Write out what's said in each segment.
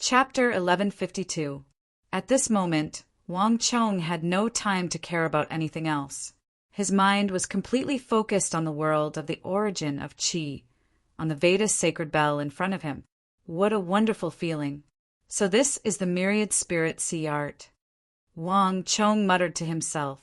Chapter 1152. At this moment, Wang Chong had no time to care about anything else. His mind was completely focused on the world of the origin of Qi, on the Veda's sacred bell in front of him. What a wonderful feeling! So this is the myriad spirit sea art. Wang Chong muttered to himself.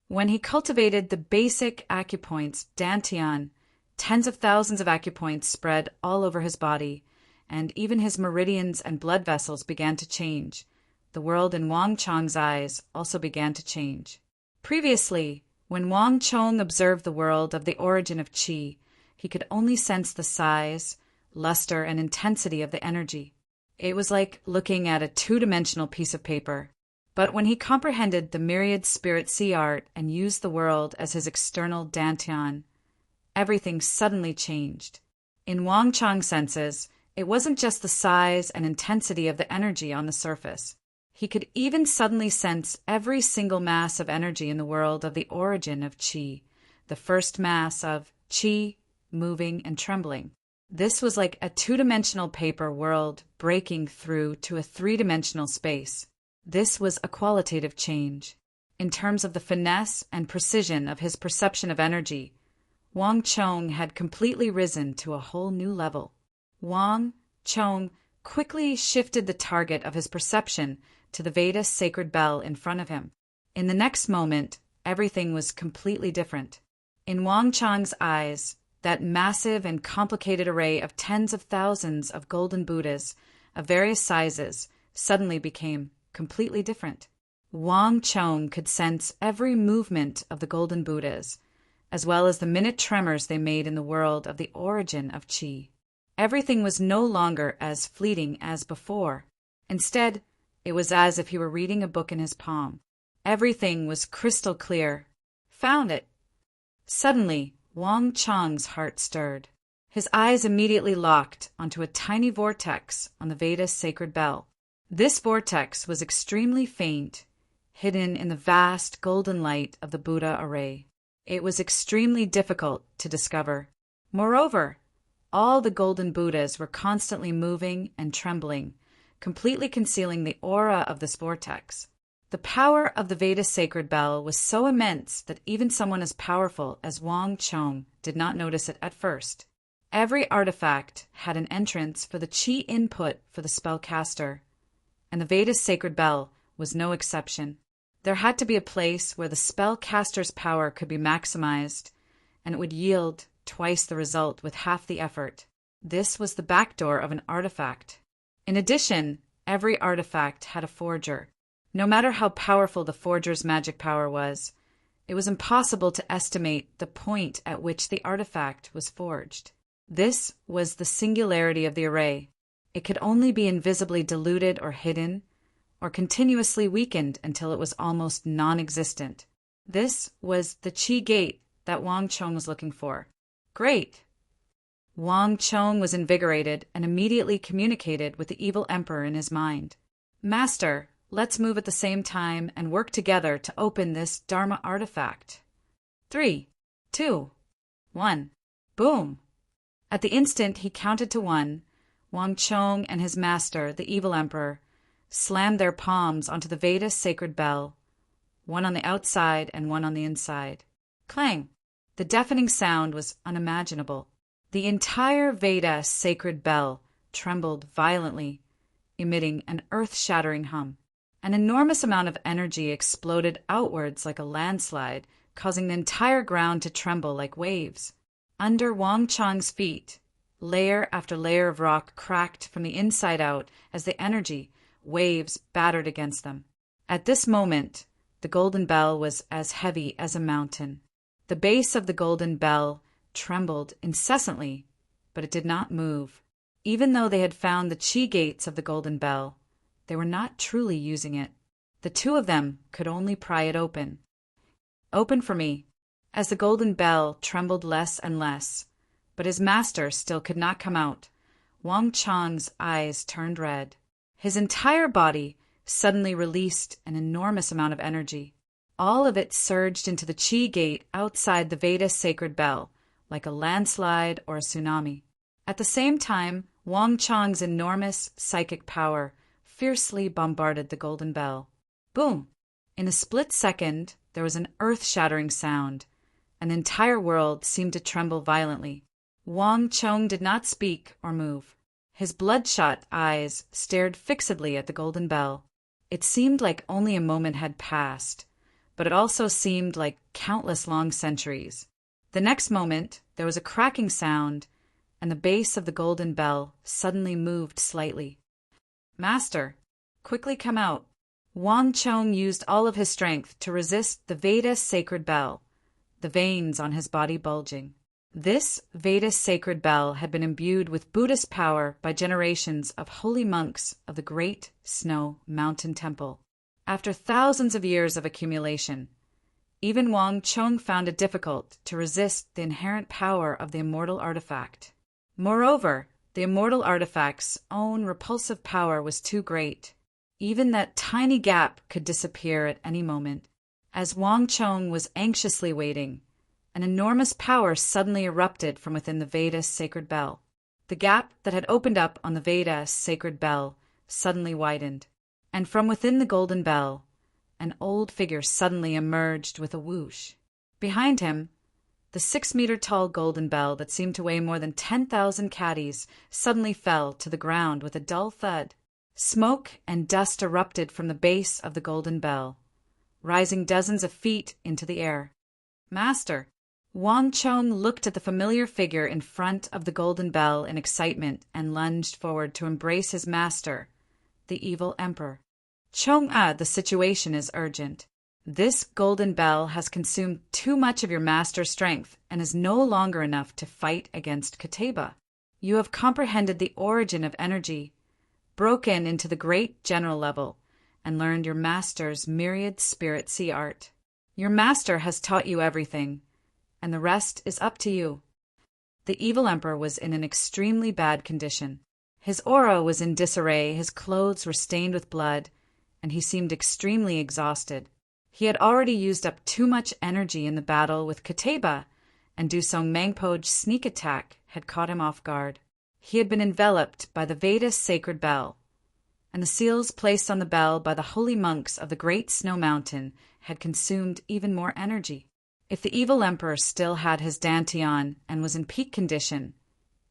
When he cultivated the basic acupoints dantian, tens of thousands of acupoints spread all over his body, and even his meridians and blood vessels began to change. The world in Wang Chong's eyes also began to change. Previously, when Wang Chong observed the world of the origin of Qi, he could only sense the size, luster, and intensity of the energy. It was like looking at a two-dimensional piece of paper. But when he comprehended the myriad spirit sea art and used the world as his external dantian, everything suddenly changed. In Wang Chong's senses, it wasn't just the size and intensity of the energy on the surface. He could even suddenly sense every single mass of energy in the world of the origin of Qi, the first mass of Qi moving and trembling. This was like a two-dimensional paper world breaking through to a three-dimensional space. This was a qualitative change. In terms of the finesse and precision of his perception of energy, Wang Chong had completely risen to a whole new level. Wang Chong quickly shifted the target of his perception to the Veda's sacred bell in front of him. In the next moment, everything was completely different. In Wang Chong's eyes, that massive and complicated array of tens of thousands of golden Buddhas of various sizes suddenly became completely different. Wang Chong could sense every movement of the golden Buddhas, as well as the minute tremors they made in the world of the origin of Qi. Everything was no longer as fleeting as before. Instead, it was as if he were reading a book in his palm. Everything was crystal clear. Found it! Suddenly, Wang Chong's heart stirred. His eyes immediately locked onto a tiny vortex on the Veda's sacred bell. This vortex was extremely faint, hidden in the vast golden light of the Buddha array. It was extremely difficult to discover. Moreover, all the golden Buddhas were constantly moving and trembling, completely concealing the aura of this vortex. The power of the Veda's sacred bell was so immense that even someone as powerful as Wang Chong did not notice it at first. Every artifact had an entrance for the Qi input for the spellcaster, and the Veda's sacred bell was no exception. There had to be a place where the spellcaster's power could be maximized, and it would yield twice the result with half the effort. This was the backdoor of an artifact. In addition, every artifact had a forger. No matter how powerful the forger's magic power was, it was impossible to estimate the point at which the artifact was forged. This was the singularity of the array. It could only be invisibly diluted or hidden, or continuously weakened until it was almost non-existent. This was the Qi gate that Wang Chong was looking for. Great! Wang Chong was invigorated and immediately communicated with the evil emperor in his mind. Master, let's move at the same time and work together to open this Dharma artifact. 3, 2, 1. Boom! At the instant he counted to 1, Wang Chong and his master, the evil emperor, slammed their palms onto the Veda's sacred bell, one on the outside and one on the inside. Clang! The deafening sound was unimaginable. The entire Veda sacred bell trembled violently, emitting an earth-shattering hum. An enormous amount of energy exploded outwards like a landslide, causing the entire ground to tremble like waves. Under Wang Chong's feet, layer after layer of rock cracked from the inside out as the energy, waves battered against them. At this moment, the golden bell was as heavy as a mountain. The base of the golden bell trembled incessantly, but it did not move. Even though they had found the Qi gates of the golden bell, they were not truly using it. The two of them could only pry it open. Open for me. As the golden bell trembled less and less, but his master still could not come out, Wang Chong's eyes turned red. His entire body suddenly released an enormous amount of energy. All of it surged into the Qi gate outside the Veda's sacred bell, like a landslide or a tsunami. At the same time, Wang Chang's enormous psychic power fiercely bombarded the golden bell. Boom! In a split second, there was an earth-shattering sound. An entire world seemed to tremble violently. Wang Chang did not speak or move. His bloodshot eyes stared fixedly at the golden bell. It seemed like only a moment had passed, but it also seemed like countless long centuries. The next moment, there was a cracking sound, and the base of the golden bell suddenly moved slightly. "Master, quickly come out." Wang Chang used all of his strength to resist the Veda's sacred bell, the veins on his body bulging. This Veda's sacred bell had been imbued with Buddhist power by generations of holy monks of the Great Snow Mountain Temple. After thousands of years of accumulation, even Wang Chang found it difficult to resist the inherent power of the immortal artifact. Moreover, the immortal artifact's own repulsive power was too great. Even that tiny gap could disappear at any moment. As Wang Chang was anxiously waiting, an enormous power suddenly erupted from within the Veda's sacred bell. The gap that had opened up on the Veda's sacred bell suddenly widened, and from within the golden bell, an old figure suddenly emerged with a whoosh. Behind him, the 6-meter-tall golden bell that seemed to weigh more than 10,000 caddies suddenly fell to the ground with a dull thud. Smoke and dust erupted from the base of the golden bell, rising dozens of feet into the air. "Master!" Wang Chang looked at the familiar figure in front of the golden bell in excitement and lunged forward to embrace his master, the evil emperor. "Chong-ah, the situation is urgent. This golden bell has consumed too much of your master's strength and is no longer enough to fight against Kateba. You have comprehended the origin of energy, broken into the great general level, and learned your master's myriad spirit sea art. Your master has taught you everything, and the rest is up to you." The evil emperor was in an extremely bad condition. His aura was in disarray, his clothes were stained with blood, and he seemed extremely exhausted. He had already used up too much energy in the battle with Kateba, and Dusong Mangpo's sneak attack had caught him off guard. He had been enveloped by the Veda's sacred bell, and the seals placed on the bell by the holy monks of the Great Snow Mountain had consumed even more energy. If the evil emperor still had his dantian and was in peak condition,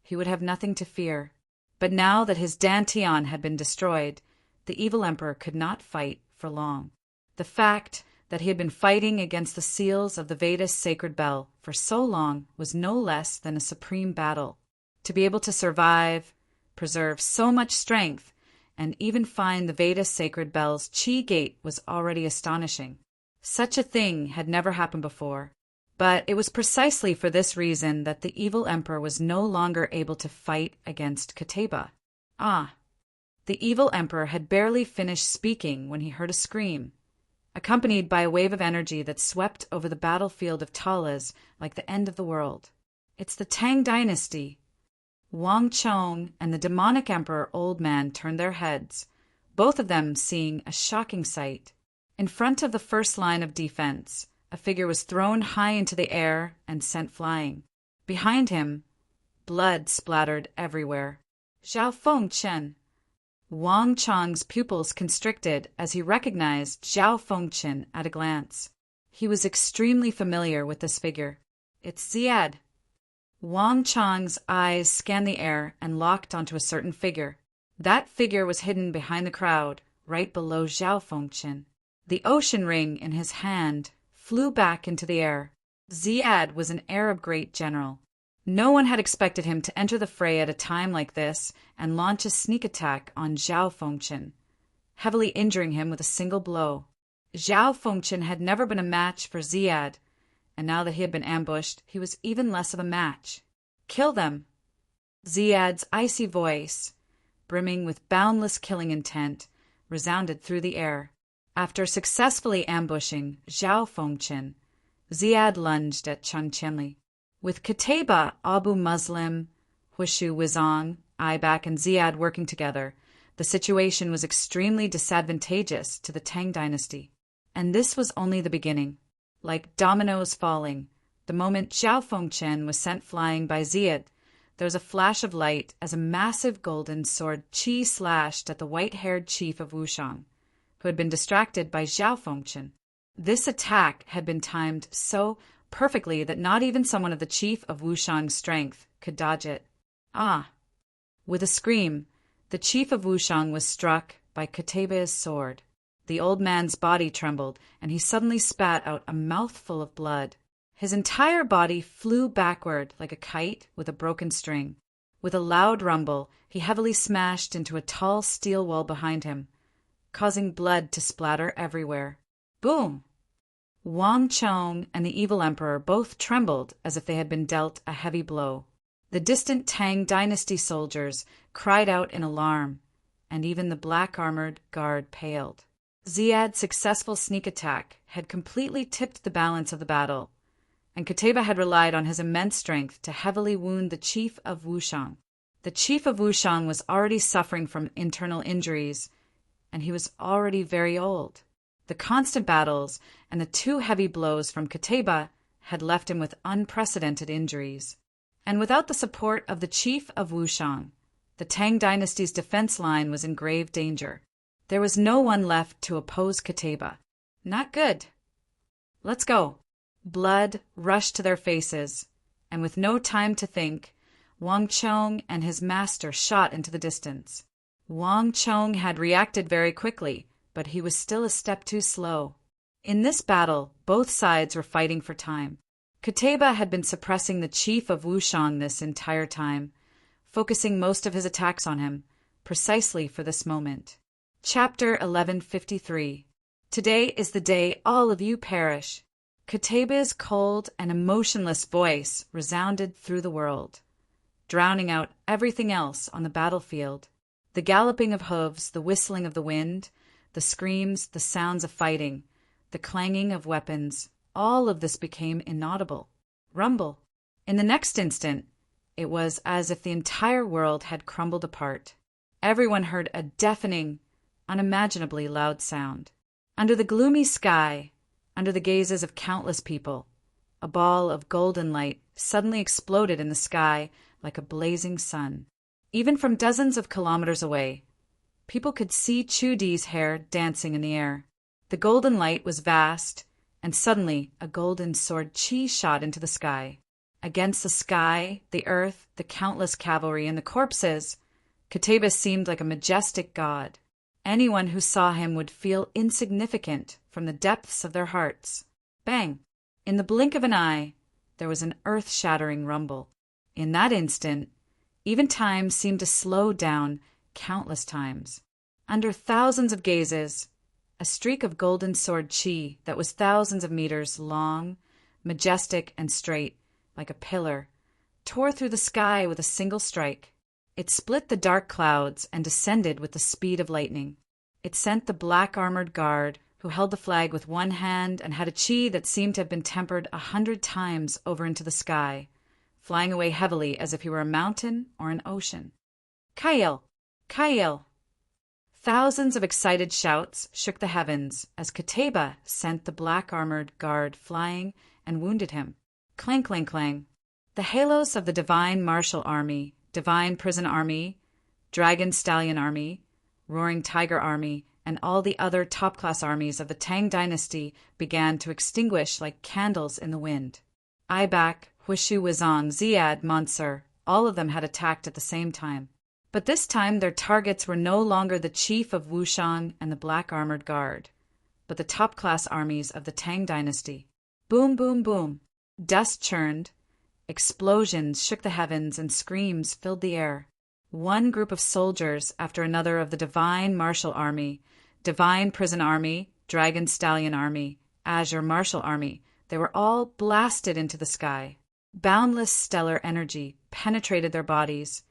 he would have nothing to fear. But now that his dantian had been destroyed, the evil emperor could not fight for long. The fact that he had been fighting against the seals of the Veda's sacred bell for so long was no less than a supreme battle. To be able to survive, preserve so much strength, and even find the Veda's sacred bell's chi gate was already astonishing. Such a thing had never happened before, but it was precisely for this reason that the evil emperor was no longer able to fight against Kateba. Ah! The evil emperor had barely finished speaking when he heard a scream, accompanied by a wave of energy that swept over the battlefield of Talas like the end of the world. "It's the Tang dynasty." Wang Chang and the demonic emperor old man turned their heads, both of them seeing a shocking sight. In front of the first line of defense, a figure was thrown high into the air and sent flying. Behind him, blood splattered everywhere. "Zhao Fengchen!" Wang Chang's pupils constricted as he recognized Zhao Fengchen at a glance. He was extremely familiar with this figure. "It's Ziad." Wang Chang's eyes scanned the air and locked onto a certain figure. That figure was hidden behind the crowd, right below Zhao Fengchen. The ocean ring in his hand flew back into the air. Ziad was an Arab great general. No one had expected him to enter the fray at a time like this and launch a sneak attack on Zhao Fengchen, heavily injuring him with a single blow. Zhao Fengchen had never been a match for Ziad, and now that he had been ambushed, he was even less of a match. "Kill them!" Ziad's icy voice, brimming with boundless killing intent, resounded through the air. After successfully ambushing Zhao Fengchen, Ziad lunged at Chang Chenli. With Kateba, Abu Muslim, Hushu Wizong, Ibak, and Ziad working together, the situation was extremely disadvantageous to the Tang dynasty. And this was only the beginning. Like dominoes falling, the moment Zhao Fengchen was sent flying by Ziad, there was a flash of light as a massive golden sword Qi slashed at the white-haired chief of Wushang, who had been distracted by Zhao Fengchen. This attack had been timed so perfectly that not even someone of the chief of Wushang's strength could dodge it. Ah! With a scream, the chief of Wushang was struck by Kateba's sword. The old man's body trembled, and he suddenly spat out a mouthful of blood. His entire body flew backward like a kite with a broken string. With a loud rumble, he heavily smashed into a tall steel wall behind him, causing blood to splatter everywhere. Boom! Wang Chong and the evil emperor both trembled as if they had been dealt a heavy blow. The distant Tang dynasty soldiers cried out in alarm, and even the black-armored guard paled. Ziad's successful sneak attack had completely tipped the balance of the battle, and Kateba had relied on his immense strength to heavily wound the chief of Wushang. The chief of Wushang was already suffering from internal injuries, and he was already very old. The constant battles and the 2 heavy blows from Kateba had left him with unprecedented injuries. And without the support of the chief of Wushang, the Tang dynasty's defense line was in grave danger. There was no one left to oppose Kateba. Not good. Let's go. Blood rushed to their faces, and with no time to think, Wang Chong and his master shot into the distance. Wang Chong had reacted very quickly, but he was still a step too slow. In this battle, both sides were fighting for time. Kateba had been suppressing the chief of Wushang this entire time, focusing most of his attacks on him, precisely for this moment. Chapter 1153. Today is the day all of you perish. Kateba's cold and emotionless voice resounded through the world, drowning out everything else on the battlefield. The galloping of hooves, the whistling of the wind, the screams, the sounds of fighting, the clanging of weapons, all of this became inaudible. Rumble. In the next instant, it was as if the entire world had crumbled apart. Everyone heard a deafening, unimaginably loud sound. Under the gloomy sky, under the gazes of countless people, a ball of golden light suddenly exploded in the sky like a blazing sun. Even from dozens of kilometers away, people could see Chu Di's hair dancing in the air. The golden light was vast, and suddenly a golden sword Qi shot into the sky. Against the sky, the earth, the countless cavalry, and the corpses, Kateba seemed like a majestic god. Anyone who saw him would feel insignificant from the depths of their hearts. Bang! In the blink of an eye, there was an earth-shattering rumble. In that instant, even time seemed to slow down countless times. Under thousands of gazes, a streak of golden sword Qi that was thousands of meters long, majestic and straight, like a pillar, tore through the sky with a single strike. It split the dark clouds and descended with the speed of lightning. It sent the black-armored guard, who held the flag with one hand and had a Qi that seemed to have been tempered 100 times, over into the sky, flying away heavily as if he were a mountain or an ocean. Kail! Kail! Thousands of excited shouts shook the heavens as Kateba sent the black-armored guard flying and wounded him. Clang, clang, clang. The halos of the Divine Martial Army, Divine Prison Army, Dragon Stallion Army, Roaring Tiger Army, and all the other top-class armies of the Tang dynasty began to extinguish like candles in the wind. Aibak, Huishu Wizong, Ziad, Mansur, all of them had attacked at the same time. But this time their targets were no longer the chief of Wushang and the black-armored guard, but the top-class armies of the Tang dynasty. Boom, boom, boom. Dust churned, explosions shook the heavens, and screams filled the air. One group of soldiers after another of the Divine Martial Army, Divine Prison Army, Dragon Stallion Army, Azure Martial Army, they were all blasted into the sky. Boundless stellar energy penetrated their bodies,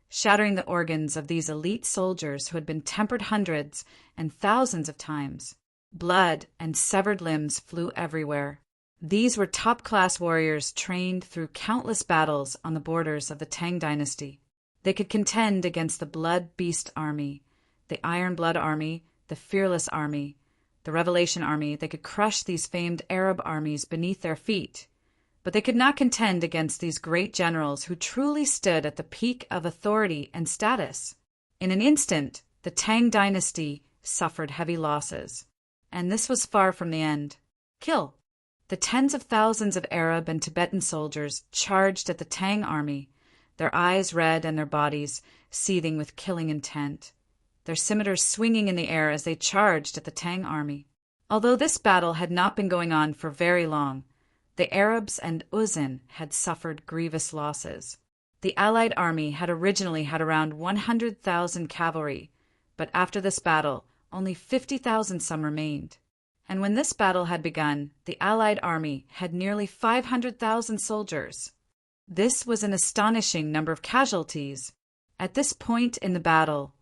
shattering the organs of these elite soldiers who had been tempered hundreds and thousands of times. Blood and severed limbs flew everywhere. These were top-class warriors trained through countless battles on the borders of the Tang dynasty. They could contend against the Blood Beast Army, the Iron Blood Army, the Fearless Army, the Revelation Army. They could crush these famed Arab armies beneath their feet. But they could not contend against these great generals who truly stood at the peak of authority and status. In an instant, the Tang dynasty suffered heavy losses. And this was far from the end. Kill! The tens of thousands of Arab and Tibetan soldiers charged at the Tang army, their eyes red and their bodies seething with killing intent, their scimitars swinging in the air as they charged at the Tang army. Although this battle had not been going on for very long, the Arabs and Uzin had suffered grievous losses. The allied army had originally had around 100,000 cavalry, but after this battle, only 50,000 some remained. And when this battle had begun, the allied army had nearly 500,000 soldiers. This was an astonishing number of casualties. At this point in the battle,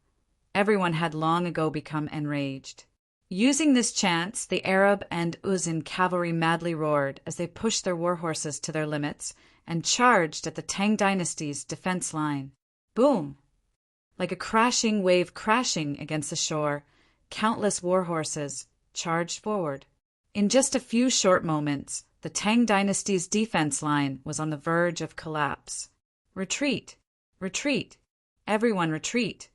everyone had long ago become enraged. Using this chance, the Arab and Uzin cavalry madly roared as they pushed their war horses to their limits and charged at the Tang dynasty's defense line. Boom! Like a crashing wave crashing against the shore, countless war horses charged forward. In just a few short moments, the Tang dynasty's defense line was on the verge of collapse. Retreat! Retreat! Everyone retreat!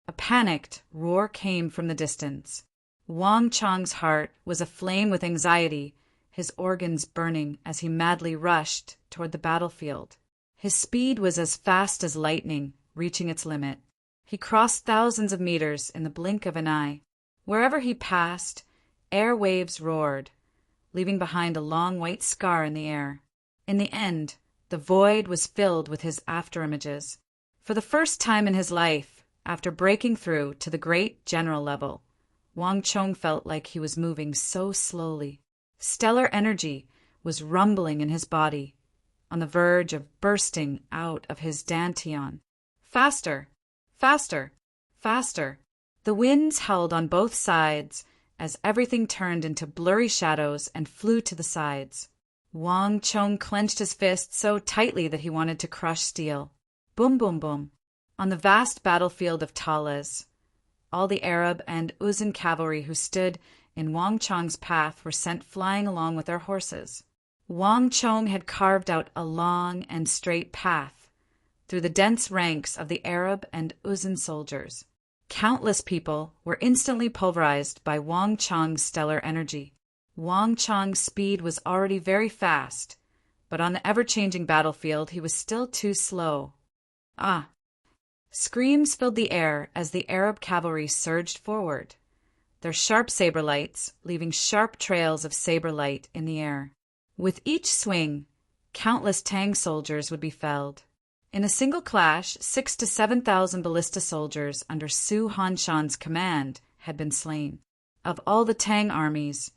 A panicked roar came from the distance. Wang Chang's heart was aflame with anxiety, his organs burning as he madly rushed toward the battlefield. His speed was as fast as lightning, reaching its limit. He crossed thousands of meters in the blink of an eye. Wherever he passed, air waves roared, leaving behind a long white scar in the air. In the end, the void was filled with his afterimages. For the first time in his life, after breaking through to the great general level, Wang Chong felt like he was moving so slowly. Stellar energy was rumbling in his body, on the verge of bursting out of his dantian. Faster! Faster! Faster! The winds howled on both sides as everything turned into blurry shadows and flew to the sides. Wang Chong clenched his fist so tightly that he wanted to crush steel. Boom, boom, boom. On the vast battlefield of Talas, all the Arab and Uzin cavalry who stood in Wang Chong's path were sent flying along with their horses. Wang Chong had carved out a long and straight path through the dense ranks of the Arab and Uzin soldiers. Countless people were instantly pulverized by Wang Chong's stellar energy. Wang Chong's speed was already very fast, but on the ever-changing battlefield he was still too slow. Ah! Screams filled the air as the Arab cavalry surged forward, their sharp saber lights leaving sharp trails of saber light in the air. With each swing, countless Tang soldiers would be felled. In a single clash, 6,000 to 7,000 ballista soldiers under Su Hanshan's command had been slain. Of all the Tang armies,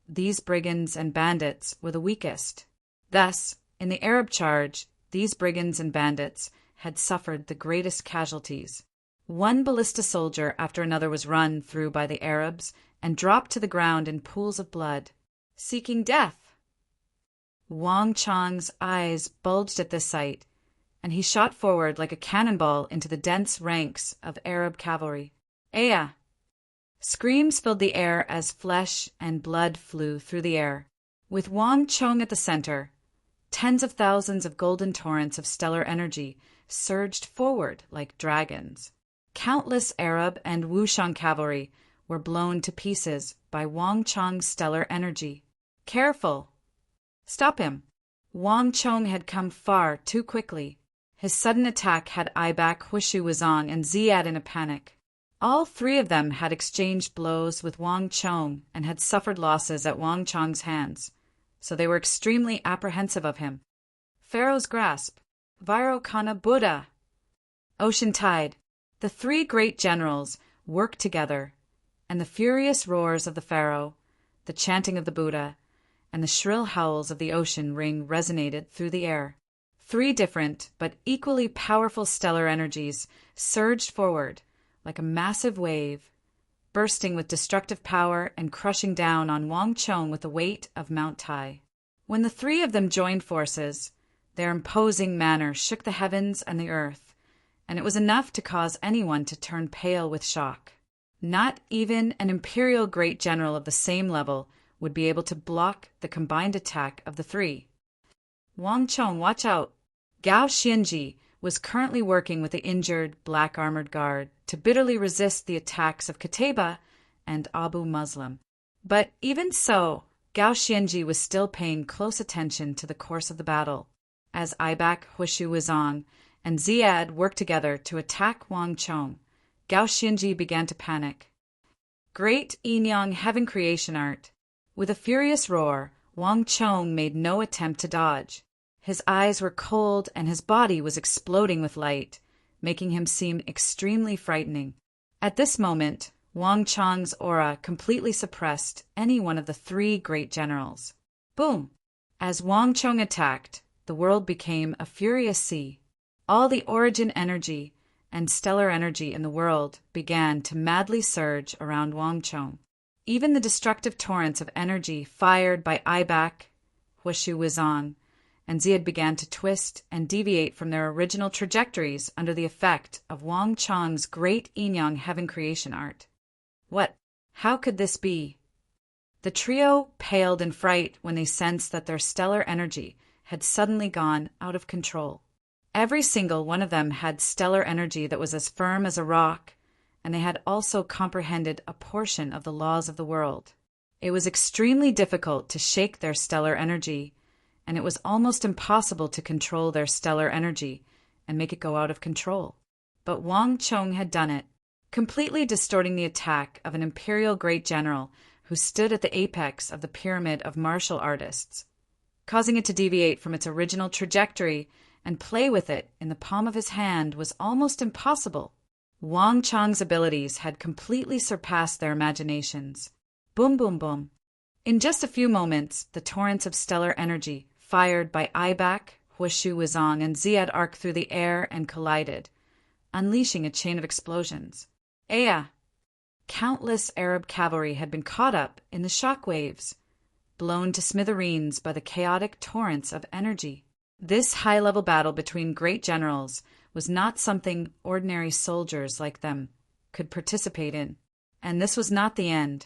these brigands and bandits were the weakest. Thus, in the Arab charge, these brigands and bandits had suffered the greatest casualties. One ballista soldier after another was run through by the Arabs and dropped to the ground in pools of blood, seeking death. Wang Chong's eyes bulged at this sight, and he shot forward like a cannonball into the dense ranks of Arab cavalry. Aya! Screams filled the air as flesh and blood flew through the air. With Wang Chong at the center, tens of thousands of golden torrents of stellar energy surged forward like dragons. Countless Arab and Wushang cavalry were blown to pieces by Wang Chong's stellar energy. Careful! Stop him! Wang Chong had come far too quickly. His sudden attack had Aibak, Hushu Wuzong, and Ziad in a panic. All three of them had exchanged blows with Wang Chong and had suffered losses at Wang Chong's hands, so they were extremely apprehensive of him. Pharaoh's grasp. Vairo Kana Buddha. Ocean tide. The three great generals worked together, and the furious roars of the Pharaoh, the chanting of the Buddha, and the shrill howls of the ocean ring resonated through the air. Three different but equally powerful stellar energies surged forward like a massive wave, bursting with destructive power and crushing down on Wang Chong with the weight of Mount Tai. When the three of them joined forces, their imposing manner shook the heavens and the earth, and it was enough to cause anyone to turn pale with shock. Not even an imperial great general of the same level would be able to block the combined attack of the three. Wang Chong, watch out! Gao Xianji was currently working with the injured black-armored guard to bitterly resist the attacks of Qutayba and Abu Muslim. But even so, Gao Xianji was still paying close attention to the course of the battle. As Aibak, Huishu Wuzong, and Ziad worked together to attack Wang Chong, Gao Xianji began to panic. Great Yinyang Heaven Creation Art. With a furious roar, Wang Chong made no attempt to dodge. His eyes were cold and his body was exploding with light, making him seem extremely frightening. At this moment, Wang Chong's aura completely suppressed any one of the three great generals. Boom! As Wang Chong attacked, the world became a furious sea. All the origin energy and stellar energy in the world began to madly surge around Wang Chong. Even the destructive torrents of energy fired by Aibak, Huishu Wuzong, and Ziad began to twist and deviate from their original trajectories under the effect of Wang Chong's great Yinyang Heaven Creation Art. What? How could this be? The trio paled in fright when they sensed that their stellar energy had suddenly gone out of control. Every single one of them had stellar energy that was as firm as a rock, and they had also comprehended a portion of the laws of the world. It was extremely difficult to shake their stellar energy, and it was almost impossible to control their stellar energy and make it go out of control. But Wang Chong had done it, completely distorting the attack of an imperial great general who stood at the apex of the pyramid of martial artists, causing it to deviate from its original trajectory and play with it in the palm of his hand was almost impossible. Wang Chong's abilities had completely surpassed their imaginations. Boom, boom, boom. In just a few moments, the torrents of stellar energy fired by Aibak, Huishu Wuzong, and Ziad arced through the air and collided, unleashing a chain of explosions. Countless Arab cavalry had been caught up in the shock waves, blown to smithereens by the chaotic torrents of energy. This high-level battle between great generals was not something ordinary soldiers like them could participate in. And this was not the end.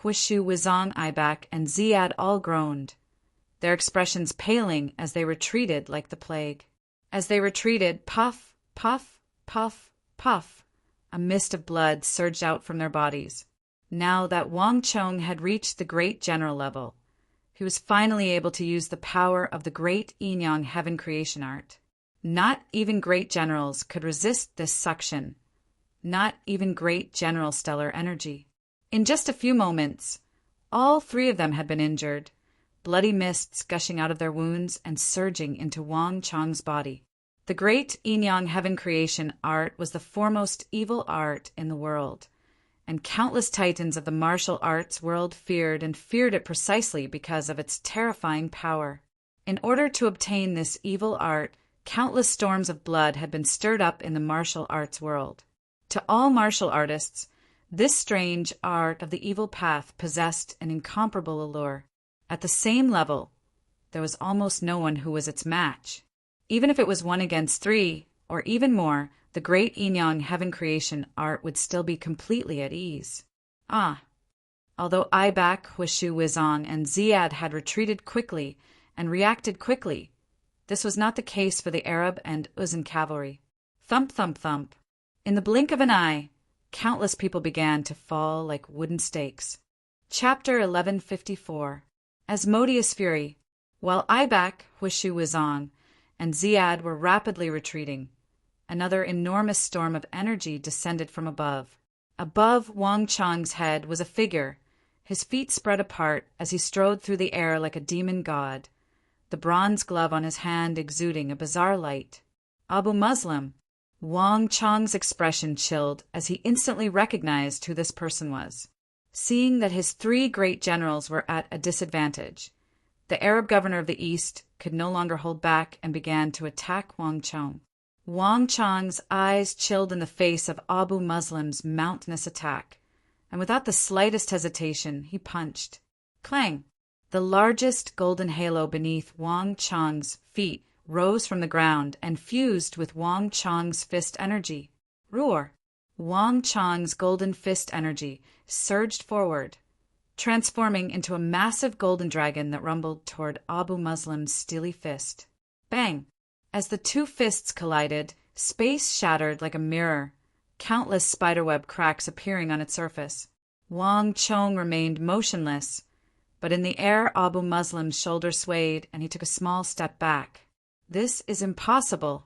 Huishu, Wuzong, Aibak, and Ziad all groaned, their expressions paling as they retreated like the plague. As they retreated, puff, puff, puff, puff, a mist of blood surged out from their bodies. Now that Wang Chong had reached the great general level, he was finally able to use the power of the great Yinyang Heaven Creation Art. Not even great generals could resist this suction, not even great general stellar energy. In just a few moments, all three of them had been injured, bloody mists gushing out of their wounds and surging into Wang Chong's body. The great Yinyang Heaven Creation Art was the foremost evil art in the world, and countless titans of the martial arts world feared it precisely because of its terrifying power. In order to obtain this evil art, countless storms of blood had been stirred up in the martial arts world. To all martial artists, this strange art of the evil path possessed an incomparable allure. At the same level, there was almost no one who was its match. Even if it was 1 against 3, or even more, the great Yinyang Heaven Creation Art would still be completely at ease. Although Aibak, Huishu, Wuzong, and Ziad had retreated quickly and reacted quickly, this was not the case for the Arab and Uzan cavalry. Thump, thump, thump. In the blink of an eye, countless people began to fall like wooden stakes. Chapter 1154. Asmodeus Fury. While Aibak, Huishu, Wuzong, and Ziad were rapidly retreating, another enormous storm of energy descended from above. Above Wang Chong's head was a figure, his feet spread apart as he strode through the air like a demon god, the bronze glove on his hand exuding a bizarre light. Abu Muslim. Wang Chong's expression chilled as he instantly recognized who this person was. Seeing that his three great generals were at a disadvantage, the Arab governor of the East could no longer hold back and began to attack Wang Chong. Wang Chong's eyes chilled in the face of Abu Muslim's mountainous attack, and without the slightest hesitation, he punched. Clang! The largest golden halo beneath Wang Chong's feet rose from the ground and fused with Wang Chong's fist energy. Roar! Wang Chong's golden fist energy surged forward, transforming into a massive golden dragon that rumbled toward Abu Muslim's steely fist. Bang! As the two fists collided, space shattered like a mirror, countless spiderweb cracks appearing on its surface. Wang Chong remained motionless, but in the air Abu Muslim's shoulder swayed and he took a small step back. This is impossible.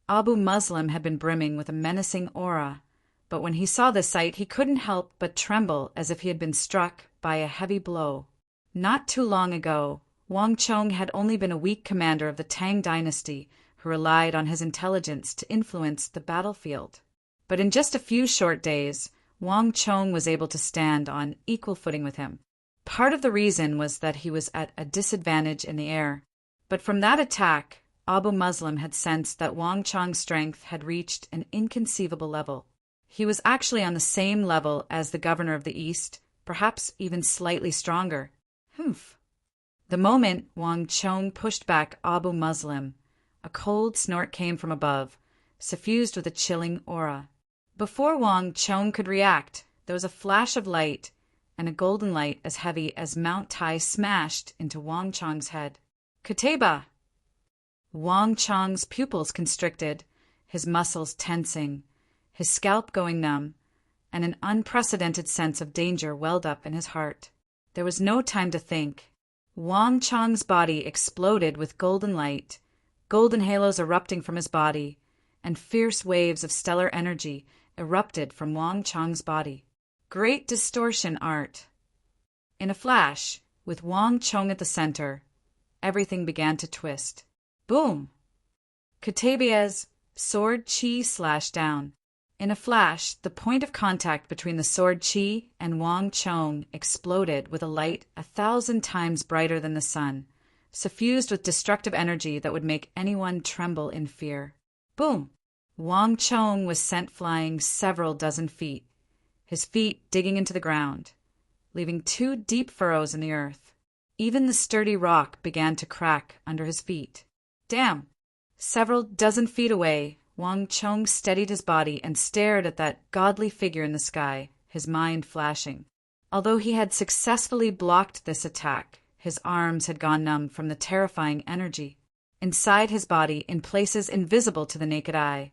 Abu Muslim had been brimming with a menacing aura, but when he saw this sight he couldn't help but tremble as if he had been struck by a heavy blow. Not too long ago, Wang Chong had only been a weak commander of the Tang dynasty who relied on his intelligence to influence the battlefield. But in just a few short days, Wang Chong was able to stand on equal footing with him. Part of the reason was that he was at a disadvantage in the air. But from that attack, Abu Muslim had sensed that Wang Chong's strength had reached an inconceivable level. He was actually on the same level as the governor of the East, perhaps even slightly stronger. Humph! The moment Wang Chong pushed back Abu Muslim, a cold snort came from above, suffused with a chilling aura. Before Wang Chong could react, there was a flash of light, and a golden light as heavy as Mount Tai smashed into Wang Chong's head. Kateba! Wang Chong's pupils constricted, his muscles tensing, his scalp going numb, and an unprecedented sense of danger welled up in his heart. There was no time to think. Wang Chong's body exploded with golden light, golden halos erupting from his body, and fierce waves of stellar energy erupted from Wang Chong's body. Great distortion art. In a flash, with Wang Chong at the center, everything began to twist. Boom! Katabia's sword chi slashed down. In a flash, the point of contact between the sword chi and Wang Chong exploded with a light 1,000 times brighter than the sun, suffused with destructive energy that would make anyone tremble in fear. Boom! Wang Chong was sent flying several dozen feet, his feet digging into the ground, leaving 2 deep furrows in the earth. Even the sturdy rock began to crack under his feet. Damn! Several dozen feet away, Wang Chong steadied his body and stared at that godly figure in the sky, his mind flashing. Although he had successfully blocked this attack, his arms had gone numb from the terrifying energy. Inside his body, in places invisible to the naked eye,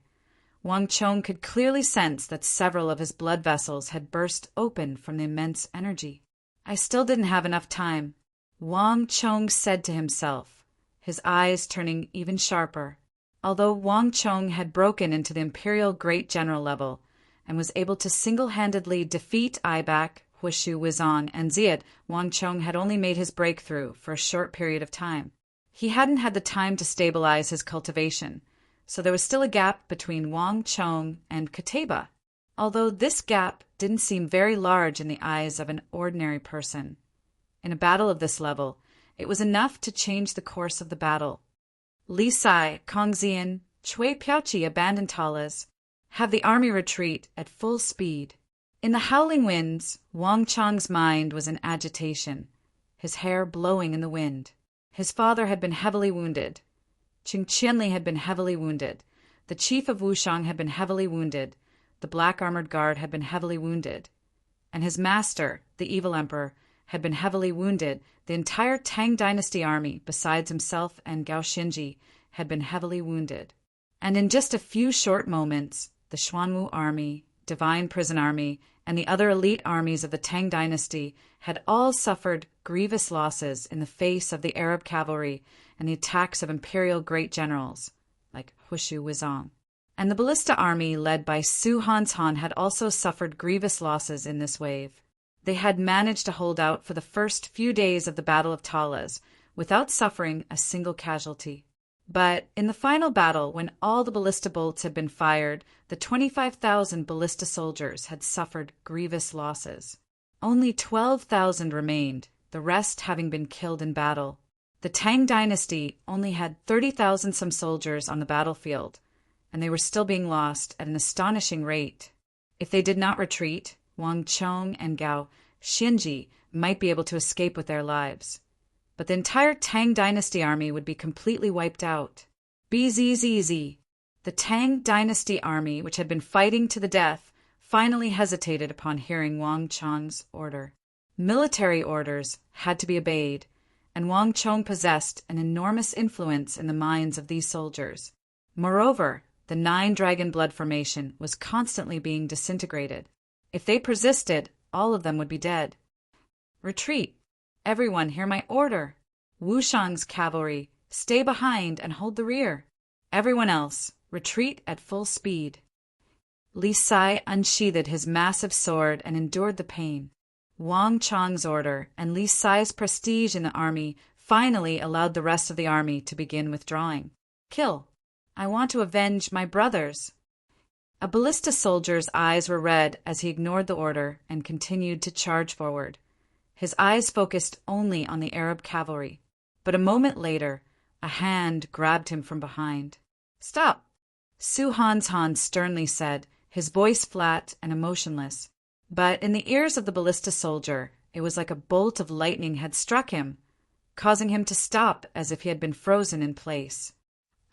Wang Chong could clearly sense that several of his blood vessels had burst open from the immense energy. I still didn't have enough time, Wang Chong said to himself, his eyes turning even sharper. Although Wang Chong had broken into the Imperial Great General level and was able to single-handedly defeat Aibak, Huishu Wizong, and Ziad, Wang Chong had only made his breakthrough for a short period of time. He hadn't had the time to stabilize his cultivation, so there was still a gap between Wang Chong and Kateba, although this gap didn't seem very large in the eyes of an ordinary person. In a battle of this level, it was enough to change the course of the battle. Li Sai, Kong Xian, Cui Piaoqi abandoned Talas, have the army retreat at full speed. In the howling winds, Wang Chong's mind was in agitation, his hair blowing in the wind. His father had been heavily wounded. Qing Qianli had been heavily wounded. The chief of Wushang had been heavily wounded. The black armored guard had been heavily wounded. And his master, the evil emperor, had been heavily wounded. The entire Tang dynasty army, besides himself and Gao Xinji, had been heavily wounded. And in just a few short moments, the Xuanwu army, Divine Prison Army, and the other elite armies of the Tang dynasty had all suffered grievous losses in the face of the Arab cavalry and the attacks of imperial great generals, like Huishu Wizong. And the Ballista army, led by Su Hanshan, had also suffered grievous losses in this wave. They had managed to hold out for the first few days of the Battle of Talas without suffering a single casualty. But in the final battle, when all the ballista bolts had been fired, the 25,000 ballista soldiers had suffered grievous losses. Only 12,000 remained, the rest having been killed in battle. The Tang dynasty only had 30,000 some soldiers on the battlefield, and they were still being lost at an astonishing rate. If they did not retreat, Wang Chong and Gao Xinji might be able to escape with their lives. But the entire Tang dynasty army would be completely wiped out. BZZZ. The Tang dynasty army, which had been fighting to the death, finally hesitated upon hearing Wang Chong's order. Military orders had to be obeyed, and Wang Chong possessed an enormous influence in the minds of these soldiers. Moreover, the 9-dragon blood formation was constantly being disintegrated. If they persisted, all of them would be dead. Retreat! Everyone, hear my order! Wushang's cavalry, stay behind and hold the rear. Everyone else, retreat at full speed. Li Sai unsheathed his massive sword and endured the pain. Wang Chong's order and Li Sai's prestige in the army finally allowed the rest of the army to begin withdrawing. Kill! I want to avenge my brothers. A ballista soldier's eyes were red as he ignored the order and continued to charge forward. His eyes focused only on the Arab cavalry. But a moment later, a hand grabbed him from behind. Stop! Su Han sternly said, his voice flat and emotionless. But in the ears of the ballista soldier, it was like a bolt of lightning had struck him, causing him to stop as if he had been frozen in place.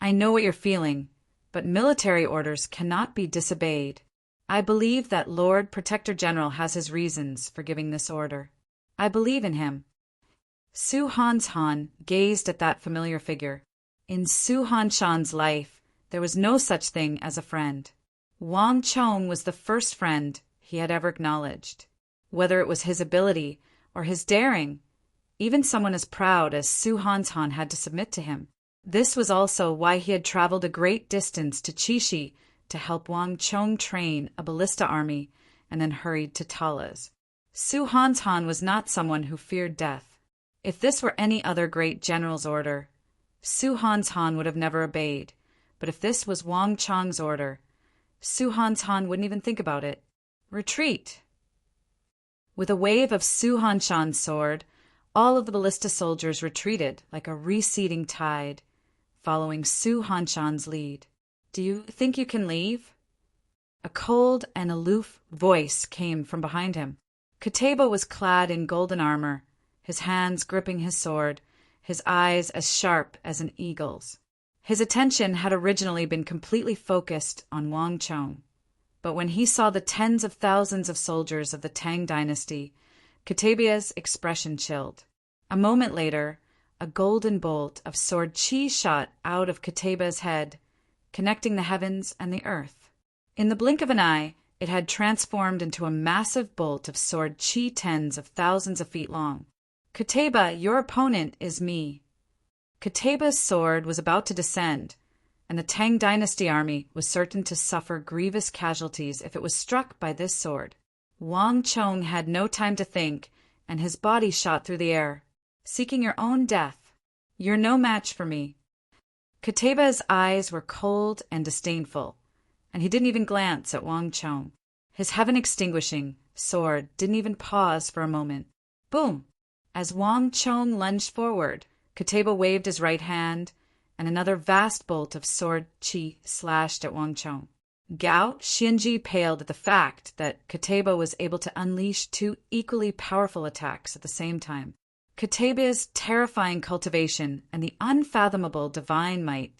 I know what you're feeling, but military orders cannot be disobeyed. I believe that Lord Protector General has his reasons for giving this order. I believe in him. Su Han gazed at that familiar figure. In Su Han-shan's life, there was no such thing as a friend. Wang Chong was the first friend he had ever acknowledged. Whether it was his ability or his daring, even someone as proud as Su Han had to submit to him. This was also why he had traveled a great distance to Qixi to help Wang Chong train a ballista army and then hurried to Talas. Su Han was not someone who feared death. If this were any other great general's order, Su Han would have never obeyed. But if this was Wang Chong's order, Su Han wouldn't even think about it. Retreat! With a wave of Su Han-shan's sword, all of the ballista soldiers retreated like a receding tide, following Su Han-shan's lead. Do you think you can leave? A cold and aloof voice came from behind him. Qutayba was clad in golden armor, his hands gripping his sword, his eyes as sharp as an eagle's. His attention had originally been completely focused on Wang Chong, but when he saw the tens of thousands of soldiers of the Tang dynasty, Qutayba's expression chilled. A moment later, a golden bolt of sword qi shot out of Qutayba's head, connecting the heavens and the earth. In the blink of an eye, it had transformed into a massive bolt of sword qi tens of thousands of feet long. Qutayba, your opponent is me. Qutayba's sword was about to descend, and the Tang dynasty army was certain to suffer grievous casualties if it was struck by this sword. Wang Chong had no time to think, and his body shot through the air, seeking your own death. You're no match for me. Qutayba's eyes were cold and disdainful, and he didn't even glance at Wang Chong. His heaven-extinguishing sword didn't even pause for a moment. Boom! As Wang Chong lunged forward, Qutayba waved his right hand, and another vast bolt of sword qi slashed at Wang Chong. Gao Xianji paled at the fact that Qutayba was able to unleash two equally powerful attacks at the same time. Qutayba's terrifying cultivation and the unfathomable divine might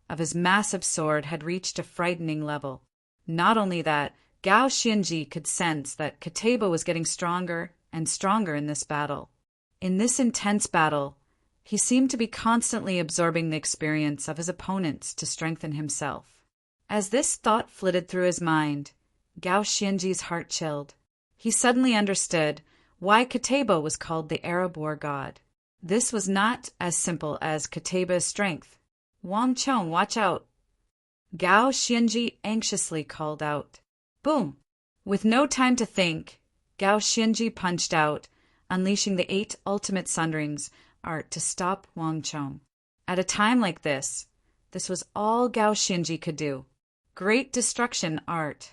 of his massive sword had reached a frightening level. Not only that, Gao Xianji could sense that Qutayba was getting stronger and stronger in this battle. In this intense battle, he seemed to be constantly absorbing the experience of his opponents to strengthen himself. As this thought flitted through his mind, Gao Xianji's heart chilled. He suddenly understood why Qutayba was called the Arab war god. This was not as simple as Qutayba's strength. Wang Chong, watch out! Gao Xianji anxiously called out. Boom! With no time to think, Gao Xianji punched out, unleashing the 8 ultimate sunderings art to stop Wang Chong. At a time like this was all Gao Xianji could do. Great destruction art.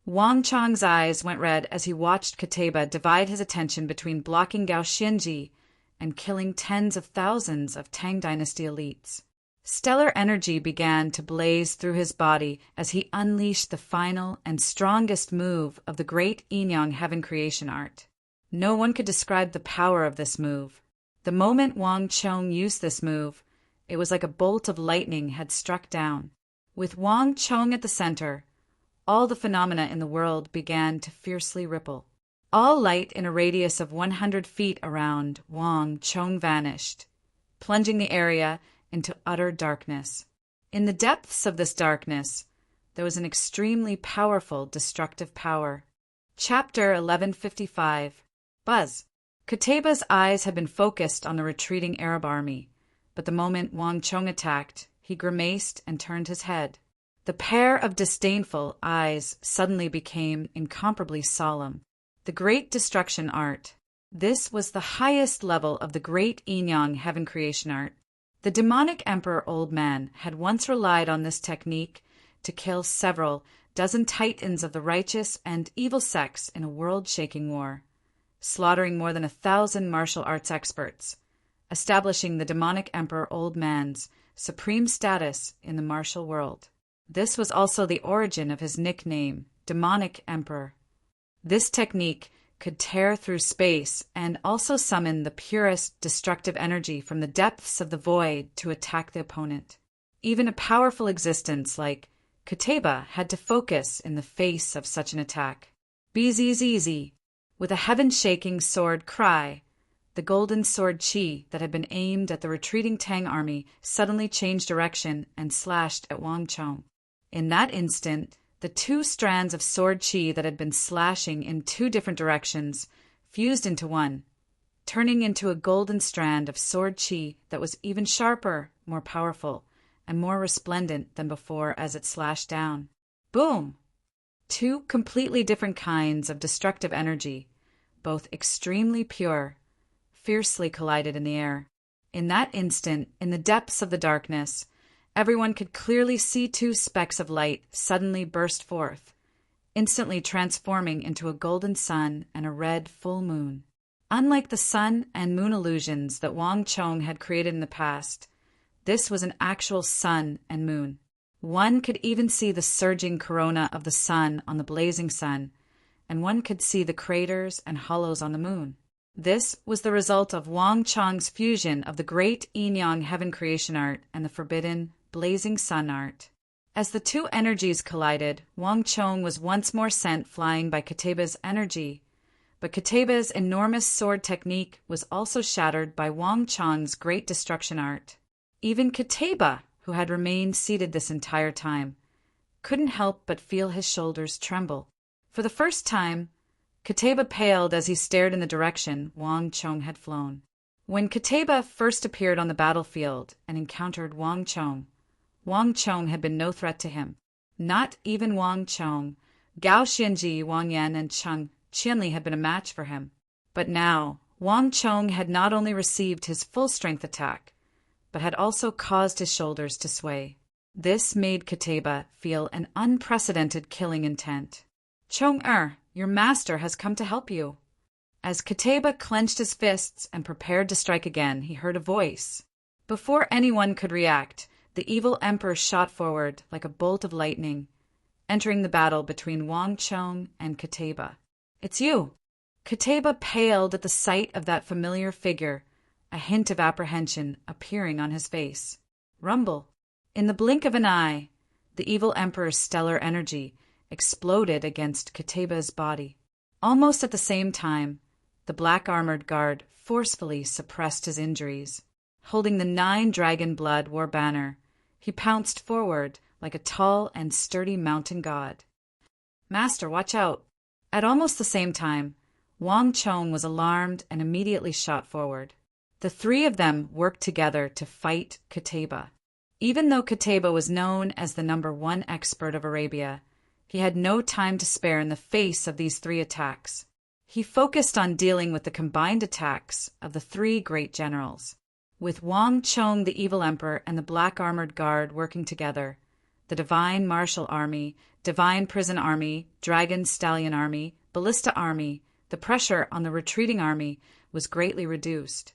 Wang Chong's eyes went red as he watched Qutayba divide his attention between blocking Gao Xianji and killing tens of thousands of Tang dynasty elites. Stellar energy began to blaze through his body as he unleashed the final and strongest move of the great Yin-Yang heaven creation art. No one could describe the power of this move. The moment Wang Chong used this move, it was like a bolt of lightning had struck down. With Wang Chong at the center, all the phenomena in the world began to fiercely ripple. All light in a radius of 100 feet around Wang Chong vanished, plunging the area into utter darkness. In the depths of this darkness, there was an extremely powerful destructive power. Chapter 1155. Buzz. Kataba's eyes had been focused on the retreating Arab army, but the moment Wang Chong attacked, he grimaced and turned his head. The pair of disdainful eyes suddenly became incomparably solemn. The Great Destruction Art. This was the highest level of the Great Yin-Yang Heaven Creation Art. The demonic Emperor Old Man had once relied on this technique to kill several dozen titans of the righteous and evil sects in a world-shaking war, slaughtering more than 1,000 martial arts experts, establishing the demonic Emperor Old Man's supreme status in the martial world. This was also the origin of his nickname, Demonic Emperor. This technique could tear through space and also summon the purest destructive energy from the depths of the void to attack the opponent. Even a powerful existence like Kataba had to focus in the face of such an attack. Bzzz. With a heaven-shaking sword cry, the golden sword Qi that had been aimed at the retreating Tang army suddenly changed direction and slashed at Wang Chong. In that instant, the two strands of sword Qi that had been slashing in two different directions fused into one, turning into a golden strand of sword Qi that was even sharper, more powerful, and more resplendent than before as it slashed down. Boom! Two completely different kinds of destructive energy, both extremely pure, fiercely collided in the air. In that instant, in the depths of the darkness, everyone could clearly see two specks of light suddenly burst forth, instantly transforming into a golden sun and a red full moon. Unlike the sun and moon illusions that Wang Chong had created in the past, this was an actual sun and moon. One could even see the surging corona of the sun on the blazing sun, and one could see the craters and hollows on the moon. This was the result of Wang Chong's fusion of the great Yin-Yang Heaven Creation Art and the forbidden blazing sun art. As the two energies collided, Wang Chong was once more sent flying by Kataba's energy, but Kataba's enormous sword technique was also shattered by Wang Chong's great destruction art. Even Kataba, who had remained seated this entire time, couldn't help but feel his shoulders tremble. For the first time, Kataba paled as he stared in the direction Wang Chong had flown. When Kataba first appeared on the battlefield and encountered Wang Chong had been no threat to him. Not even Wang Chong, Gao Xianji, Wang Yan, and Cheng Qianli had been a match for him. But now, Wang Chong had not only received his full strength attack, but had also caused his shoulders to sway. This made Kataba feel an unprecedented killing intent. Chong-er, your master has come to help you. As Kataba clenched his fists and prepared to strike again, he heard a voice. Before anyone could react, the evil emperor shot forward like a bolt of lightning, entering the battle between Wang Chong and Kataba. It's you. Kataba paled at the sight of that familiar figure, a hint of apprehension appearing on his face. Rumble. In the blink of an eye, the evil emperor's stellar energy exploded against Kataba's body. Almost at the same time, the black-armored guard forcefully suppressed his injuries. Holding the 9 dragon blood war banner, he pounced forward like a tall and sturdy mountain god. Master, watch out! At almost the same time, Wang Chong was alarmed and immediately shot forward. The three of them worked together to fight Kataba. Even though Kataba was known as the #1 expert of Arabia, he had no time to spare in the face of these 3 attacks. He focused on dealing with the combined attacks of the 3 great generals. With Wang Chong, the evil emperor, and the black-armored guard working together, the Divine Martial Army, Divine Prison Army, Dragon Stallion Army, Ballista Army, the pressure on the retreating army was greatly reduced.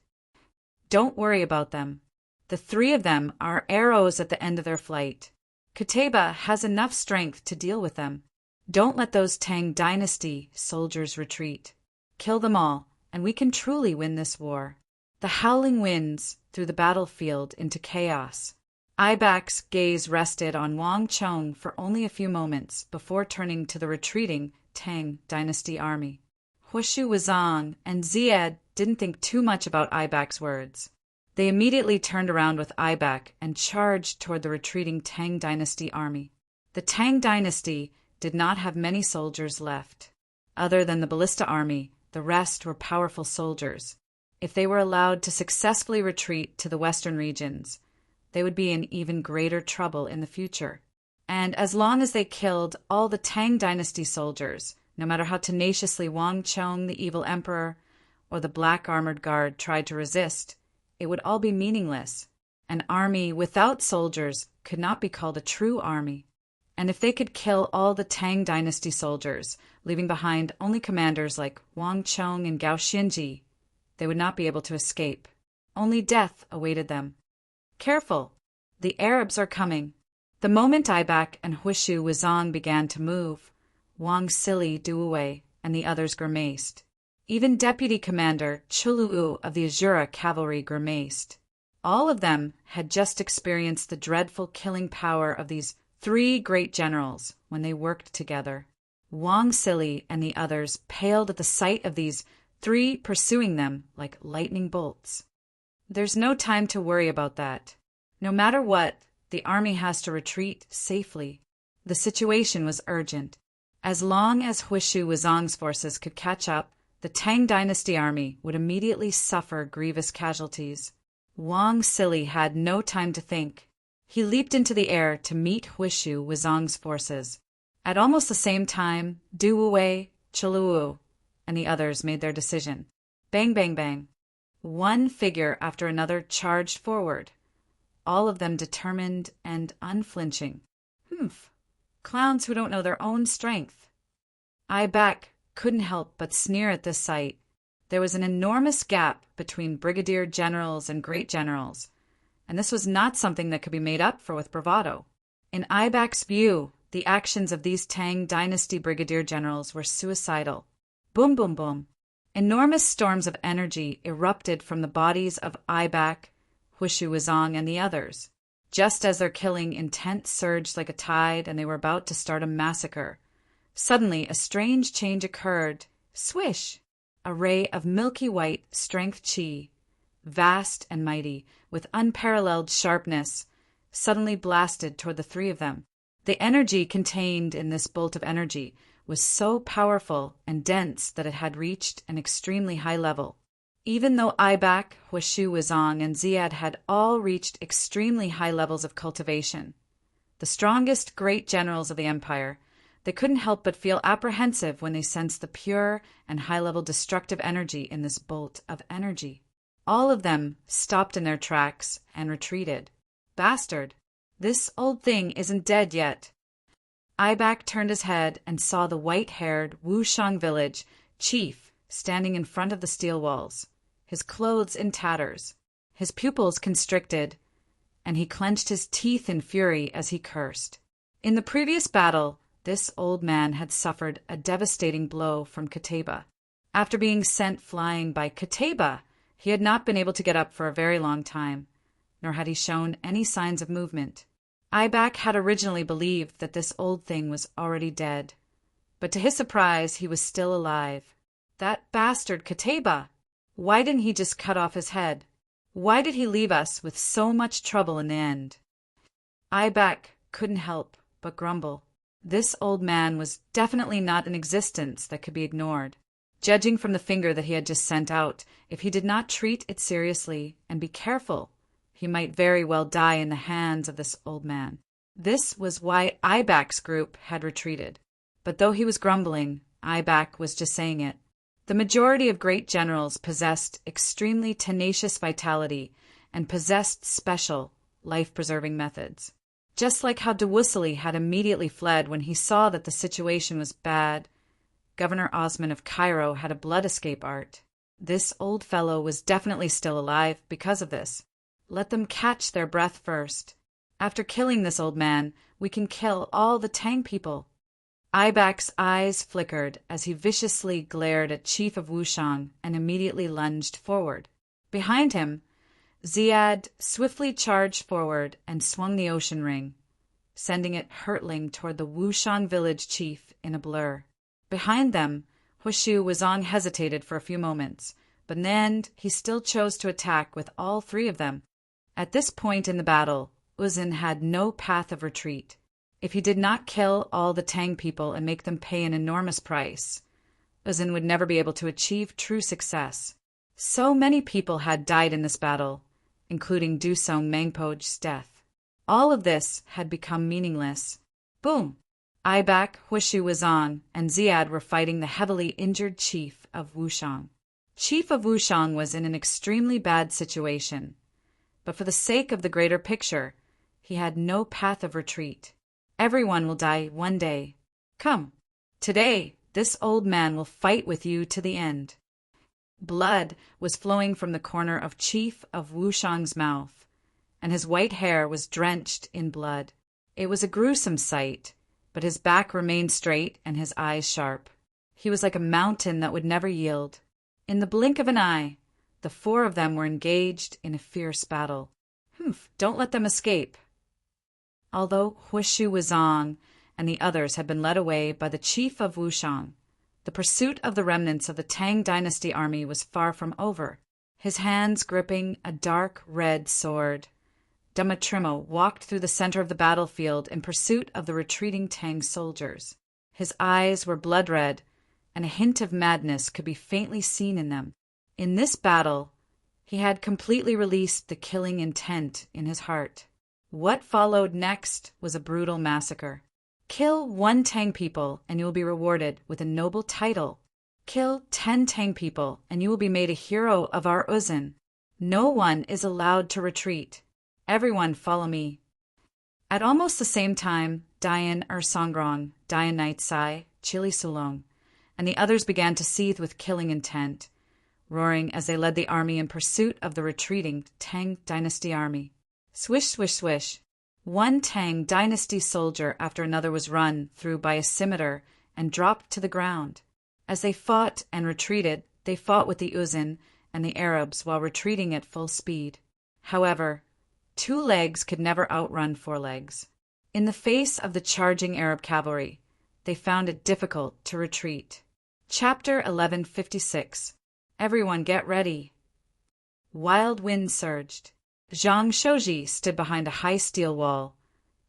Don't worry about them. The 3 of them are arrows at the end of their flight. Kataba has enough strength to deal with them. Don't let those Tang Dynasty soldiers retreat. Kill them all, and we can truly win this war. The howling winds threw the battlefield into chaos. Ibak's gaze rested on Wang Chong for only a few moments before turning to the retreating Tang Dynasty army. Huishu Wuzong and Ziad didn't think too much about Aibak's words. They immediately turned around with Aibak and charged toward the retreating Tang Dynasty army. The Tang Dynasty did not have many soldiers left. Other than the Ballista army, the rest were powerful soldiers. If they were allowed to successfully retreat to the western regions, they would be in even greater trouble in the future. And as long as they killed all the Tang Dynasty soldiers, no matter how tenaciously Wang Chong, the evil emperor, or the black armored guard tried to resist, it would all be meaningless. An army without soldiers could not be called a true army. And if they could kill all the Tang Dynasty soldiers, leaving behind only commanders like Wang Chong and Gao Xinji, they would not be able to escape. Only death awaited them. Careful! The Arabs are coming. The moment Aibak and Huishu Wuzong began to move, Wang Sili Duwei and the others grimaced. Even Deputy Commander Chulu'u of the Azura Cavalry grimaced. All of them had just experienced the dreadful killing power of these 3 great generals when they worked together. Wang Sili and the others paled at the sight of these 3 pursuing them like lightning bolts. There's no time to worry about that. No matter what, the army has to retreat safely. The situation was urgent. As long as Huishu Wuzong's forces could catch up, the Tang Dynasty army would immediately suffer grievous casualties. Wang Sili had no time to think. He leaped into the air to meet Huishu Wuzong's forces. At almost the same time, Duwei, Chulu'u, and the others made their decision. Bang, bang, bang. One figure after another charged forward, all of them determined and unflinching. Humph! Clowns who don't know their own strength. Aibak couldn't help but sneer at this sight. There was an enormous gap between brigadier generals and great generals, and this was not something that could be made up for with bravado. In Aibak's view, the actions of these Tang Dynasty brigadier generals were suicidal. Boom, boom, boom. Enormous storms of energy erupted from the bodies of Aibak, Huishu Wuzong, and the others. Just as their killing intent surged like a tide and they were about to start a massacre, suddenly a strange change occurred. Swish! A ray of milky white strength chi, vast and mighty, with unparalleled sharpness, suddenly blasted toward the 3 of them. The energy contained in this bolt of energy was so powerful and dense that it had reached an extremely high level. Even though Aibak, Huishu Wuzong, and Ziad had all reached extremely high levels of cultivation, the strongest great generals of the empire, they couldn't help but feel apprehensive when they sensed the pure and high-level destructive energy in this bolt of energy. All of them stopped in their tracks and retreated. Bastard! This old thing isn't dead yet. Aibak turned his head and saw the white-haired Wushang village chief standing in front of the steel walls, his clothes in tatters, his pupils constricted, and he clenched his teeth in fury as he cursed. In the previous battle, this old man had suffered a devastating blow from Kateba. After being sent flying by Kateba, he had not been able to get up for a very long time, nor had he shown any signs of movement. Aibak had originally believed that this old thing was already dead, but to his surprise he was still alive. That bastard Kateba! Why didn't he just cut off his head? Why did he leave us with so much trouble in the end? Aibak couldn't help but grumble. This old man was definitely not an existence that could be ignored. Judging from the finger that he had just sent out, if he did not treat it seriously and be careful, he might very well die in the hands of this old man. This was why Aibak's group had retreated. But though he was grumbling, Aibak was just saying it. The majority of great generals possessed extremely tenacious vitality and possessed special, life-preserving methods. Just like how Dewussili had immediately fled when he saw that the situation was bad, Governor Osman of Cairo had a blood escape art. This old fellow was definitely still alive because of this. Let them catch their breath first. After killing this old man, we can kill all the Tang people. Aibak's eyes flickered as he viciously glared at Chief of Wushang and immediately lunged forward. Behind him, Ziad swiftly charged forward and swung the ocean ring, sending it hurtling toward the Wushang village chief in a blur. Behind them, Hushu Wuzong hesitated for a few moments, but in the end he still chose to attack with all three of them. At this point in the battle, Uzun had no path of retreat. If he did not kill all the Tang people and make them pay an enormous price, Uzun would never be able to achieve true success. So many people had died in this battle, including Dusong Mangpo's death. All of this had become meaningless. Boom! Aibak, Hushu Wuzong, and Ziad were fighting the heavily injured chief of Wushang. Chief of Wushang was in an extremely bad situation, but for the sake of the greater picture, he had no path of retreat. Everyone will die one day. Come, today this old man will fight with you to the end. Blood was flowing from the corner of Chief of Wushang's mouth, and his white hair was drenched in blood. It was a gruesome sight, but his back remained straight and his eyes sharp. He was like a mountain that would never yield. In the blink of an eye, the four of them were engaged in a fierce battle. Don't let them escape. Although Hushu Wuzong and the others had been led away by the chief of Wushang, the pursuit of the remnants of the Tang dynasty army was far from over. His hands gripping a dark red sword, Damatrimo walked through the center of the battlefield in pursuit of the retreating Tang soldiers. His eyes were blood red, and a hint of madness could be faintly seen in them. In this battle, he had completely released the killing intent in his heart. What followed next was a brutal massacre. Kill 1 Tang people and you will be rewarded with a noble title. Kill 10 Tang people and you will be made a hero of our Uzun. No one is allowed to retreat. Everyone follow me. At almost the same time, Dian Songrong, Dian Nightsai, Chili Sulong, and the others began to seethe with killing intent, roaring as they led the army in pursuit of the retreating Tang dynasty army. Swish, swish, swish. 1 Tang dynasty soldier after another was run through by a scimitar and dropped to the ground. As they fought and retreated, they fought with the Uzun and the Arabs while retreating at full speed. However, 2 legs could never outrun 4 legs. In the face of the charging Arab cavalry, they found it difficult to retreat. Chapter 1156. Everyone get ready. Wild wind surged. Zhang Shouji stood behind a high steel wall,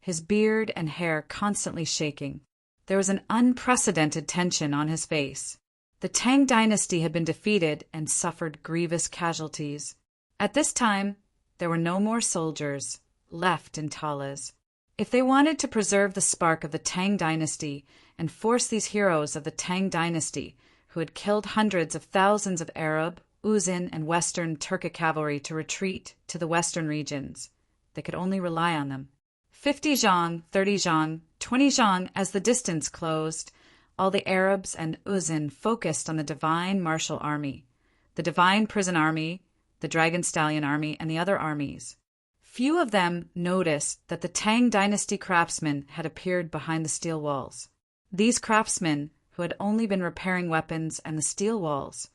his beard and hair constantly shaking. There was an unprecedented tension on his face. The Tang dynasty had been defeated and suffered grievous casualties. At this time, there were no more soldiers left in Talas. If they wanted to preserve the spark of the Tang dynasty and force these heroes of the Tang dynasty, who had killed hundreds of thousands of Arab, Uzun, and Western Turkic cavalry to retreat to the western regions, they could only rely on them. 50 zhang, 30 zhang, 20 zhang. As the distance closed, all the Arabs and Uzun focused on the divine martial army, the divine prison army, the dragon stallion army, and the other armies. Few of them noticed that the Tang dynasty craftsmen had appeared behind the steel walls. These craftsmen, who had only been repairing weapons and the steel walls,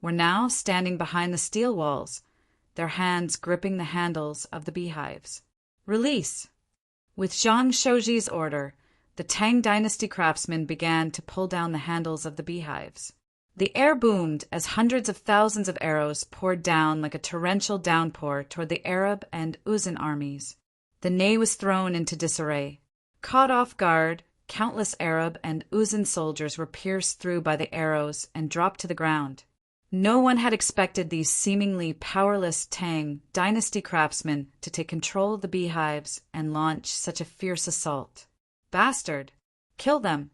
were now standing behind the steel walls, their hands gripping the handles of the beehives. Release! With Zhang Shouji's order, the Tang dynasty craftsmen began to pull down the handles of the beehives. The air boomed as hundreds of thousands of arrows poured down like a torrential downpour toward the Arab and Uzun armies. The Ney was thrown into disarray. Caught off guard, countless Arab and Uzun soldiers were pierced through by the arrows and dropped to the ground. No one had expected these seemingly powerless Tang dynasty craftsmen to take control of the beehives and launch such a fierce assault. Bastard! Kill them!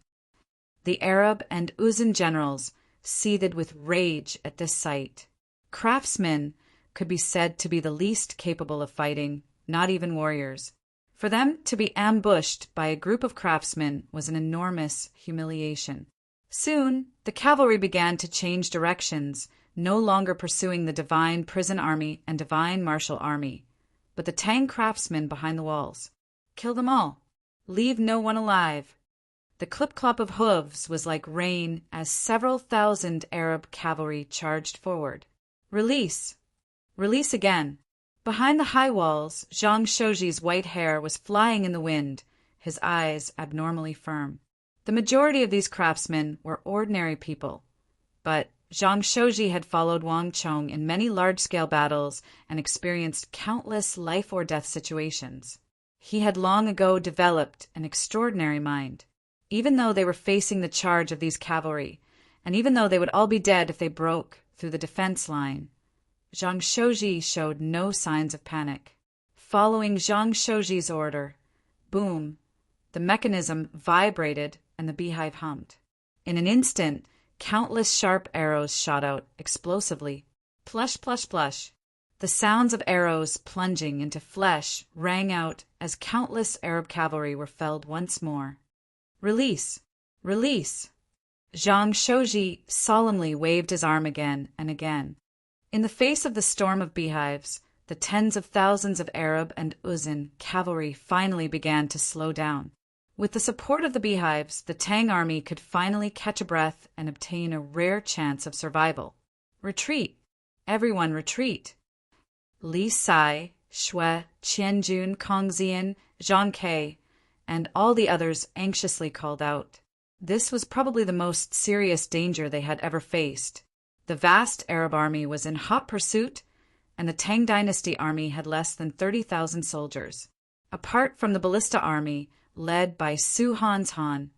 The Arab and Uzun generals seethed with rage at this sight. Craftsmen could be said to be the least capable of fighting, not even warriors. For them to be ambushed by a group of craftsmen was an enormous humiliation. Soon, the cavalry began to change directions, no longer pursuing the divine prison army and divine martial army, but the Tang craftsmen behind the walls. Kill them all. Leave no one alive. The clip-clop of hooves was like rain as several thousand Arab cavalry charged forward. Release! Release again! Behind the high walls, Zhang Shouji's white hair was flying in the wind, his eyes abnormally firm. The majority of these craftsmen were ordinary people, but Zhang Shouji had followed Wang Chong in many large-scale battles and experienced countless life-or-death situations. He had long ago developed an extraordinary mind. Even though they were facing the charge of these cavalry, and even though they would all be dead if they broke through the defense line, Zhang Shouji showed no signs of panic. Following Zhang Shouji's order, boom, the mechanism vibrated and the beehive hummed. In an instant, countless sharp arrows shot out explosively. Plush, plush, plush. The sounds of arrows plunging into flesh rang out as countless Arab cavalry were felled once more. Release! Release! Zhang Shouji solemnly waved his arm again and again. In the face of the storm of beehives, the tens of thousands of Arab and Uzin cavalry finally began to slow down. With the support of the beehives, the Tang army could finally catch a breath and obtain a rare chance of survival. Retreat! Everyone retreat! Li Sai, Shui, Qianjun, Kongxian, Zhang Ke, and all the others anxiously called out. This was probably the most serious danger they had ever faced. The vast Arab army was in hot pursuit, and the Tang dynasty army had less than 30,000 soldiers. Apart from the Ballista army, led by Su Han's Han,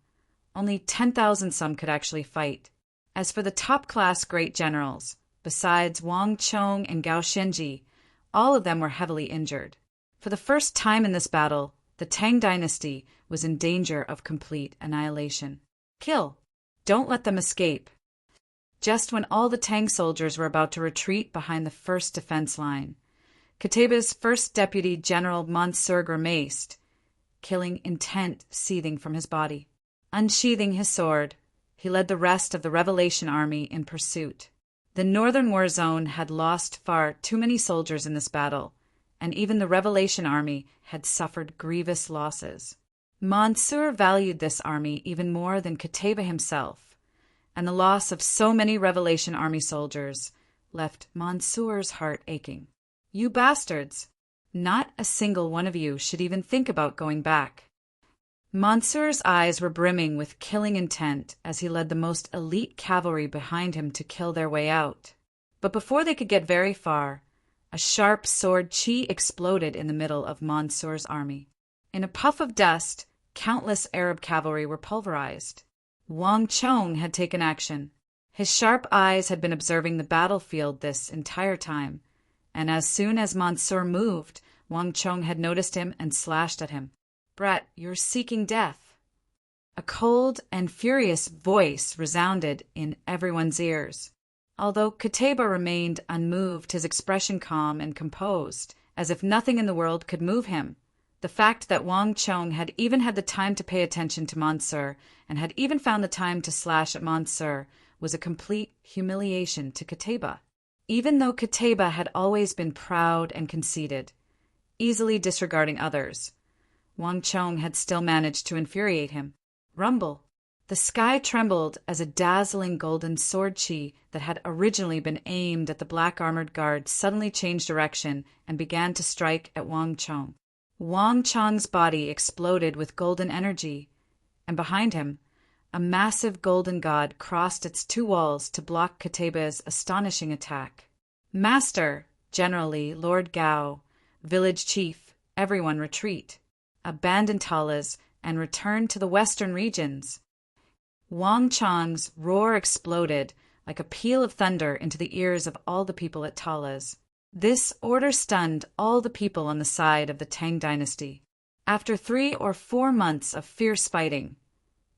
only 10,000 some could actually fight. As for the top-class great generals, besides Wang Chong and Gao Shenji, all of them were heavily injured. For the first time in this battle, the Tang dynasty was in danger of complete annihilation. Kill! Don't let them escape! Just when all the Tang soldiers were about to retreat behind the first defense line, Qateba's first deputy general Mansur grimaced, killing intent seething from his body. Unsheathing his sword, he led the rest of the Revelation army in pursuit. The northern war zone had lost far too many soldiers in this battle, and even the Revelation army had suffered grievous losses. Mansur valued this army even more than Qutayba himself, and the loss of so many Revelation army soldiers left Mansur's heart aching. You bastards! Not a single one of you should even think about going back. Mansur's eyes were brimming with killing intent as he led the most elite cavalry behind him to kill their way out. But before they could get very far, a sharp sword chi exploded in the middle of Mansur's army. In a puff of dust, countless Arab cavalry were pulverized. Wang Chong had taken action. His sharp eyes had been observing the battlefield this entire time, and as soon as Mansur moved, Wang Chong had noticed him and slashed at him. Brat, you're seeking death. A cold and furious voice resounded in everyone's ears. Although Qutayba remained unmoved, his expression calm and composed, as if nothing in the world could move him. The fact that Wang Chong had even had the time to pay attention to Mansur and had even found the time to slash at Mansur was a complete humiliation to Qutayba. Even though Qutayba had always been proud and conceited, easily disregarding others, Wang Chong had still managed to infuriate him. Rumble! The sky trembled as a dazzling golden sword chi that had originally been aimed at the black-armored guard suddenly changed direction and began to strike at Wang Chong. Wang Chong's body exploded with golden energy, and behind him, a massive golden god crossed its two walls to block Qutayba's astonishing attack. Master, generally Lord Gao, village chief, everyone retreat. Abandon Talas and return to the western regions. Wang Chong's roar exploded like a peal of thunder into the ears of all the people at Talas. This order stunned all the people on the side of the Tang dynasty. After 3 or 4 months of fierce fighting,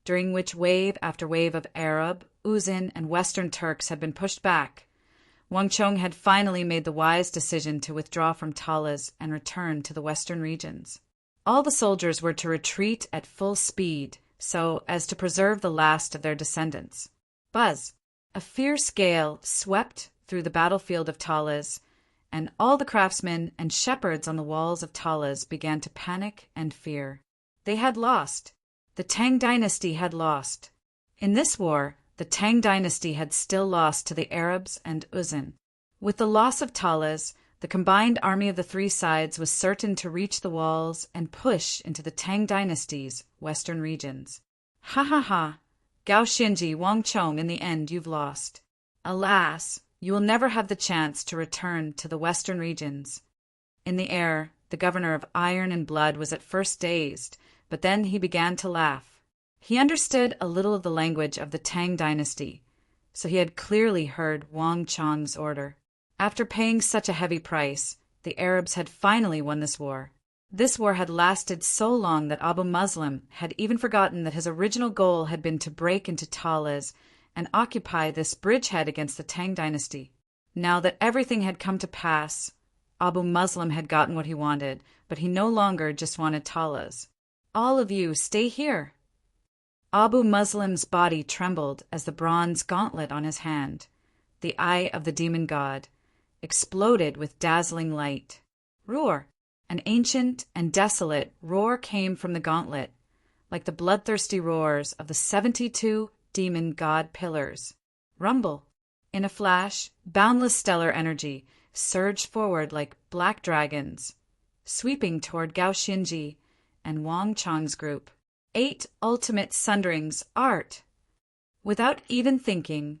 during which wave after wave of Arab, Uzin, and Western Turks had been pushed back, Wang Chong had finally made the wise decision to withdraw from Talas and return to the western regions. All the soldiers were to retreat at full speed so as to preserve the last of their descendants. Buzz! A fierce gale swept through the battlefield of Talas, and all the craftsmen and shepherds on the walls of Talas began to panic and fear. They had lost. The Tang dynasty had lost. In this war, the Tang dynasty had still lost to the Arabs and Uzin. With the loss of Talas, the combined army of the three sides was certain to reach the walls and push into the Tang dynasty's western regions. Ha ha ha! Gao Xinji, Wang Chong, in the end you've lost. Alas, you will never have the chance to return to the western regions. In the air, the governor of Iron and Blood was at first dazed, but then he began to laugh. He understood a little of the language of the Tang dynasty, so he had clearly heard Wang Chong's order. After paying such a heavy price, the Arabs had finally won this war. This war had lasted so long that Abu Muslim had even forgotten that his original goal had been to break into Talas and occupy this bridgehead against the Tang dynasty. Now that everything had come to pass, Abu Muslim had gotten what he wanted, but he no longer just wanted Talas. All of you, stay here. Abu Muslim's body trembled as the bronze gauntlet on his hand, the eye of the demon god, exploded with dazzling light. Roar! An ancient and desolate roar came from the gauntlet, like the bloodthirsty roars of the 72 demon god pillars. Rumble! In a flash, boundless stellar energy surged forward like black dragons, sweeping toward Gao Xinji and Wang Chong's group. 8 ultimate sunderings art! Without even thinking,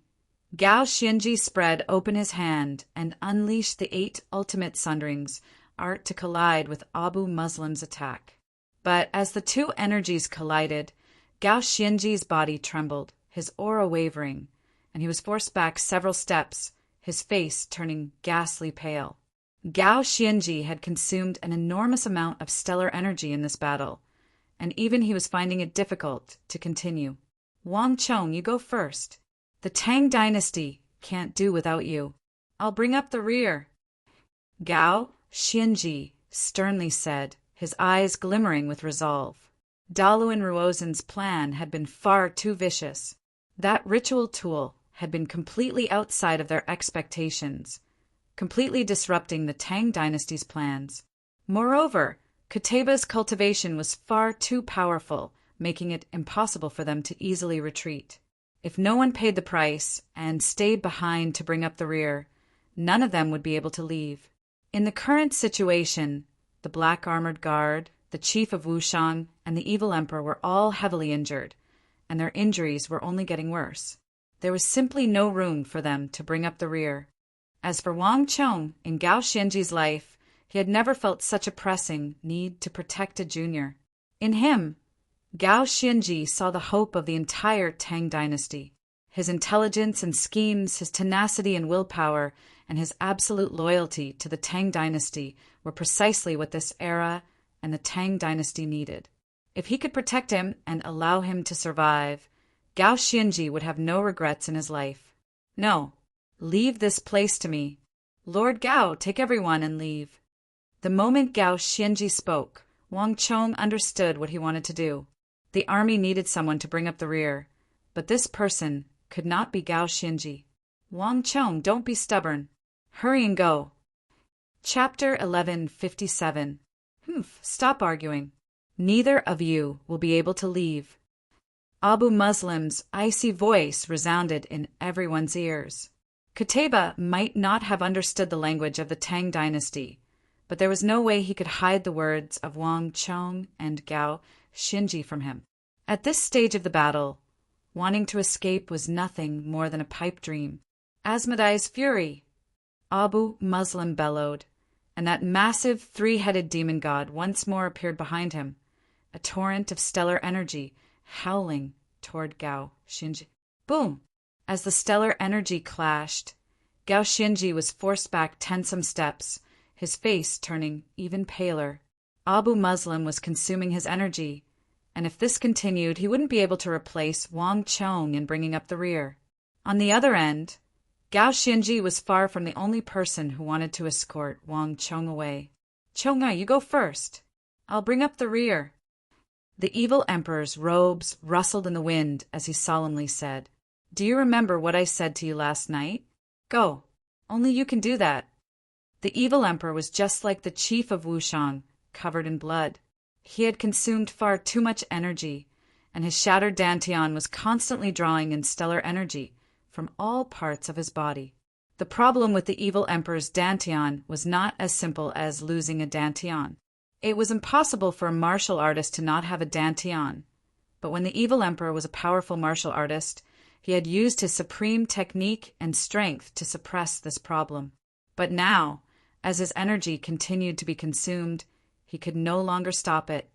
Gao Xinji spread open his hand and unleashed the 8 ultimate sunderings art to collide with Abu Muslim's attack. But as the two energies collided, Gao Xinji's body trembled, his aura wavering, and he was forced back several steps, his face turning ghastly pale. Gao Xinji had consumed an enormous amount of stellar energy in this battle, and even he was finding it difficult to continue. Wang Chong, you go first. The Tang dynasty can't do without you. I'll bring up the rear. Gao Xinji sternly said, his eyes glimmering with resolve. Dalu and Ruozen's plan had been far too vicious. That ritual tool had been completely outside of their expectations, completely disrupting the Tang dynasty's plans. Moreover, Kutaba's cultivation was far too powerful, making it impossible for them to easily retreat. If no one paid the price and stayed behind to bring up the rear, none of them would be able to leave. In the current situation, the Black Armored Guard, the chief of Wushan, and the evil emperor were all heavily injured, and their injuries were only getting worse. There was simply no room for them to bring up the rear. As for Wang Chong, in Gao Xinji's life, he had never felt such a pressing need to protect a junior. In him, Gao Xinji saw the hope of the entire Tang dynasty. His intelligence and schemes, his tenacity and willpower, and his absolute loyalty to the Tang dynasty were precisely what this era and the Tang dynasty needed. If he could protect him and allow him to survive, Gao Xinji would have no regrets in his life. No, leave this place to me. Lord Gao, take everyone and leave. The moment Gao Xinji spoke, Wang Chong understood what he wanted to do. The army needed someone to bring up the rear, but this person could not be Gao Xinji. Wang Chong, don't be stubborn. Hurry and go. Chapter 1157. Stop arguing. Neither of you will be able to leave. Abu Muslim's icy voice resounded in everyone's ears. Qutayba might not have understood the language of the Tang dynasty, but there was no way he could hide the words of Wang Chong and Gao Xinji from him. At this stage of the battle, wanting to escape was nothing more than a pipe dream. Asmodee's fury! Abu Muslim bellowed, and that massive three-headed demon god once more appeared behind him, a torrent of stellar energy howling toward Gao Xinji. Boom! As the stellar energy clashed, Gao Xinji was forced back 10 steps, his face turning even paler. Abu Muslim was consuming his energy, and if this continued, he wouldn't be able to replace Wang Chong in bringing up the rear. On the other end, Gao Xinji was far from the only person who wanted to escort Wang Chong away. Chonga, you go first. I'll bring up the rear. The evil emperor's robes rustled in the wind as he solemnly said, Do you remember what I said to you last night? Go. Only you can do that. The evil emperor was just like the chief of Wushan, covered in blood. He had consumed far too much energy, and his shattered dantian was constantly drawing in stellar energy from all parts of his body. The problem with the evil emperor's dantian was not as simple as losing a dantian. It was impossible for a martial artist to not have a dantian, but when the evil emperor was a powerful martial artist, he had used his supreme technique and strength to suppress this problem. But now, as his energy continued to be consumed, he could no longer stop it.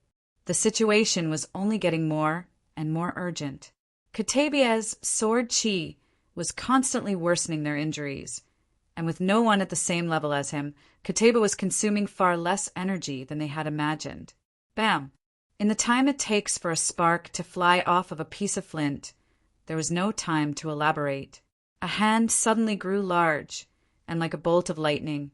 The situation was only getting more and more urgent. Katabia's sword chi was constantly worsening their injuries, and with no one at the same level as him, Kataba was consuming far less energy than they had imagined. Bam! In the time it takes for a spark to fly off of a piece of flint, there was no time to elaborate. A hand suddenly grew large, and like a bolt of lightning,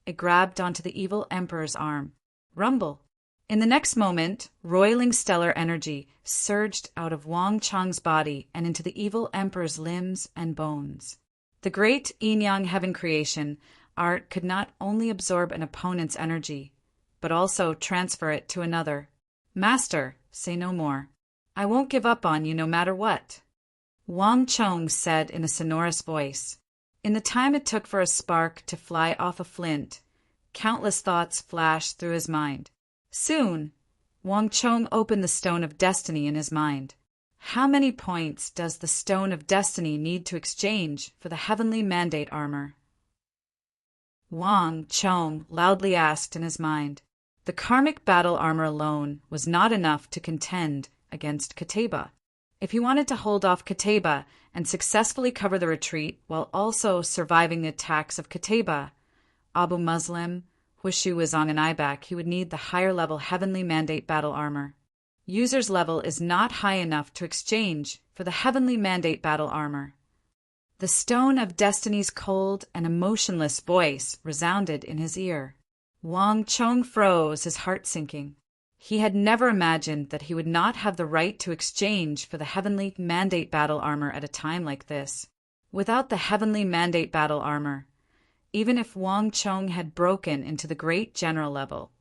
it grabbed onto the evil emperor's arm. Rumble! In the next moment, roiling stellar energy surged out of Wang Chang's body and into the evil emperor's limbs and bones. The great yin-yang heaven creation art could not only absorb an opponent's energy, but also transfer it to another. Master, say no more. I won't give up on you no matter what, Wang Chong said in a sonorous voice. In the time it took for a spark to fly off a flint, countless thoughts flashed through his mind. Soon, Wang Chong opened the Stone of Destiny in his mind. How many points does the Stone of Destiny need to exchange for the Heavenly Mandate armor? Wang Chong loudly asked in his mind. The karmic battle armor alone was not enough to contend against Kataba. If he wanted to hold off Kataba and successfully cover the retreat while also surviving the attacks of Kataba, Abu Muslim, Hushu Wizong, and Ibak, he would need the higher-level Heavenly Mandate battle armor. User's level is not high enough to exchange for the Heavenly Mandate battle armor. The Stone of Destiny's cold and emotionless voice resounded in his ear. Wang Chong froze, his heart sinking. He had never imagined that he would not have the right to exchange for the Heavenly Mandate battle armor at a time like this. Without the Heavenly Mandate battle armor, even if Wang Chong had broken into the great general level,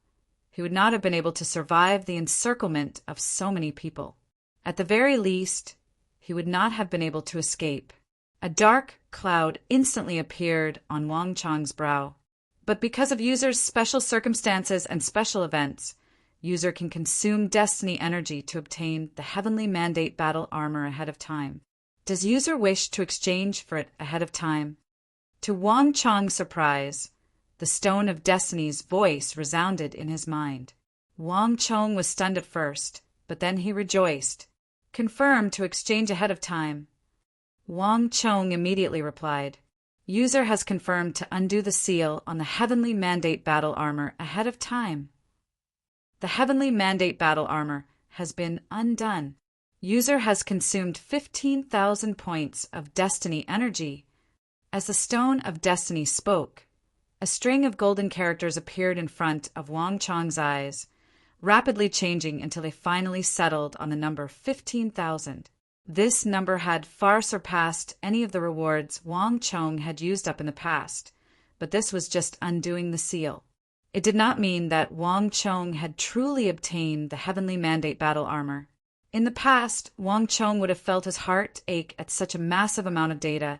he would not have been able to survive the encirclement of so many people. At the very least, he would not have been able to escape. A dark cloud instantly appeared on Wang Chong's brow. But because of User's special circumstances and special events, User can consume destiny energy to obtain the Heavenly Mandate battle armor ahead of time. Does User wish to exchange for it ahead of time? To Wang Chong's surprise, the Stone of Destiny's voice resounded in his mind. Wang Chong was stunned at first, but then he rejoiced. Confirm to exchange ahead of time. Wang Chong immediately replied. User has confirmed to undo the seal on the Heavenly Mandate battle armor ahead of time. The Heavenly Mandate battle armor has been undone. User has consumed 15,000 points of destiny energy. As the Stone of Destiny spoke, a string of golden characters appeared in front of Wang Chong's eyes, rapidly changing until they finally settled on the number 15,000. This number had far surpassed any of the rewards Wang Chong had used up in the past, but this was just undoing the seal. It did not mean that Wang Chong had truly obtained the Heavenly Mandate battle armor. In the past, Wang Chong would have felt his heart ache at such a massive amount of data,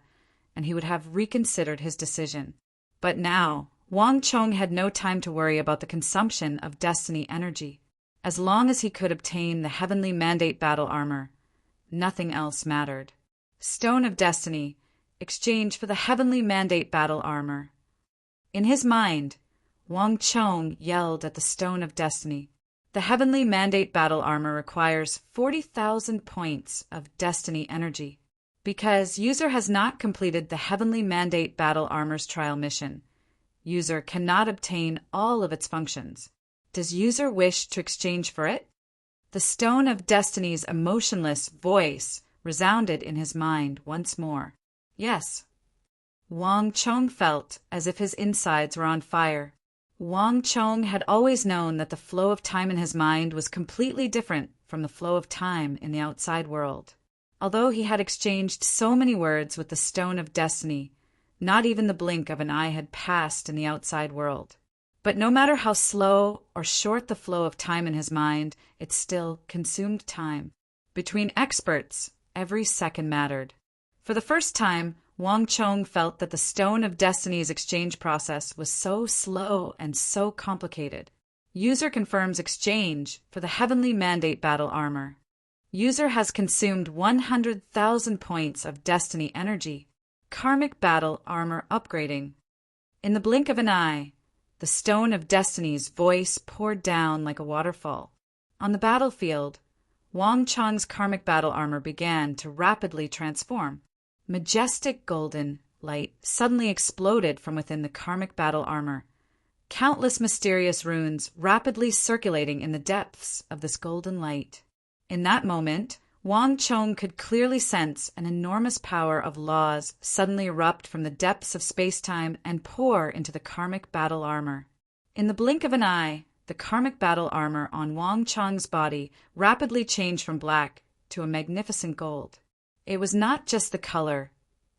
and he would have reconsidered his decision. But now, Wang Chong had no time to worry about the consumption of destiny energy. As long as he could obtain the Heavenly Mandate battle armor, nothing else mattered. Stone of Destiny, exchange for the Heavenly Mandate battle armor. In his mind, Wang Chong yelled at the Stone of Destiny. The Heavenly Mandate battle armor requires 40,000 points of destiny energy. Because User has not completed the Heavenly Mandate battle armor's trial mission, User cannot obtain all of its functions. Does User wish to exchange for it? The Stone of Destiny's emotionless voice resounded in his mind once more. Yes. Wang Chong felt as if his insides were on fire. Wang Chong had always known that the flow of time in his mind was completely different from the flow of time in the outside world. Although he had exchanged so many words with the Stone of Destiny, not even the blink of an eye had passed in the outside world. But no matter how slow or short the flow of time in his mind, it still consumed time. Between experts, every second mattered. For the first time, Wang Chong felt that the Stone of Destiny's exchange process was so slow and so complicated. User confirms exchange for the Heavenly Mandate battle armor. User has consumed 100,000 points of destiny energy. Karmic battle armor upgrading. In the blink of an eye, the stone of destiny's voice poured down like a waterfall. On the battlefield, Wang Chang's karmic battle armor began to rapidly transform. Majestic golden light suddenly exploded from within the karmic battle armor, countless mysterious runes rapidly circulating in the depths of this golden light. In that moment, Wang Chong could clearly sense an enormous power of laws suddenly erupt from the depths of space-time and pour into the karmic battle armor. In the blink of an eye, the karmic battle armor on Wang Chong's body rapidly changed from black to a magnificent gold. It was not just the color.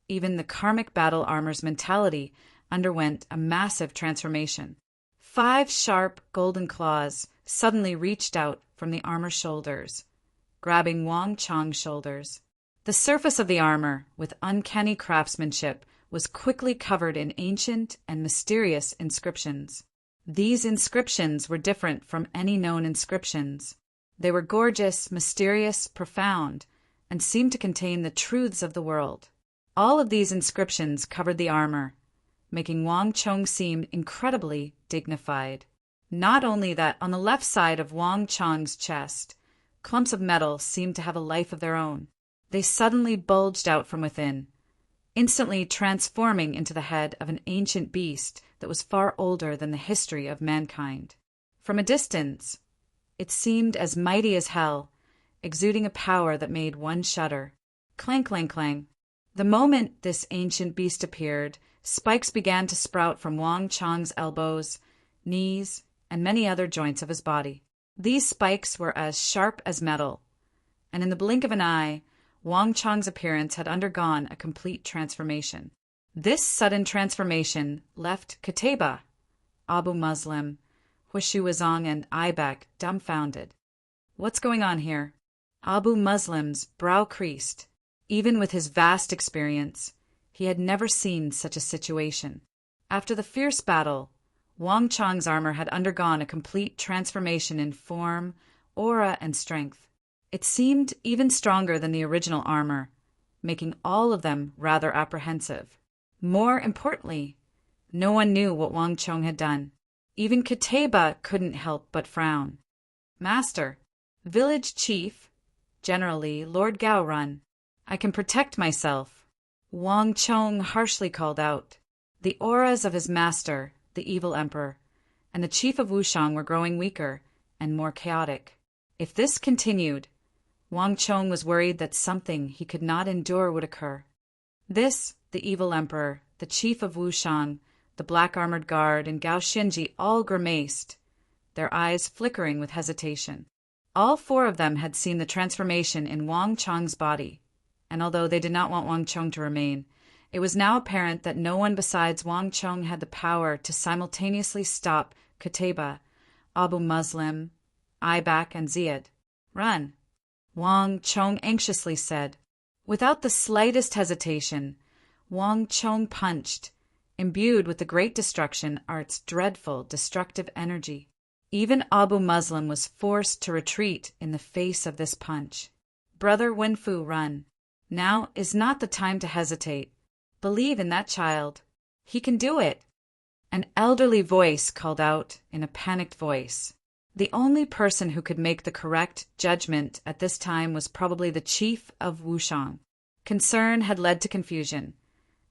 Even the karmic battle armor's mentality underwent a massive transformation. 5 sharp golden claws suddenly reached out from the armor's shoulders, grabbing Wang Chong's shoulders. The surface of the armor, with uncanny craftsmanship, was quickly covered in ancient and mysterious inscriptions. These inscriptions were different from any known inscriptions. They were gorgeous, mysterious, profound, and seemed to contain the truths of the world. All of these inscriptions covered the armor, making Wang Chong seem incredibly dignified. Not only that, on the left side of Wang Chong's chest, clumps of metal seemed to have a life of their own. They suddenly bulged out from within, instantly transforming into the head of an ancient beast that was far older than the history of mankind. From a distance, it seemed as mighty as hell, exuding a power that made one shudder. Clang, clang, clang. The moment this ancient beast appeared, spikes began to sprout from Wang Chong's elbows, knees, and many other joints of his body. These spikes were as sharp as metal, and in the blink of an eye, Wang Chong's appearance had undergone a complete transformation. This sudden transformation left Qutayba, Abu Muslim, Huishu-Wazong, and Ibak dumbfounded. What's going on here? Abu Muslim's brow creased. Even with his vast experience, he had never seen such a situation. After the fierce battle, Wang Chong's armor had undergone a complete transformation in form, aura, and strength. It seemed even stronger than the original armor, making all of them rather apprehensive. More importantly, no one knew what Wang Chong had done. Even Qutayba couldn't help but frown. Master, village chief, generally Lord Gao Run, I can protect myself, Wang Chong harshly called out. The auras of his master, the evil emperor, and the chief of Wushang were growing weaker and more chaotic. If this continued, Wang Chong was worried that something he could not endure would occur. This, the evil emperor, the chief of Wushang, the black-armored guard, and Gao Xianji all grimaced, their eyes flickering with hesitation. All 4 of them had seen the transformation in Wang Chong's body, and although they did not want Wang Chong to remain, it was now apparent that no one besides Wang Chong had the power to simultaneously stop Qutayba, Abu Muslim, Ibak, and Ziyad. Run, Wang Chong anxiously said. Without the slightest hesitation, Wang Chong punched. Imbued with the great destruction art's dreadful, destructive energy. Even Abu Muslim was forced to retreat in the face of this punch. Brother Wenfu, run. Now is not the time to hesitate. Believe in that child. He can do it. An elderly voice called out in a panicked voice. The only person who could make the correct judgment at this time was probably the chief of Wushang. Concern had led to confusion,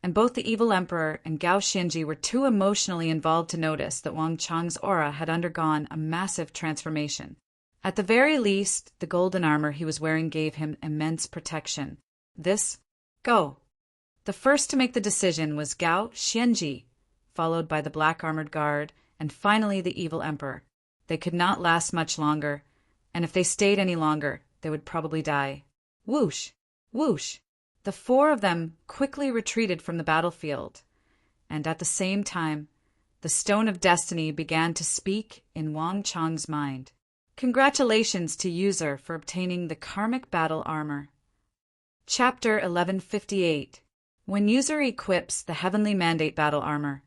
and both the evil emperor and Gao Xianji were too emotionally involved to notice that Wang Chong's aura had undergone a massive transformation. At the very least, the golden armor he was wearing gave him immense protection. Go. The first to make the decision was Gao Xianji, followed by the black-armored guard, and finally the evil emperor. They could not last much longer, and if they stayed any longer, they would probably die. Whoosh! Whoosh! The 4 of them quickly retreated from the battlefield, and at the same time, the Stone of Destiny began to speak in Wang Chong's mind. Congratulations to user for obtaining the Karmic Battle Armor. Chapter 1158. When user equips the Heavenly Mandate Battle Armor,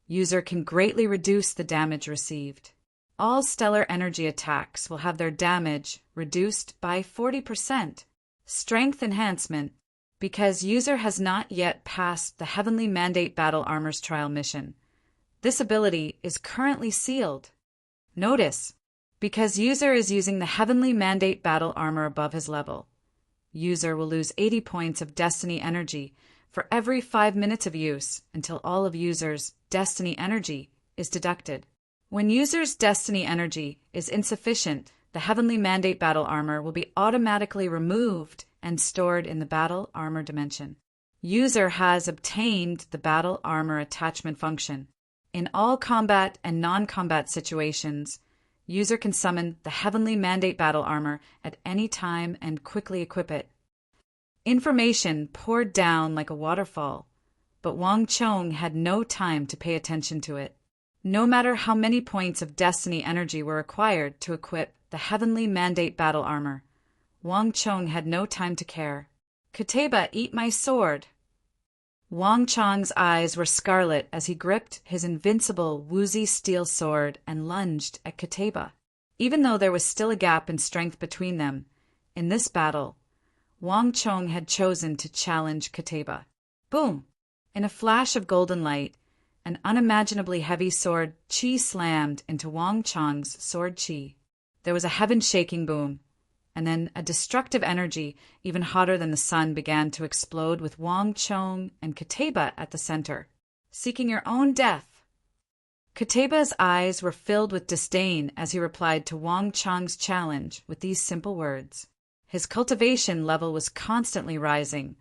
user can greatly reduce the damage received. All stellar energy attacks will have their damage reduced by 40%. Strength enhancement, because user has not yet passed the Heavenly Mandate Battle Armor's trial mission. This ability is currently sealed. Notice, because user is using the Heavenly Mandate Battle Armor above his level. User will lose 80 points of Destiny energy for every 5 minutes of use until all of user's Destiny energy is deducted. When user's Destiny energy is insufficient, the Heavenly Mandate Battle Armor will be automatically removed and stored in the Battle Armor dimension. User has obtained the Battle Armor attachment function. In all combat and non-combat situations, user can summon the Heavenly Mandate Battle Armor at any time and quickly equip it. Information poured down like a waterfall, but Wang Chong had no time to pay attention to it. No matter how many points of Destiny energy were required to equip the Heavenly Mandate Battle Armor, Wang Chong had no time to care. Kateba, eat my sword! Wang Chong's eyes were scarlet as he gripped his invincible woozy steel sword and lunged at Kateba. Even though there was still a gap in strength between them, in this battle, Wang Chong had chosen to challenge Kateba. Boom! In a flash of golden light, an unimaginably heavy sword chi slammed into Wang Chong's sword chi. There was a heaven-shaking boom, and then a destructive energy even hotter than the sun began to explode with Wang Chong and Kateba at the center. Seeking your own death. Kateba's eyes were filled with disdain as he replied to Wang Chong's challenge with these simple words. His cultivation level was constantly rising,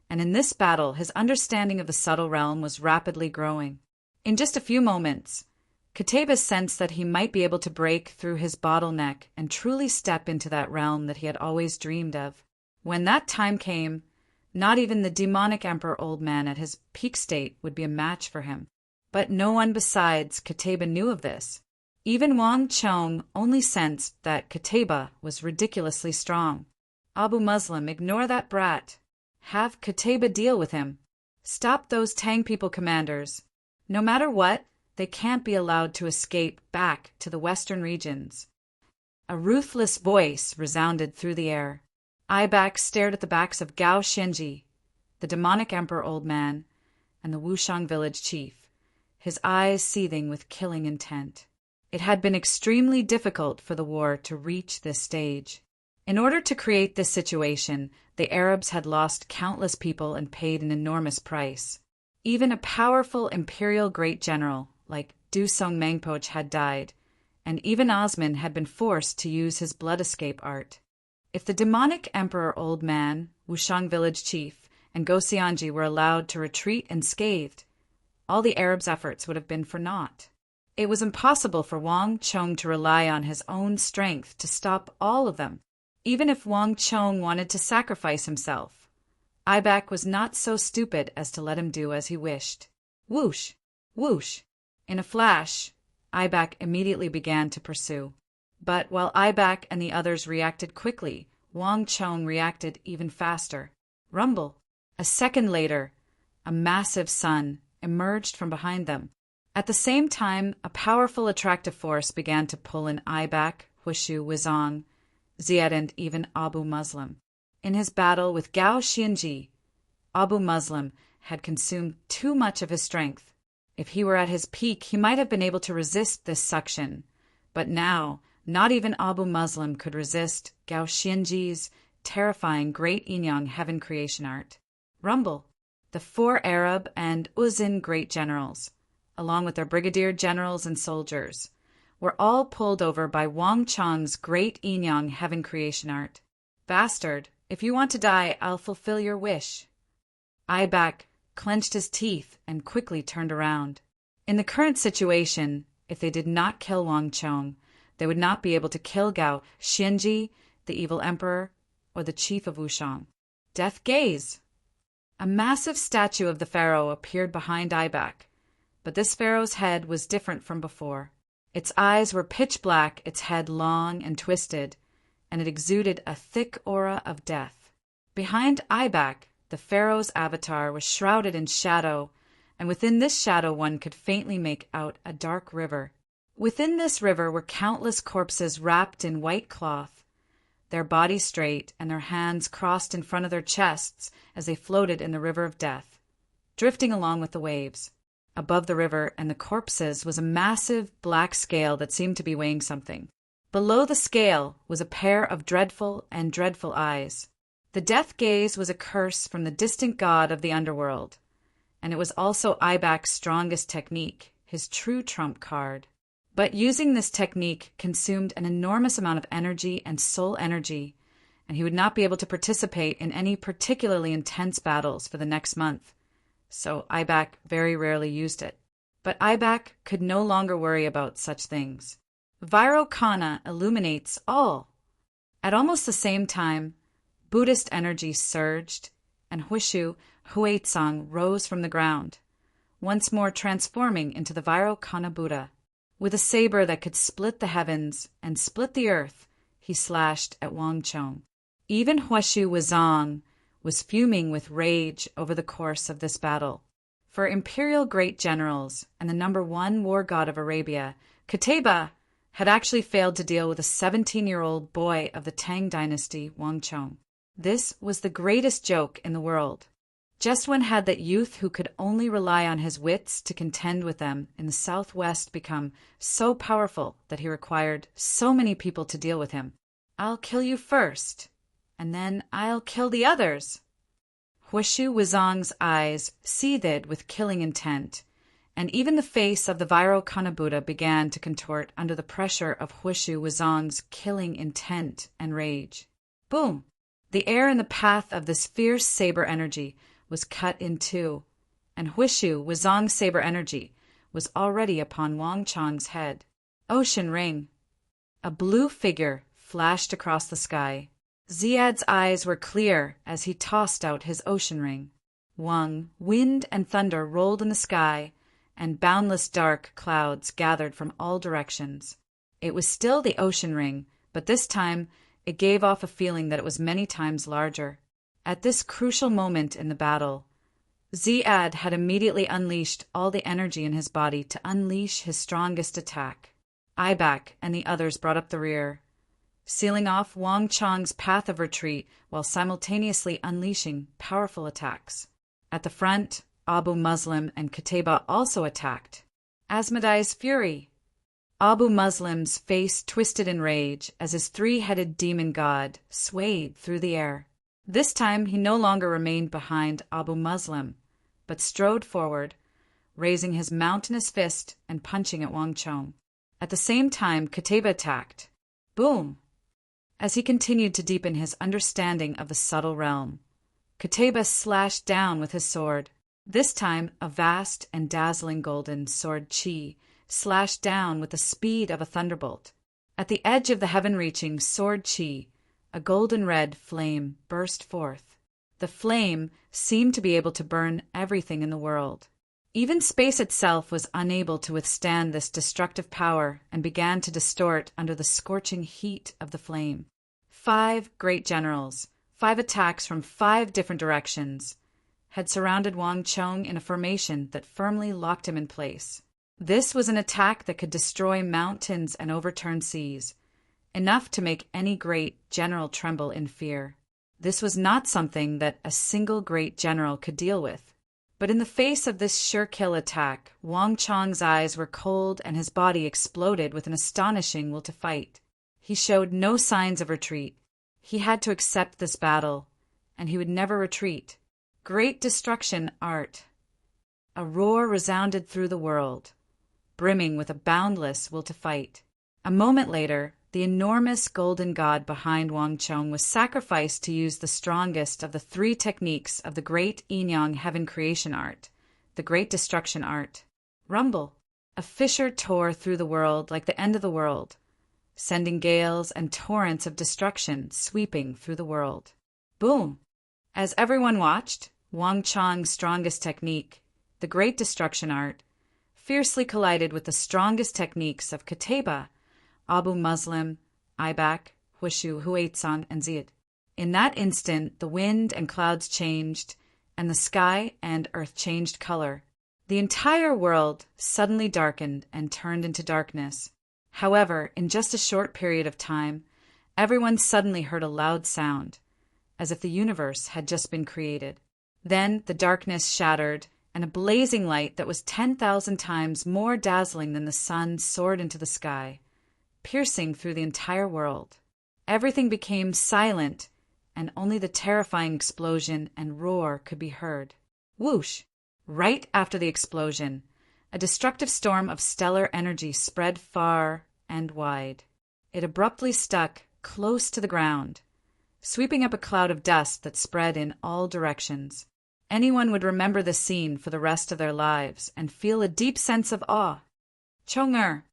and in this battle his understanding of the subtle realm was rapidly growing. In just a few moments, Kateba sensed that he might be able to break through his bottleneck and truly step into that realm that he had always dreamed of. When that time came, not even the demonic Emperor Old Man at his peak state would be a match for him. But no one besides Kateba knew of this. Even Wang Chong only sensed that Kateba was ridiculously strong. Abu Muslim, ignore that brat. Have Kateba deal with him. Stop those Tang people commanders. No matter what, they can't be allowed to escape back to the western regions. A ruthless voice resounded through the air. Ibak stared at the backs of Gao Xianji, the demonic Emperor Old Man, and the Wushang village chief, his eyes seething with killing intent. It had been extremely difficult for the war to reach this stage. In order to create this situation, the Arabs had lost countless people and paid an enormous price. Even a powerful imperial great general like Du Song Mangpoch had died, and even Osman had been forced to use his blood escape art. If the demonic Emperor Old Man, Wushang village chief, and Go Xianji were allowed to retreat unscathed, all the Arabs' efforts would have been for naught. It was impossible for Wang Chong to rely on his own strength to stop all of them, even if Wang Chong wanted to sacrifice himself. Ibak was not so stupid as to let him do as he wished. Whoosh! Whoosh! In a flash, Ibak immediately began to pursue. But while Ibak and the others reacted quickly, Wang Chong reacted even faster. Rumble! A second later, a massive sun emerged from behind them. At the same time, a powerful attractive force began to pull in Ibak, Hushu, Wizong, Ziad, and even Abu Muslim. In his battle with Gao Xianji, Abu Muslim had consumed too much of his strength. If he were at his peak, he might have been able to resist this suction. But now, not even Abu Muslim could resist Gao Xianji's terrifying Great Inyang Heaven creation art. Rumble! The 4 Arab and Uzin great generals, along with their brigadier generals and soldiers, were all pulled over by Wang Chong's Great Inyang Heaven creation art. Bastard! If you want to die, I'll fulfill your wish. Ibak clenched his teeth and quickly turned around. In the current situation, if they did not kill Wang Chong, they would not be able to kill Gao Xianji, the evil emperor, or the chief of Wushang. Death gaze! A massive statue of the pharaoh appeared behind Ibak, but this pharaoh's head was different from before. Its eyes were pitch black, its head long and twisted, and it exuded a thick aura of death. Behind Ibak, the pharaoh's avatar was shrouded in shadow, and within this shadow one could faintly make out a dark river. Within this river were countless corpses wrapped in white cloth, their bodies straight and their hands crossed in front of their chests as they floated in the river of death, drifting along with the waves. Above the river and the corpses was a massive black scale that seemed to be weighing something. Below the scale was a pair of dreadful eyes. The death gaze was a curse from the distant god of the underworld, and it was also Ibak's strongest technique, his true trump card. But using this technique consumed an enormous amount of energy and soul energy, and he would not be able to participate in any particularly intense battles for the next month. So Ibak very rarely used it. But Ibak could no longer worry about such things. Vairocana illuminates all. At almost the same time, Buddhist energy surged, and Huishu Huaitsang rose from the ground, once more transforming into the Vairocana Buddha. With a saber that could split the heavens and split the earth, he slashed at Wang Chong. Even Huishu Wuzong was fuming with rage over the course of this battle. For imperial great generals and the number one war god of Arabia, Qutayba had actually failed to deal with a 17-year-old boy of the Tang dynasty, Wang Chong. This was the greatest joke in the world. Just when had that youth who could only rely on his wits to contend with them in the southwest become so powerful that he required so many people to deal with him? I'll kill you first, and then I'll kill the others. Huishu Wuzong's eyes seethed with killing intent, and even the face of the Vairocana Buddha began to contort under the pressure of Huishu Wuzong's killing intent and rage. Boom! The air in the path of this fierce saber energy was cut in two, and Huishu Wuzong's saber energy was already upon Wang Chong's head. Ocean ring. A blue figure flashed across the sky. Ziad's eyes were clear as he tossed out his ocean ring. Wang, wind and thunder rolled in the sky, and boundless dark clouds gathered from all directions. It was still the ocean ring, but this time it gave off a feeling that it was many times larger. At this crucial moment in the battle, Ziad had immediately unleashed all the energy in his body to unleash his strongest attack. Ibak and the others brought up the rear, sealing off Wang Chong's path of retreat while simultaneously unleashing powerful attacks. At the front, Abu Muslim and Qutayba also attacked. Asmodai's fury. Abu Muslim's face twisted in rage as his three-headed demon god swayed through the air. This time he no longer remained behind Abu Muslim, but strode forward, raising his mountainous fist and punching at Wang Chong. At the same time, Qutayba attacked. Boom! As he continued to deepen his understanding of the subtle realm, Qutayba slashed down with his sword. This time, a vast and dazzling golden sword chi slashed down with the speed of a thunderbolt. At the edge of the heaven-reaching sword chi, a golden red flame burst forth. The flame seemed to be able to burn everything in the world. Even space itself was unable to withstand this destructive power and began to distort under the scorching heat of the flame. 5 great generals, 5 attacks from 5 different directions, had surrounded Wang Chong in a formation that firmly locked him in place. This was an attack that could destroy mountains and overturn seas, enough to make any great general tremble in fear. This was not something that a single great general could deal with. But in the face of this sure-kill attack, Wang Chong's eyes were cold and his body exploded with an astonishing will to fight. He showed no signs of retreat. He had to accept this battle, and he would never retreat. Great destruction art. A roar resounded through the world, brimming with a boundless will to fight. A moment later, the enormous golden god behind Wang Chong was sacrificed to use the strongest of the 3 techniques of the great Yin-Yang heaven creation art, the great destruction art. Rumble. A fissure tore through the world like the end of the world, sending gales and torrents of destruction sweeping through the world. Boom. As everyone watched, Wang Chong's strongest technique, the great destruction art, fiercely collided with the strongest techniques of Qutayba, Abu Muslim, Ibak, Huishu Huaitsang, and Ziad. In that instant, the wind and clouds changed, and the sky and earth changed color. The entire world suddenly darkened and turned into darkness. However, in just a short period of time, everyone suddenly heard a loud sound, as if the universe had just been created. Then the darkness shattered, and a blazing light that was 10,000 times more dazzling than the sun soared into the sky, piercing through the entire world. Everything became silent, and only the terrifying explosion and roar could be heard. Whoosh! Right after the explosion, a destructive storm of stellar energy spread far and wide. It abruptly stuck close to the ground, sweeping up a cloud of dust that spread in all directions. Anyone would remember the scene for the rest of their lives and feel a deep sense of awe. Chong'er.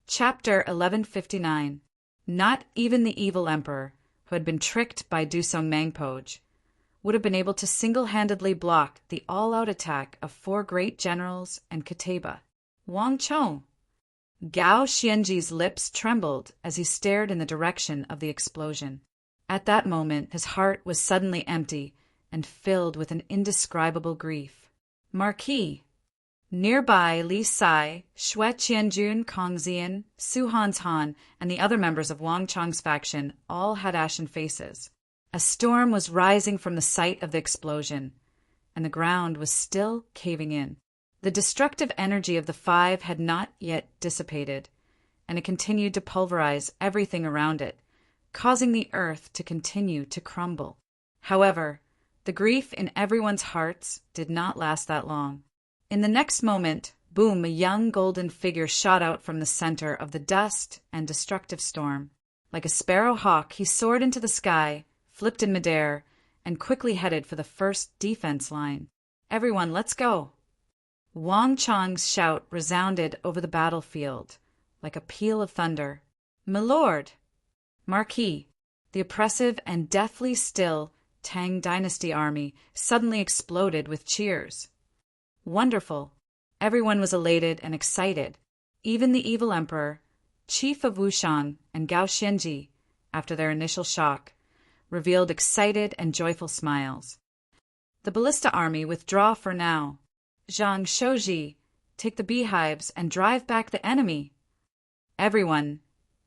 Chapter 1159. Not even the evil emperor, who had been tricked by Dusong Mangpoj, would have been able to single-handedly block the all-out attack of 4 great generals and Kateba. Wang Chong. Gao Xianji's lips trembled as he stared in the direction of the explosion. At that moment, his heart was suddenly empty and filled with an indescribable grief. Marquis. Nearby, Li Sai, Xue Qianjun, Kong Xian, Su Han, and the other members of Wang Chong's faction all had ashen faces. A storm was rising from the site of the explosion, and the ground was still caving in. The destructive energy of the 5 had not yet dissipated, and it continued to pulverize everything around it, causing the earth to continue to crumble. However, the grief in everyone's hearts did not last that long. In the next moment, boom, a young golden figure shot out from the center of the dust and destructive storm. Like a sparrow hawk, he soared into the sky, flipped in midair, and quickly headed for the first defense line. Everyone, let's go! Wang Chong's shout resounded over the battlefield like a peal of thunder. My lord! Marquis, the oppressive and deathly still Tang Dynasty army suddenly exploded with cheers. Wonderful! Everyone was elated and excited. Even the evil emperor, chief of Wushang, and Gao Xianji, after their initial shock, revealed excited and joyful smiles. The ballista army withdraw for now. Zhang Shouji, take the beehives and drive back the enemy. Everyone,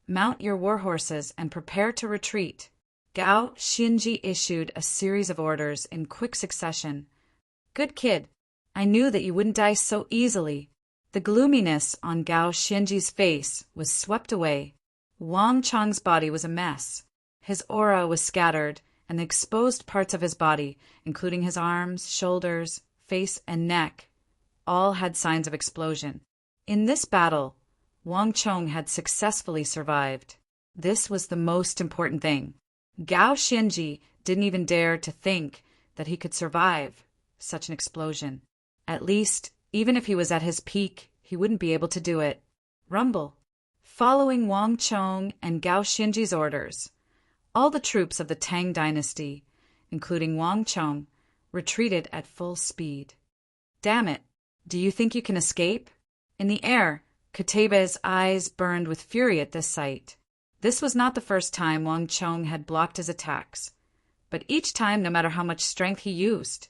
mount your war horses and prepare to retreat. Gao Xianji issued a series of orders in quick succession. Good kid, I knew that you wouldn't die so easily. The gloominess on Gao Xianji's face was swept away. Wang Chong's body was a mess. His aura was scattered, and the exposed parts of his body, including his arms, shoulders, face, and neck, all had signs of explosion. In this battle, Wang Chong had successfully survived. This was the most important thing. Gao Xianji didn't even dare to think that he could survive such an explosion. At least, even if he was at his peak, he wouldn't be able to do it. Rumble. Following Wang Chong and Gao Xianji's orders, all the troops of the Tang Dynasty, including Wang Chong, retreated at full speed. Damn it! Do you think you can escape? In the air, Kateba's eyes burned with fury at this sight. This was not the first time Wang Chong had blocked his attacks, but each time, no matter how much strength he used,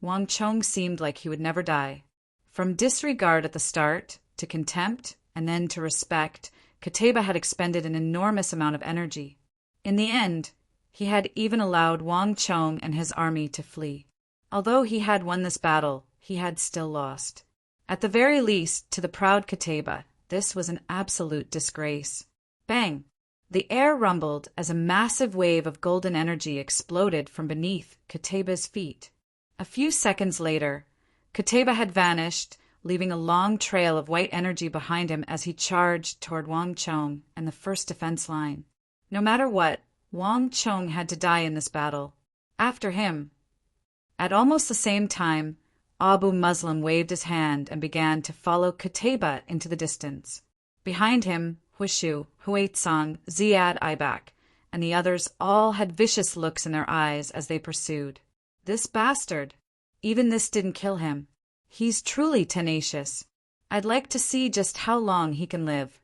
Wang Chong seemed like he would never die. From disregard at the start, to contempt, and then to respect, Kateba had expended an enormous amount of energy. In the end, he had even allowed Wang Chong and his army to flee. Although he had won this battle, he had still lost. At the very least, to the proud Kateba, this was an absolute disgrace. Bang! The air rumbled as a massive wave of golden energy exploded from beneath Kateba's feet. A few seconds later, Kateba had vanished, leaving a long trail of white energy behind him as he charged toward Wang Chong and the first defense line. No matter what, Wang Chong had to die in this battle. After him. At almost the same time, Abu Muslim waved his hand and began to follow Kateba into the distance. Behind him, Huishu, Huaitsang, Ziad Ibak, and the others all had vicious looks in their eyes as they pursued. This bastard! Even this didn't kill him. He's truly tenacious. I'd like to see just how long he can live.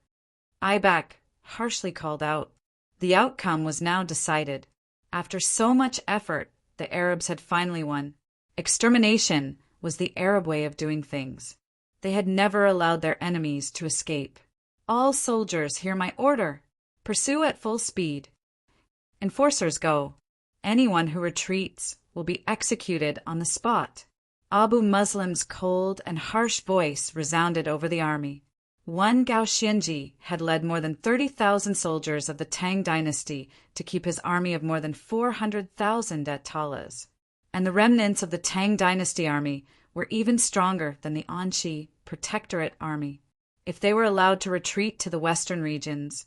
Ibak harshly called out. The outcome was now decided. After so much effort, the Arabs had finally won. Extermination was the Arab way of doing things. They had never allowed their enemies to escape. All soldiers hear my order. Pursue at full speed. Enforcers go. Anyone who retreats will be executed on the spot. Abu Muslim's cold and harsh voice resounded over the army. One Gao Xianji had led more than 30,000 soldiers of the Tang dynasty to keep his army of more than 400,000 at Talas. And the remnants of the Tang dynasty army were even stronger than the Anxi Protectorate army. If they were allowed to retreat to the western regions,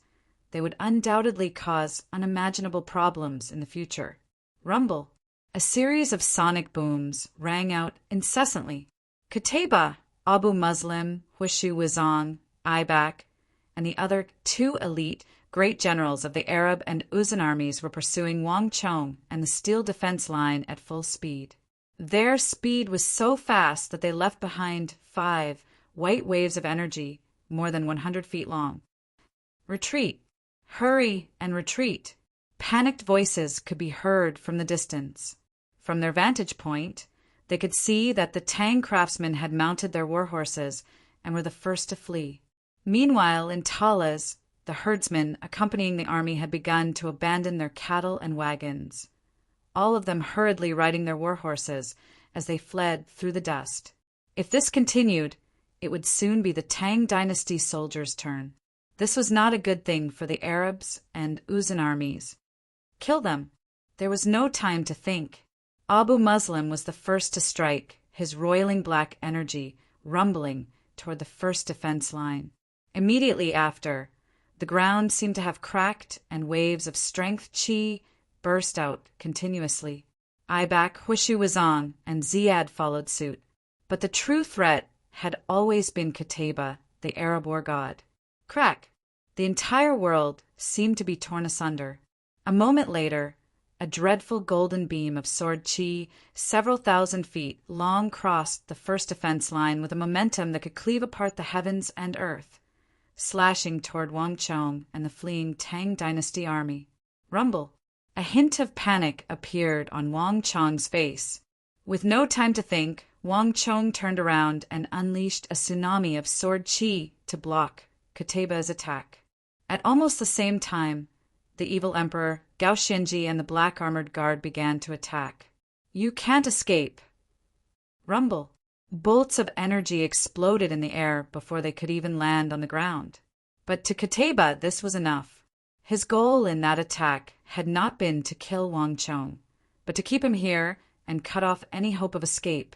they would undoubtedly cause unimaginable problems in the future. Rumble. A series of sonic booms rang out incessantly. Qutayba, Abu Muslim, Hushu Wizong, Aibak, and the other two elite great generals of the Arab and Uzan armies were pursuing Wang Chong and the steel defense line at full speed. Their speed was so fast that they left behind 5 white waves of energy more than 100 feet long. Retreat. Hurry and retreat. Panicked voices could be heard from the distance. From their vantage point, they could see that the Tang craftsmen had mounted their war horses and were the first to flee. Meanwhile, in Talas, the herdsmen accompanying the army had begun to abandon their cattle and wagons, all of them hurriedly riding their war horses as they fled through the dust. If this continued, it would soon be the Tang dynasty soldiers' turn. This was not a good thing for the Arabs and Uzan armies. Kill them. There was no time to think. Abu Muslim was the first to strike, his roiling black energy rumbling toward the first defense line. Immediately after, the ground seemed to have cracked and waves of strength chi burst out continuously. Aibak, Hushu Wizong, and Ziyad followed suit. But the true threat had always been Qutayba, the Arab war god. Crack! The entire world seemed to be torn asunder. A moment later, a dreadful golden beam of sword chi, several thousand feet long, crossed the first defense line with a momentum that could cleave apart the heavens and earth, slashing toward Wang Chong and the fleeing Tang dynasty army. Rumble. A hint of panic appeared on Wang Chong's face. With no time to think, Wang Chong turned around and unleashed a tsunami of sword chi to block Qutayba's attack. At almost the same time, the evil emperor, Gao Xianji, and the black armored guard began to attack. You can't escape. Rumble. Bolts of energy exploded in the air before they could even land on the ground. But to Qutayba, this was enough. His goal in that attack had not been to kill Wang Chong, but to keep him here and cut off any hope of escape.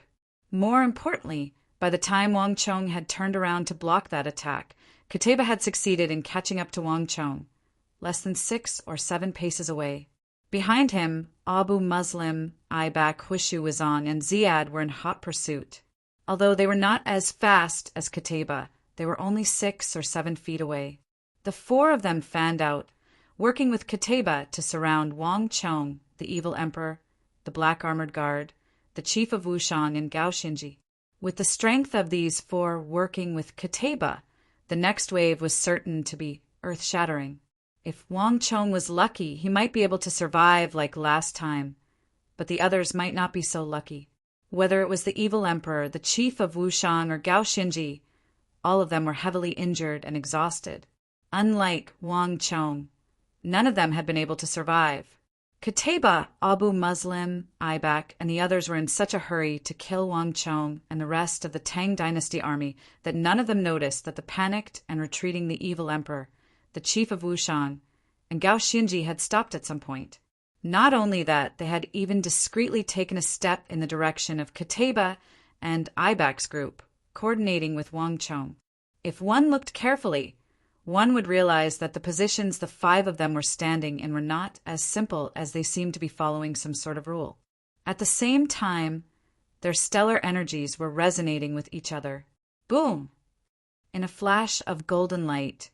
More importantly, by the time Wang Chong had turned around to block that attack, Qutayba had succeeded in catching up to Wang Chong, less than 6 or 7 paces away. Behind him, Abu Muslim, Aibak, Hushu Wizong, and Ziyad were in hot pursuit. Although they were not as fast as Qutayba, they were only 6 or 7 feet away. The 4 of them fanned out, working with Qutayba to surround Wang Chong, the evil emperor, the black armored guard, the chief of Wushang, and Gao Xianji. With the strength of these 4 working with Qutayba, the next wave was certain to be earth-shattering. If Wang Chong was lucky, he might be able to survive like last time, but the others might not be so lucky. Whether it was the evil emperor, the chief of Wushang, or Gao Xianji, all of them were heavily injured and exhausted. Unlike Wang Chong, none of them had been able to survive. Qutayba, Abu Muslim, Aibak, and the others were in such a hurry to kill Wang Chong and the rest of the Tang dynasty army that none of them noticed that the panicked and retreating the evil emperor, the chief of Wushang, and Gao Xianji had stopped at some point. Not only that, they had even discreetly taken a step in the direction of Qutayba and Aibak's group, coordinating with Wang Chong. If one looked carefully, one would realize that the positions the 5 of them were standing in were not as simple as they seemed to be following some sort of rule. At the same time, their stellar energies were resonating with each other. Boom! In a flash of golden light,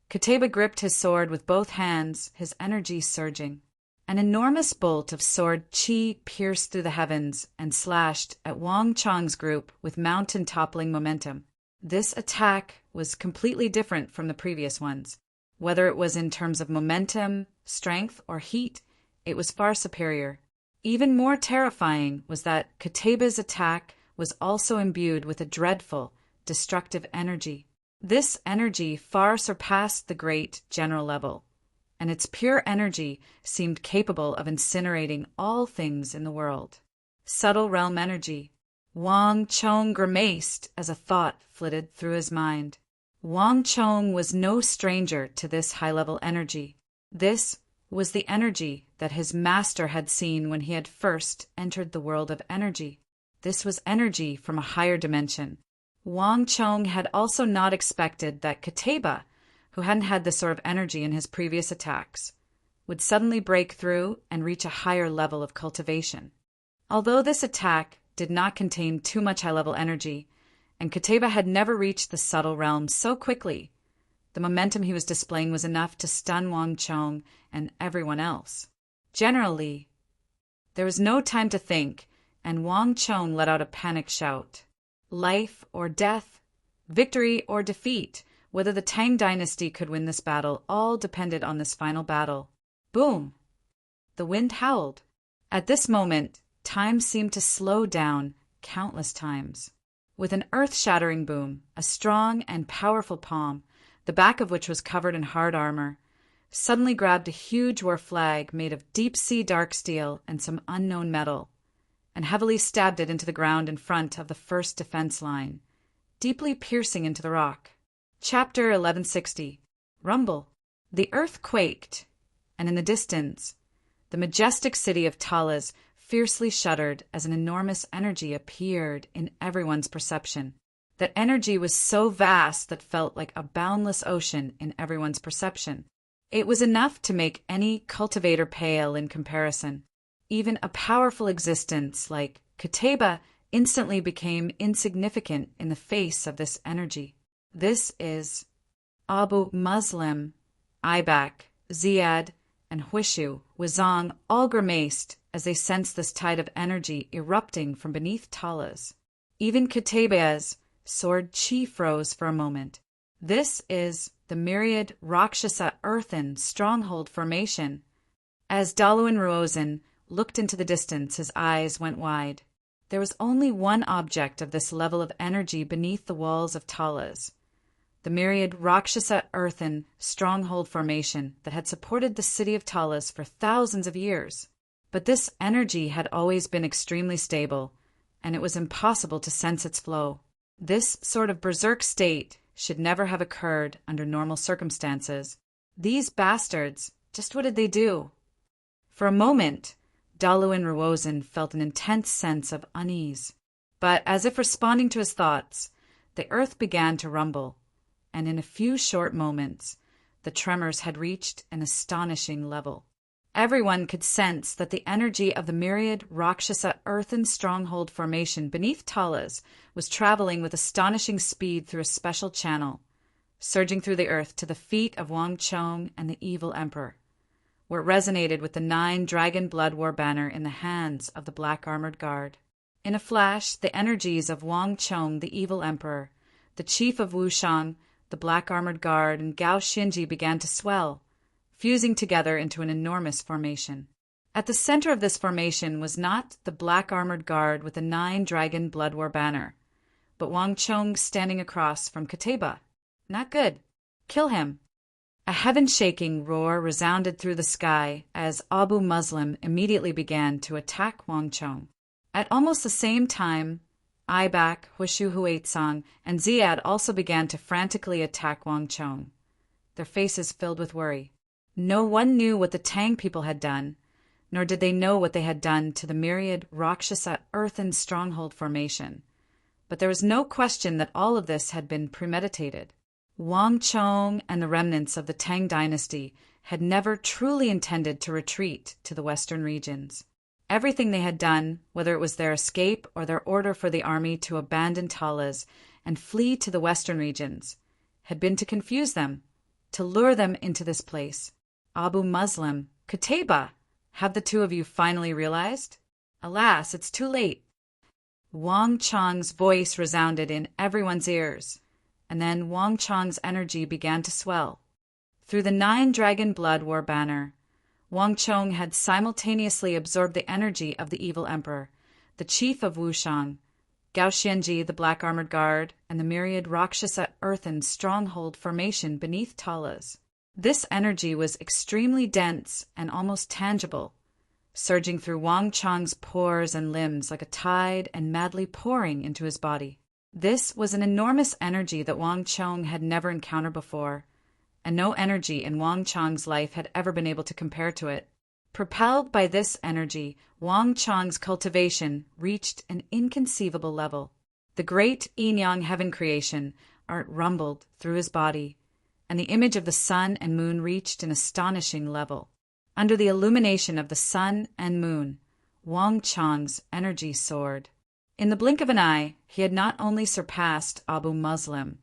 Qutayba gripped his sword with both hands, his energy surging. An enormous bolt of sword chi pierced through the heavens and slashed at Wang Chong's group with mountain-toppling momentum. This attack was completely different from the previous ones. Whether it was in terms of momentum, strength, or heat, it was far superior. Even more terrifying was that Qutayba's attack was also imbued with a dreadful, destructive energy. This energy far surpassed the great general level, and its pure energy seemed capable of incinerating all things in the world. Subtle realm energy. Wang Chong grimaced as a thought flitted through his mind. Wang Chong was no stranger to this high-level energy. This was the energy that his master had seen when he had first entered the world of energy. This was energy from a higher dimension. Wang Chong had also not expected that Kateba, who hadn't had this sort of energy in his previous attacks, would suddenly break through and reach a higher level of cultivation. Although this attack did not contain too much high-level energy, and Kateba had never reached the subtle realm so quickly, the momentum he was displaying was enough to stun Wang Chong and everyone else. Generally, there was no time to think, and Wang Chong let out a panicked shout. Life or death, victory or defeat, whether the Tang dynasty could win this battle, all depended on this final battle. Boom! The wind howled. At this moment, time seemed to slow down countless times. With an earth-shattering boom, a strong and powerful palm, the back of which was covered in hard armor, suddenly grabbed a huge war flag made of deep-sea dark steel and some unknown metal, and heavily stabbed it into the ground in front of the first defense line, deeply piercing into the rock. Chapter 1160. Rumble. The earth quaked, and in the distance, the majestic city of Talas fiercely shuddered as an enormous energy appeared in everyone's perception. That energy was so vast that felt like a boundless ocean in everyone's perception. It was enough to make any cultivator pale in comparison. Even a powerful existence like Kateba instantly became insignificant in the face of this energy. This is Abu Muslim, Ibak, Ziad, and Huishu, Wizong all grimaced as they sensed this tide of energy erupting from beneath Talas. Even Kateba's sword chi froze for a moment. This is the myriad Rakshasa earthen stronghold formation. As Daluin Ruozen looked into the distance, his eyes went wide. There was only one object of this level of energy beneath the walls of Talas, the myriad Rakshasa earthen stronghold formation that had supported the city of Talas for thousands of years. But this energy had always been extremely stable, and it was impossible to sense its flow. This sort of berserk state should never have occurred under normal circumstances. These bastards, just what did they do? For a moment, Daluin Ruozen felt an intense sense of unease. But as if responding to his thoughts, the earth began to rumble, and in a few short moments, the tremors had reached an astonishing level. Everyone could sense that the energy of the myriad Rakshasa earthen stronghold formation beneath Talas was traveling with astonishing speed through a special channel, surging through the earth to the feet of Wang Chong and the evil emperor, where it resonated with the 9 dragon blood war banner in the hands of the black armored guard. In a flash, the energies of Wang Chong, the evil emperor, the chief of Wushang, the black armored guard, and Gao Xinji began to swell, fusing together into an enormous formation. At the center of this formation was not the black armored guard with the 9 dragon blood war banner, but Wang Chong standing across from Kateba. Not good. Kill him. A heaven-shaking roar resounded through the sky as Abu Muslim immediately began to attack Wang Chong. At almost the same time, Ibak, Huishu Huaitsang, and Ziad also began to frantically attack Wang Chong, their faces filled with worry. No one knew what the Tang people had done, nor did they know what they had done to the myriad Rakshasa earthen stronghold formation. But there was no question that all of this had been premeditated. Wang Chong and the remnants of the Tang dynasty had never truly intended to retreat to the western regions. Everything they had done, whether it was their escape or their order for the army to abandon Talas and flee to the western regions, had been to confuse them, to lure them into this place. Abu Muslim, Kateba, have the two of you finally realized? Alas, it's too late. Wang Chong's voice resounded in everyone's ears, and then Wang Chong's energy began to swell. Through the 9 dragon blood war banner, Wang Chong had simultaneously absorbed the energy of the evil emperor, the chief of Wushang, Gao the Black Armored Guard, and the myriad Rakshasa earthen stronghold formation beneath Talas. This energy was extremely dense and almost tangible, surging through Wang Chang's pores and limbs like a tide and madly pouring into his body. This was an enormous energy that Wang Chong had never encountered before, and no energy in Wang Chang's life had ever been able to compare to it. Propelled by this energy, Wang Chang's cultivation reached an inconceivable level. The great yin-yang heaven creation art rumbled through his body, and the image of the sun and moon reached an astonishing level. Under the illumination of the sun and moon, Wang Chang's energy soared. In the blink of an eye, he had not only surpassed Abu Muslim,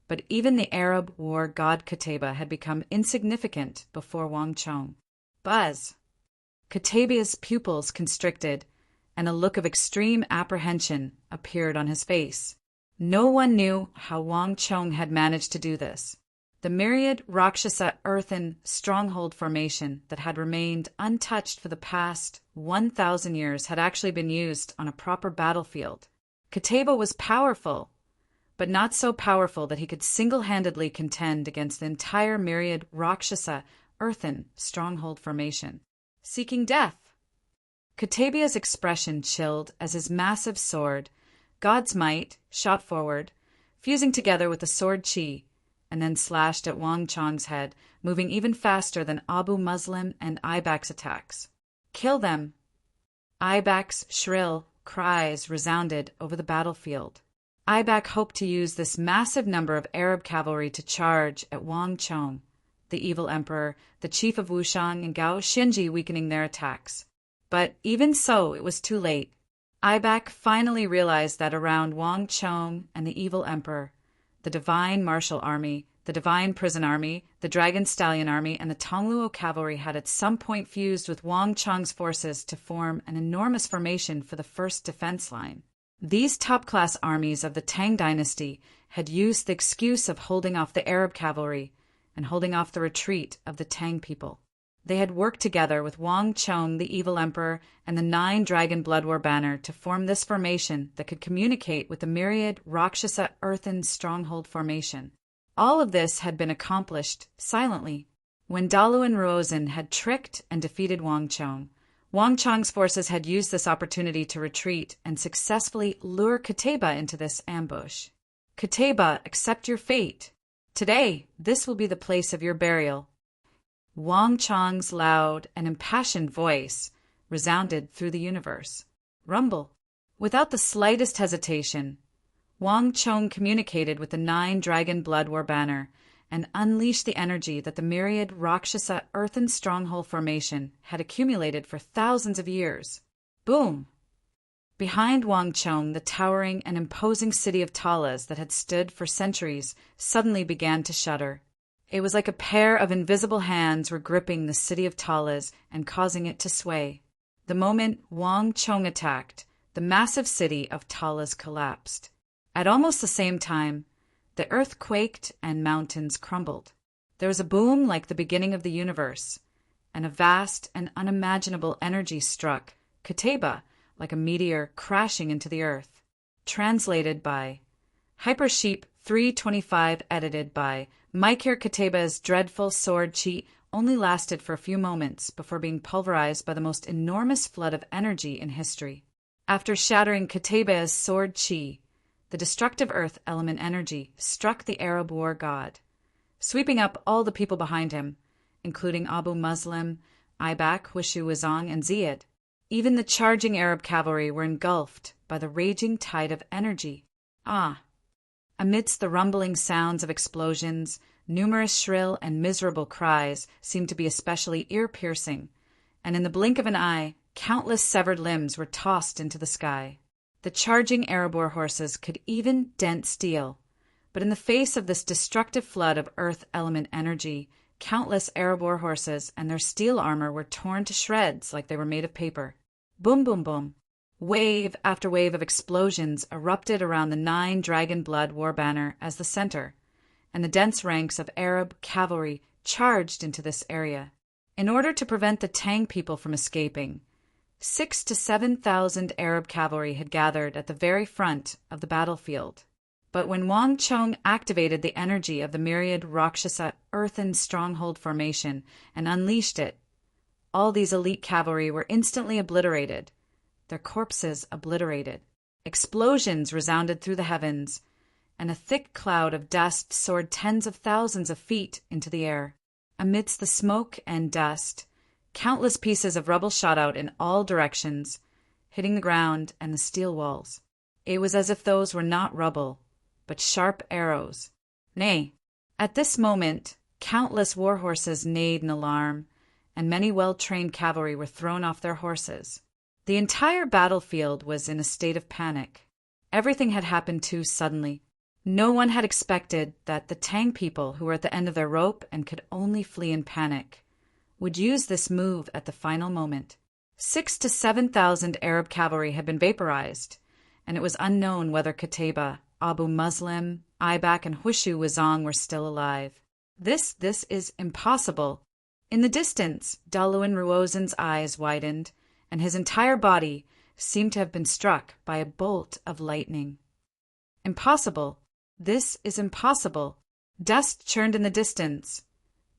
but even the Arab war god Qutayba had become insignificant before Wang Chong. Buzz! Qutayba's pupils constricted, and a look of extreme apprehension appeared on his face. No one knew how Wang Chong had managed to do this. The myriad Rakshasa earthen stronghold formation that had remained untouched for the past 1,000 years had actually been used on a proper battlefield. Qutayba was powerful, but not so powerful that he could single-handedly contend against the entire myriad Rakshasa earthen stronghold formation. Seeking death. Qutayba's expression chilled as his massive sword, God's might, shot forward, fusing together with the sword chi, and then slashed at Wang Chong's head, moving even faster than Abu Muslim and Ibak's attacks. Kill them! Ibak's shrill cries resounded over the battlefield. Ibak hoped to use this massive number of Arab cavalry to charge at Wang Chong, the evil emperor, the chief of Wushang, and Gao Xianji, weakening their attacks. But even so, it was too late. Ibak finally realized that around Wang Chong and the evil emperor, the Divine Martial Army, the Divine Prison Army, the Dragon Stallion Army, and the Tongluo Cavalry had at some point fused with Wang Chong's forces to form an enormous formation for the first defense line. These top-class armies of the Tang dynasty had used the excuse of holding off the Arab cavalry and holding off the retreat of the Tang people. They had worked together with Wang Chong, the evil emperor, and the 9 Dragon Blood War banner to form this formation that could communicate with the myriad Rakshasa earthen stronghold formation. All of this had been accomplished silently. When Dalu and Ruozhen had tricked and defeated Wang Chong, Wang Chong's forces had used this opportunity to retreat and successfully lure Qutayba into this ambush. Qutayba, accept your fate. Today, this will be the place of your burial. Wang Chong's loud and impassioned voice resounded through the universe. Rumble. Without the slightest hesitation, Wang Chong communicated with the 9 Dragon Blood War banner and unleashed the energy that the myriad Rakshasa earthen stronghold formation had accumulated for thousands of years. Boom! Behind Wang Chong, the towering and imposing city of Talas that had stood for centuries suddenly began to shudder. It was like a pair of invisible hands were gripping the city of Talas and causing it to sway. The moment Wang Chong attacked, the massive city of Talas collapsed. At almost the same time, the earth quaked and mountains crumbled. There was a boom like the beginning of the universe, and a vast and unimaginable energy struck Qutayba like a meteor crashing into the earth. Translated by Hypersheep 325, edited by Mikir. Qutayba's dreadful sword chi only lasted for a few moments before being pulverized by the most enormous flood of energy in history. After shattering Qutayba's sword chi, the destructive earth element energy struck the Arab war god, sweeping up all the people behind him, including Abu Muslim, Ibak, Hushu Wuzong, and Ziyad. Even the charging Arab cavalry were engulfed by the raging tide of energy. Amidst the rumbling sounds of explosions, numerous shrill and miserable cries seemed to be especially ear-piercing, and in the blink of an eye, countless severed limbs were tossed into the sky. The charging Arab war horses could even dent steel, but in the face of this destructive flood of earth element energy, countless Arab war horses and their steel armor were torn to shreds like they were made of paper. Boom, boom, boom. Wave after wave of explosions erupted around the 9 Dragon Blood War banner as the center, and the dense ranks of Arab cavalry charged into this area. In order to prevent the Tang people from escaping, 6,000 to 7,000 Arab cavalry had gathered at the very front of the battlefield. But when Wang Chong activated the energy of the myriad Rakshasa earthen stronghold formation and unleashed it, all these elite cavalry were instantly obliterated, their corpses obliterated. Explosions resounded through the heavens, and a thick cloud of dust soared tens of thousands of feet into the air. Amidst the smoke and dust, countless pieces of rubble shot out in all directions, hitting the ground and the steel walls. It was as if those were not rubble, but sharp arrows. Nay, at this moment, countless war horses neighed in alarm, and many well-trained cavalry were thrown off their horses. The entire battlefield was in a state of panic. Everything had happened too suddenly. No one had expected that the Tang people, who were at the end of their rope and could only flee in panic, would use this move at the final moment. 6,000 to 7,000 Arab cavalry had been vaporized, and it was unknown whether Qutayba, Abu Muslim, Aibak, and Hushu Wuzong were still alive. This is impossible. In the distance, Daluan Ruozen's eyes widened, and his entire body seemed to have been struck by a bolt of lightning. Impossible. This is impossible. Dust churned in the distance,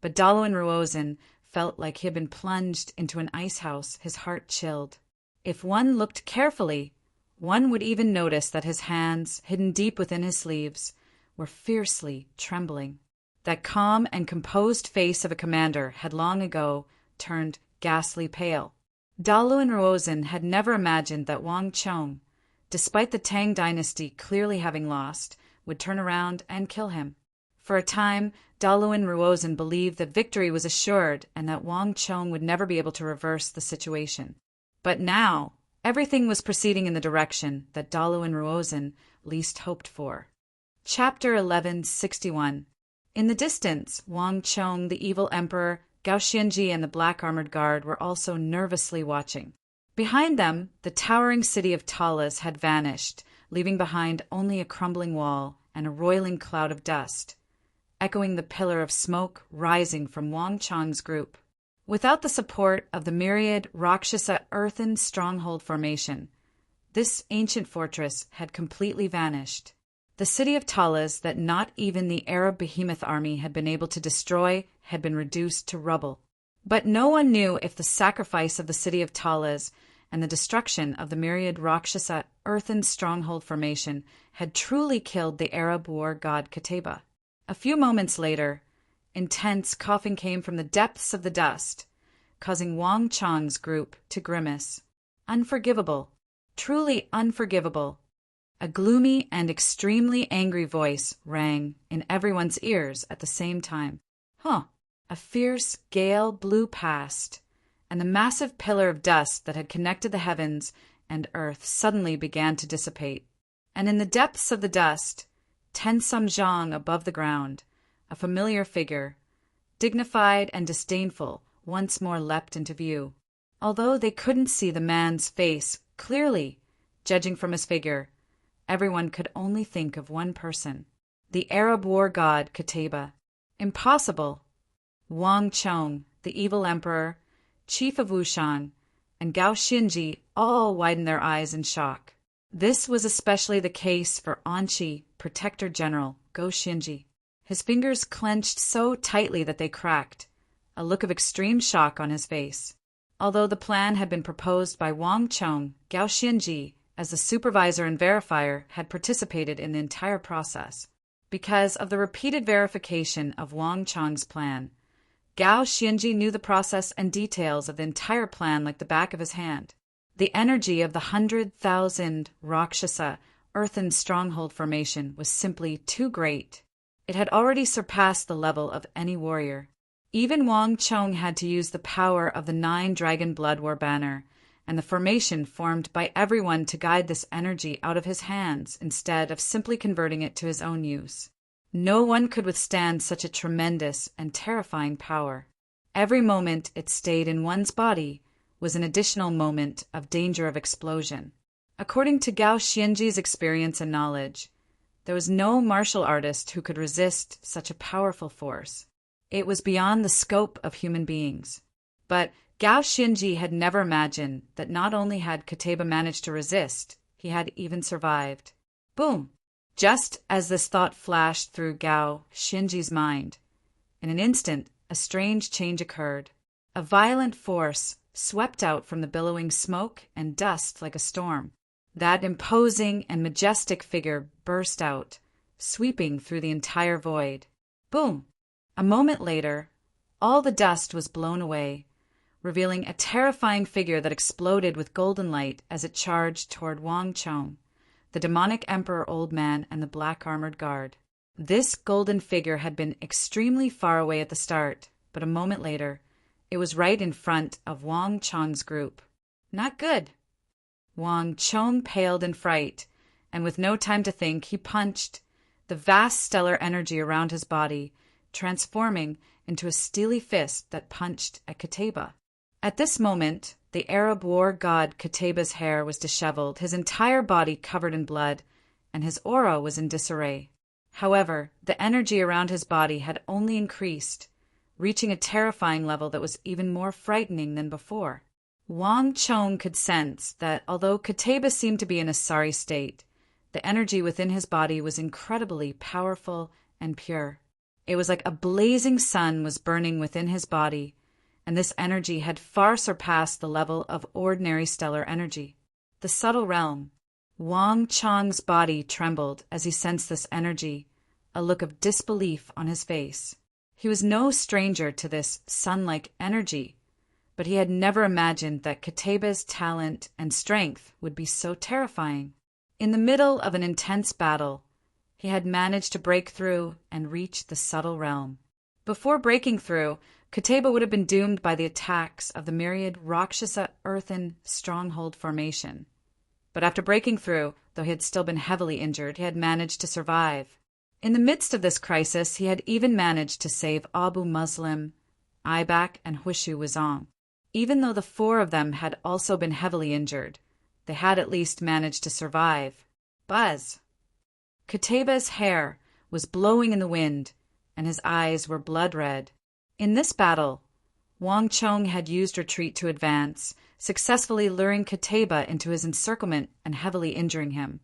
but Daluan Ruozen felt like he had been plunged into an ice house, his heart chilled. If one looked carefully, one would even notice that his hands, hidden deep within his sleeves, were fiercely trembling. That calm and composed face of a commander had long ago turned ghastly pale. Daluan Ruozen had never imagined that Wang Chong, despite the Tang dynasty clearly having lost, would turn around and kill him. For a time, Daluan Ruozen believed that victory was assured and that Wang Chong would never be able to reverse the situation. But now, everything was proceeding in the direction that Daluan Ruozen least hoped for. Chapter 1161. In the distance, Wang Chong, the evil emperor, Gao Xianji, and the black-armored guard were also nervously watching. Behind them, the towering city of Talas had vanished, leaving behind only a crumbling wall and a roiling cloud of dust, echoing the pillar of smoke rising from Wang Chong's group. Without the support of the myriad Rakshasa earthen stronghold formation, this ancient fortress had completely vanished. The city of Talas that not even the Arab behemoth army had been able to destroy had been reduced to rubble. But no one knew if the sacrifice of the city of Talas and the destruction of the myriad Rakshasa earthen stronghold formation had truly killed the Arab war god Qutayba. A few moments later, intense coughing came from the depths of the dust, causing Wang Chong's group to grimace. Unforgivable, truly unforgivable. A gloomy and extremely angry voice rang in everyone's ears at the same time. A fierce gale blew past, and the massive pillar of dust that had connected the heavens and earth suddenly began to dissipate. And in the depths of the dust, Tensum Zhang above the ground, a familiar figure, dignified and disdainful, once more leapt into view. Although they couldn't see the man's face clearly, judging from his figure, everyone could only think of one person, the Arab war god Qutayba. Impossible! Wang Chong, the evil emperor, chief of Wushan, and Gao Xianji all widened their eyes in shock. This was especially the case for Anqi, Protector General Gao Xianji. His fingers clenched so tightly that they cracked, a look of extreme shock on his face. Although the plan had been proposed by Wang Chong, Gao Xianji, as the supervisor and verifier, had participated in the entire process. Because of the repeated verification of Wang Chong's plan, Gao Xianji knew the process and details of the entire plan like the back of his hand. The energy of the 100,000 Rakshasa earthen stronghold formation was simply too great. It had already surpassed the level of any warrior. Even Wang Chong had to use the power of the 9 Dragon Blood War banner and the formation formed by everyone to guide this energy out of his hands instead of simply converting it to his own use. No one could withstand such a tremendous and terrifying power. Every moment it stayed in one's body was an additional moment of danger of explosion. According to Gao Xianji's experience and knowledge, there was no martial artist who could resist such a powerful force. It was beyond the scope of human beings. But Gao Xinji had never imagined that not only had Kateba managed to resist, he had even survived. Boom! Just as this thought flashed through Gao Xinji's mind, in an instant, a strange change occurred. A violent force swept out from the billowing smoke and dust like a storm. That imposing and majestic figure burst out, sweeping through the entire void. Boom! A moment later, all the dust was blown away, revealing a terrifying figure that exploded with golden light as it charged toward Wang Chong, the demonic emperor old man and the black-armored guard. This golden figure had been extremely far away at the start, but a moment later, it was right in front of Wang Chong's group. Not good. Wang Chong paled in fright, and with no time to think, he punched, the vast stellar energy around his body transforming into a steely fist that punched at Kateba. At this moment, the Arab war god Kateba's hair was disheveled, his entire body covered in blood, and his aura was in disarray. However, the energy around his body had only increased, reaching a terrifying level that was even more frightening than before. Wang Chong could sense that although Kateba seemed to be in a sorry state, the energy within his body was incredibly powerful and pure. It was like a blazing sun was burning within his body, and this energy had far surpassed the level of ordinary stellar energy. The subtle realm. Wang Chong's body trembled as he sensed this energy, a look of disbelief on his face. He was no stranger to this sun-like energy, but he had never imagined that Kateba's talent and strength would be so terrifying. In the middle of an intense battle, he had managed to break through and reach the subtle realm. Before breaking through, Kateba would have been doomed by the attacks of the myriad Rakshasa earthen stronghold formation. But after breaking through, though he had still been heavily injured, he had managed to survive. In the midst of this crisis, he had even managed to save Abu Muslim, Ibak, and Hushu Wuzong. Even though the four of them had also been heavily injured, they had at least managed to survive. Buzz! Kateba's hair was blowing in the wind, and his eyes were blood red. In this battle, Wang Chong had used retreat to advance, successfully luring Kateba into his encirclement and heavily injuring him.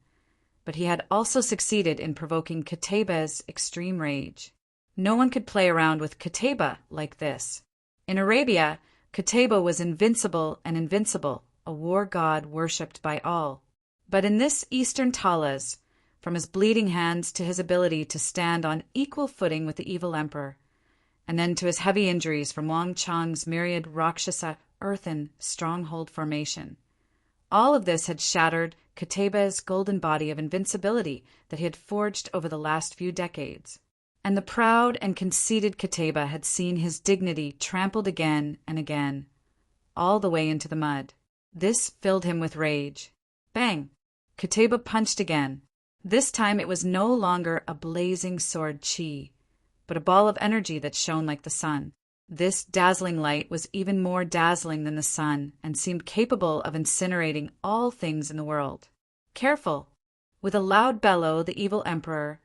But he had also succeeded in provoking Kateba's extreme rage. No one could play around with Kateba like this. In Arabia, Kateba was invincible and invincible, a war god worshipped by all. But in this eastern Talas, from his bleeding hands to his ability to stand on equal footing with the evil emperor, and then to his heavy injuries from Wang Chong's myriad Rakshasa earthen stronghold formation. All of this had shattered Kateba's golden body of invincibility that he had forged over the last few decades. And the proud and conceited Kateba had seen his dignity trampled again and again, all the way into the mud. This filled him with rage. Bang! Kateba punched again. This time it was no longer a blazing sword chi, but a ball of energy that shone like the sun. This dazzling light was even more dazzling than the sun and seemed capable of incinerating all things in the world. Careful! With a loud bellow, the evil emperor,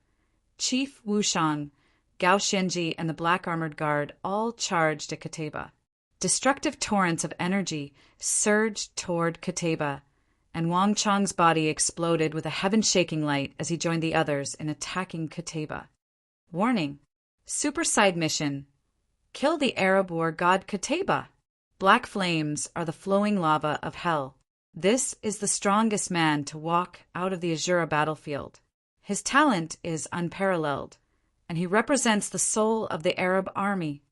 Chief Wushang, Gao Xinji, and the black-armored guard all charged at Kateba. Destructive torrents of energy surged toward Kateba, and Wang Chong's body exploded with a heaven-shaking light as he joined the others in attacking Kateba. Warning! Super side mission. Kill the Arab war god Kateba. Black flames are the flowing lava of hell. This is the strongest man to walk out of the Azura battlefield. His talent is unparalleled, and he represents the soul of the Arab army.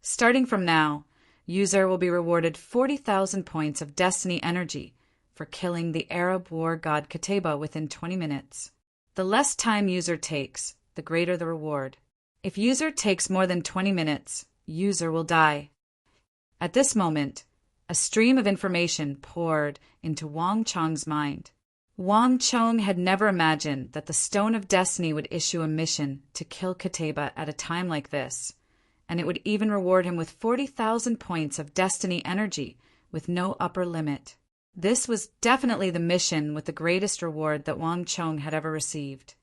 Starting from now, user will be rewarded 40,000 points of destiny energy for killing the Arab war god Kateba within 20 minutes. The less time user takes, the greater the reward. If user takes more than 20 minutes, user will die. At this moment, a stream of information poured into Wang Chong's mind. Wang Chong had never imagined that the Stone of Destiny would issue a mission to kill Kateba at a time like this, and it would even reward him with 40,000 points of destiny energy with no upper limit. This was definitely the mission with the greatest reward that Wang Chong had ever received.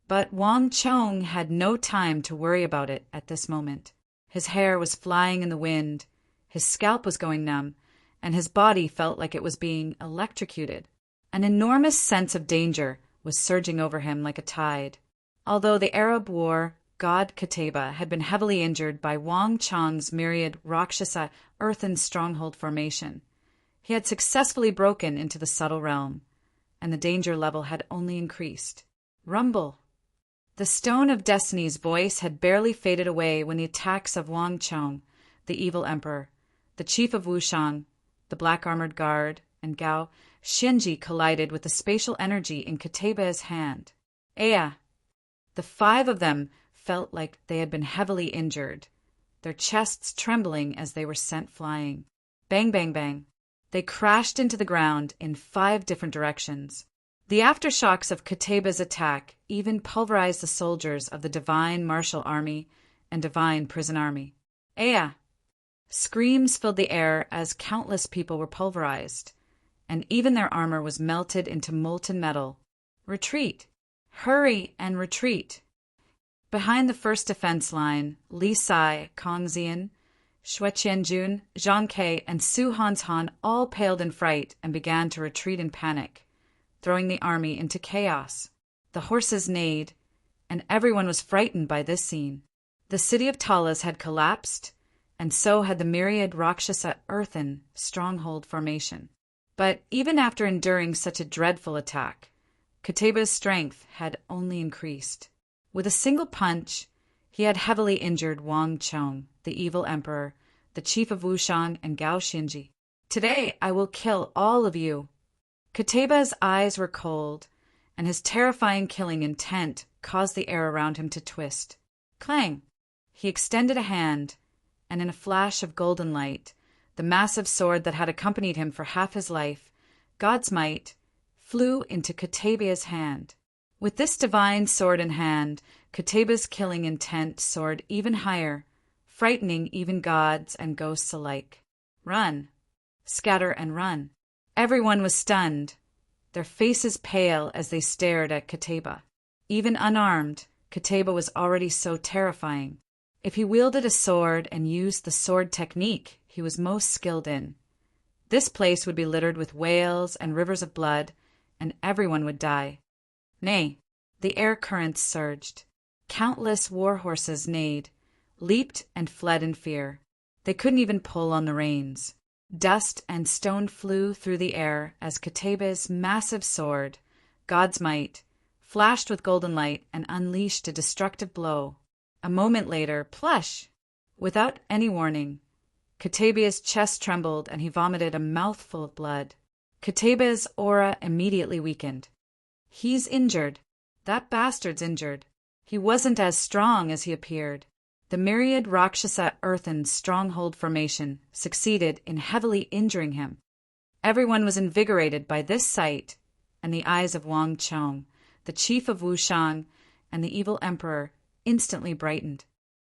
But Wang Chong had no time to worry about it at this moment. His hair was flying in the wind, His scalp was going numb, and his body felt like it was being electrocuted. An enormous sense of danger was surging over him like a tide. Although the Arab war god Qutayba had been heavily injured by Wang Chang's myriad Rakshasa earthen stronghold formation, he had successfully broken into the subtle realm, and the danger level had only increased. Rumble! The Stone of Destiny's voice had barely faded away when the attacks of Wang Chong, the evil emperor, the chief of Wushang, the Black Armored Guard, and Gao Xianji collided with the spatial energy in Qutayba's hand. Aya! The five of them felt like they had been heavily injured, their chests trembling as they were sent flying. Bang, bang, bang. They crashed into the ground in 5 different directions. The aftershocks of Qutayba's attack even pulverized the soldiers of the Divine Martial Army and Divine Prison Army. Aya! Screams filled the air as countless people were pulverized, and even their armor was melted into molten metal. Retreat! Hurry and retreat! Behind the first defense line, Li Sai, Kong Xian, Xue Qianjun, Zhang Ke, and Su Hanshan all paled in fright and began to retreat in panic, throwing the army into chaos. The horses neighed, and everyone was frightened by this scene. The city of Talas had collapsed, and so had the myriad Rakshasa earthen stronghold formation. But even after enduring such a dreadful attack, Qutayba's strength had only increased. With a single punch, he had heavily injured Wang Chong, the evil emperor, the chief of Wushang, and Gao Xinji. Today I will kill all of you. Qutayba's eyes were cold, and his terrifying killing intent caused the air around him to twist. Clang! He extended a hand, and in a flash of golden light, the massive sword that had accompanied him for half his life, God's might, flew into Qutayba's hand. With this divine sword in hand, Qutayba's killing intent soared even higher, frightening even gods and ghosts alike. Run! Scatter and run! Everyone was stunned, their faces pale as they stared at Qutayba. Even unarmed, Qutayba was already so terrifying. If he wielded a sword and used the sword technique he was most skilled in, this place would be littered with whales and rivers of blood, and everyone would die. Nay, the air currents surged. Countless war horses neighed, leaped and fled in fear. They couldn't even pull on the reins. Dust and stone flew through the air as Qutayba's massive sword, God's might, flashed with golden light and unleashed a destructive blow. A moment later, plush! Without any warning, Qutayba's chest trembled and he vomited a mouthful of blood. Qutayba's aura immediately weakened. He's injured. That bastard's injured. He wasn't as strong as he appeared. The myriad Rakshasa earthen stronghold formation succeeded in heavily injuring him. Everyone was invigorated by this sight, and the eyes of Wang Chong, the chief of Wushang, and the evil emperor instantly brightened.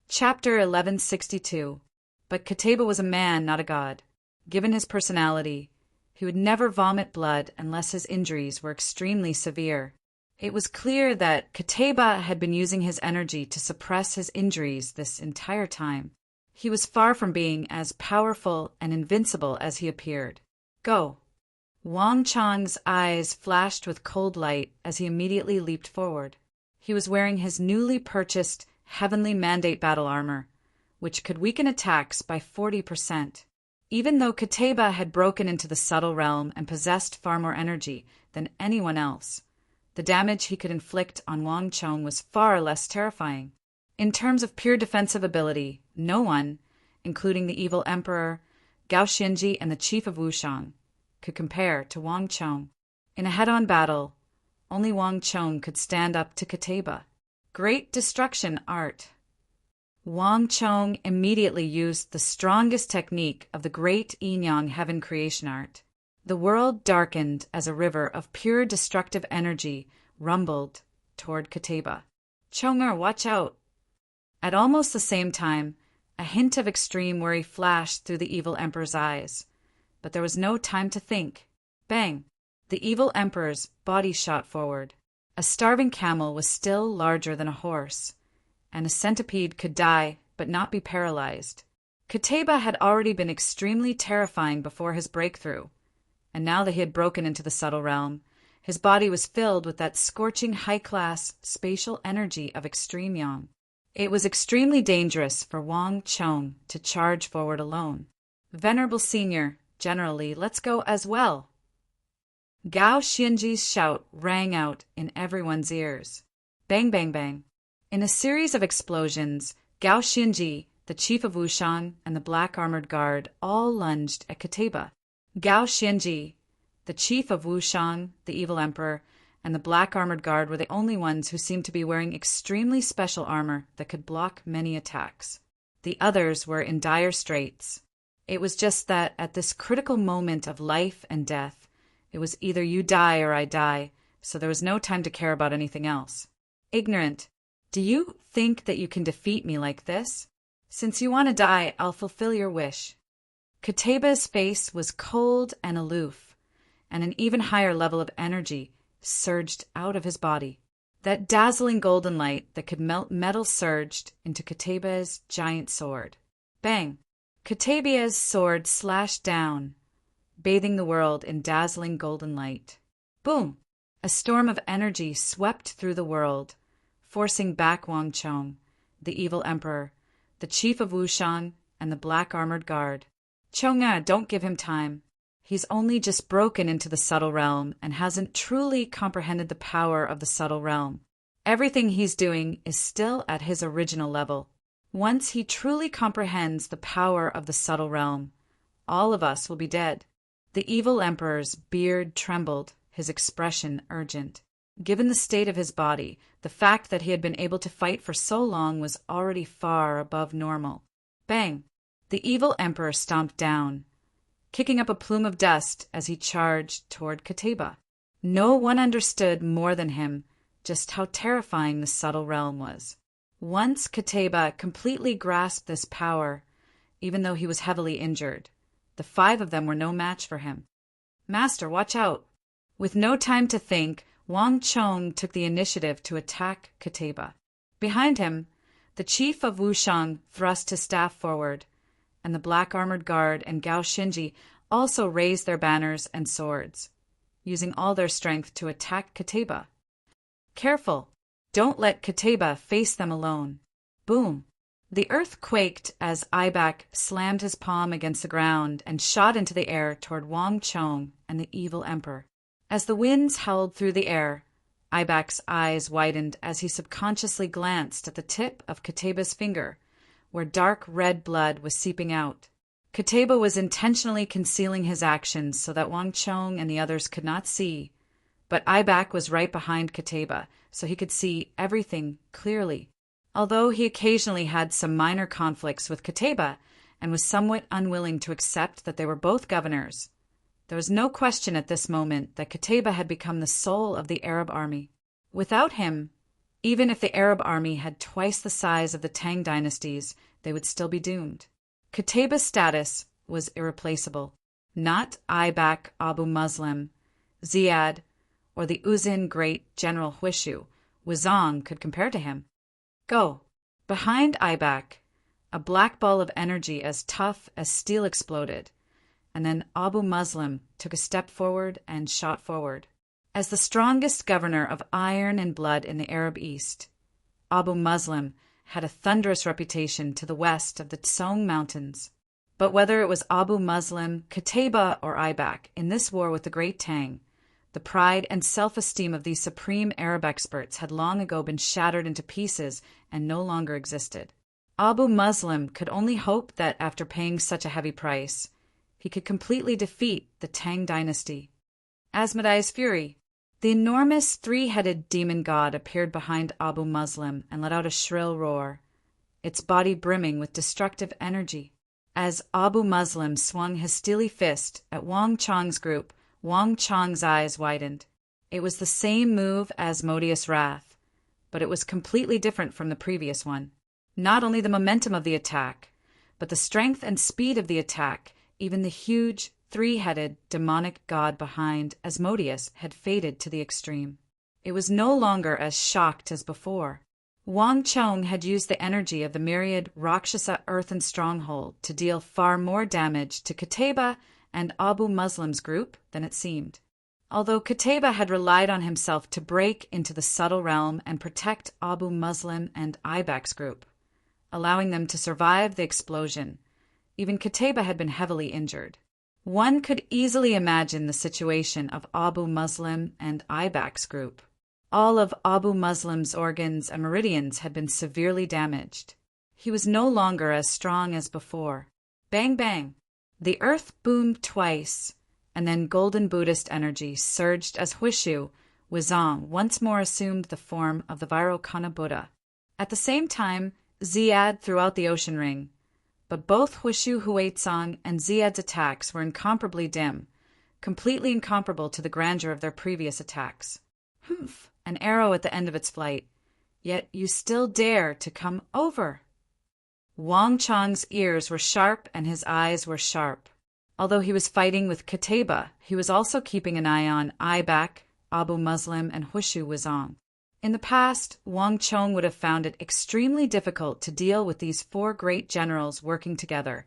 Chapter 1162. But Qutayba was a man, not a god. Given his personality, he would never vomit blood unless his injuries were extremely severe. It was clear that Qutayba had been using his energy to suppress his injuries this entire time. He was far from being as powerful and invincible as he appeared. Go! Wang Chang's eyes flashed with cold light as he immediately leaped forward. He was wearing his newly purchased Heavenly Mandate battle armor, which could weaken attacks by 40%. Even though Qutayba had broken into the subtle realm and possessed far more energy than anyone else, the damage he could inflict on Wang Chong was far less terrifying. In terms of pure defensive ability, no one, including the evil emperor, Gao Xinji, and the chief of Wushang, could compare to Wang Chong. In a head-on battle, only Wang Chong could stand up to Qutayba. Great destruction art. Wang Chong immediately used the strongest technique of the great yin-yang heaven creation art. The world darkened as a river of pure destructive energy rumbled toward Qutayba. Chonger, watch out! At almost the same time, a hint of extreme worry flashed through the evil emperor's eyes. But there was no time to think. Bang! The evil emperor's body shot forward. A starving camel was still larger than a horse, and a centipede could die but not be paralyzed. Kateba had already been extremely terrifying before his breakthrough, and now that he had broken into the subtle realm, his body was filled with that scorching high-class spatial energy of extreme yang. It was extremely dangerous for Wang Chong to charge forward alone. "Venerable Senior, generally, let's go as well." Gao Xianji's shout rang out in everyone's ears. Bang, bang, bang. In a series of explosions, Gao Xianji, the chief of Wushang, and the black armored guard all lunged at Kateba. Gao Xianji, the chief of Wushang, the evil emperor, and the black armored guard were the only ones who seemed to be wearing extremely special armor that could block many attacks. The others were in dire straits. It was just that at this critical moment of life and death, it was either you die or I die, so there was no time to care about anything else. "Ignorant, do you think that you can defeat me like this? Since you want to die, I'll fulfill your wish." Kateba's face was cold and aloof, and an even higher level of energy surged out of his body. That dazzling golden light that could melt metal surged into Kateba's giant sword. Bang! Kateba's sword slashed down, bathing the world in dazzling golden light. Boom! A storm of energy swept through the world, forcing back Wang Chong, the evil emperor, the chief of Wushang, and the black armored guard. "Chong-a, don't give him time. He's only just broken into the subtle realm and hasn't truly comprehended the power of the subtle realm. Everything he's doing is still at his original level. Once he truly comprehends the power of the subtle realm, all of us will be dead." The evil emperor's beard trembled, his expression urgent. Given the state of his body, the fact that he had been able to fight for so long was already far above normal. Bang! The evil emperor stomped down, kicking up a plume of dust as he charged toward Kateba. No one understood more than him just how terrifying the subtle realm was. Once Kateba completely grasped this power, even though he was heavily injured, the 5 of them were no match for him. "Master, watch out!" With no time to think, Wang Chong took the initiative to attack Kateba. Behind him, the chief of Wushang thrust his staff forward, and the black armored guard and Gao Xinji also raised their banners and swords, using all their strength to attack Kateba. Careful! Don't let Kateba face them alone. Boom! The earth quaked as Ibak slammed his palm against the ground and shot into the air toward Wang Chong and the evil emperor. As the winds howled through the air, Ibak's eyes widened as he subconsciously glanced at the tip of Kateba's finger, where dark red blood was seeping out. Kateba was intentionally concealing his actions so that Wang Chong and the others could not see, but Ibak was right behind Kateba, so he could see everything clearly. Although he occasionally had some minor conflicts with Kateba and was somewhat unwilling to accept that they were both governors, there was no question at this moment that Kateba had become the soul of the Arab army. Without him, even if the Arab army had twice the size of the Tang dynasties, they would still be doomed. Kateba's status was irreplaceable. Not Ibak Abu Muslim, Ziyad, or the Uzin great General Huishu, Wuzong could compare to him. Go! Behind Ibak, a black ball of energy as tough as steel exploded, and then Abu Muslim took a step forward and shot forward. As the strongest governor of iron and blood in the Arab East, Abu Muslim had a thunderous reputation to the west of the Tsong Mountains. But whether it was Abu Muslim, Kateba, or Ibak, in this war with the Great Tang, the pride and self-esteem of these supreme Arab experts had long ago been shattered into pieces and no longer existed. Abu Muslim could only hope that after paying such a heavy price, he could completely defeat the Tang dynasty. Asmodee's Fury. The enormous 3-headed demon god appeared behind Abu Muslim and let out a shrill roar, its body brimming with destructive energy. As Abu Muslim swung his steely fist at Wang Chong's group, Wang Chong's eyes widened. It was the same move as Asmodee's Wrath, but it was completely different from the previous one. Not only the momentum of the attack, but the strength and speed of the attack, even the huge, 3-headed demonic god behind Asmodeus had faded to the extreme. It was no longer as shocked as before. Wang Chong had used the energy of the myriad Rakshasa earthen stronghold to deal far more damage to Qutayba and Abu Muslim's group than it seemed. Although Qutayba had relied on himself to break into the subtle realm and protect Abu Muslim and Ibak's group, allowing them to survive the explosion, even Qutayba had been heavily injured. One could easily imagine the situation of Abu Muslim and Ibak's group. All of Abu Muslim's organs and meridians had been severely damaged. He was no longer as strong as before. Bang, bang! The earth boomed twice, and then golden Buddhist energy surged as Huishu, Wuzong, once more assumed the form of the Vairocana Buddha. At the same time, Ziad threw out the ocean ring, but both Huishu Huaitsong and Ziad's attacks were incomparably dim, completely incomparable to the grandeur of their previous attacks. Humph! An arrow at the end of its flight. Yet you still dare to come over. Wang Chong's ears were sharp and his eyes were sharp. Although he was fighting with Qutayba, he was also keeping an eye on Ibak, Abu Muslim, and Huishu Wuzong. In the past, Wang Chong would have found it extremely difficult to deal with these four great generals working together.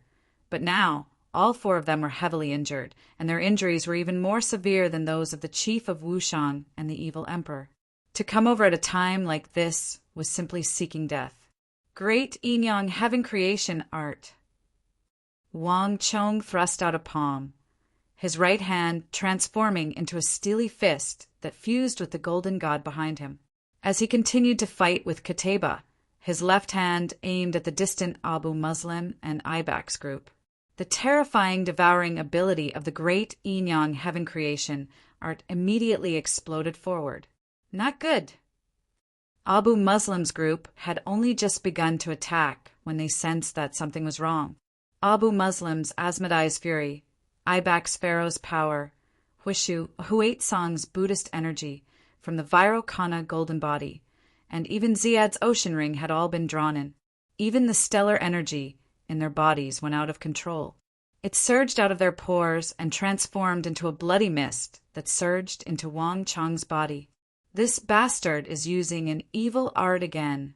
But now, all four of them were heavily injured, and their injuries were even more severe than those of the chief of Wushang and the evil emperor. To come over at a time like this was simply seeking death. Great Yin-Yang Heaven Creation Art. Wang Chong thrust out a palm, his right hand transforming into a steely fist that fused with the golden god behind him. As he continued to fight with Qutayba, his left hand aimed at the distant Abu Muslim and Ibak's group. The terrifying, devouring ability of the great Yin-Yang Heaven Creation Art immediately exploded forward. Not good. Abu Muslim's group had only just begun to attack when they sensed that something was wrong. Abu Muslim's Asmodai's fury, Ibak's Pharaoh's power, Huishu Huaitsong's Buddhist energy from the Vairocana golden body, and even Ziad's ocean ring had all been drawn in. Even the stellar energy in their bodies went out of control. It surged out of their pores and transformed into a bloody mist that surged into Wang Chong's body. This bastard is using an evil art again.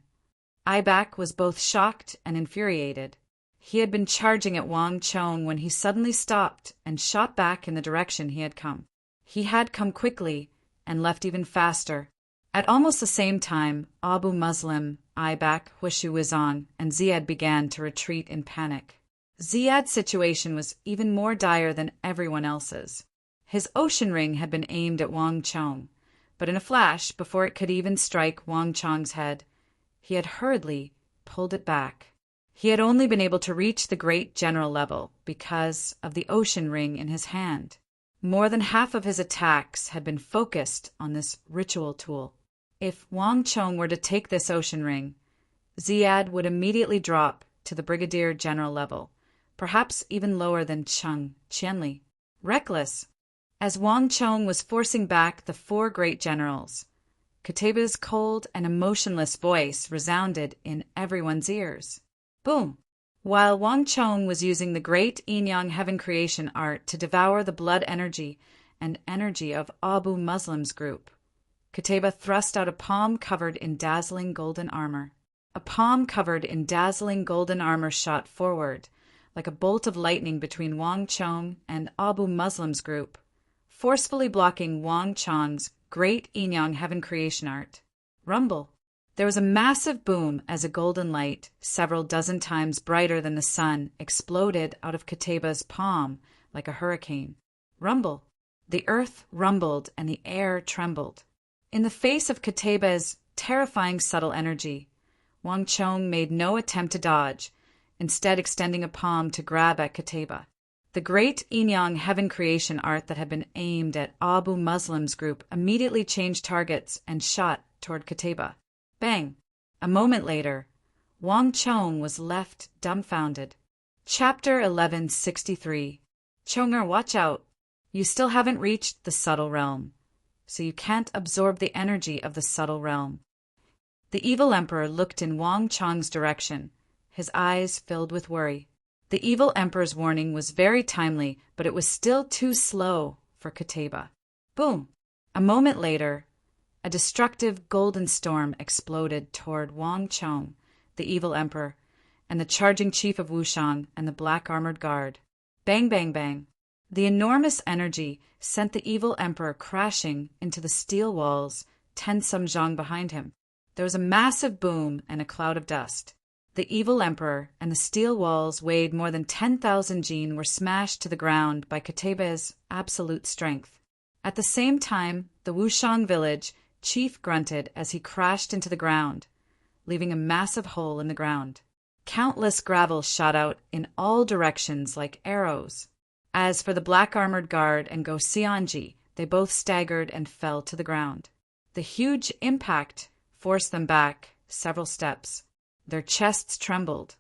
Ibak was both shocked and infuriated. He had been charging at Wang Chong when he suddenly stopped and shot back in the direction he had come. He had come quickly and left even faster. At almost the same time, Abu Muslim, Ibak, Huishu Wuzong, and Ziad began to retreat in panic. Ziad's situation was even more dire than everyone else's. His ocean ring had been aimed at Wang Chong, but in a flash, before it could even strike Wang Chong's head, he had hurriedly pulled it back. He had only been able to reach the great general level because of the ocean ring in his hand. More than half of his attacks had been focused on this ritual tool. If Wang Chong were to take this ocean ring, Ziad would immediately drop to the brigadier general level, perhaps even lower than Qianli. Reckless. As Wang Chong was forcing back the four great generals, Qutayba's cold and emotionless voice resounded in everyone's ears. Boom! While Wang Chong was using the great Yin-Yang Heaven Creation Art to devour the blood energy and energy of Abu Muslim's group, Qutayba thrust out a palm covered in dazzling golden armor. A palm covered in dazzling golden armor shot forward, like a bolt of lightning between Wang Chong and Abu Muslim's group, forcefully blocking Wang Chong's great Yin-Yang Heaven Creation Art. Rumble. There was a massive boom as a golden light, several dozen times brighter than the sun, exploded out of Qutayba's palm like a hurricane. Rumble. The earth rumbled and the air trembled. In the face of Qutayba's terrifying subtle energy, Wang Chong made no attempt to dodge, instead extending a palm to grab at Qutayba. The great Yin-Yang Heaven Creation Art that had been aimed at Abu Muslim's group immediately changed targets and shot toward Qutayba. Bang! A moment later, Wang Chong was left dumbfounded. Chapter 1163. Chonger, watch out! You still haven't reached the subtle realm, so you can't absorb the energy of the subtle realm. The evil emperor looked in Wang Chong's direction, his eyes filled with worry. The evil emperor's warning was very timely, but it was still too slow for Qutayba. Boom! A moment later, A destructive golden storm exploded toward Wang Chong, the evil emperor, and the charging chief of Wushang and the black armored guard. Bang, bang, bang. The enormous energy sent the evil emperor crashing into the steel walls 10 some zhang behind him. There was a massive boom and a cloud of dust. The evil emperor and the steel walls weighed more than 10,000 jin were smashed to the ground by Kateba's absolute strength. At the same time, the Wushang village chief grunted as he crashed into the ground, leaving a massive hole in the ground. Countless gravel shot out in all directions like arrows. As for the black armored guard and Go Xianji, they both staggered and fell to the ground. The huge impact forced them back several steps. Their chests trembled,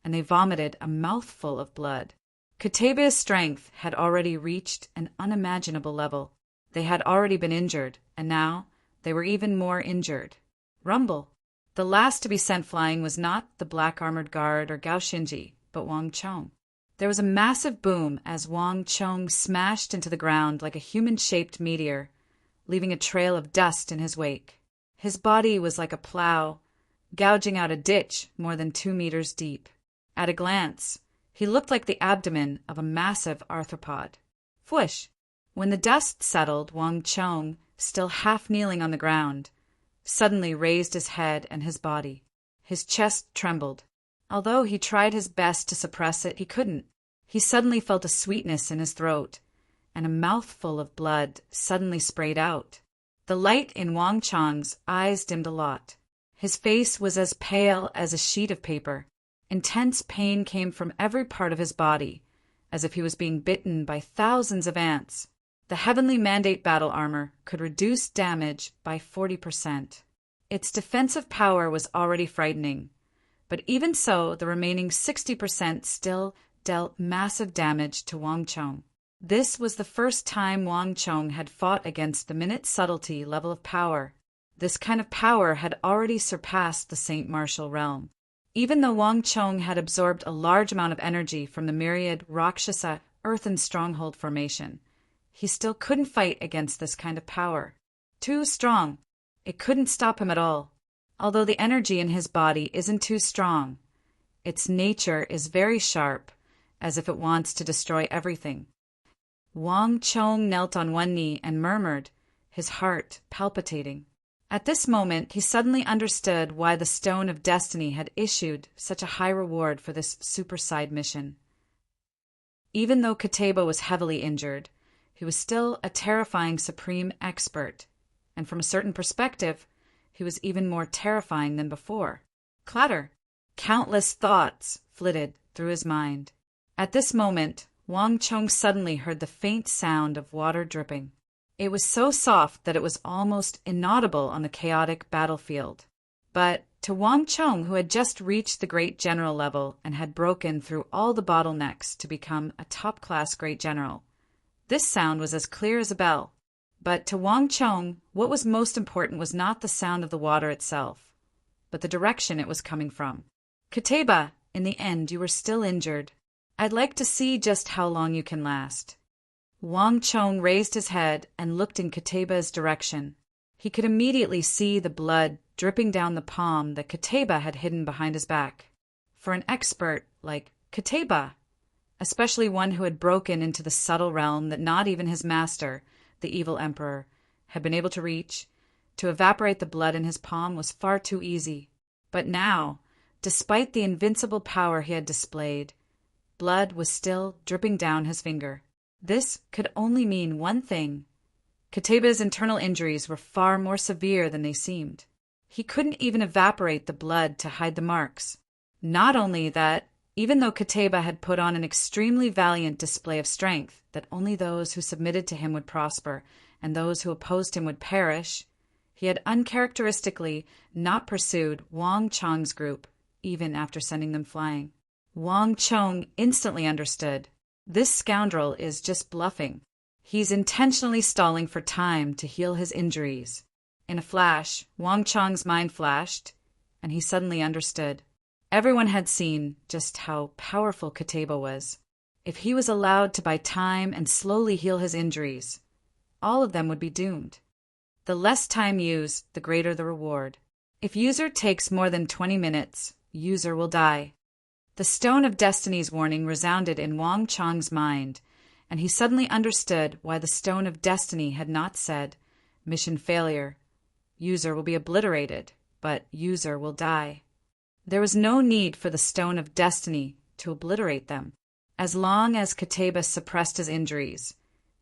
and they vomited a mouthful of blood. Kateba's strength had already reached an unimaginable level. They had already been injured, and now they were even more injured. Rumble. The last to be sent flying was not the black armored guard or Gao Xinji, but Wang Chong. There was a massive boom as Wang Chong smashed into the ground like a human-shaped meteor, leaving a trail of dust in his wake. His body was like a plow, gouging out a ditch more than 2 meters deep. At a glance, he looked like the abdomen of a massive arthropod. Fwoosh! When the dust settled, Wang Chong, still half kneeling on the ground, suddenly raised his head and his body. His chest trembled. Although he tried his best to suppress it, he couldn't. He suddenly felt a sweetness in his throat, and a mouthful of blood suddenly sprayed out. The light in Wang Chong's eyes dimmed a lot. His face was as pale as a sheet of paper. Intense pain came from every part of his body, as if he was being bitten by thousands of ants. The heavenly mandate battle armor could reduce damage by 40%. Its defensive power was already frightening, but even so, the remaining 60% still dealt massive damage to Wang Chong. This was the first time Wang Chong had fought against the minute subtlety level of power. This kind of power had already surpassed the Saint Martial realm. Even though Wang Chong had absorbed a large amount of energy from the myriad Rakshasa earthen stronghold formation, he still couldn't fight against this kind of power. Too strong. It couldn't stop him at all. Although the energy in his body isn't too strong, its nature is very sharp, as if it wants to destroy everything. Wang Chong knelt on one knee and murmured, his heart palpitating. At this moment, he suddenly understood why the Stone of Destiny had issued such a high reward for this superside mission. Even though Kateba was heavily injured, he was still a terrifying supreme expert, and from a certain perspective, he was even more terrifying than before. Clatter! Countless thoughts flitted through his mind. At this moment, Wang Chong suddenly heard the faint sound of water dripping. It was so soft that it was almost inaudible on the chaotic battlefield. But to Wang Chong, who had just reached the great general level and had broken through all the bottlenecks to become a top-class great general, this sound was as clear as a bell. But to Wang Chong, what was most important was not the sound of the water itself, but the direction it was coming from. Kateba, in the end, you were still injured. I'd like to see just how long you can last. Wang Chong raised his head and looked in Kateba's direction. He could immediately see the blood dripping down the palm that Kateba had hidden behind his back. For an expert like Kateba, especially one who had broken into the subtle realm that not even his master, the evil emperor, had been able to reach, to evaporate the blood in his palm was far too easy. But now, despite the invincible power he had displayed, blood was still dripping down his finger. This could only mean one thing. Kateba's internal injuries were far more severe than they seemed. He couldn't even evaporate the blood to hide the marks. Not only that, even though Kateba had put on an extremely valiant display of strength that only those who submitted to him would prosper and those who opposed him would perish, he had uncharacteristically not pursued Wang Chong's group, even after sending them flying. Wang Chong instantly understood. This scoundrel is just bluffing. He's intentionally stalling for time to heal his injuries. In a flash, Wang Chong's mind flashed, and he suddenly understood. Everyone had seen just how powerful Kateba was. If he was allowed to buy time and slowly heal his injuries, all of them would be doomed. The less time used, the greater the reward. If user takes more than 20 minutes, user will die. The Stone of Destiny's warning resounded in Wang Chang's mind, and he suddenly understood why the Stone of Destiny had not said, "Mission failure. User will be obliterated, but user will die." There was no need for the Stone of Destiny to obliterate them. As long as Kateba suppressed his injuries,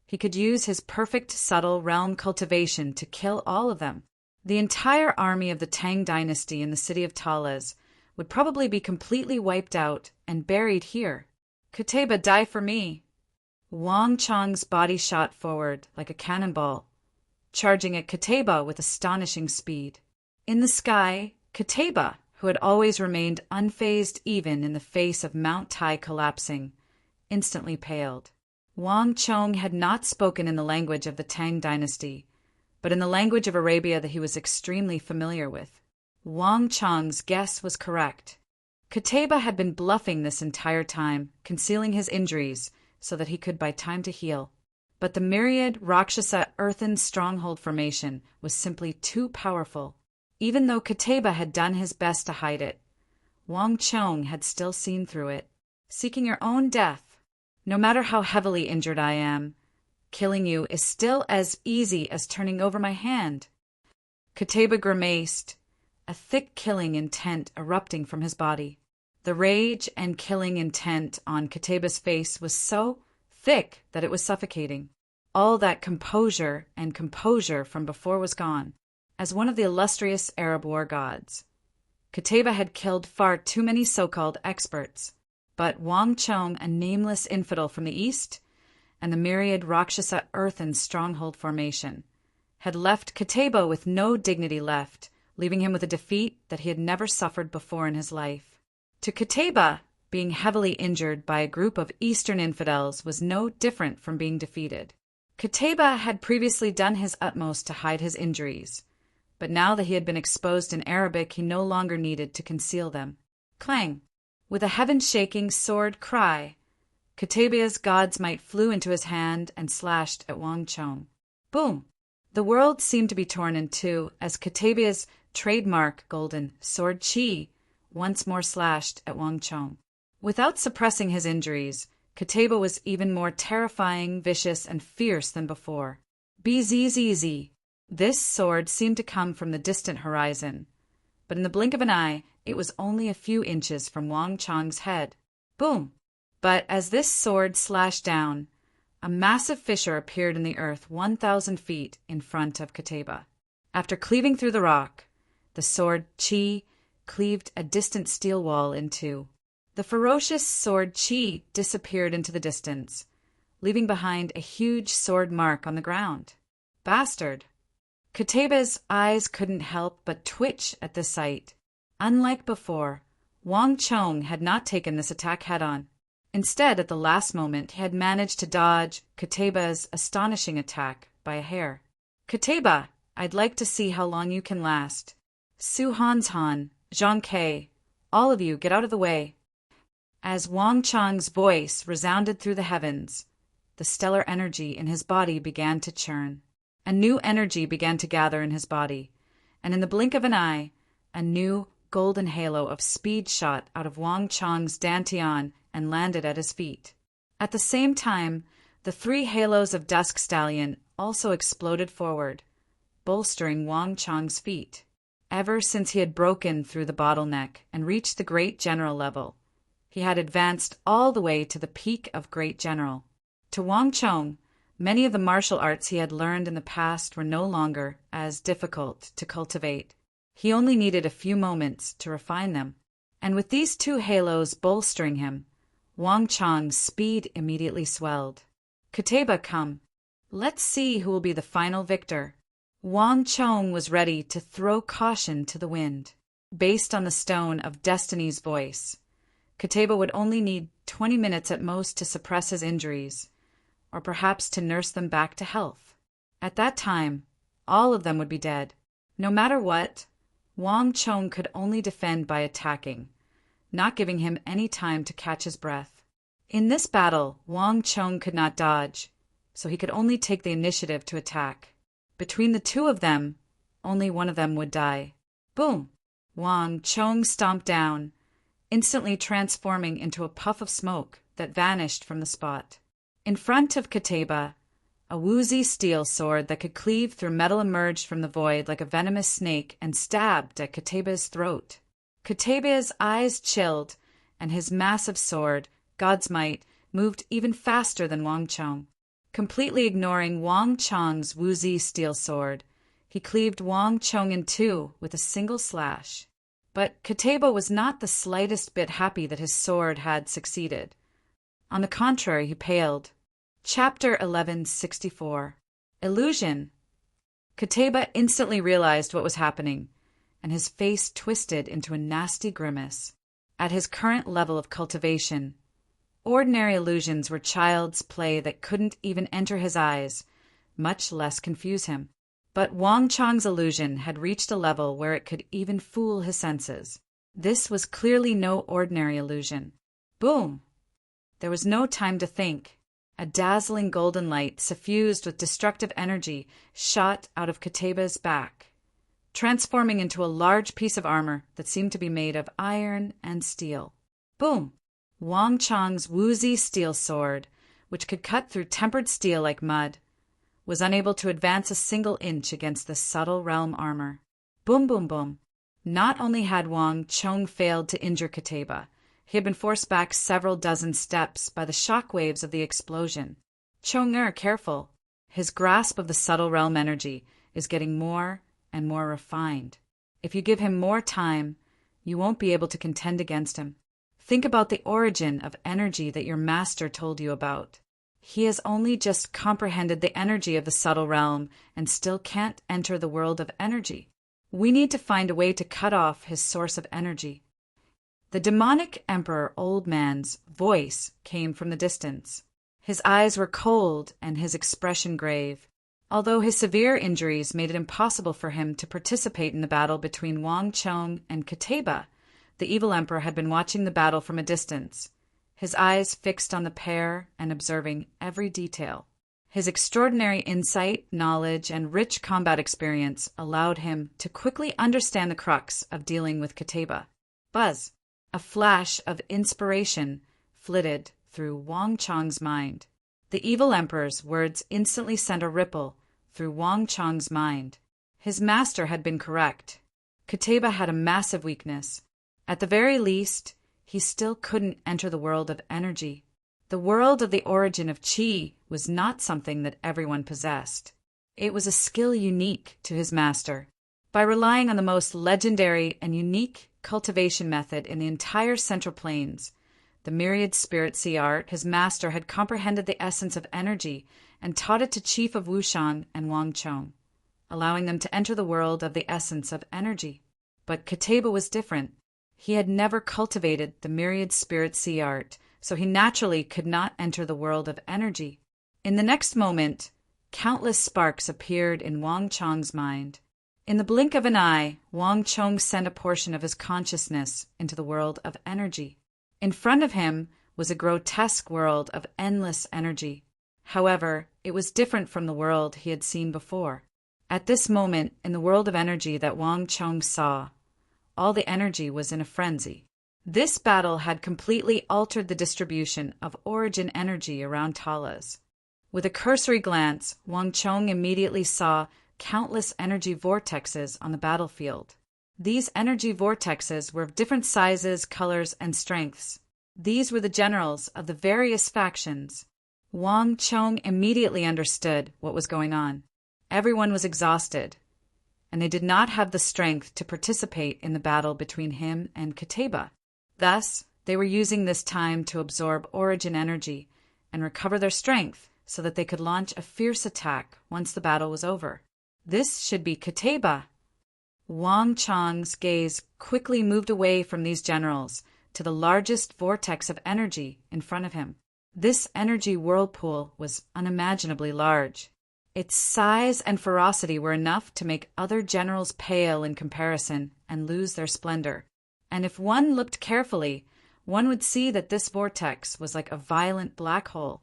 he could use his perfect subtle realm cultivation to kill all of them. The entire army of the Tang dynasty in the city of Talas would probably be completely wiped out and buried here. "Kateba, die for me!" Wang Chang's body shot forward like a cannonball, charging at Kateba with astonishing speed. In the sky, Kateba, who had always remained unfazed even in the face of Mount Tai collapsing, instantly paled. Wang Chong had not spoken in the language of the Tang dynasty, but in the language of Arabia that he was extremely familiar with. Wang Chong's guess was correct. Kateba had been bluffing this entire time, concealing his injuries so that he could buy time to heal. But the myriad Rakshasa earthen stronghold formation was simply too powerful. Even though Kateba had done his best to hide it, Wang Chong had still seen through it. "Seeking your own death. No matter how heavily injured I am, killing you is still as easy as turning over my hand." Kateba grimaced, a thick killing intent erupting from his body. The rage and killing intent on Kateba's face was so thick that it was suffocating. All that composure from before was gone. As one of the illustrious Arab war gods, Kateba had killed far too many so-called experts, but Wang Chong, a nameless infidel from the east, and the myriad Rakshasa earthen stronghold formation, had left Kateba with no dignity left, leaving him with a defeat that he had never suffered before in his life. To Kateba, being heavily injured by a group of Eastern infidels was no different from being defeated. Kateba had previously done his utmost to hide his injuries, but now that he had been exposed in Arabic, he no longer needed to conceal them. Clang! With a heaven-shaking sword cry, Kateba's god's might flew into his hand and slashed at Wang Chong. Boom! The world seemed to be torn in two as Kateba's trademark golden sword chi once more slashed at Wang Chong. Without suppressing his injuries, Kateba was even more terrifying, vicious, and fierce than before. Bzzz. This sword seemed to come from the distant horizon, but in the blink of an eye, it was only a few inches from Wang Chong's head. Boom! But as this sword slashed down, a massive fissure appeared in the earth 1,000 feet in front of Kateba. After cleaving through the rock, the sword chi cleaved a distant steel wall in two. The ferocious sword chi disappeared into the distance, leaving behind a huge sword mark on the ground. Bastard! Kateba's eyes couldn't help but twitch at the sight. Unlike before, Wang Chong had not taken this attack head-on. Instead, at the last moment, he had managed to dodge Kateba's astonishing attack by a hair. "Kateba, I'd like to see how long you can last. Su Hanshan, Zhang Ke, all of you get out of the way." As Wang Chong's voice resounded through the heavens, the stellar energy in his body began to churn. A new energy began to gather in his body, and in the blink of an eye, a new golden halo of speed shot out of Wang Chong's dantian and landed at his feet. At the same time, the three halos of Dusk Stallion also exploded forward, bolstering Wang Chong's feet. Ever since he had broken through the bottleneck and reached the Great General level, he had advanced all the way to the peak of Great General. To Wang Chong, many of the martial arts he had learned in the past were no longer as difficult to cultivate. He only needed a few moments to refine them. And with these two halos bolstering him, Wang Chong's speed immediately swelled. "Kateba, come. Let's see who will be the final victor." Wang Chong was ready to throw caution to the wind. Based on the Stone of Destiny's voice, Kateba would only need 20 minutes at most to suppress his injuries, or perhaps to nurse them back to health. At that time, all of them would be dead. No matter what, Wang Chong could only defend by attacking, not giving him any time to catch his breath. In this battle, Wang Chong could not dodge, so he could only take the initiative to attack. Between the two of them, only one of them would die. Boom! Wang Chong stomped down, instantly transforming into a puff of smoke that vanished from the spot. In front of Kateba, a woozy steel sword that could cleave through metal emerged from the void like a venomous snake and stabbed at Kateba's throat. Kateba's eyes chilled, and his massive sword, God's Might, moved even faster than Wang Chong. Completely ignoring Wang Chong's woozy steel sword, he cleaved Wang Chong in two with a single slash. But Kateba was not the slightest bit happy that his sword had succeeded. On the contrary, he paled. Chapter 1164. Illusion. Kateba instantly realized what was happening, and his face twisted into a nasty grimace. At his current level of cultivation, ordinary illusions were child's play that couldn't even enter his eyes, much less confuse him. But Wang Chong's illusion had reached a level where it could even fool his senses. This was clearly no ordinary illusion. Boom! There was no time to think. A dazzling golden light, suffused with destructive energy, shot out of Kateba's back, transforming into a large piece of armor that seemed to be made of iron and steel. Boom! Wang Chong's woozy steel sword, which could cut through tempered steel like mud, was unable to advance a single inch against the subtle realm armor. Boom, boom, boom. Not only had Wang Chong failed to injure Kateba, he had been forced back several dozen steps by the shock waves of the explosion. Chong-er, careful. His grasp of the subtle realm energy is getting more and more refined. If you give him more time, you won't be able to contend against him. Think about the origin of energy that your master told you about. He has only just comprehended the energy of the subtle realm and still can't enter the world of energy. We need to find a way to cut off his source of energy. The demonic Emperor Old Man's voice came from the distance. His eyes were cold and his expression grave. Although his severe injuries made it impossible for him to participate in the battle between Wang Chong and Kateba, the evil emperor had been watching the battle from a distance, his eyes fixed on the pair and observing every detail. His extraordinary insight, knowledge, and rich combat experience allowed him to quickly understand the crux of dealing with Kateba. Buzz! A flash of inspiration flitted through Wang Chong's mind. The evil emperor's words instantly sent a ripple through Wang Chong's mind. His master had been correct. Kateba had a massive weakness. At the very least, he still couldn't enter the world of energy. The world of the origin of qi was not something that everyone possessed. It was a skill unique to his master. By relying on the most legendary and unique cultivation method in the entire Central Plains, the myriad spirit sea art, his master had comprehended the essence of energy and taught it to Chief of Wushang and Wang Chong, allowing them to enter the world of the essence of energy. But Kateba was different. He had never cultivated the myriad spirit sea art, so he naturally could not enter the world of energy. In the next moment, countless sparks appeared in Wang Chong's mind. In the blink of an eye, Wang Chong sent a portion of his consciousness into the world of energy. In front of him was a grotesque world of endless energy. However, it was different from the world he had seen before. At this moment, in the world of energy that Wang Chong saw, all the energy was in a frenzy. This battle had completely altered the distribution of origin energy around Talas. With a cursory glance, Wang Chong immediately saw countless energy vortexes on the battlefield. These energy vortexes were of different sizes, colors, and strengths. These were the generals of the various factions. Wang Chong immediately understood what was going on. Everyone was exhausted, and they did not have the strength to participate in the battle between him and Kateba. Thus, they were using this time to absorb origin energy and recover their strength so that they could launch a fierce attack once the battle was over. This should be Kateba. Wang Chong's gaze quickly moved away from these generals to the largest vortex of energy in front of him. This energy whirlpool was unimaginably large. Its size and ferocity were enough to make other generals pale in comparison and lose their splendor. And if one looked carefully, one would see that this vortex was like a violent black hole,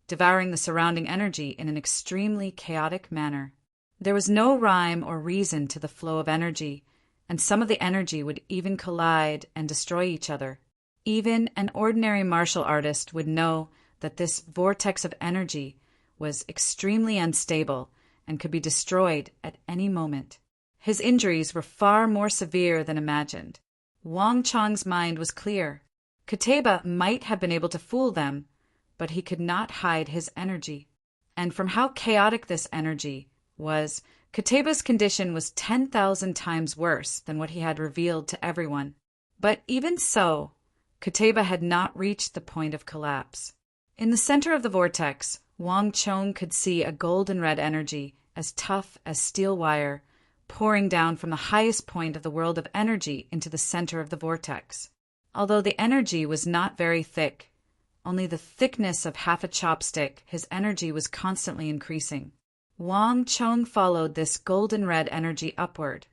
devouring the surrounding energy in an extremely chaotic manner. There was no rhyme or reason to the flow of energy, and some of the energy would even collide and destroy each other. Even an ordinary martial artist would know that this vortex of energy was extremely unstable and could be destroyed at any moment. His injuries were far more severe than imagined. Wang Chang's mind was clear. Kateba might have been able to fool them, but he could not hide his energy. And from how chaotic this energy was, Kateba's condition was 10,000 times worse than what he had revealed to everyone. But even so, Kateba had not reached the point of collapse. In the center of the vortex, Wang Chong could see a golden red energy, as tough as steel wire, pouring down from the highest point of the world of energy into the center of the vortex. Although the energy was not very thick, only the thickness of half a chopstick, his energy was constantly increasing. Wang Chong followed this golden red energy upward,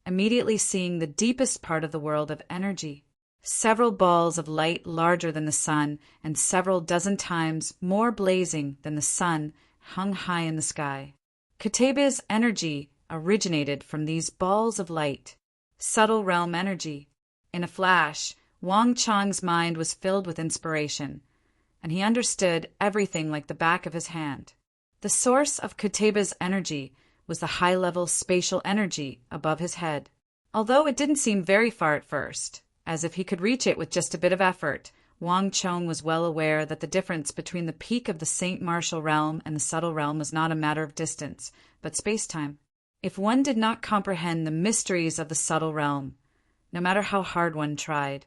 immediately seeing the deepest part of the world of energy. Several balls of light larger than the sun and several dozen times more blazing than the sun hung high in the sky. Kateba's energy originated from these balls of light, subtle realm energy. In a flash, Wang Chong's mind was filled with inspiration, and he understood everything like the back of his hand. The source of Kateba's energy was the high-level spatial energy above his head. Although it didn't seem very far at first, as if he could reach it with just a bit of effort, Wang Chong was well aware that the difference between the peak of the Saint Martial realm and the subtle realm was not a matter of distance, but space-time. If one did not comprehend the mysteries of the subtle realm, no matter how hard one tried,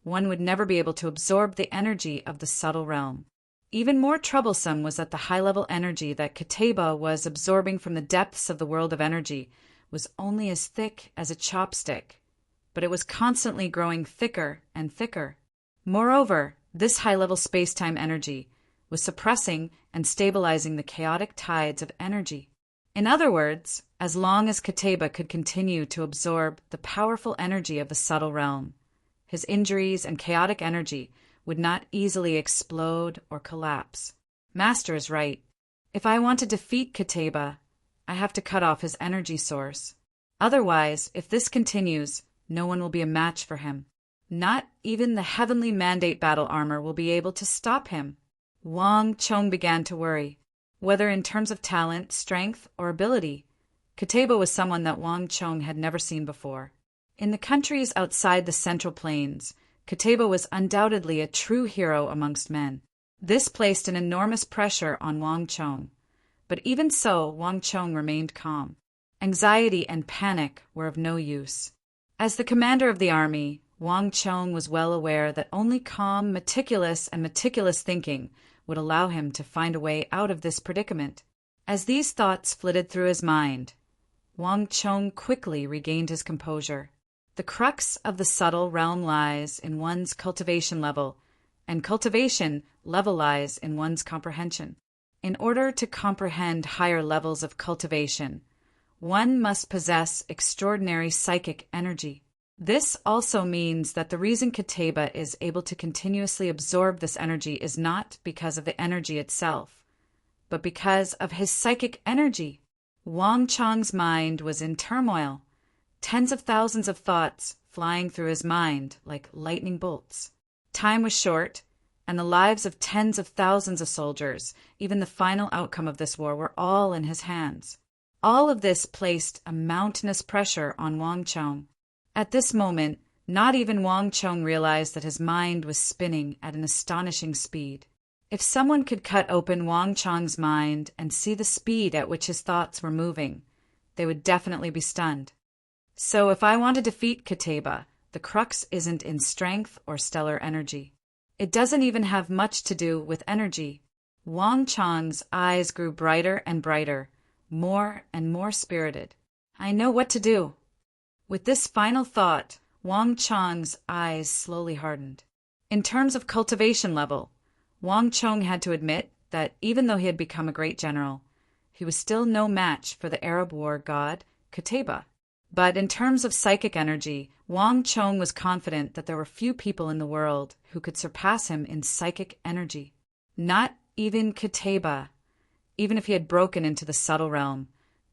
one would never be able to absorb the energy of the subtle realm. Even more troublesome was that the high-level energy that Kateba was absorbing from the depths of the world of energy was only as thick as a chopstick, but it was constantly growing thicker and thicker. Moreover, this high-level space-time energy was suppressing and stabilizing the chaotic tides of energy. In other words, as long as Kateba could continue to absorb the powerful energy of the subtle realm, his injuries and chaotic energy would not easily explode or collapse. Master is right. If I want to defeat Kateba, I have to cut off his energy source. Otherwise, if this continues, no one will be a match for him. Not even the heavenly mandate battle armor will be able to stop him. Wang Chong began to worry. Whether in terms of talent, strength, or ability, Kateba was someone that Wang Chong had never seen before. In the countries outside the Central Plains, Kateba was undoubtedly a true hero amongst men. This placed an enormous pressure on Wang Chong. But even so, Wang Chong remained calm. Anxiety and panic were of no use. As the commander of the army, Wang Chong was well aware that only calm, meticulous thinking would allow him to find a way out of this predicament. As these thoughts flitted through his mind, Wang Chong quickly regained his composure. The crux of the subtle realm lies in one's cultivation level, and cultivation level lies in one's comprehension. In order to comprehend higher levels of cultivation, one must possess extraordinary psychic energy. This also means that the reason Kateba is able to continuously absorb this energy is not because of the energy itself, but because of his psychic energy. Wang Chong's mind was in turmoil, tens of thousands of thoughts flying through his mind like lightning bolts. Time was short, and the lives of tens of thousands of soldiers, even the final outcome of this war, were all in his hands. All of this placed a mountainous pressure on Wang Chong. At this moment, not even Wang Chong realized that his mind was spinning at an astonishing speed. If someone could cut open Wang Chong's mind and see the speed at which his thoughts were moving, they would definitely be stunned. So if I want to defeat Kateba, the crux isn't in strength or stellar energy. It doesn't even have much to do with energy. Wang Chong's eyes grew brighter and brighter, more and more spirited. I know what to do. With this final thought, Wang Chong's eyes slowly hardened. In terms of cultivation level, Wang Chong had to admit that even though he had become a great general, he was still no match for the Arab war god, Kateba. But in terms of psychic energy, Wang Chong was confident that there were few people in the world who could surpass him in psychic energy. Not even Kateba. Even if he had broken into the subtle realm,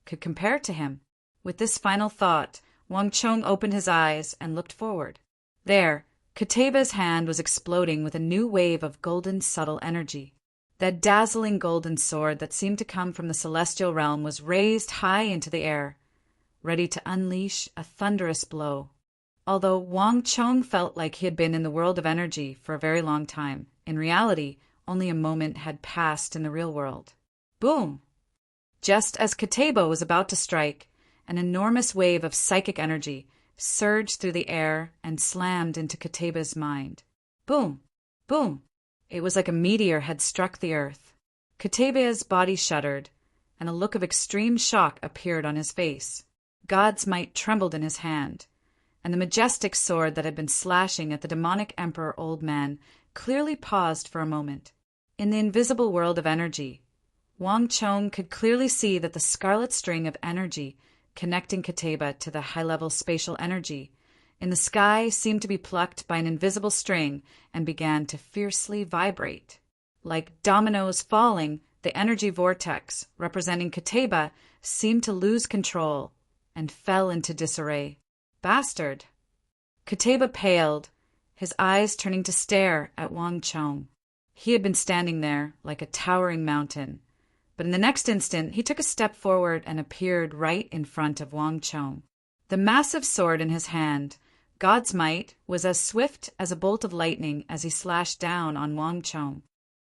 could compare to him. With this final thought, Wang Chong opened his eyes and looked forward. There, Kataba's hand was exploding with a new wave of golden subtle energy. That dazzling golden sword that seemed to come from the celestial realm was raised high into the air, ready to unleash a thunderous blow. Although Wang Chong felt like he had been in the world of energy for a very long time, in reality, only a moment had passed in the real world. Boom! Just as Kataba was about to strike, an enormous wave of psychic energy surged through the air and slammed into Kataba's mind. Boom! Boom! It was like a meteor had struck the earth. Kataba's body shuddered, and a look of extreme shock appeared on his face. God's might trembled in his hand, and the majestic sword that had been slashing at the demonic emperor old man clearly paused for a moment. In the invisible world of energy, Wang Chong could clearly see that the scarlet string of energy connecting Kataba to the high-level spatial energy in the sky seemed to be plucked by an invisible string and began to fiercely vibrate. Like dominoes falling, the energy vortex representing Kataba seemed to lose control and fell into disarray. Bastard! Kataba paled, his eyes turning to stare at Wang Chong. He had been standing there like a towering mountain, but in the next instant he took a step forward and appeared right in front of Wang Chong. The massive sword in his hand, God's might, was as swift as a bolt of lightning as he slashed down on Wang Chong.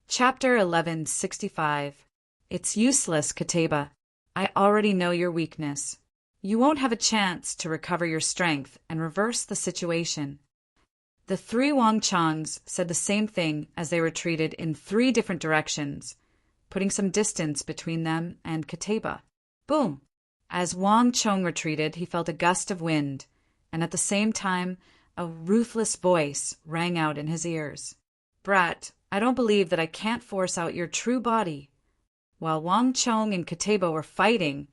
Chapter 1165. It's useless, Kataba. I already know your weakness. You won't have a chance to recover your strength and reverse the situation. The three Wang Chongs said the same thing as they retreated in 3 different directions, putting some distance between them and Kataba. Boom! As Wang Chong retreated, he felt a gust of wind, and at the same time, a ruthless voice rang out in his ears. Brat, I don't believe that I can't force out your true body. While Wang Chong and Kataba were fighting,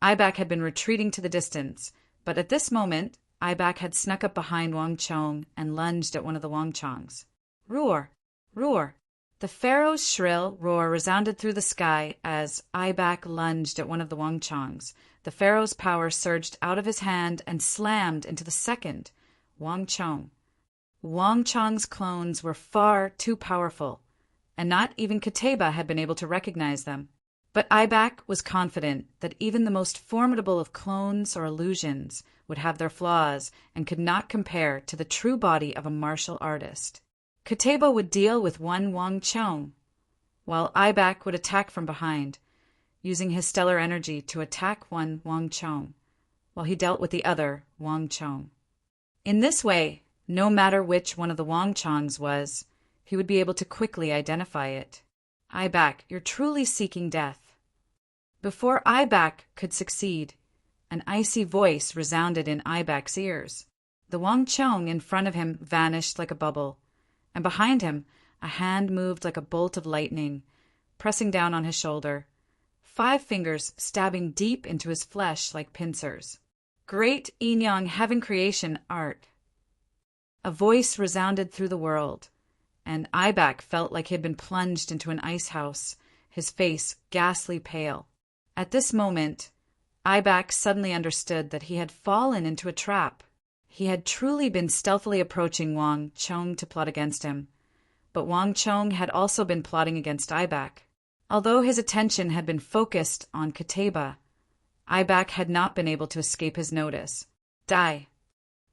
Ibak had been retreating to the distance, but at this moment, Ibak had snuck up behind Wang Chong and lunged at one of the Wang Chongs. Roar! Roar! The pharaoh's shrill roar resounded through the sky as Ibak lunged at one of the Wang Chongs. The pharaoh's power surged out of his hand and slammed into the second, Wang Chong. Wang Chong's clones were far too powerful, and not even Kataba had been able to recognize them. But Ibak was confident that even the most formidable of clones or illusions would have their flaws and could not compare to the true body of a martial artist. Kataba would deal with one Wang Chong, while Ibak would attack from behind, using his stellar energy to attack one Wang Chong, while he dealt with the other Wang Chong. In this way, no matter which one of the Wang Chongs was, he would be able to quickly identify it. Ibak, you're truly seeking death. Before Ibak could succeed, an icy voice resounded in Ibak's ears. The Wang Chong in front of him vanished like a bubble, and behind him a hand moved like a bolt of lightning, pressing down on his shoulder, 5 fingers stabbing deep into his flesh like pincers. Great Yin-Yang heaven creation art. A voice resounded through the world, and Ibak felt like he had been plunged into an ice house, his face ghastly pale. At this moment, Ibak suddenly understood that he had fallen into a trap. He had truly been stealthily approaching Wang Chong to plot against him, but Wang Chong had also been plotting against Ibak. Although his attention had been focused on Kataba, Ibak had not been able to escape his notice. Die!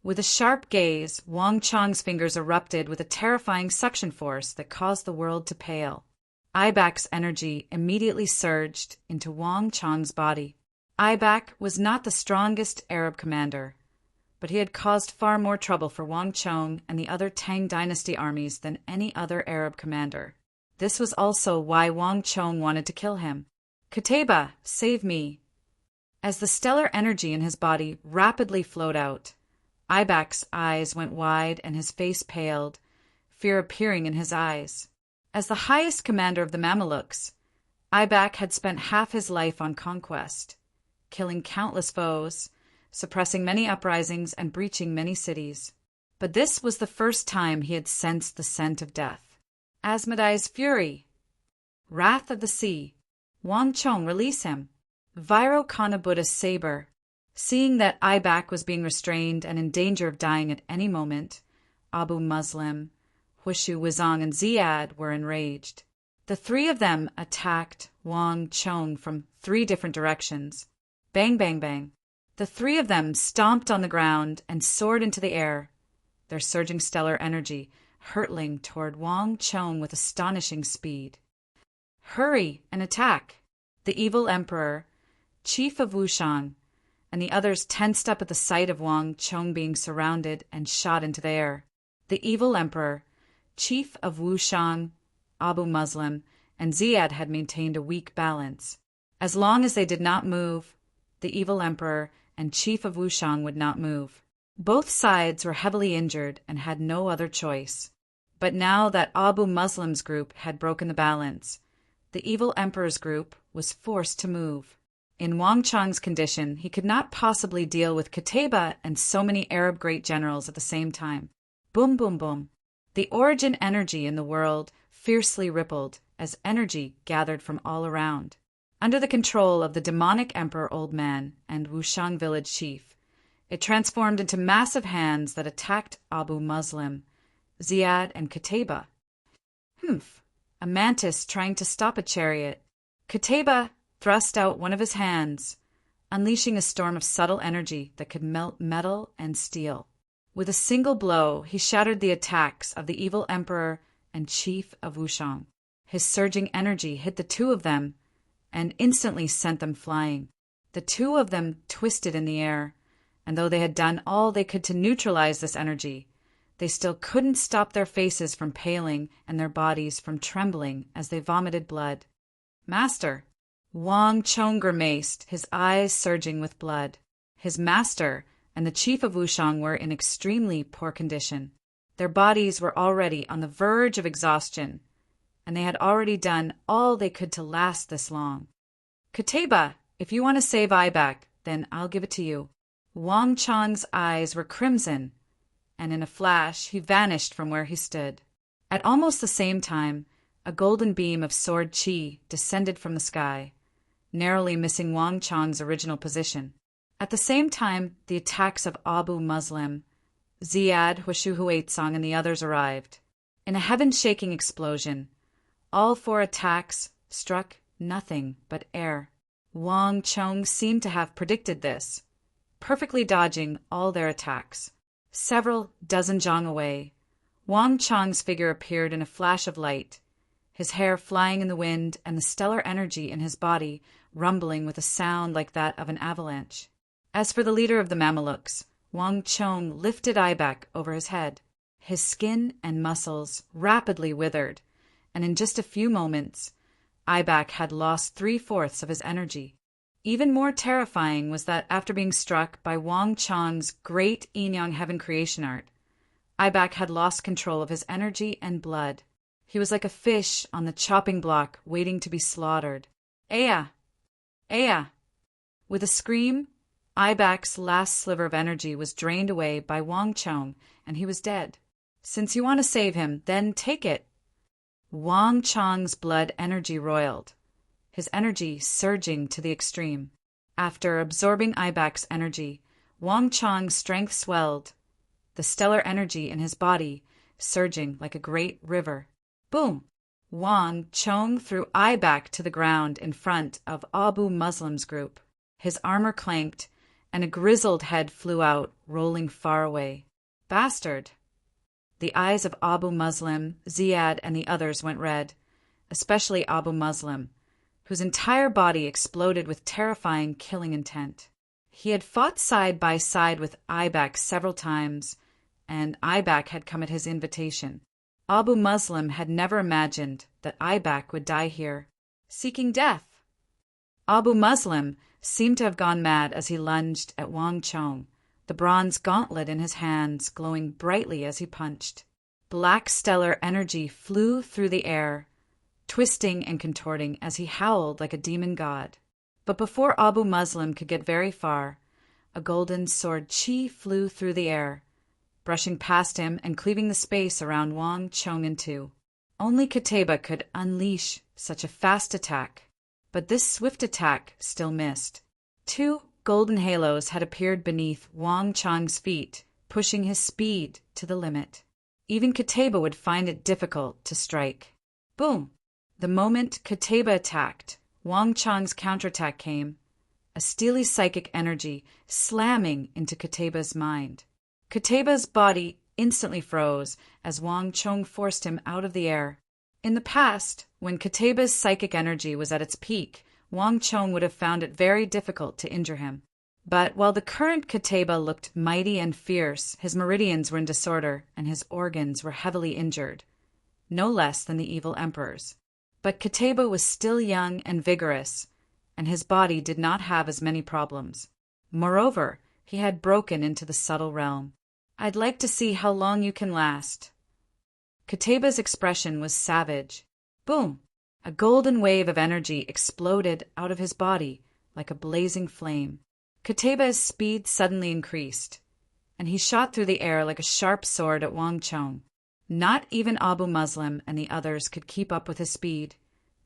With a sharp gaze, Wang Chong's fingers erupted with a terrifying suction force that caused the world to pale. Ibak's energy immediately surged into Wang Chong's body. Ibak was not the strongest Arab commander, but he had caused far more trouble for Wang Chong and the other Tang dynasty armies than any other Arab commander. This was also why Wang Chong wanted to kill him. Kataba, save me! As the stellar energy in his body rapidly flowed out, Ibak's eyes went wide and his face paled, fear appearing in his eyes. As the highest commander of the Mamelukes, Ibak had spent half his life on conquest, killing countless foes, suppressing many uprisings and breaching many cities. But this was the first time he had sensed the scent of death. Asmodai's fury! Wrath of the sea! Wang Chong, release him! Vairocanabuddha's saber. Seeing that Ibak was being restrained and in danger of dying at any moment, Abu Muslim, Hushu, Wizong, and Ziad were enraged. The three of them attacked Wang Chong from 3 different directions. Bang, bang, bang. The 3 of them stomped on the ground and soared into the air, their surging stellar energy hurtling toward Wang Chong with astonishing speed. Hurry and attack! The evil emperor, chief of Wushang, and the others tensed up at the sight of Wang Chong being surrounded and shot into the air. The evil emperor, chief of Wushang, Abu Muslim, and Ziad had maintained a weak balance. As long as they did not move, the evil emperor and chief of Wushang would not move. Both sides were heavily injured and had no other choice. But now that Abu Muslim's group had broken the balance, the evil emperor's group was forced to move. In Wang Chong's condition, he could not possibly deal with Qutayba and so many Arab great generals at the same time. Boom, boom, boom. The origin energy in the world fiercely rippled as energy gathered from all around. Under the control of the demonic Emperor Old Man and Wushang village chief, it transformed into massive hands that attacked Abu Muslim, Ziad, and Qutayba. Humph! A mantis trying to stop a chariot. Qutayba thrust out one of his hands, unleashing a storm of subtle energy that could melt metal and steel. With a single blow, he shattered the attacks of the evil emperor and chief of Wushang. His surging energy hit the 2 of them and instantly sent them flying. The 2 of them twisted in the air, and though they had done all they could to neutralize this energy, they still couldn't stop their faces from paling and their bodies from trembling as they vomited blood. Master! Wang Chong grimaced, his eyes surging with blood. His master and the chief of Wushang were in extremely poor condition. Their bodies were already on the verge of exhaustion, and they had already done all they could to last this long. Qutayba, if you want to save Ibak, then I'll give it to you. Wang Chong's eyes were crimson, and in a flash he vanished from where he stood. At almost the same time, a golden beam of sword chi descended from the sky, narrowly missing Wang Chong's original position. At the same time, the attacks of Abu Muslim, Ziad, Hushu Huaitsong, and the others arrived. In a heaven-shaking explosion, all 4 attacks struck nothing but air. Wang Chong seemed to have predicted this, perfectly dodging all their attacks. Several dozen zhang away, Wang Chong's figure appeared in a flash of light, his hair flying in the wind and the stellar energy in his body rumbling with a sound like that of an avalanche. As for the leader of the Mamelukes, Wang Chong lifted Ibak over his head. His skin and muscles rapidly withered, and in just a few moments, Ibak had lost 3/4 of his energy. Even more terrifying was that after being struck by Wang Chong's great Yin-Yang Heaven creation art, Ibak had lost control of his energy and blood. He was like a fish on the chopping block waiting to be slaughtered. Aya! Aya! With a scream, Ibak's last sliver of energy was drained away by Wang Chong, and he was dead. Since you want to save him, then take it. Wang Chong's blood energy roiled, his energy surging to the extreme. After absorbing Ibak's energy, Wang Chong's strength swelled, the stellar energy in his body surging like a great river. Boom! Wang Chong threw Ibak to the ground in front of Abu Muslim's group. His armor clanked, and a grizzled head flew out, rolling far away. Bastard! The eyes of Abu Muslim, Ziad, and the others went red, especially Abu Muslim, whose entire body exploded with terrifying killing intent. He had fought side by side with Ibak several times, and Ibak had come at his invitation. Abu Muslim had never imagined that Ibak would die here, seeking death. Abu Muslim seemed to have gone mad as he lunged at Wang Chong, the bronze gauntlet in his hands glowing brightly as he punched. Black stellar energy flew through the air, twisting and contorting as he howled like a demon god. But before Abu Muslim could get very far, a golden sword chi flew through the air, brushing past him and cleaving the space around Wang Chong in two. Only Qutayba could unleash such a fast attack. but this swift attack still missed. Two golden halos had appeared beneath Wang Chang's feet, pushing his speed to the limit. Even Kateba would find it difficult to strike. Boom! The moment Kateba attacked, Wang Chang's counterattack came, a steely psychic energy slamming into Kateba's mind. Kateba's body instantly froze as Wang Chang forced him out of the air. In the past, when Kateba's psychic energy was at its peak, Wang Chang would have found it very difficult to injure him. But while the current Kateba looked mighty and fierce, his meridians were in disorder and his organs were heavily injured, no less than the evil emperor's. But Kateba was still young and vigorous, and his body did not have as many problems. Moreover, he had broken into the subtle realm. I'd like to see how long you can last. Kateba's expression was savage. Boom! A golden wave of energy exploded out of his body like a blazing flame. Kateba's speed suddenly increased, and he shot through the air like a sharp sword at Wang Chang. Not even Abu Muslim and the others could keep up with his speed,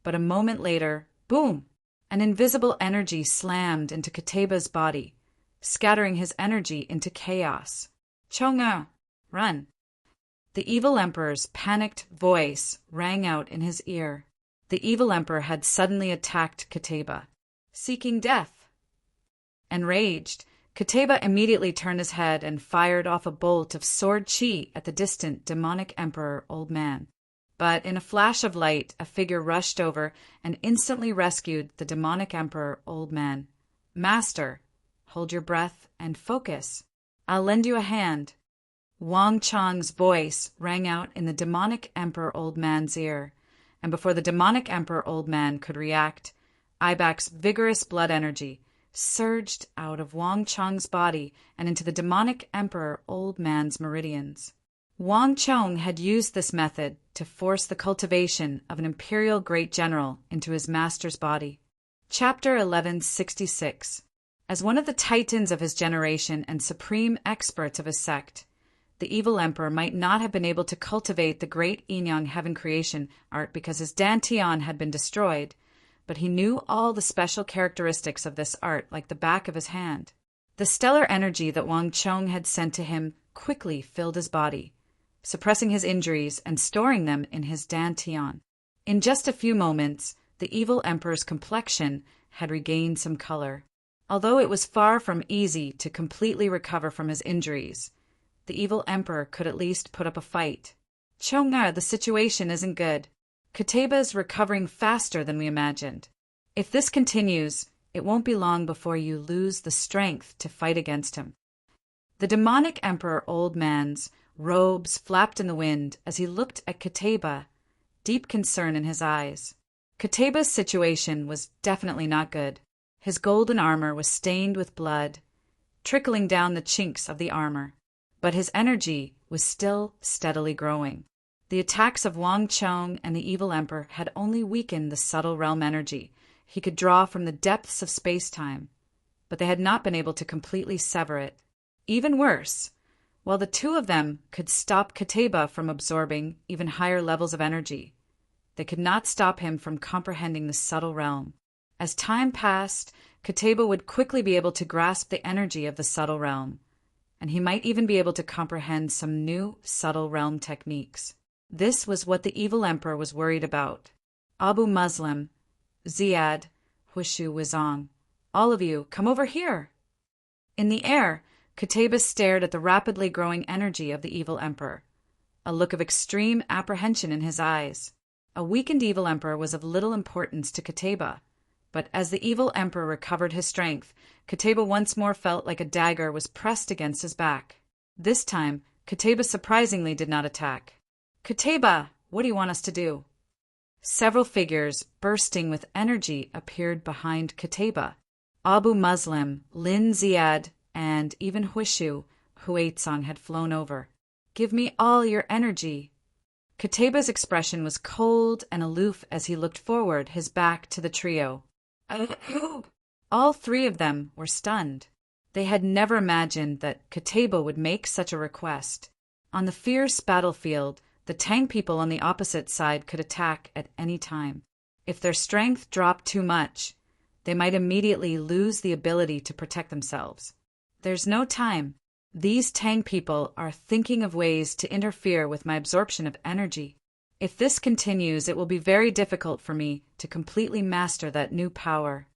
but a moment later, boom! An invisible energy slammed into Kateba's body, scattering his energy into chaos. Chonga, run! The evil emperor's panicked voice rang out in his ear. The evil emperor had suddenly attacked Kateba, seeking death. Enraged, Kateba immediately turned his head and fired off a bolt of sword chi at the distant demonic emperor Old Man. But in a flash of light, a figure rushed over and instantly rescued the demonic emperor Old Man. Master, hold your breath and focus. I'll lend you a hand. Wang Chang's voice rang out in the demonic emperor Old Man's ear, and before the demonic emperor Old Man could react, Ibak's vigorous blood energy surged out of Wang Chang's body and into the demonic emperor Old Man's meridians. Wang Chang had used this method to force the cultivation of an imperial great general into his master's body. Chapter 1166. As one of the titans of his generation and supreme experts of his sect, the evil emperor might not have been able to cultivate the great Yinyang heaven creation art because his dantian had been destroyed, but he knew all the special characteristics of this art like the back of his hand. The stellar energy that Wang Chang had sent to him quickly filled his body, suppressing his injuries and storing them in his dantian. In just a few moments, the evil emperor's complexion had regained some color. Although it was far from easy to completely recover from his injuries, the evil emperor could at least put up a fight. Chonga, the situation isn't good. Kateba is recovering faster than we imagined. If this continues, it won't be long before you lose the strength to fight against him. The demonic emperor Old Man's robes flapped in the wind as he looked at Kateba, deep concern in his eyes. Kateba's situation was definitely not good. His golden armor was stained with blood, trickling down the chinks of the armor, but his energy was still steadily growing. The attacks of Wang Chang and the evil emperor had only weakened the subtle realm energy he could draw from the depths of space-time, but they had not been able to completely sever it. Even worse, while the two of them could stop Kateba from absorbing even higher levels of energy, they could not stop him from comprehending the subtle realm. As time passed, Kateba would quickly be able to grasp the energy of the subtle realm, and he might even be able to comprehend some new subtle realm techniques. This was what the evil emperor was worried about. Abu Muslim, Ziad, Hushu Wizong, all of you, come over here. In the air, Kateba stared at the rapidly growing energy of the evil emperor, a look of extreme apprehension in his eyes. A weakened evil emperor was of little importance to Kateba, but as the evil emperor recovered his strength, Kateba once more felt like a dagger was pressed against his back. This time, Kateba surprisingly did not attack. Kateba, what do you want us to do? Several figures, bursting with energy, appeared behind Kateba. Abu Muslim, Lin Ziad, and even Hushu, Huaitsong, had flown over. Give me all your energy. Kateba's expression was cold and aloof as he looked forward, his back to the trio. All three of them were stunned. They had never imagined that Kateba would make such a request. On the fierce battlefield, the Tang people on the opposite side could attack at any time. If their strength dropped too much, they might immediately lose the ability to protect themselves. There's no time. These Tang people are thinking of ways to interfere with my absorption of energy. If this continues, it will be very difficult for me to completely master that new power.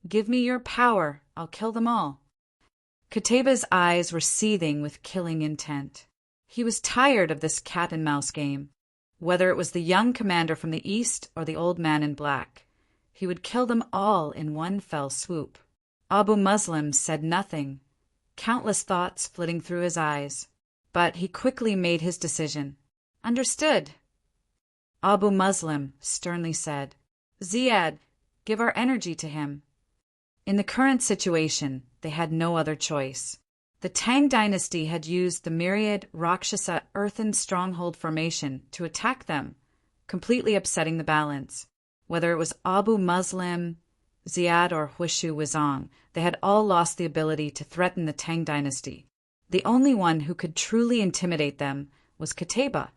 Give me your power, I'll kill them all. Kataba's eyes were seething with killing intent. He was tired of this cat-and-mouse game. Whether it was the young commander from the east or the old man in black, he would kill them all in one fell swoop. Abu Muslim said nothing, countless thoughts flitting through his eyes, but he quickly made his decision. Understood. Abu Muslim sternly said, Ziyad, give our energy to him. In the current situation, they had no other choice. The Tang dynasty had used the myriad Rakshasa earthen stronghold formation to attack them, completely upsetting the balance. Whether it was Abu Muslim, Ziyad, or Huishu Wuzong, they had all lost the ability to threaten the Tang dynasty. The only one who could truly intimidate them was Qutayba.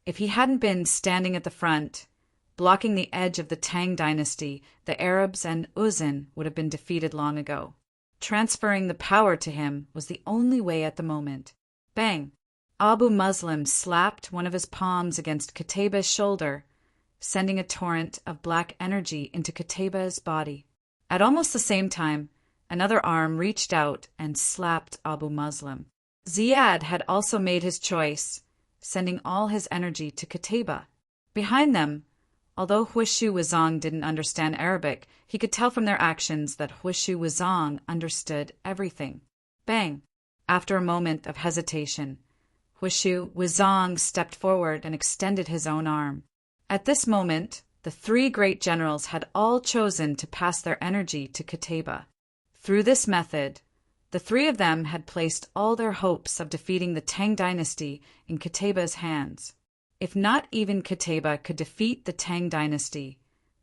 If he hadn't been standing at the front, blocking the edge of the Tang dynasty, the Arabs and Uzan would have been defeated long ago. Transferring the power to him was the only way at the moment. Bang! Abu Muslim slapped one of his palms against Qutayba's shoulder, sending a torrent of black energy into Qutayba's body. At almost the same time, another arm reached out and slapped Abu Muslim. Ziyad had also made his choice, sending all his energy to Qutayba. Behind them, although Huishu Wuzong didn't understand Arabic, he could tell from their actions that Huishu Wuzong understood everything. Bang! After a moment of hesitation, Huishu Wuzong stepped forward and extended his own arm. At this moment, the three great generals had all chosen to pass their energy to Qutayba. Through this method, the three of them had placed all their hopes of defeating the Tang dynasty in Qutayba's hands. If not even Qutayba could defeat the Tang dynasty,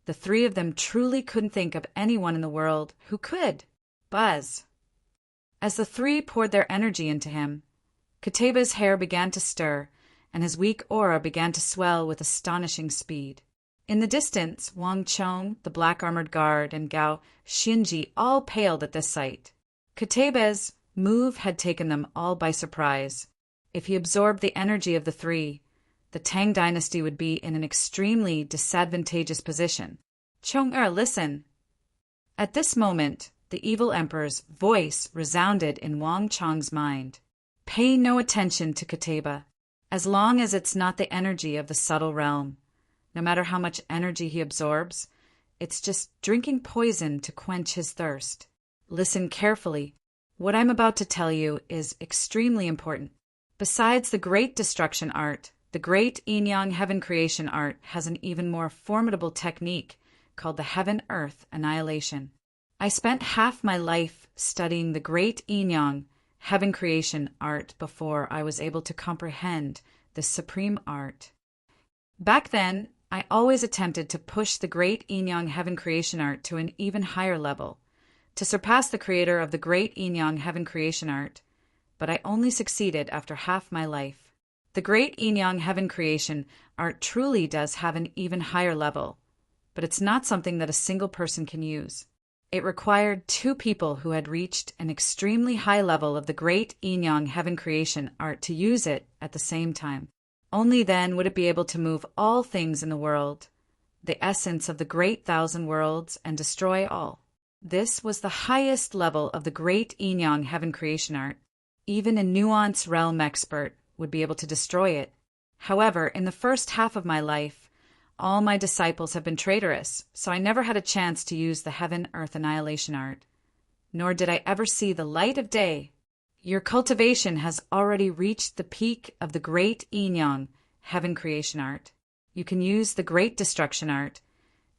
the three of them truly couldn't think of anyone in the world who could. Buzz. As the three poured their energy into him, Qutayba's hair began to stir, and his weak aura began to swell with astonishing speed. In the distance, Wang Chong, the black-armored guard, and Gao Xinji all paled at this sight. Qutayba's move had taken them all by surprise. If he absorbed the energy of the three, the Tang dynasty would be in an extremely disadvantageous position. Chong-er, listen. At this moment, the evil emperor's voice resounded in Wang Chong's mind. Pay no attention to Qutayba. As long as it's not the energy of the subtle realm, no matter how much energy he absorbs, it's just drinking poison to quench his thirst. Listen carefully. What I'm about to tell you is extremely important. Besides the great destruction art, the great Yin-Yang heaven creation art has an even more formidable technique called the heaven-earth annihilation. I spent half my life studying the great Yin-Yang heaven creation art before I was able to comprehend this supreme art. Back then, I always attempted to push the great Yin-Yang heaven creation art to an even higher level, to surpass the creator of the great Yin-Yang heaven creation art, but I only succeeded after half my life. The great Yin-Yang heaven creation art truly does have an even higher level, but it's not something that a single person can use. It required two people who had reached an extremely high level of the great Yin-Yang heaven creation art to use it at the same time. Only then would it be able to move all things in the world, the essence of the great thousand worlds, and destroy all. This was the highest level of the great Yin-Yang heaven creation art. Even a nuance realm expert would be able to destroy it. However, in the first half of my life, all my disciples have been traitorous, so I never had a chance to use the heaven-earth annihilation art, nor did I ever see the light of day. Your cultivation has already reached the peak of the great Yin-Yang heaven creation art. You can use the great destruction art,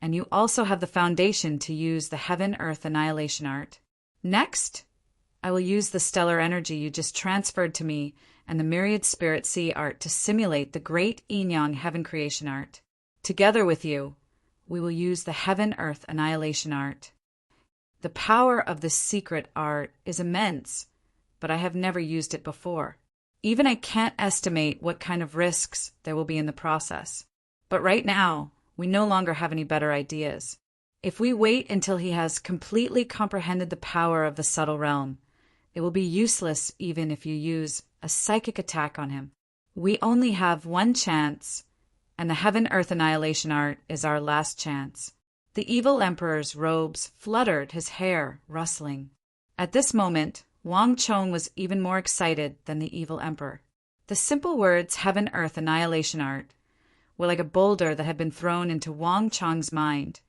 and you also have the foundation to use the heaven-earth annihilation art. Next, I will use the stellar energy you just transferred to me and the myriad spirit sea art to simulate the great Yin-Yang heaven creation art. Together with you, we will use the heaven-earth annihilation art. The power of this secret art is immense, but I have never used it before. Even I can't estimate what kind of risks there will be in the process. But right now, we no longer have any better ideas. If we wait until he has completely comprehended the power of the subtle realm, it will be useless even if you use a psychic attack on him. We only have one chance, and the heaven-earth annihilation art is our last chance. The evil emperor's robes fluttered, his hair rustling. At this moment, Wang Chong was even more excited than the evil emperor. The simple words heaven-earth annihilation art were like a boulder that had been thrown into Wang Chong's mind,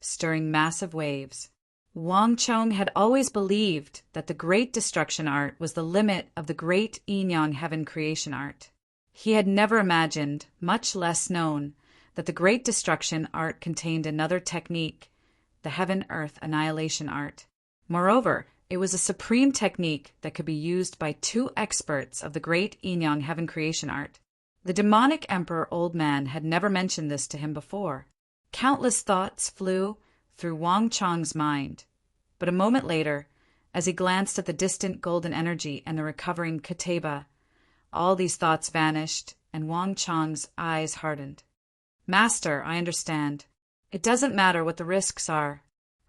stirring massive waves. Wang Chong had always believed that the Great Destruction art was the limit of the Great Yin-Yang Heaven Creation art. He had never imagined, much less known, that the Great Destruction art contained another technique, the Heaven-Earth Annihilation art. Moreover, it was a supreme technique that could be used by two experts of the Great Yin-Yang Heaven Creation art. The demonic Emperor Old Man had never mentioned this to him before. Countless thoughts flew through Wang Chong's mind, but a moment later, as he glanced at the distant golden energy and the recovering Kateba, all these thoughts vanished, and Wang Chong's eyes hardened. Master, I understand. It doesn't matter what the risks are.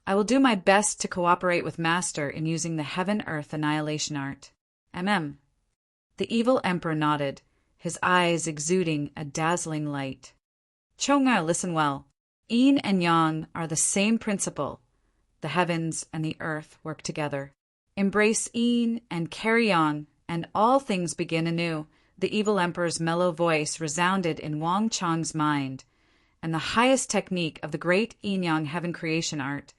I will do my best to cooperate with Master in using the Heaven-Earth Annihilation art. The evil emperor nodded, his eyes exuding a dazzling light. Chonga, listen well. Yin and Yang are the same principle. The heavens and the earth work together. Embrace Yin and carry on, and all things begin anew. The evil emperor's mellow voice resounded in Wang Chong's mind, and the highest technique of the great Yin-Yang Heaven Creation art,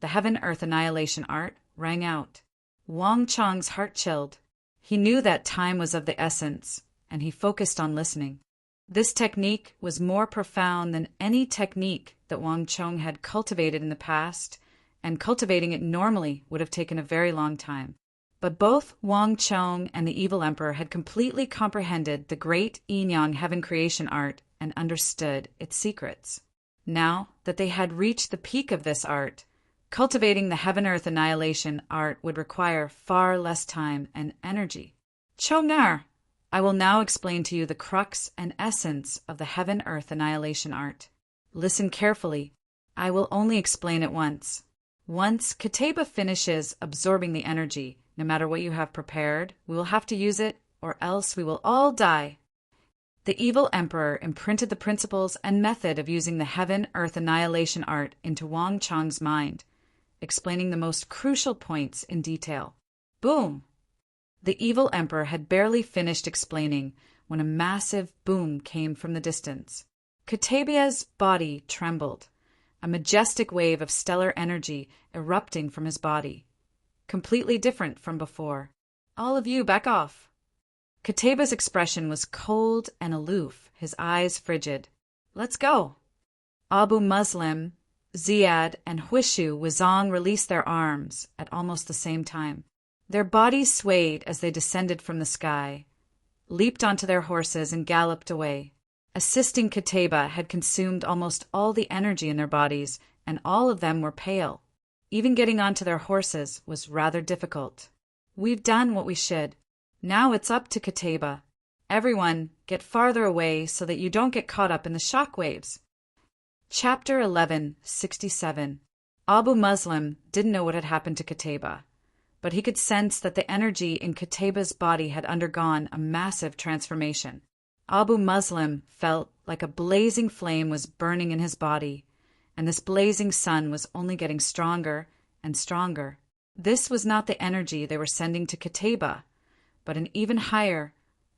the Heaven-Earth Annihilation art, rang out. Wang Chong's heart chilled. He knew that time was of the essence, and he focused on listening. This technique was more profound than any technique that Wang Chong had cultivated in the past, and cultivating it normally would have taken a very long time. But both Wang Chong and the evil emperor had completely comprehended the great Yin-Yang Heaven Creation art and understood its secrets. Now that they had reached the peak of this art, cultivating the Heaven-Earth Annihilation art would require far less time and energy. Chong'er, I will now explain to you the crux and essence of the Heaven-Earth Annihilation art. Listen carefully. I will only explain it once. Once Kateba finishes absorbing the energy, no matter what you have prepared, we will have to use it, or else we will all die. The evil emperor imprinted the principles and method of using the Heaven-Earth Annihilation art into Wang Chong's mind, explaining the most crucial points in detail. Boom! The evil emperor had barely finished explaining when a massive boom came from the distance. Katebia's body trembled, a majestic wave of stellar energy erupting from his body, completely different from before. All of you, back off. Kateba's expression was cold and aloof, his eyes frigid. Let's go. Abu Muslim, Ziad, and Huishu Wizong released their arms at almost the same time. Their bodies swayed as they descended from the sky, leaped onto their horses, and galloped away. Assisting Kateba had consumed almost all the energy in their bodies, and all of them were pale. Even getting onto their horses was rather difficult. We've done what we should. Now it's up to Kateba. Everyone, get farther away so that you don't get caught up in the shock waves. Chapter 11:67. Abu Muslim didn't know what had happened to Kateba, but he could sense that the energy in Kateba's body had undergone a massive transformation. Abu Muslim felt like a blazing flame was burning in his body, and this blazing sun was only getting stronger and stronger. This was not the energy they were sending to Kateba, but an even higher,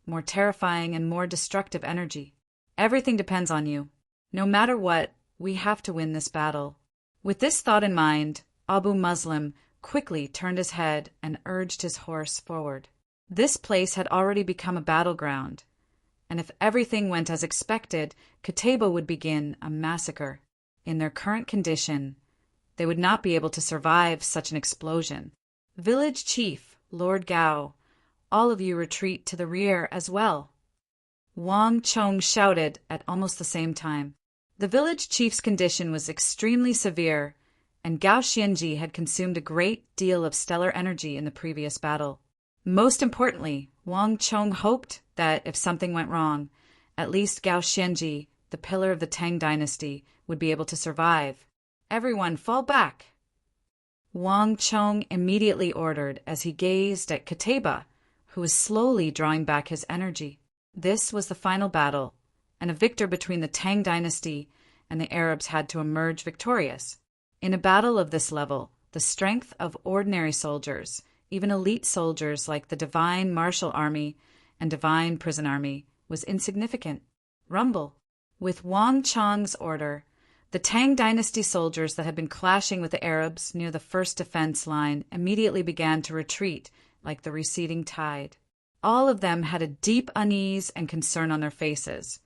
more terrifying and more destructive energy. Everything depends on you. No matter what, we have to win this battle. With this thought in mind, Abu Muslim quickly turned his head and urged his horse forward. This place had already become a battleground, and if everything went as expected, Kateba would begin a massacre. In their current condition, they would not be able to survive such an explosion. Village Chief, Lord Gao, all of you retreat to the rear as well. Wang Chong shouted at almost the same time. The village chief's condition was extremely severe, and Gao Xianji had consumed a great deal of stellar energy in the previous battle. Most importantly, Wang Chong hoped that if something went wrong, at least Gao Xianji, the pillar of the Tang dynasty, would be able to survive. Everyone fall back! Wang Chong immediately ordered as he gazed at Qutayba, who was slowly drawing back his energy. This was the final battle, and a victor between the Tang dynasty and the Arabs had to emerge victorious. In a battle of this level, the strength of ordinary soldiers, even elite soldiers like the Divine Martial Army and Divine Prison Army, was insignificant. Rumble. With Wang Chong's order, the Tang dynasty soldiers that had been clashing with the Arabs near the first defense line immediately began to retreat like the receding tide. All of them had a deep unease and concern on their faces,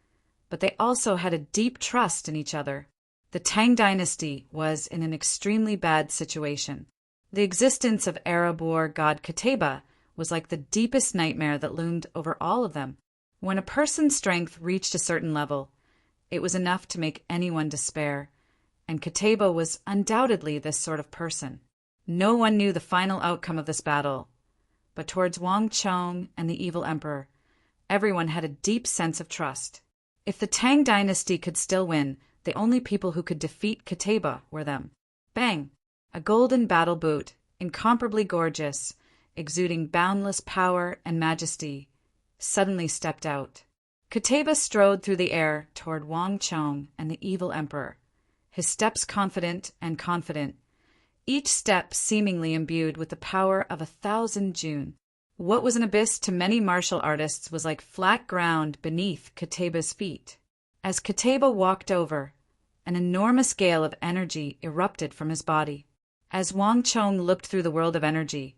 but they also had a deep trust in each other. The Tang dynasty was in an extremely bad situation. The existence of Arab war god Qutayba was like the deepest nightmare that loomed over all of them. When a person's strength reached a certain level, it was enough to make anyone despair, and Qutayba was undoubtedly this sort of person. No one knew the final outcome of this battle, but towards Wang Chong and the evil emperor, everyone had a deep sense of trust. If the Tang dynasty could still win, the only people who could defeat Qutayba were them. Bang! A golden battle boot, incomparably gorgeous, exuding boundless power and majesty, suddenly stepped out. Qutayba strode through the air toward Wang Chong and the evil emperor, his steps confident, each step seemingly imbued with the power of 1,000 June. What was an abyss to many martial artists was like flat ground beneath Qutayba's feet. As Qutayba walked over, an enormous gale of energy erupted from his body. As Wang Chong looked through the world of energy,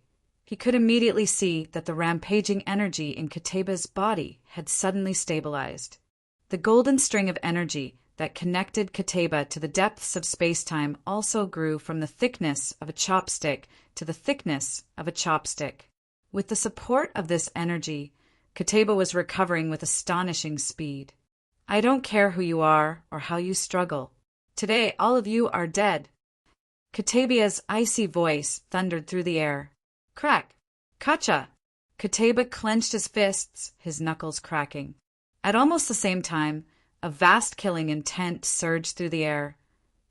he could immediately see that the rampaging energy in Qutayba's body had suddenly stabilized. The golden string of energy that connected Qutayba to the depths of space-time also grew from the thickness of a chopstick to the thickness of a chopstick. With the support of this energy, Qutayba was recovering with astonishing speed. I don't care who you are or how you struggle. Today all of you are dead. Qutayba's icy voice thundered through the air. Crack! Kacha! Qutayba clenched his fists, his knuckles cracking. At almost the same time, a vast killing intent surged through the air,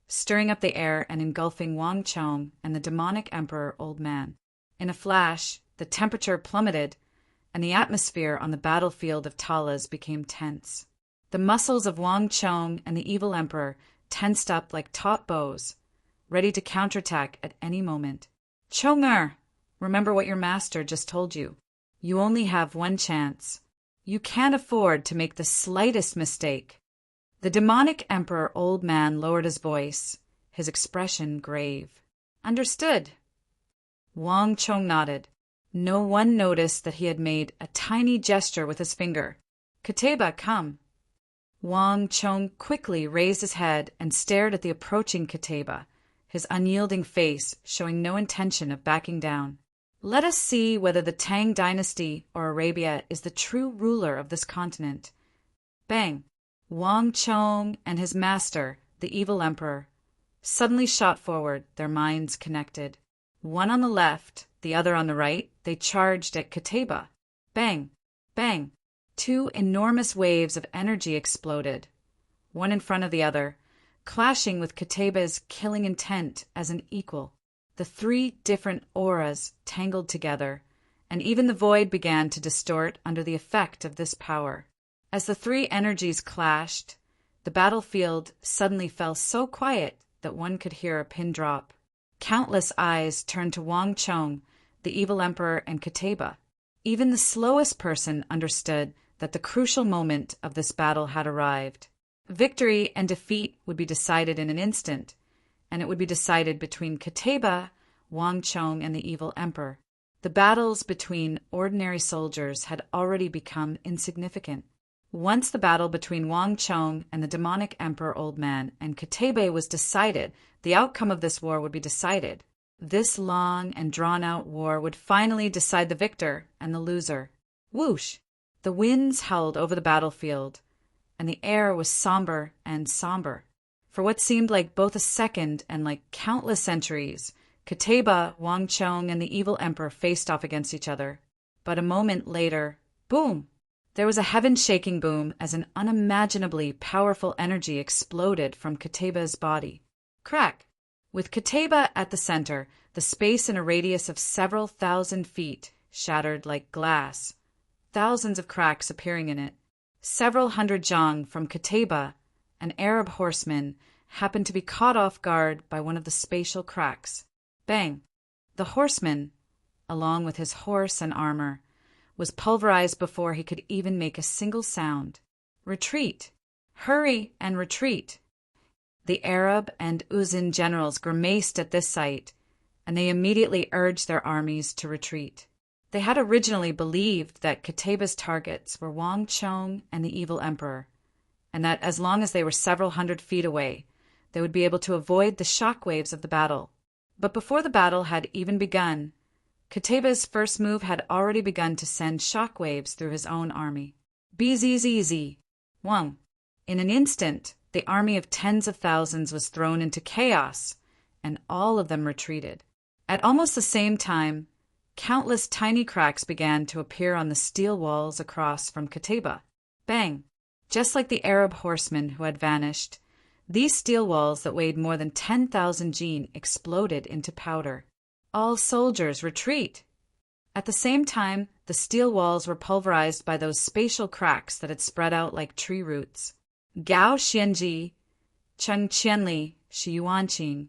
stirring up the air and engulfing Wang Chong and the demonic emperor Old Man. In a flash, the temperature plummeted, and the atmosphere on the battlefield of Talas became tense. The muscles of Wang Chong and the evil emperor tensed up like taut bows, ready to counterattack at any moment. Chonger! Remember what your master just told you. You only have one chance. You can't afford to make the slightest mistake. The demonic emperor Old Man lowered his voice, his expression grave. Understood. Wang Chong nodded. No one noticed that he had made a tiny gesture with his finger. Qutayba, come. Wang Chong quickly raised his head and stared at the approaching Qutayba, his unyielding face showing no intention of backing down. Let us see whether the Tang dynasty or Arabia is the true ruler of this continent. Bang! Wang Chong and his master, the evil emperor, suddenly shot forward, their minds connected. One on the left, the other on the right, they charged at Qutayba. Bang! Bang! Two enormous waves of energy exploded, one in front of the other, clashing with Qutayba's killing intent as an equal. The three different auras tangled together, and even the void began to distort under the effect of this power. As the three energies clashed, the battlefield suddenly fell so quiet that one could hear a pin drop. Countless eyes turned to Wang Chong, the evil emperor, and Qutayba. Even the slowest person understood that the crucial moment of this battle had arrived. Victory and defeat would be decided in an instant, and it would be decided between Qutayba, Wang Chong, and the evil emperor. The battles between ordinary soldiers had already become insignificant. Once the battle between Wang Chong and the demonic emperor Old Man and Qutayba was decided, the outcome of this war would be decided. This long and drawn-out war would finally decide the victor and the loser. Whoosh! The winds howled over the battlefield, and the air was somber and somber. For what seemed like both a second and like countless centuries, Qutayba, Wang Chong, and the evil emperor faced off against each other. But a moment later, boom! There was a heaven-shaking boom as an unimaginably powerful energy exploded from Kataba's body. Crack! With Kataba at the center, the space in a radius of several thousand feet shattered like glass, thousands of cracks appearing in it. Several hundred Zhang from Kataba, an Arab horseman, happened to be caught off guard by one of the spatial cracks. Bang! The horseman, along with his horse and armor, was pulverized before he could even make a single sound. Retreat! Hurry and retreat! The Arab and Uzin generals grimaced at this sight, and they immediately urged their armies to retreat. They had originally believed that Kataba's targets were Wang Chong and the evil emperor, and that as long as they were several hundred feet away, they would be able to avoid the shock waves of the battle. But before the battle had even begun, Kataba's first move had already begun to send shock waves through his own army. Bzzz. Wang. In an instant, the army of tens of thousands was thrown into chaos, and all of them retreated. At almost the same time, countless tiny cracks began to appear on the steel walls across from Kataba. Bang! Just like the Arab horsemen who had vanished, these steel walls that weighed more than 10,000 jin exploded into powder. All soldiers, retreat! At the same time, the steel walls were pulverized by those spatial cracks that had spread out like tree roots. Gao Xianji, Cheng Qianli, Shi Yuanqing,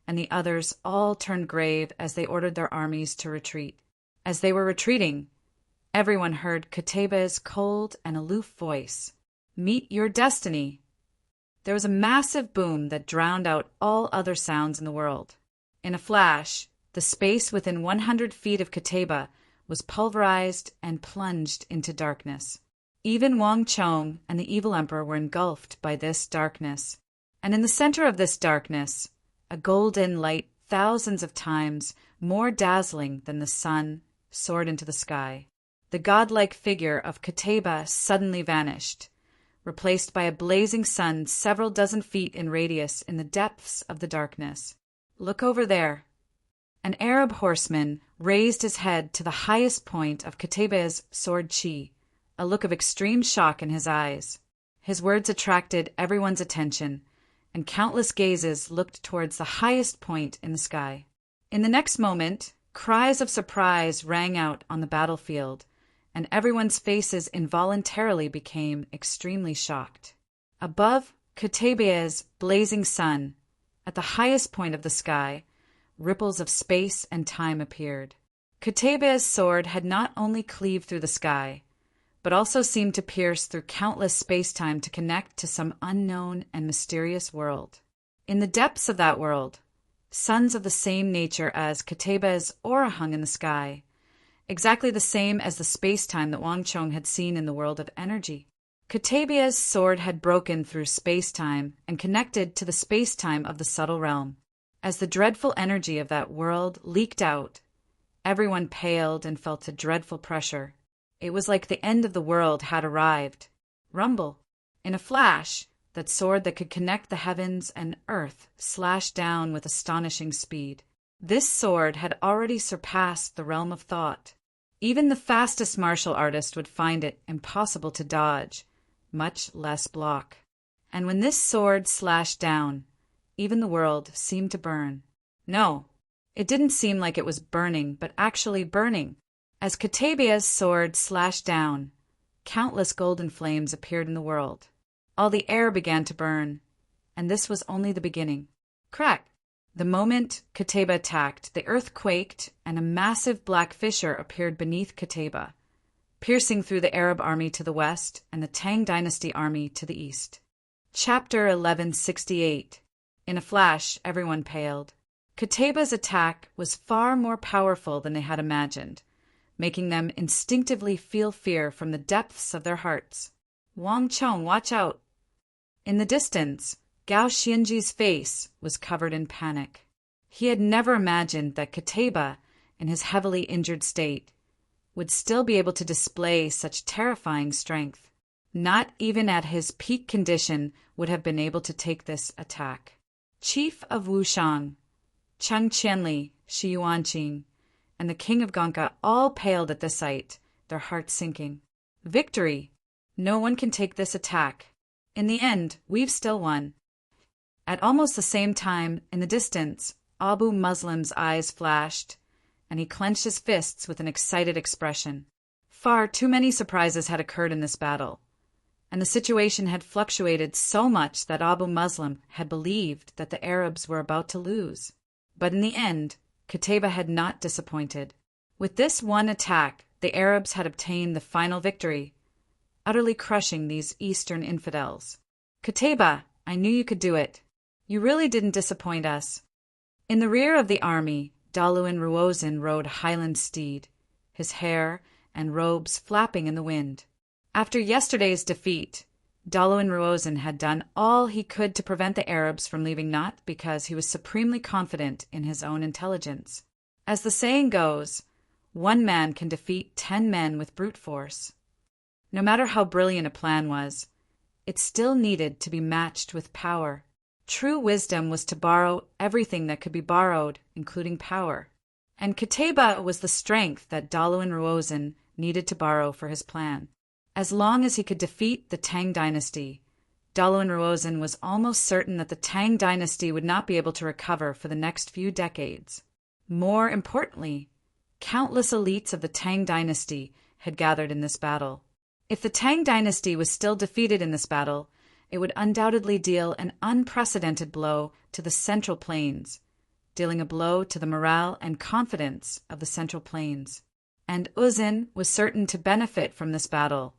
and the others all turned grave as they ordered their armies to retreat. As they were retreating, everyone heard Kataba's cold and aloof voice. Meet your destiny. There was a massive boom that drowned out all other sounds in the world. In a flash, the space within 100 feet of Kataba was pulverized and plunged into darkness. Even Wang Chong and the evil emperor were engulfed by this darkness. And in the center of this darkness, a golden light thousands of times more dazzling than the sun soared into the sky. The godlike figure of Kataba suddenly vanished, replaced by a blazing sun several dozen feet in radius in the depths of the darkness. Look over there. An Arab horseman raised his head to the highest point of Kataba's sword chi, a look of extreme shock in his eyes. His words attracted everyone's attention, and countless gazes looked towards the highest point in the sky. In the next moment, cries of surprise rang out on the battlefield, and everyone's faces involuntarily became extremely shocked. Above Kataba's blazing sun, at the highest point of the sky, ripples of space and time appeared. Kataba's sword had not only cleaved through the sky, but also seemed to pierce through countless space-time to connect to some unknown and mysterious world. In the depths of that world, suns of the same nature as Kataba's aura hung in the sky, exactly the same as the space-time that Wang Chong had seen in the world of energy. Kataba's sword had broken through space-time and connected to the space-time of the subtle realm. As the dreadful energy of that world leaked out, everyone paled and felt a dreadful pressure. It was like the end of the world had arrived. Rumble! In a flash, that sword that could connect the heavens and earth slashed down with astonishing speed. This sword had already surpassed the realm of thought. Even the fastest martial artist would find it impossible to dodge, much less block. And when this sword slashed down, even the world seemed to burn. No, it didn't seem like it was burning, but actually burning. As Kataba's sword slashed down, countless golden flames appeared in the world. All the air began to burn, and this was only the beginning. Crack! The moment Kataba attacked, the earth quaked, and a massive black fissure appeared beneath Kataba, piercing through the Arab army to the west and the Tang Dynasty army to the east. Chapter 1168. In a flash, everyone paled. Kataba's attack was far more powerful than they had imagined, making them instinctively feel fear from the depths of their hearts. Wang Chong, watch out! In the distance, Gao Xianji's face was covered in panic. He had never imagined that Kataba, in his heavily injured state, would still be able to display such terrifying strength. Not even at his peak condition would have been able to take this attack. Chief of Wushang, Cheng Qianli, Shi Yuanqing, and the king of Gonka all paled at the sight, their hearts sinking. Victory! No one can take this attack. In the end, we've still won. At almost the same time, in the distance, Abu Muslim's eyes flashed, and he clenched his fists with an excited expression. Far too many surprises had occurred in this battle, and the situation had fluctuated so much that Abu Muslim had believed that the Arabs were about to lose. But in the end, Qutayba had not disappointed. With this one attack, the Arabs had obtained the final victory, utterly crushing these Eastern infidels. Qutayba, I knew you could do it. You really didn't disappoint us. In the rear of the army, Daluin Ruozin rode a Highland steed, his hair and robes flapping in the wind. After yesterday's defeat, Daluin Ruozin had done all he could to prevent the Arabs from leaving, not because he was supremely confident in his own intelligence. As the saying goes, one man can defeat 10 men with brute force. No matter how brilliant a plan was, it still needed to be matched with power. True wisdom was to borrow everything that could be borrowed, including power. And Qutayba was the strength that Daluin Ruozin needed to borrow for his plan. As long as he could defeat the Tang dynasty, Daluin Ruozin was almost certain that the Tang dynasty would not be able to recover for the next few decades. More importantly, countless elites of the Tang dynasty had gathered in this battle. If the Tang dynasty was still defeated in this battle, it would undoubtedly deal an unprecedented blow to the Central Plains, dealing a blow to the morale and confidence of the Central Plains. And Uzin was certain to benefit from this battle,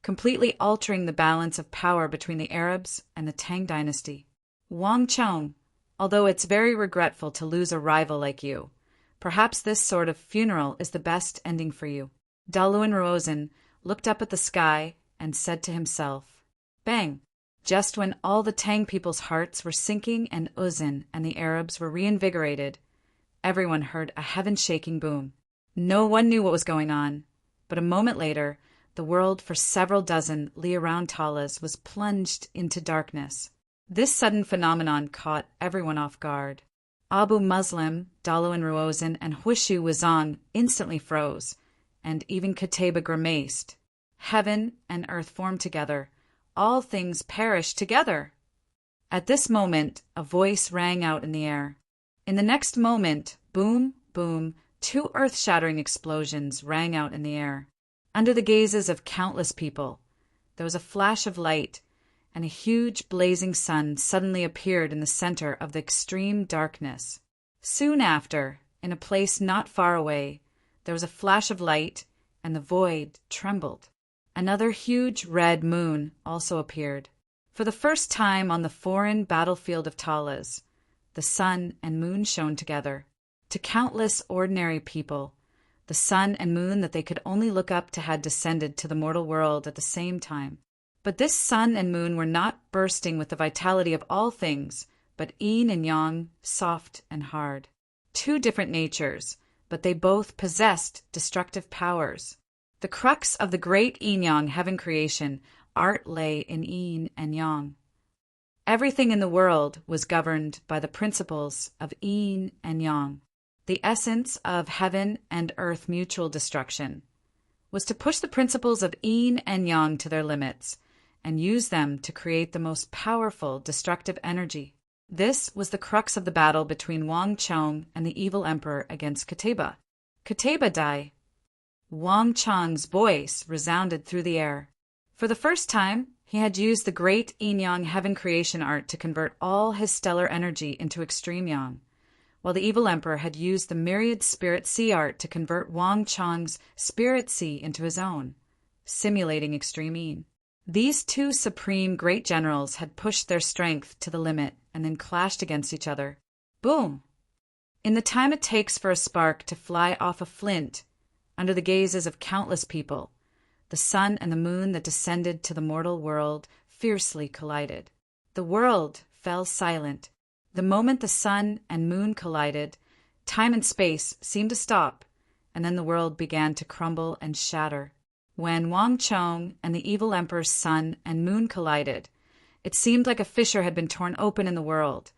completely altering the balance of power between the Arabs and the Tang dynasty. Wang Chong, although it's very regretful to lose a rival like you, perhaps this sort of funeral is the best ending for you. Daluin Ruozin looked up at the sky and said to himself, Bang! Just when all the Tang people's hearts were sinking and Uzin and the Arabs were reinvigorated, everyone heard a heaven-shaking boom. No one knew what was going on, but a moment later, the world for several dozen li-around talas was plunged into darkness. This sudden phenomenon caught everyone off guard. Abu Muslim, Daluin Ruozin, and Huishu Wuzong instantly froze, and even Qutayba grimaced. Heaven and earth formed together. All things perished together. At this moment, a voice rang out in the air. In the next moment, boom, boom, 2 earth-shattering explosions rang out in the air. Under the gazes of countless people, there was a flash of light, and a huge blazing sun suddenly appeared in the center of the extreme darkness. Soon after, in a place not far away, there was a flash of light, and the void trembled. Another huge red moon also appeared. For the first time on the foreign battlefield of Talas, the sun and moon shone together. To countless ordinary people, the sun and moon that they could only look up to had descended to the mortal world at the same time. But this sun and moon were not bursting with the vitality of all things, but yin and yang, soft and hard. 2 different natures, but they both possessed destructive powers. The crux of the great yin-yang heaven creation, art lay in yin and yang. Everything in the world was governed by the principles of yin and yang. The essence of heaven and earth mutual destruction was to push the principles of yin and yang to their limits and use them to create the most powerful destructive energy. This was the crux of the battle between Wang Chong and the evil emperor against Qutayba. Qutayba die. Wang Chong's voice resounded through the air. For the first time, he had used the great yin-yang heaven creation art to convert all his stellar energy into extreme yang, while the evil emperor had used the myriad spirit sea art to convert Wang Chong's spirit sea into his own, simulating extreme yin. These 2 supreme great generals had pushed their strength to the limit and then clashed against each other. Boom! In the time it takes for a spark to fly off a flint, under the gazes of countless people, the sun and the moon that descended to the mortal world fiercely collided. The world fell silent. The moment the sun and moon collided, time and space seemed to stop, and then the world began to crumble and shatter. When Wang Chong and the evil emperor's sun and moon collided, it seemed like a fissure had been torn open in the world,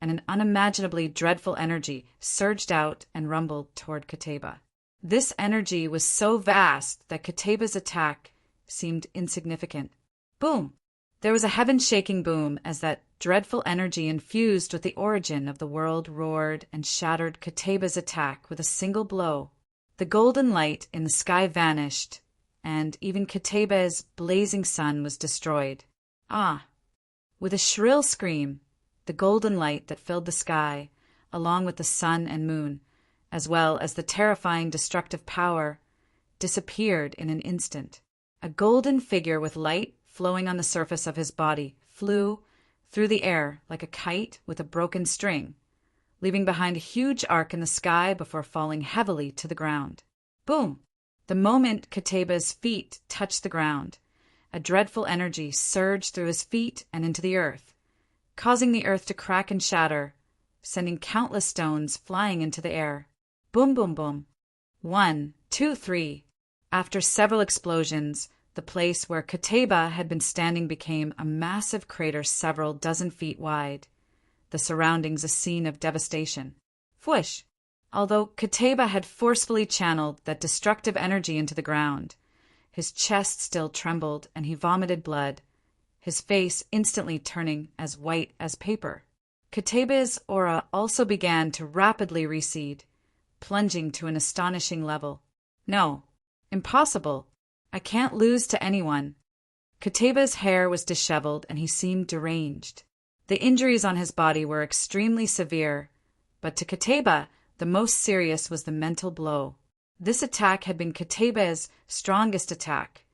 and an unimaginably dreadful energy surged out and rumbled toward Qutayba. This energy was so vast that Qutayba's attack seemed insignificant. Boom! There was a heaven-shaking boom as that dreadful energy infused with the origin of the world roared and shattered Kateba's attack with a single blow. The golden light in the sky vanished, and even Kateba's blazing sun was destroyed. Ah! With a shrill scream, the golden light that filled the sky, along with the sun and moon, as well as the terrifying destructive power, disappeared in an instant. A golden figure with light flowing on the surface of his body flew through the air like a kite with a broken string, leaving behind a huge arc in the sky before falling heavily to the ground. Boom! The moment Kateba's feet touched the ground, a dreadful energy surged through his feet and into the earth, causing the earth to crack and shatter, sending countless stones flying into the air. Boom, boom, boom. 1, 2, 3. After several explosions, the place where Kateba had been standing became a massive crater several dozen feet wide, the surroundings a scene of devastation. Fwish! Although Kateba had forcefully channeled that destructive energy into the ground, his chest still trembled and he vomited blood, his face instantly turning as white as paper. Kateba's aura also began to rapidly recede, plunging to an astonishing level. No, impossible. I can't lose to anyone. Kateba's hair was disheveled and he seemed deranged. The injuries on his body were extremely severe, but to Kateba, the most serious was the mental blow. This attack had been Kateba's strongest attack,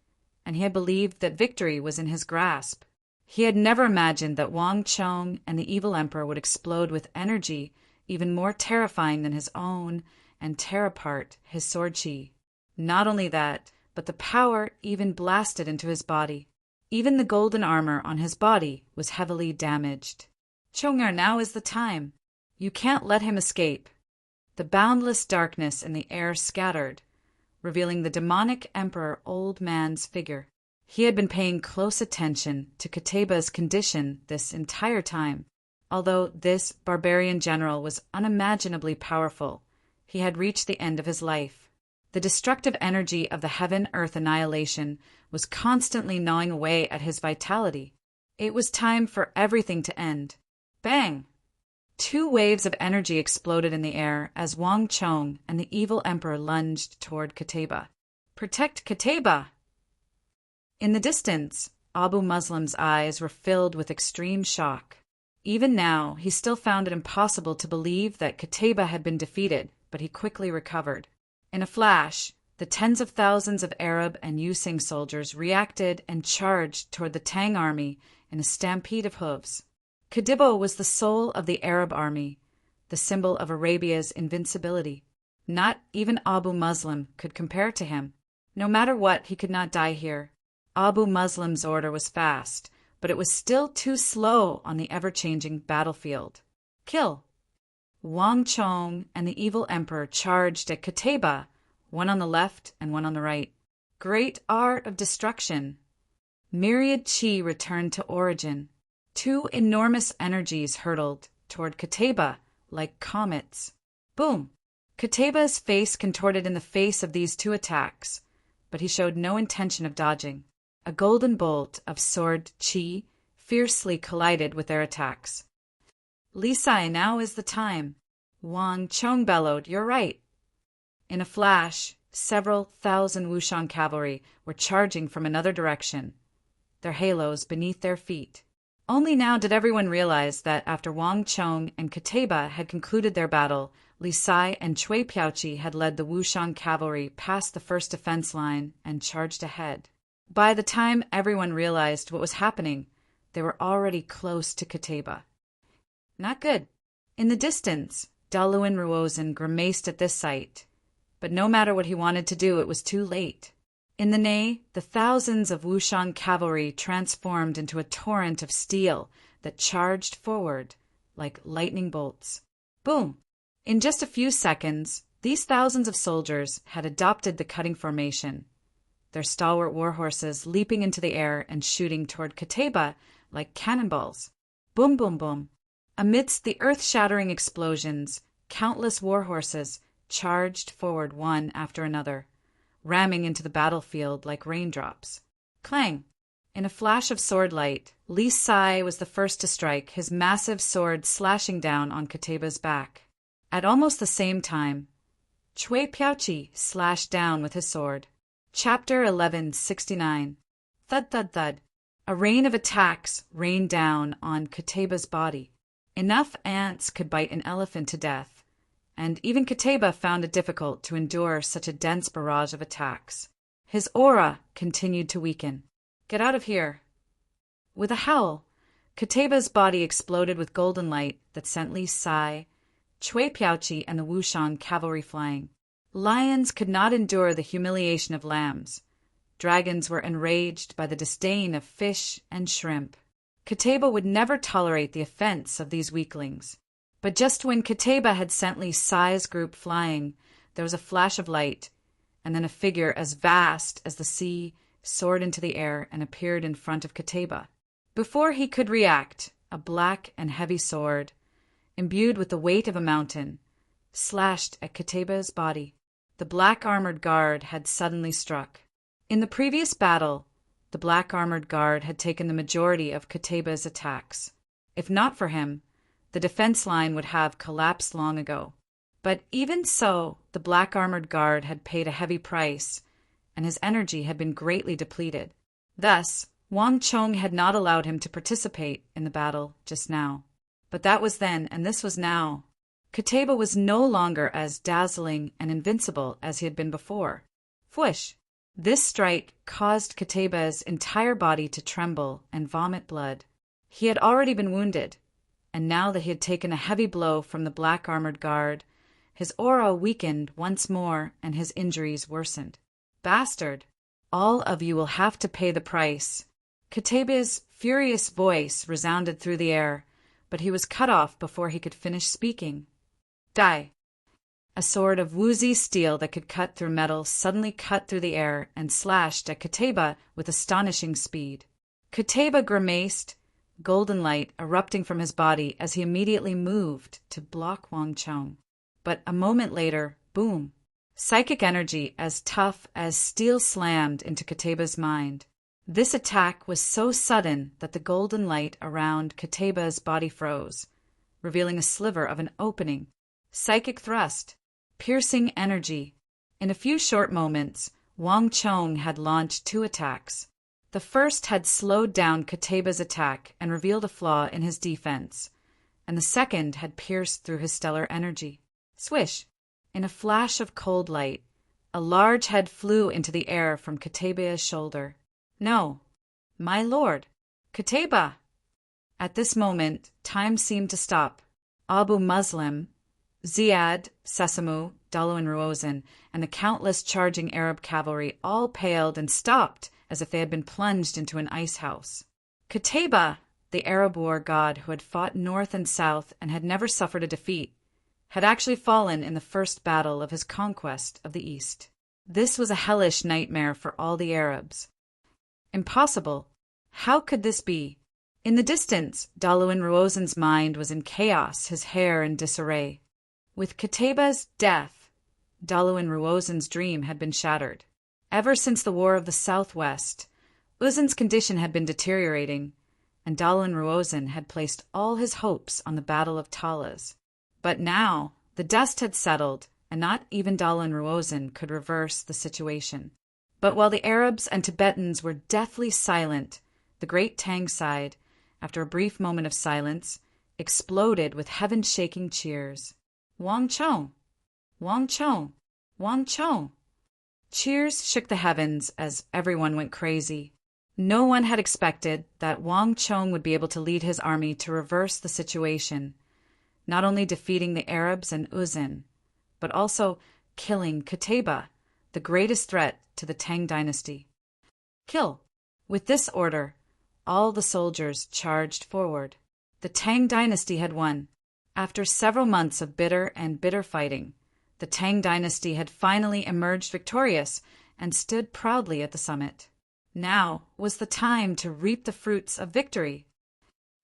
and he had believed that victory was in his grasp. He had never imagined that Wang Chong and the evil emperor would explode with energy even more terrifying than his own and tear apart his sword chi. Not only that, but the power even blasted into his body. Even the golden armor on his body was heavily damaged. Chongar, now is the time. You can't let him escape. The boundless darkness in the air scattered, revealing the demonic emperor old man's figure. He had been paying close attention to Kateba's condition this entire time. Although this barbarian general was unimaginably powerful, he had reached the end of his life. The destructive energy of the heaven-earth annihilation was constantly gnawing away at his vitality. It was time for everything to end. Bang! 2 waves of energy exploded in the air as Wang Chong and the evil emperor lunged toward Kateba. Protect Kateba! In the distance, Abu Muslim's eyes were filled with extreme shock. Even now, he still found it impossible to believe that Kateba had been defeated, but he quickly recovered. In a flash, the tens of thousands of Arab and Yusing soldiers reacted and charged toward the Tang army in a stampede of hooves. Kateba was the soul of the Arab army, the symbol of Arabia's invincibility. Not even Abu Muslim could compare to him. No matter what, he could not die here. Abu Muslim's order was fast, but it was still too slow on the ever-changing battlefield. Kill! Wang Chong and the evil emperor charged at Kateba, one on the left and one on the right. Great art of destruction. Myriad chi returned to origin. 2 enormous energies hurtled toward Kateba like comets. Boom! Kateba's face contorted in the face of these 2 attacks, but he showed no intention of dodging. A golden bolt of sword chi fiercely collided with their attacks. Lisai, now is the time. Wang Chong bellowed, you're right. In a flash, several thousand Wushang cavalry were charging from another direction, their halos beneath their feet. Only now did everyone realize that after Wang Chong and Kateba had concluded their battle, Lisai and Cui Piaoqi had led the Wushang cavalry past the first defense line and charged ahead. By the time everyone realized what was happening, they were already close to Kateba. Not good. In the distance, Daluan Ruozhen grimaced at this sight, but no matter what he wanted to do, it was too late. In the Nei, the thousands of Wushang cavalry transformed into a torrent of steel that charged forward like lightning bolts. Boom! In just a few seconds, these thousands of soldiers had adopted the cutting formation, their stalwart warhorses leaping into the air and shooting toward Kateba like cannonballs. Boom, boom, boom. Amidst the earth-shattering explosions, countless warhorses charged forward one after another, ramming into the battlefield like raindrops. Clang! In a flash of sword light, Li Sai was the first to strike, his massive sword slashing down on Kateba's back. At almost the same time, Chui Piaoqi slashed down with his sword. Chapter 1169. Thud thud thud. A rain of attacks rained down on Kateba's body. Enough ants could bite an elephant to death, and even Kateba found it difficult to endure such a dense barrage of attacks. His aura continued to weaken. Get out of here. With a howl, Kateba's body exploded with golden light that sent Li Sai, Chui Piaoqi, and the Wushan cavalry flying. Lions could not endure the humiliation of lambs. Dragons were enraged by the disdain of fish and shrimp. Kateba would never tolerate the offense of these weaklings. But just when Kateba had sent Li Sai's group flying, there was a flash of light, and then a figure as vast as the sea soared into the air and appeared in front of Kateba. Before he could react, a black and heavy sword, imbued with the weight of a mountain, slashed at Kateba's body. The black-armored guard had suddenly struck. In the previous battle, the black-armored guard had taken the majority of Kateba's attacks. If not for him, the defense line would have collapsed long ago. But even so, the black-armored guard had paid a heavy price, and his energy had been greatly depleted. Thus, Wang Chong had not allowed him to participate in the battle just now. But that was then, and this was now. Kateba was no longer as dazzling and invincible as he had been before. Fwish! This strike caused Kateba's entire body to tremble and vomit blood. He had already been wounded, and now that he had taken a heavy blow from the black-armored guard, his aura weakened once more and his injuries worsened. Bastard! All of you will have to pay the price. Kateba's furious voice resounded through the air, but he was cut off before he could finish speaking. Die! A sword of woozy steel that could cut through metal suddenly cut through the air and slashed at Kateba with astonishing speed. Kateba grimaced, golden light erupting from his body as he immediately moved to block Wang Chong. But a moment later, boom! Psychic energy as tough as steel slammed into Kateba's mind. This attack was so sudden that the golden light around Kateba's body froze, revealing a sliver of an opening. Psychic thrust. Piercing energy. In a few short moments, Wang Chong had launched 2 attacks. The first had slowed down Kateba's attack and revealed a flaw in his defense, and the second had pierced through his stellar energy. Swish! In a flash of cold light, a large head flew into the air from Kateba's shoulder. No, my lord, Kateba! At this moment, time seemed to stop. Abu Muslim, Ziad, Sesamo, Dalo and Ruozan, and the countless charging Arab cavalry all paled and stopped as if they had been plunged into an ice house. Kateba, the Arab war god who had fought north and south and had never suffered a defeat, had actually fallen in the first battle of his conquest of the East. This was a hellish nightmare for all the Arabs. Impossible. How could this be? In the distance, Dalo and Ruozan's mind was in chaos, his hair in disarray. With Kateba's death, Dalo and Ruozan's dream had been shattered. Ever since the War of the Southwest, Uzan's condition had been deteriorating, and Dalo and Ruozan had placed all his hopes on the Battle of Talas. But now, the dust had settled, and not even Dalo and Ruozan could reverse the situation. But while the Arabs and Tibetans were deathly silent, the great Tang side, after a brief moment of silence, exploded with heaven-shaking cheers. Wang Chong! Wang Chong! Wang Chong! Cheers shook the heavens as everyone went crazy. No one had expected that Wang Chong would be able to lead his army to reverse the situation, not only defeating the Arabs and Uzan, but also killing Kateba, the greatest threat to the Tang dynasty. Kill! With this order, all the soldiers charged forward. The Tang dynasty had won. After several months of bitter fighting, the Tang dynasty had finally emerged victorious and stood proudly at the summit. Now was the time to reap the fruits of victory.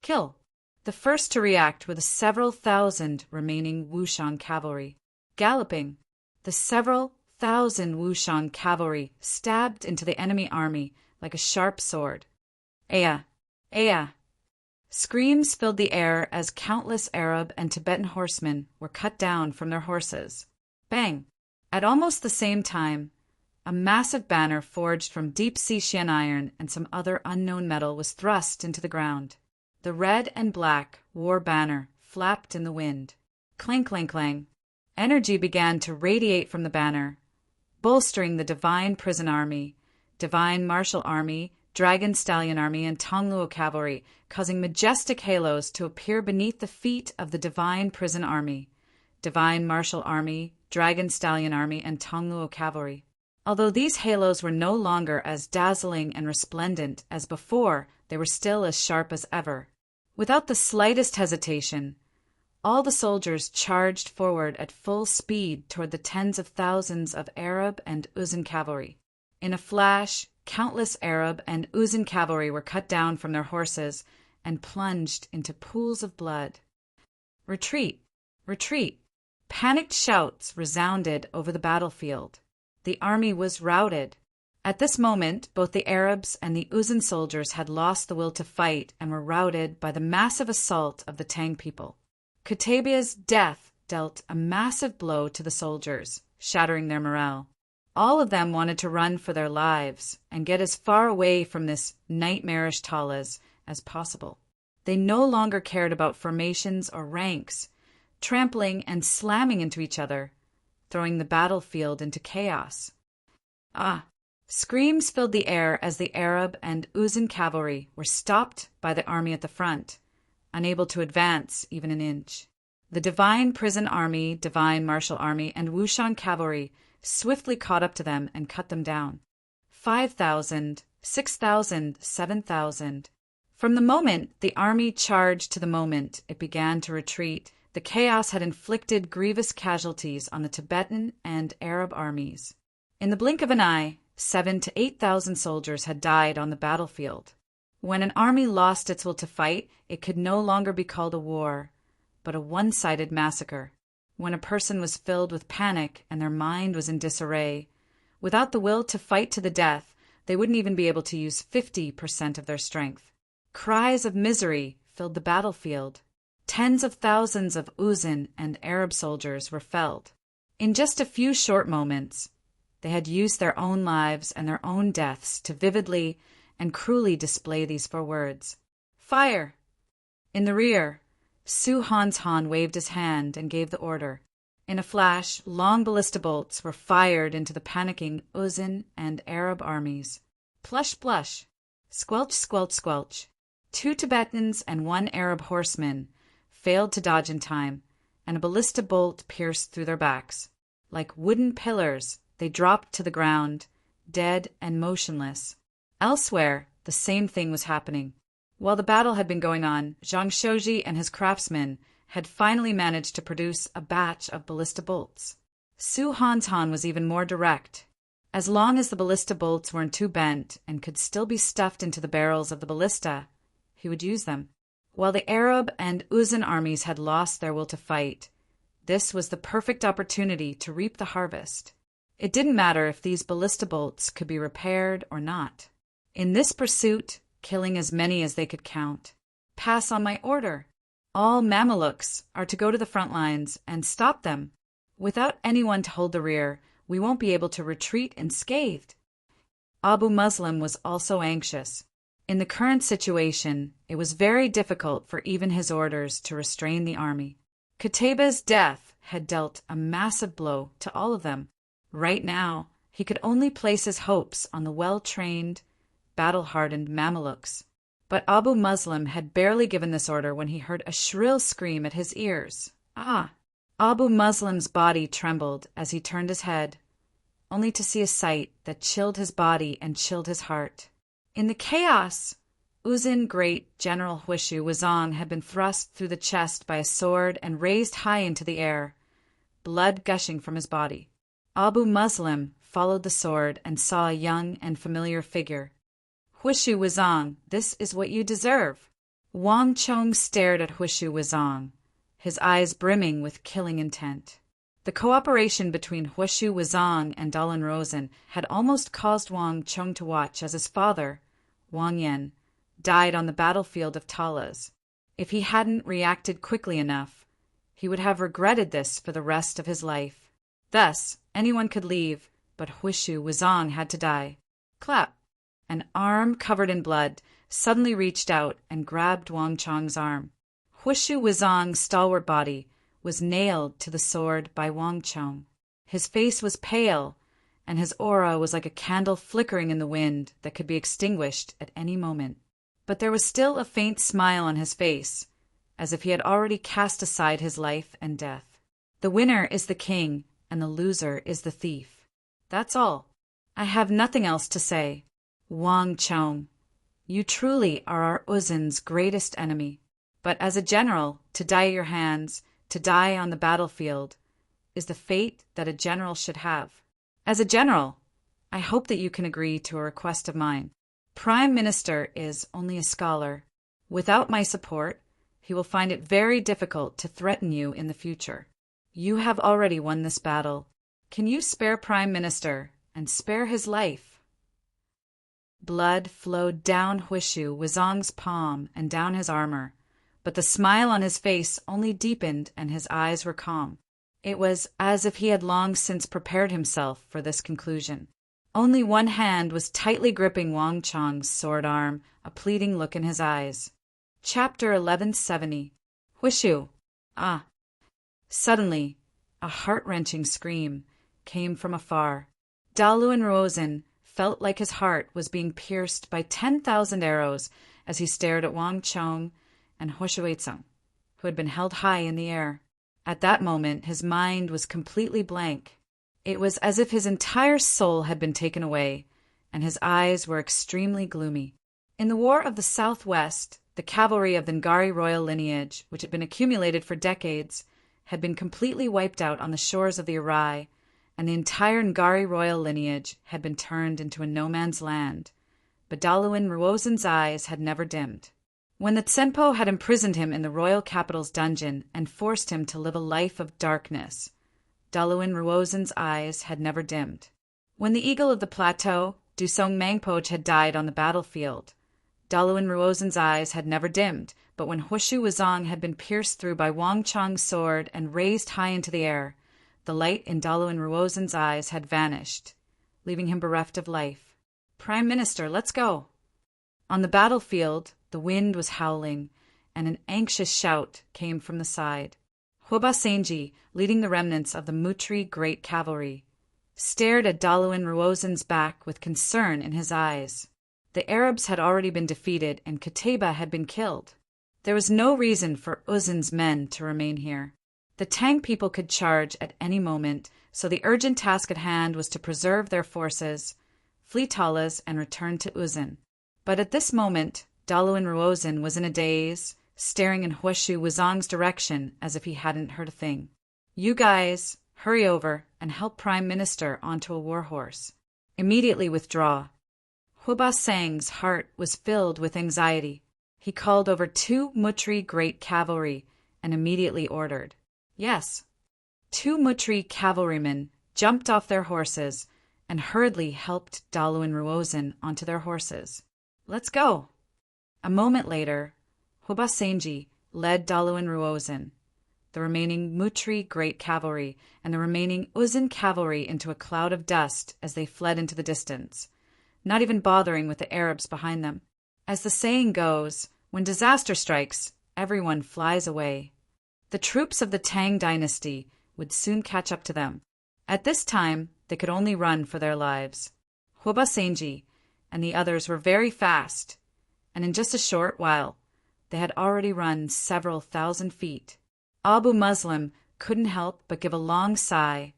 Kill! The first to react were the several thousand remaining Wushan cavalry. Galloping, the several thousand Wushan cavalry stabbed into the enemy army, like a sharp sword. Aya! Aya! Screams filled the air as countless Arab and Tibetan horsemen were cut down from their horses. Bang! At almost the same time, a massive banner forged from deep-sea Xian iron and some other unknown metal was thrust into the ground. The red and black war banner flapped in the wind. Clang, clang, clang. Energy began to radiate from the banner, bolstering the Divine Prison Army, Divine Martial Army, Dragon Stallion Army, and Tongluo Cavalry, causing majestic halos to appear beneath the feet of the Divine Prison Army, Divine Martial Army, Dragon Stallion Army, and Tongluo Cavalry. Although these halos were no longer as dazzling and resplendent as before, they were still as sharp as ever. Without the slightest hesitation, all the soldiers charged forward at full speed toward the tens of thousands of Arab and Uzan cavalry. In a flash, countless Arab and Uzan cavalry were cut down from their horses and plunged into pools of blood. Retreat! Retreat! Panicked shouts resounded over the battlefield. The army was routed. At this moment, both the Arabs and the Uzan soldiers had lost the will to fight and were routed by the massive assault of the Tang people. Kutabia's death dealt a massive blow to the soldiers, shattering their morale. All of them wanted to run for their lives and get as far away from this nightmarish Talas as possible. They no longer cared about formations or ranks, trampling and slamming into each other, throwing the battlefield into chaos. Screams filled the air as the Arab and Uzan cavalry were stopped by the army at the front, unable to advance even an inch. The Divine Prison Army, Divine Martial Army, and Wushan cavalry swiftly caught up to them and cut them down. 5,000, 6,000, 7,000. From the moment the army charged to the moment it began to retreat, the chaos had inflicted grievous casualties on the Tibetan and Arab armies. In the blink of an eye, 7,000 to 8,000 soldiers had died on the battlefield. When an army lost its will to fight, it could no longer be called a war, but a one-sided massacre. When a person was filled with panic and their mind was in disarray, without the will to fight to the death, they wouldn't even be able to use 50% of their strength. Cries of misery filled the battlefield. Tens of thousands of Uzan and Arab soldiers were felled. In just a few short moments, they had used their own lives and their own deaths to vividly and cruelly display these 4 words. Fire! In the rear, Su Han's Han waved his hand and gave the order. In a flash, long ballista bolts were fired into the panicking Uzan and Arab armies. Plush, plush! Squelch, squelch, squelch! 2 Tibetans and 1 Arab horseman failed to dodge in time, and a ballista bolt pierced through their backs. Like wooden pillars, they dropped to the ground, dead and motionless. Elsewhere, the same thing was happening. While the battle had been going on, Zhang Shouji and his craftsmen had finally managed to produce a batch of ballista bolts. Su Han's Han was even more direct. As long as the ballista bolts weren't too bent and could still be stuffed into the barrels of the ballista, he would use them. While the Arab and Uzan armies had lost their will to fight, this was the perfect opportunity to reap the harvest. It didn't matter if these ballista bolts could be repaired or not. In this pursuit, killing as many as they could count. Pass on my order. All Mamelukes are to go to the front lines and stop them. Without anyone to hold the rear, we won't be able to retreat unscathed. Abu Muslim was also anxious. In the current situation, it was very difficult for even his orders to restrain the army. Qutaybah's death had dealt a massive blow to all of them. Right now, he could only place his hopes on the well-trained, battle-hardened Mamelukes. But Abu Muslim had barely given this order when he heard a shrill scream at his ears. Abu Muslim's body trembled as he turned his head, only to see a sight that chilled his body and chilled his heart. In the chaos, Uzan Great General Huishu Wuzong had been thrust through the chest by a sword and raised high into the air, blood gushing from his body. Abu Muslim followed the sword and saw a young and familiar figure. Huishu Wuzong, this is what you deserve. Wang Chong stared at Huishu Wuzong, his eyes brimming with killing intent. The The cooperation between Huishu Wuzong and Dalun Rosen had almost caused Wang Chong to watch as his father, Wang Yan, died on the battlefield of Talas. If he hadn't reacted quickly enough, he would have regretted this for the rest of his life. Thus, anyone could leave, but Huishu Wuzong had to die. Clap! An arm covered in blood suddenly reached out and grabbed Wang Chong's arm. Huishu Wuzong's stalwart body was nailed to the sword by Wang Chong. His face was pale, and his aura was like a candle flickering in the wind that could be extinguished at any moment. But there was still a faint smile on his face, as if he had already cast aside his life and death. The winner is the king, and the loser is the thief. That's all. I have nothing else to say. Wang Chong, you truly are our Uzin's greatest enemy. But as a general, to die at your hands, to die on the battlefield, is the fate that a general should have. As a general, I hope that you can agree to a request of mine. Prime Minister is only a scholar. Without my support, he will find it very difficult to threaten you in the future. You have already won this battle. Can you spare Prime Minister and spare his life? Blood flowed down Huishu Wuzong's palm and down his armor, but the smile on his face only deepened and his eyes were calm. It was as if he had long since prepared himself for this conclusion. Only one hand was tightly gripping Wang Chong's sword arm, a pleading look in his eyes. Chapter 1170. Huishu. Ah! Suddenly, a heart-wrenching scream came from afar. Dalun Rosen felt like his heart was being pierced by 10,000 arrows as he stared at Wang Chong and Huishu Wuzong, who had been held high in the air. At that moment, his mind was completely blank. It was as if his entire soul had been taken away, and his eyes were extremely gloomy. In the War of the Southwest, the cavalry of the Ngari royal lineage, which had been accumulated for decades, had been completely wiped out on the shores of the Arai, and the entire Ngari royal lineage had been turned into a no-man's land. But Dalun Rosen's eyes had never dimmed. When the Tsenpo had imprisoned him in the royal capital's dungeon and forced him to live a life of darkness, Dalun Rosen's eyes had never dimmed. When the eagle of the plateau, Dusong Mangpoch, had died on the battlefield, Dalun Rosen's eyes had never dimmed, but when Huishu Wuzong had been pierced through by Wang Chong's sword and raised high into the air, the light in Dalun Rosen's eyes had vanished, leaving him bereft of life. Prime Minister, let's go. On the battlefield, the wind was howling, and an anxious shout came from the side. Huba Senji, leading the remnants of the Mutri Great Cavalry, stared at Dalun Rosen's back with concern in his eyes. The Arabs had already been defeated and Qutayba had been killed. There was no reason for Uzin's men to remain here. The Tang people could charge at any moment, so the urgent task at hand was to preserve their forces, flee Talas, and return to Uzin. But at this moment, Dalun Rosen was in a daze, staring in Huishu Wuzong's direction as if he hadn't heard a thing. You guys, hurry over and help Prime Minister onto a war horse. Immediately withdraw. Huba Sang's heart was filled with anxiety. He called over 2 Mutri Great Cavalry and immediately ordered. Yes. 2 Mutri cavalrymen jumped off their horses and hurriedly helped Dalun Rosen onto their horses. Let's go. A moment later, Huba Senji led Dalun Rosen, the remaining Mutri Great Cavalry, and the remaining Uzin cavalry into a cloud of dust as they fled into the distance, not even bothering with the Arabs behind them. As the saying goes, when disaster strikes, everyone flies away. The troops of the Tang dynasty would soon catch up to them. At this time, they could only run for their lives. Huba Senji and the others were very fast, and in just a short while, they had already run several thousand feet. Abu Muslim couldn't help but give a long sigh,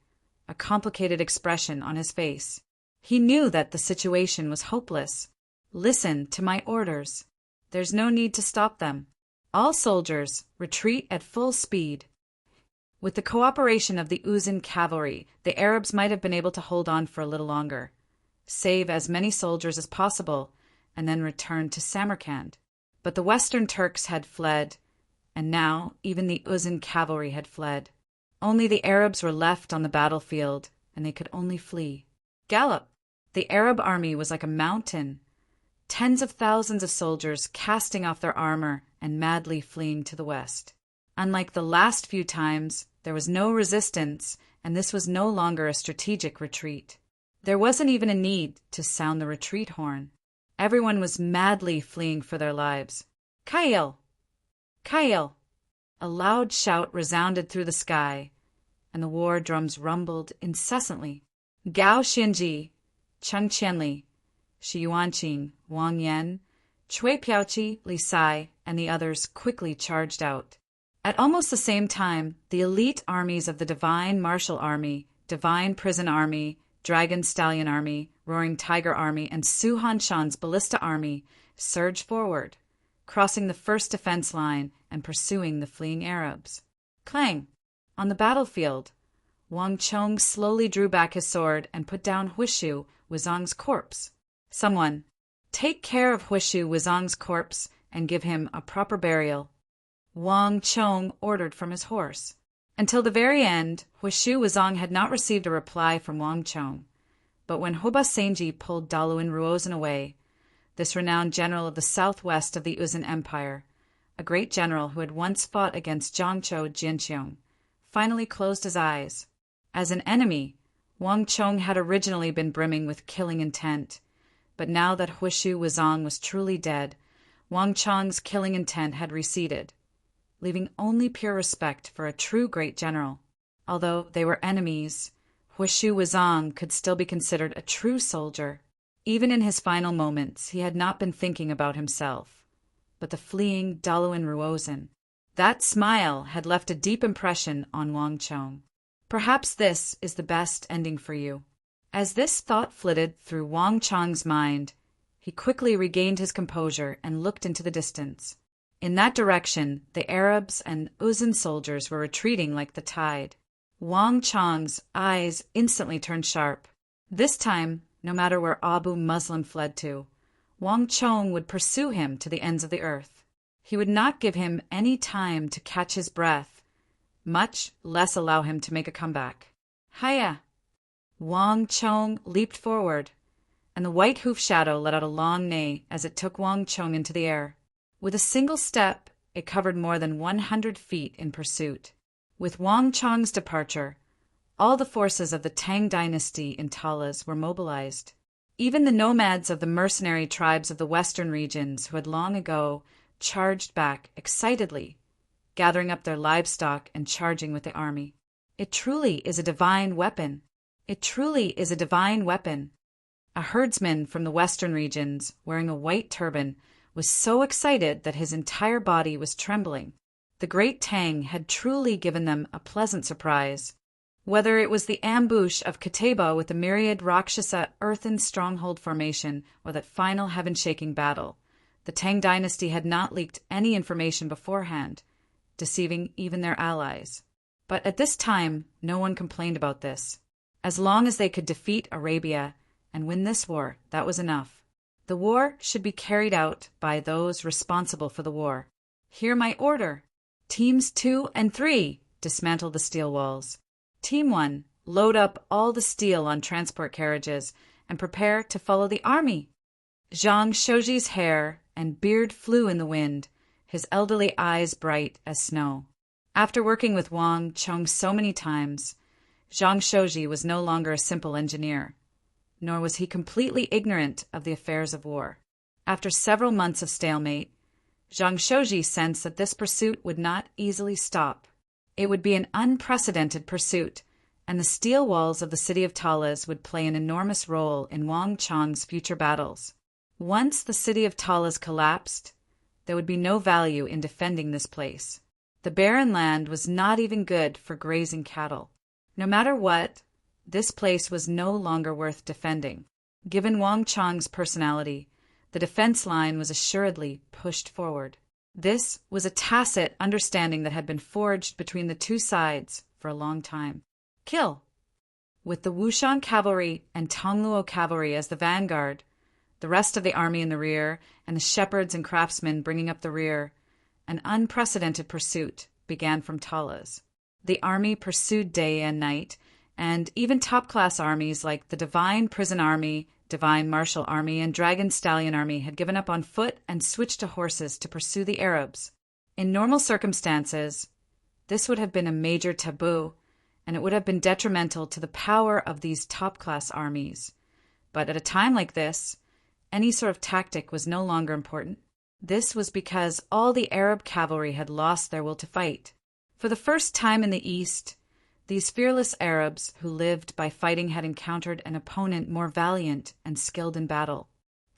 a complicated expression on his face. He knew that the situation was hopeless. Listen to my orders. There's no need to stop them. All soldiers, retreat at full speed. With the cooperation of the Uzin cavalry, the Arabs might have been able to hold on for a little longer, save as many soldiers as possible, and then return to Samarkand. But the Western Turks had fled, and now even the Uzin cavalry had fled. Only the Arabs were left on the battlefield, and they could only flee. Gallop! The Arab army was like a mountain. Tens of thousands of soldiers casting off their armor and madly fleeing to the west. Unlike the last few times, there was no resistance, and this was no longer a strategic retreat. There wasn't even a need to sound the retreat horn. Everyone was madly fleeing for their lives. Kail! Kail! A loud shout resounded through the sky, and the war drums rumbled incessantly. Gao Xianji, Cheng Qianli, Shi Yuanqing, Wang Yan, Cui Piaoqi, Li Sai, and the others quickly charged out. At almost the same time, the elite armies of the Divine Martial Army, Divine Prison Army, Dragon Stallion Army, Roaring Tiger Army, and Su Hanshan's Ballista Army surged forward, crossing the first defense line and pursuing the fleeing Arabs. Clang! On the battlefield, Wang Chong slowly drew back his sword and put down Huishu, Wuzong's corpse. Someone, take care of Huishu, Wuzong's corpse, and give him a proper burial, Wang Chong ordered from his horse. Until the very end, Huishu Wuzong had not received a reply from Wang Chong. But when Hoba Senji pulled Daluin Ruozhen away, this renowned general of the southwest of the Uzun Empire, a great general who had once fought against Zhangzhou Jianqiong, finally closed his eyes. As an enemy, Wang Chong had originally been brimming with killing intent, but now that Huishu Wuzong was truly dead, Wang Chong's killing intent had receded, leaving only pure respect for a true great general. Although they were enemies, Huishu Wuzong could still be considered a true soldier. Even in his final moments, he had not been thinking about himself, but the fleeing Daluin Ruozhen. That smile had left a deep impression on Wang Chong. Perhaps this is the best ending for you. As this thought flitted through Wang Chong's mind, he quickly regained his composure and looked into the distance. In that direction, the Arabs and Uzun soldiers were retreating like the tide. Wang Chong's eyes instantly turned sharp. This time, no matter where Abu Muslim fled to, Wang Chong would pursue him to the ends of the earth. He would not give him any time to catch his breath, much less allow him to make a comeback. Hiya! Wang Chong leaped forward, and the white hoof shadow let out a long neigh as it took Wang Chong into the air. With a single step, it covered more than 100 feet in pursuit. With Wang Chong's departure, all the forces of the Tang dynasty in Talas were mobilized. Even the nomads of the mercenary tribes of the western regions who had long ago charged back excitedly, gathering up their livestock and charging with the army. It truly is a divine weapon. It truly is a divine weapon. A herdsman from the western regions, wearing a white turban, was so excited that his entire body was trembling. The great Tang had truly given them a pleasant surprise. Whether it was the ambush of Kateba with the myriad Rakshasa earthen stronghold formation or that final heaven-shaking battle, the Tang dynasty had not leaked any information beforehand, deceiving even their allies. But at this time, no one complained about this. As long as they could defeat Arabia and win this war, that was enough. The war should be carried out by those responsible for the war. Hear my order. Teams 2 and 3, dismantle the steel walls. Team 1, load up all the steel on transport carriages and prepare to follow the army. Zhang Shouji's hair and beard flew in the wind, his elderly eyes bright as snow. After working with Wang Chong so many times, Zhang Shouji was no longer a simple engineer, nor was he completely ignorant of the affairs of war. After several months of stalemate, Zhang Shouji sensed that this pursuit would not easily stop. It would be an unprecedented pursuit, and the steel walls of the city of Talas would play an enormous role in Wang Chong's future battles. Once the city of Talas collapsed, there would be no value in defending this place. The barren land was not even good for grazing cattle. No matter what, this place was no longer worth defending. Given Wang Chong's personality, the defense line was assuredly pushed forward. This was a tacit understanding that had been forged between the two sides for a long time. Kill! With the Wushan cavalry and Tongluo cavalry as the vanguard, the rest of the army in the rear, and the shepherds and craftsmen bringing up the rear, an unprecedented pursuit began from Talas. The army pursued day and night, and even top-class armies like the Divine Prison Army, Divine Martial Army, and Dragon Stallion Army had given up on foot and switched to horses to pursue the Arabs. In normal circumstances, this would have been a major taboo, and it would have been detrimental to the power of these top-class armies. But at a time like this, any sort of tactic was no longer important. This was because all the Arab cavalry had lost their will to fight. For the first time in the East, these fearless Arabs who lived by fighting had encountered an opponent more valiant and skilled in battle.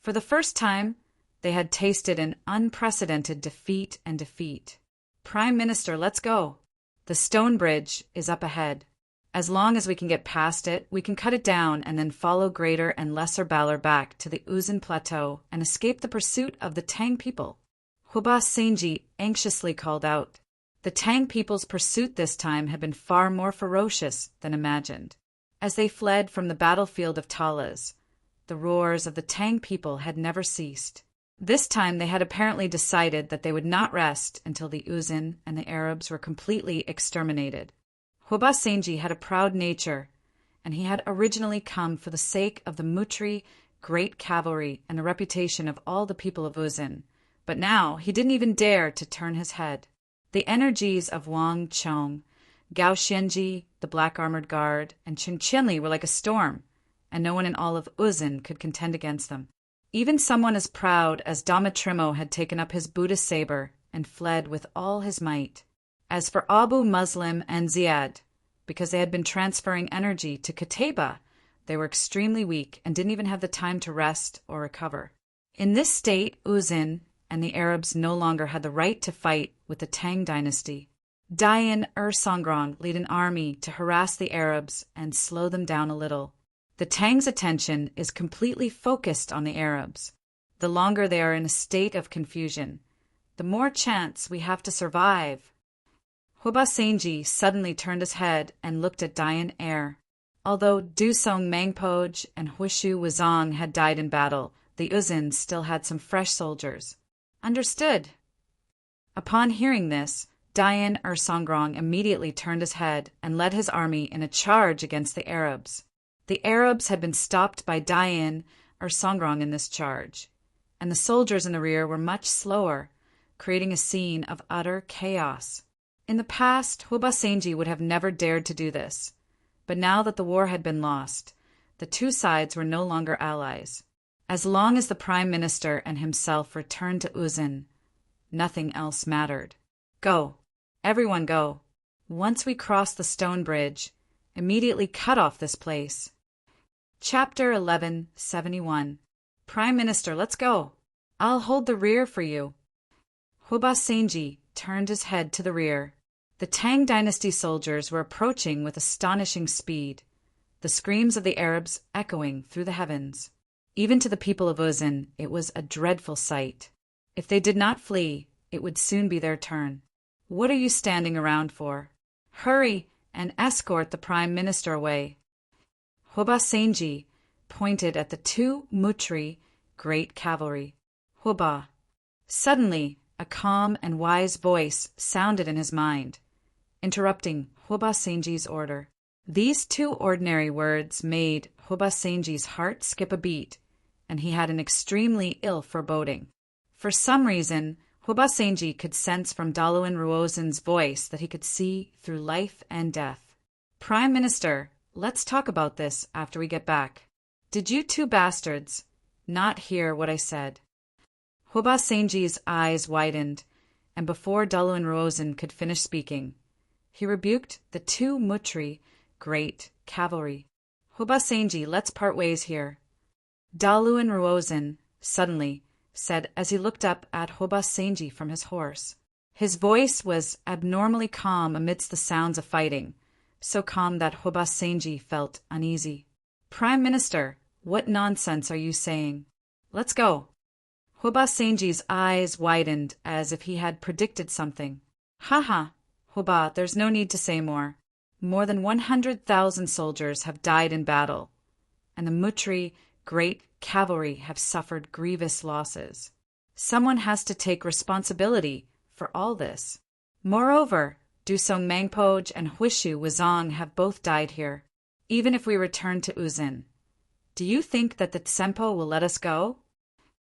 For the first time, they had tasted an unprecedented defeat and defeat. Prime Minister, let's go. The stone bridge is up ahead. As long as we can get past it, we can cut it down and then follow Greater and Lesser Balor back to the Uzun Plateau and escape the pursuit of the Tang people. Huba Senji anxiously called out. The Tang people's pursuit this time had been far more ferocious than imagined. As they fled from the battlefield of Talas, the roars of the Tang people had never ceased. This time they had apparently decided that they would not rest until the Uzun and the Arabs were completely exterminated. Huba Senji had a proud nature, and he had originally come for the sake of the Mutri great cavalry and the reputation of all the people of Uzun, but now he didn't even dare to turn his head. The energies of Wang Chong, Gao Xianji, the Black Armored Guard, and Chen Qianli were like a storm, and no one in all of Uzun could contend against them. Even someone as proud as Dama Trimo had taken up his Buddhist saber and fled with all his might. As for Abu Muslim and Ziad, because they had been transferring energy to Qutayba, they were extremely weak and didn't even have the time to rest or recover. In this state, Uzun and the Arabs no longer had the right to fight with the Tang dynasty. Dayan Songrong lead an army to harass the Arabs and slow them down a little. The Tang's attention is completely focused on the Arabs. The longer they are in a state of confusion, the more chance we have to survive. Huba Senji suddenly turned his head and looked at Dayan. Although Dusong Mangpoj and Huishu Wuzong had died in battle, the Uzun still had some fresh soldiers. Understood. Upon hearing this, Dayan Songrong immediately turned his head and led his army in a charge against the Arabs. The Arabs had been stopped by Dayan Songrong in this charge, and the soldiers in the rear were much slower, creating a scene of utter chaos. In the past, Huba Senji would have never dared to do this, but now that the war had been lost, the two sides were no longer allies. As long as the Prime Minister and himself returned to Uzun, nothing else mattered. Go. Everyone go. Once we cross the stone bridge, immediately cut off this place. Chapter 1171. Prime Minister, let's go. I'll hold the rear for you. Huba Senji turned his head to the rear. The Tang dynasty soldiers were approaching with astonishing speed, the screams of the Arabs echoing through the heavens. Even to the people of Uzun, it was a dreadful sight. If they did not flee, it would soon be their turn. What are you standing around for? Hurry and escort the Prime Minister away. Huba Senji pointed at the two Mutri great cavalry. Huba. Suddenly, a calm and wise voice sounded in his mind, interrupting Huba Senji's order. These two ordinary words made Huba Senji's heart skip a beat, and he had an extremely ill foreboding. For some reason, Huba Senji could sense from Daluin Ruozen's voice that he could see through life and death. Prime Minister, let's talk about this after we get back. Did you two bastards not hear what I said? Huba Senji's eyes widened, and before Daluin Ruozen could finish speaking, he rebuked the two Mutri great cavalry. Huba Senji, let's part ways here. Daluin Ruozen suddenly said as he looked up at Huba Senji from his horse. His voice was abnormally calm amidst the sounds of fighting, so calm that Huba Senji felt uneasy. Prime Minister, what nonsense are you saying? Let's go. Huba Senji's eyes widened as if he had predicted something. Ha, Huba, there's no need to say more. More than 100,000 soldiers have died in battle, and the Mutri great cavalry have suffered grievous losses. Someone has to take responsibility for all this. Moreover, Dusong Mangpoj and Huishu Wuzong have both died here. Even if we return to Uzin, do you think that the Tsempo will let us go?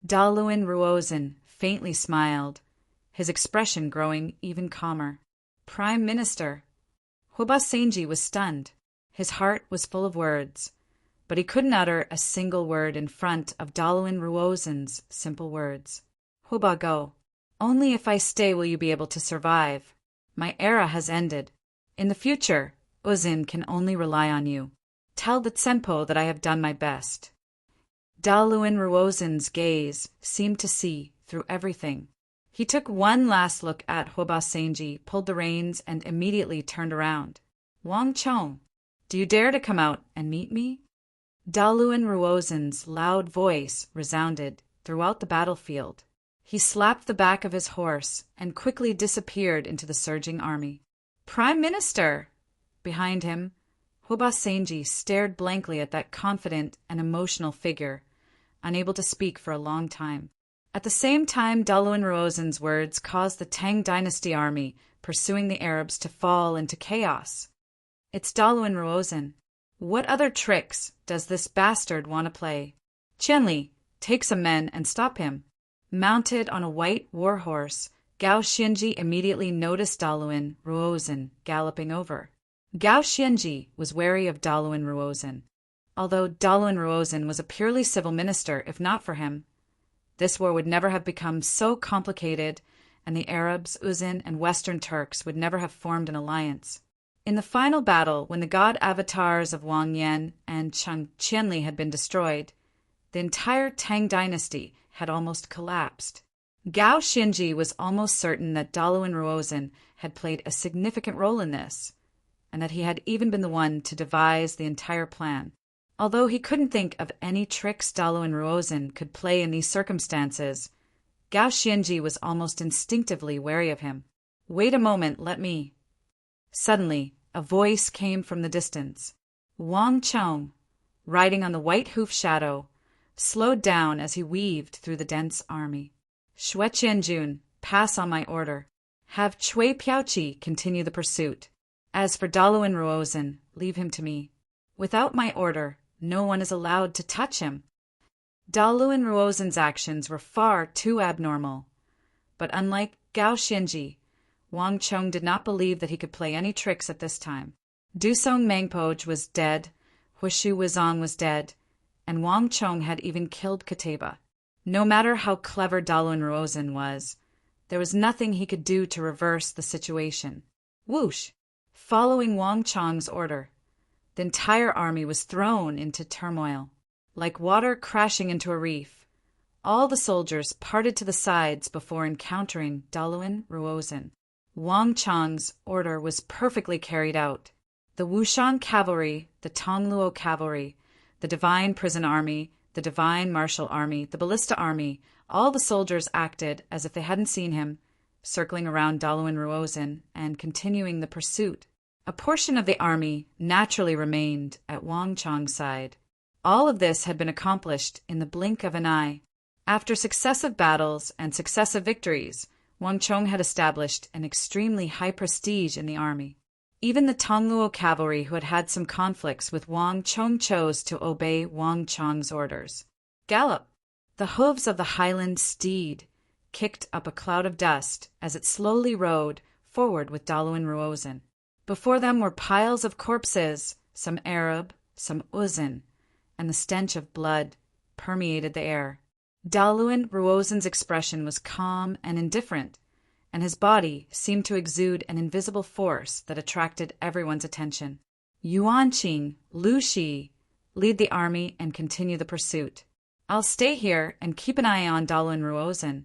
Daluin Ruozin faintly smiled, his expression growing even calmer. Prime Minister. Hwaba Senji was stunned. His heart was full of words, but he couldn't utter a single word in front of Daluin Ruozin's simple words. Hwaba, go. Only if I stay will you be able to survive. My era has ended. In the future, Uzin can only rely on you. Tell the Tsempo that I have done my best. Daluin Ruozin's gaze seemed to see through everything. He took one last look at Hwaba Senji, pulled the reins, and immediately turned around. Wang Chong, do you dare to come out and meet me? Daluin Ruozin's loud voice resounded throughout the battlefield. He slapped the back of his horse and quickly disappeared into the surging army. Prime Minister! Behind him, Hwaba Senji stared blankly at that confident and emotional figure, unable to speak for a long time. At the same time, Daluin Ruozin's words caused the Tang Dynasty army pursuing the Arabs to fall into chaos. It's Daluin Ruozin. What other tricks does this bastard want to play? Qianli, take some men and stop him. Mounted on a white war horse, Gao Xianji immediately noticed Daluin Ruozin galloping over. Gao Xianji was wary of Daluin Ruozin. Although Daluin Ruozin was a purely civil minister, if not for him, this war would never have become so complicated, and the Arabs, Uzin, and Western Turks would never have formed an alliance. In the final battle, when the god avatars of Wang Yan and Chang Qianli had been destroyed, the entire Tang dynasty had almost collapsed. Gao Xianji was almost certain that Daluin Ruozin had played a significant role in this, and that he had even been the one to devise the entire plan. Although he couldn't think of any tricks Daluin Ruozin could play in these circumstances, Gao Xianji was almost instinctively wary of him. Wait a moment, let me. Suddenly, a voice came from the distance. Wang Chong, riding on the white hoof shadow, slowed down as he weaved through the dense army. Xue Qianjun, pass on my order. Have Cui Piaoqi continue the pursuit. As for Daluin Ruozin, leave him to me. Without my order, no one is allowed to touch him. Daluin Ruozin's actions were far too abnormal. But unlike Gao Xianji, Wang Chong did not believe that he could play any tricks at this time. Dusong Mangpoj was dead, Huishu Wuzong was dead, and Wang Chong had even killed Kateba. No matter how clever Daluin Ruozin was, there was nothing he could do to reverse the situation. Whoosh! Following Wang Chong's order, the entire army was thrown into turmoil. Like water crashing into a reef, all the soldiers parted to the sides before encountering Daluin Ruozin. Wang Chong's order was perfectly carried out. The Wushan Cavalry, the Tongluo Cavalry, the Divine Prison Army, the Divine Martial Army, the Ballista Army, all the soldiers acted as if they hadn't seen him, circling around Daluin Ruozin and continuing the pursuit. A portion of the army naturally remained at Wang Chong's side. All of this had been accomplished in the blink of an eye. After successive battles and successive victories, Wang Chong had established an extremely high prestige in the army. Even the Tongluo cavalry, who had had some conflicts with Wang Chong, chose to obey Wang Chong's orders. Gallop! The hooves of the Highland steed kicked up a cloud of dust as it slowly rode forward with Daluin Ruozin. Before them were piles of corpses, some Arab, some Uzin, and the stench of blood permeated the air. Daluin Ruozin's expression was calm and indifferent, and his body seemed to exude an invisible force that attracted everyone's attention. Yuanqing, Lu Shi, lead the army and continue the pursuit. I'll stay here and keep an eye on Daluin Ruozin.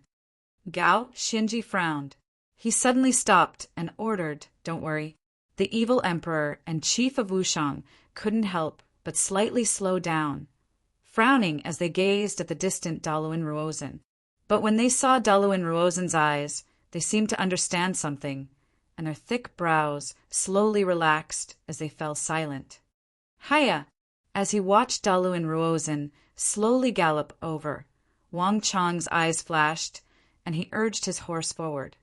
Gao Xianji frowned. He suddenly stopped and ordered, don't worry. The evil emperor and chief of Wushan couldn't help but slightly slow down, frowning as they gazed at the distant Daluin Ruozin. But when they saw Daluin Ruozin's eyes, they seemed to understand something, and their thick brows slowly relaxed as they fell silent. Hiya! As he watched Daluin Ruozin slowly gallop over, Wang Chong's eyes flashed, and he urged his horse forward.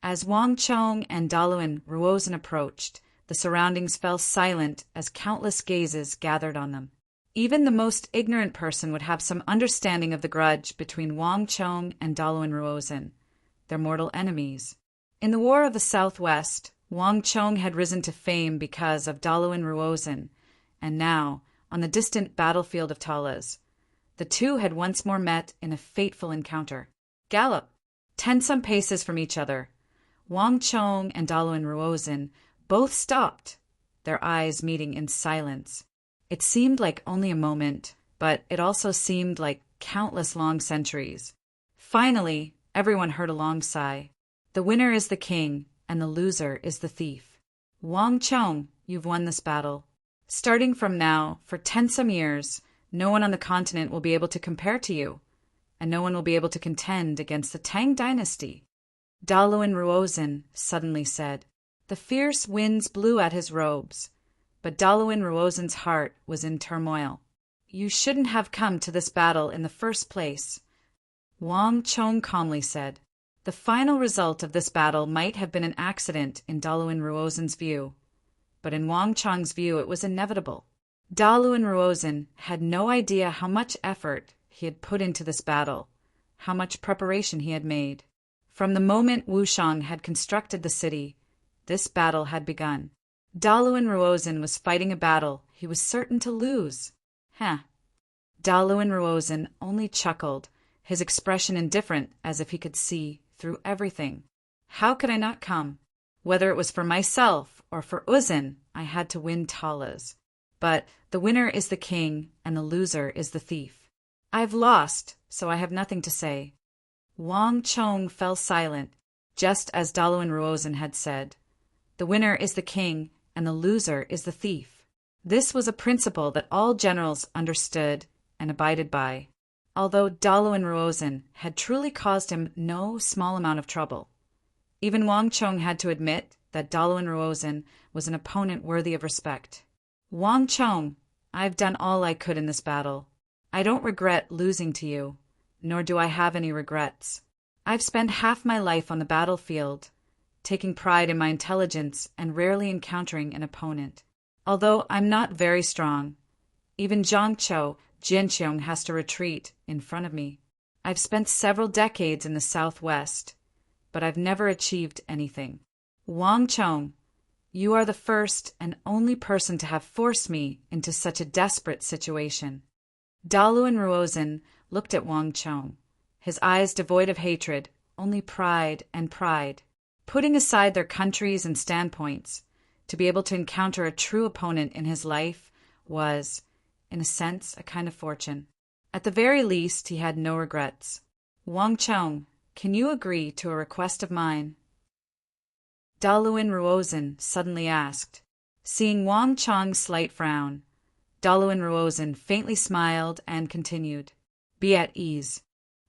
As Wang Chong and Daluan Ruozen approached, the surroundings fell silent as countless gazes gathered on them. Even the most ignorant person would have some understanding of the grudge between Wang Chong and Daluan Ruozen, their mortal enemies. In the War of the Southwest, Wang Chong had risen to fame because of Daluan Ruozen, and now, on the distant battlefield of Talas, the two had once more met in a fateful encounter. Gallop! 10 some paces from each other, Wang Chong and Daluan Ruozen both stopped, their eyes meeting in silence. It seemed like only a moment, but it also seemed like countless long centuries. Finally, everyone heard a long sigh. The winner is the king, and the loser is the thief. Wang Chong, you've won this battle. Starting from now, for 10 some years, no one on the continent will be able to compare to you, and no one will be able to contend against the Tang dynasty. Daluan Ruozen suddenly said. The fierce winds blew at his robes, but Daluan Ruozen's heart was in turmoil. You shouldn't have come to this battle in the first place, Wang Chong calmly said. The final result of this battle might have been an accident in Daluan Ruozen's view, but in Wang Chong's view it was inevitable. Daluan Ruozen had no idea how much effort he had put into this battle, how much preparation he had made. From the moment Wushang had constructed the city, this battle had begun. Daluan Ruozen was fighting a battle he was certain to lose. Daluan Ruozen only chuckled, his expression indifferent as if he could see through everything. How could I not come? Whether it was for myself or for Uzin, I had to win Talas. But the winner is the king and the loser is the thief. I've lost, so I have nothing to say. Wang Chong fell silent, just as Daluan Ruozen had said. The winner is the king and the loser is the thief. This was a principle that all generals understood and abided by, although Daluan Ruozen had truly caused him no small amount of trouble. Even Wang Chong had to admit that Daluan Ruozen was an opponent worthy of respect. Wang Chong, I've done all I could in this battle. I don't regret losing to you, nor do I have any regrets. I've spent half my life on the battlefield, taking pride in my intelligence and rarely encountering an opponent. Although I'm not very strong, even Zhangqiu Jianqiong has to retreat in front of me. I've spent several decades in the Southwest, but I've never achieved anything. Wang Chong, you are the first and only person to have forced me into such a desperate situation. Daluan Ruozen looked at Wang Chong, his eyes devoid of hatred, only pride and pride. Putting aside their countries and standpoints, to be able to encounter a true opponent in his life was, in a sense, a kind of fortune. At the very least, he had no regrets. Wang Chong, can you agree to a request of mine? Daluan Ruozen suddenly asked. Seeing Wang Chong's slight frown, Daluan Ruozen faintly smiled and continued. Be at ease.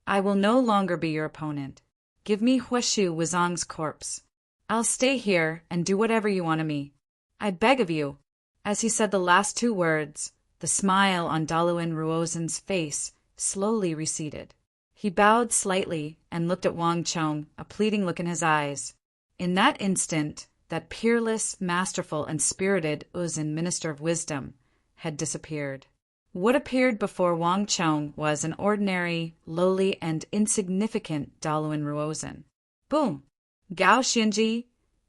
I will no longer be your opponent. Give me Huishu Wuzong's corpse. I'll stay here and do whatever you want of me. I beg of you. As he said the last 2 words, the smile on Daluan Ruozen's face slowly receded. He bowed slightly and looked at Wang Chong, a pleading look in his eyes. In that instant, that peerless, masterful, and spirited Uzin Minister of Wisdom had disappeared. What appeared before Wang Chong was an ordinary, lowly, and insignificant Daluan Ruozen. Boom! Gao Xinji,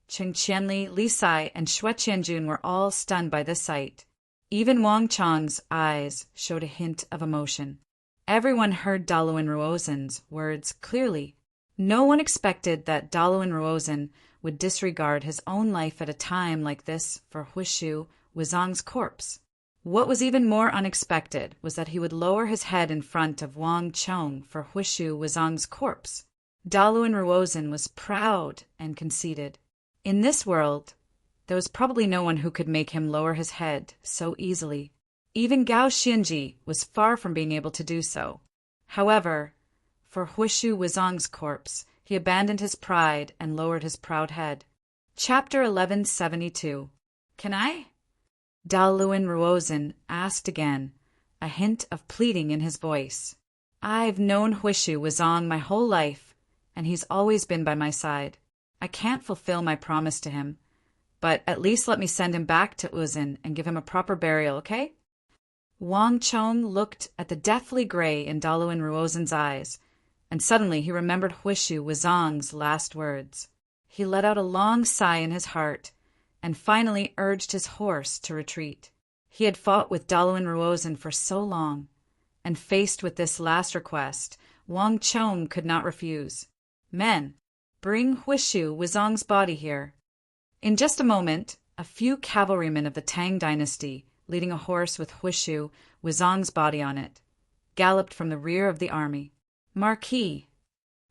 Cheng Qianli, Li Sai, and Xue Qianjun were all stunned by this sight. Even Wang Chong's eyes showed a hint of emotion. Everyone heard Daluan Ruozen's words clearly. No one expected that Daluan Ruozen would disregard his own life at a time like this for Huishu Wuzong's corpse. What was even more unexpected was that he would lower his head in front of Wang Chong for Huishu Wuzong's corpse. Daluan Ruozen was proud and conceited. In this world, there was probably no one who could make him lower his head so easily. Even Gao Xinji was far from being able to do so. However, for Huishu Wuzong's corpse, he abandoned his pride and lowered his proud head. Chapter 1172. Can I? Daluan Ruozen asked again, a hint of pleading in his voice. I've known Huishu Wuzong my whole life, and he's always been by my side. I can't fulfill my promise to him, but at least let me send him back to Uzin and give him a proper burial, okay? Wang Chong looked at the deathly gray in Daluin Ruozin's eyes, and suddenly he remembered Huishu Wuzong's last words. He let out a long sigh in his heart, and finally urged his horse to retreat. He had fought with Daluin Ruozin for so long, and faced with this last request, Wang Chong could not refuse. Men, bring Huishu Wuzong's body here. In just a moment, a few cavalrymen of the Tang dynasty, leading a horse with Huishu Wuzong's body on it, galloped from the rear of the army. Marquis.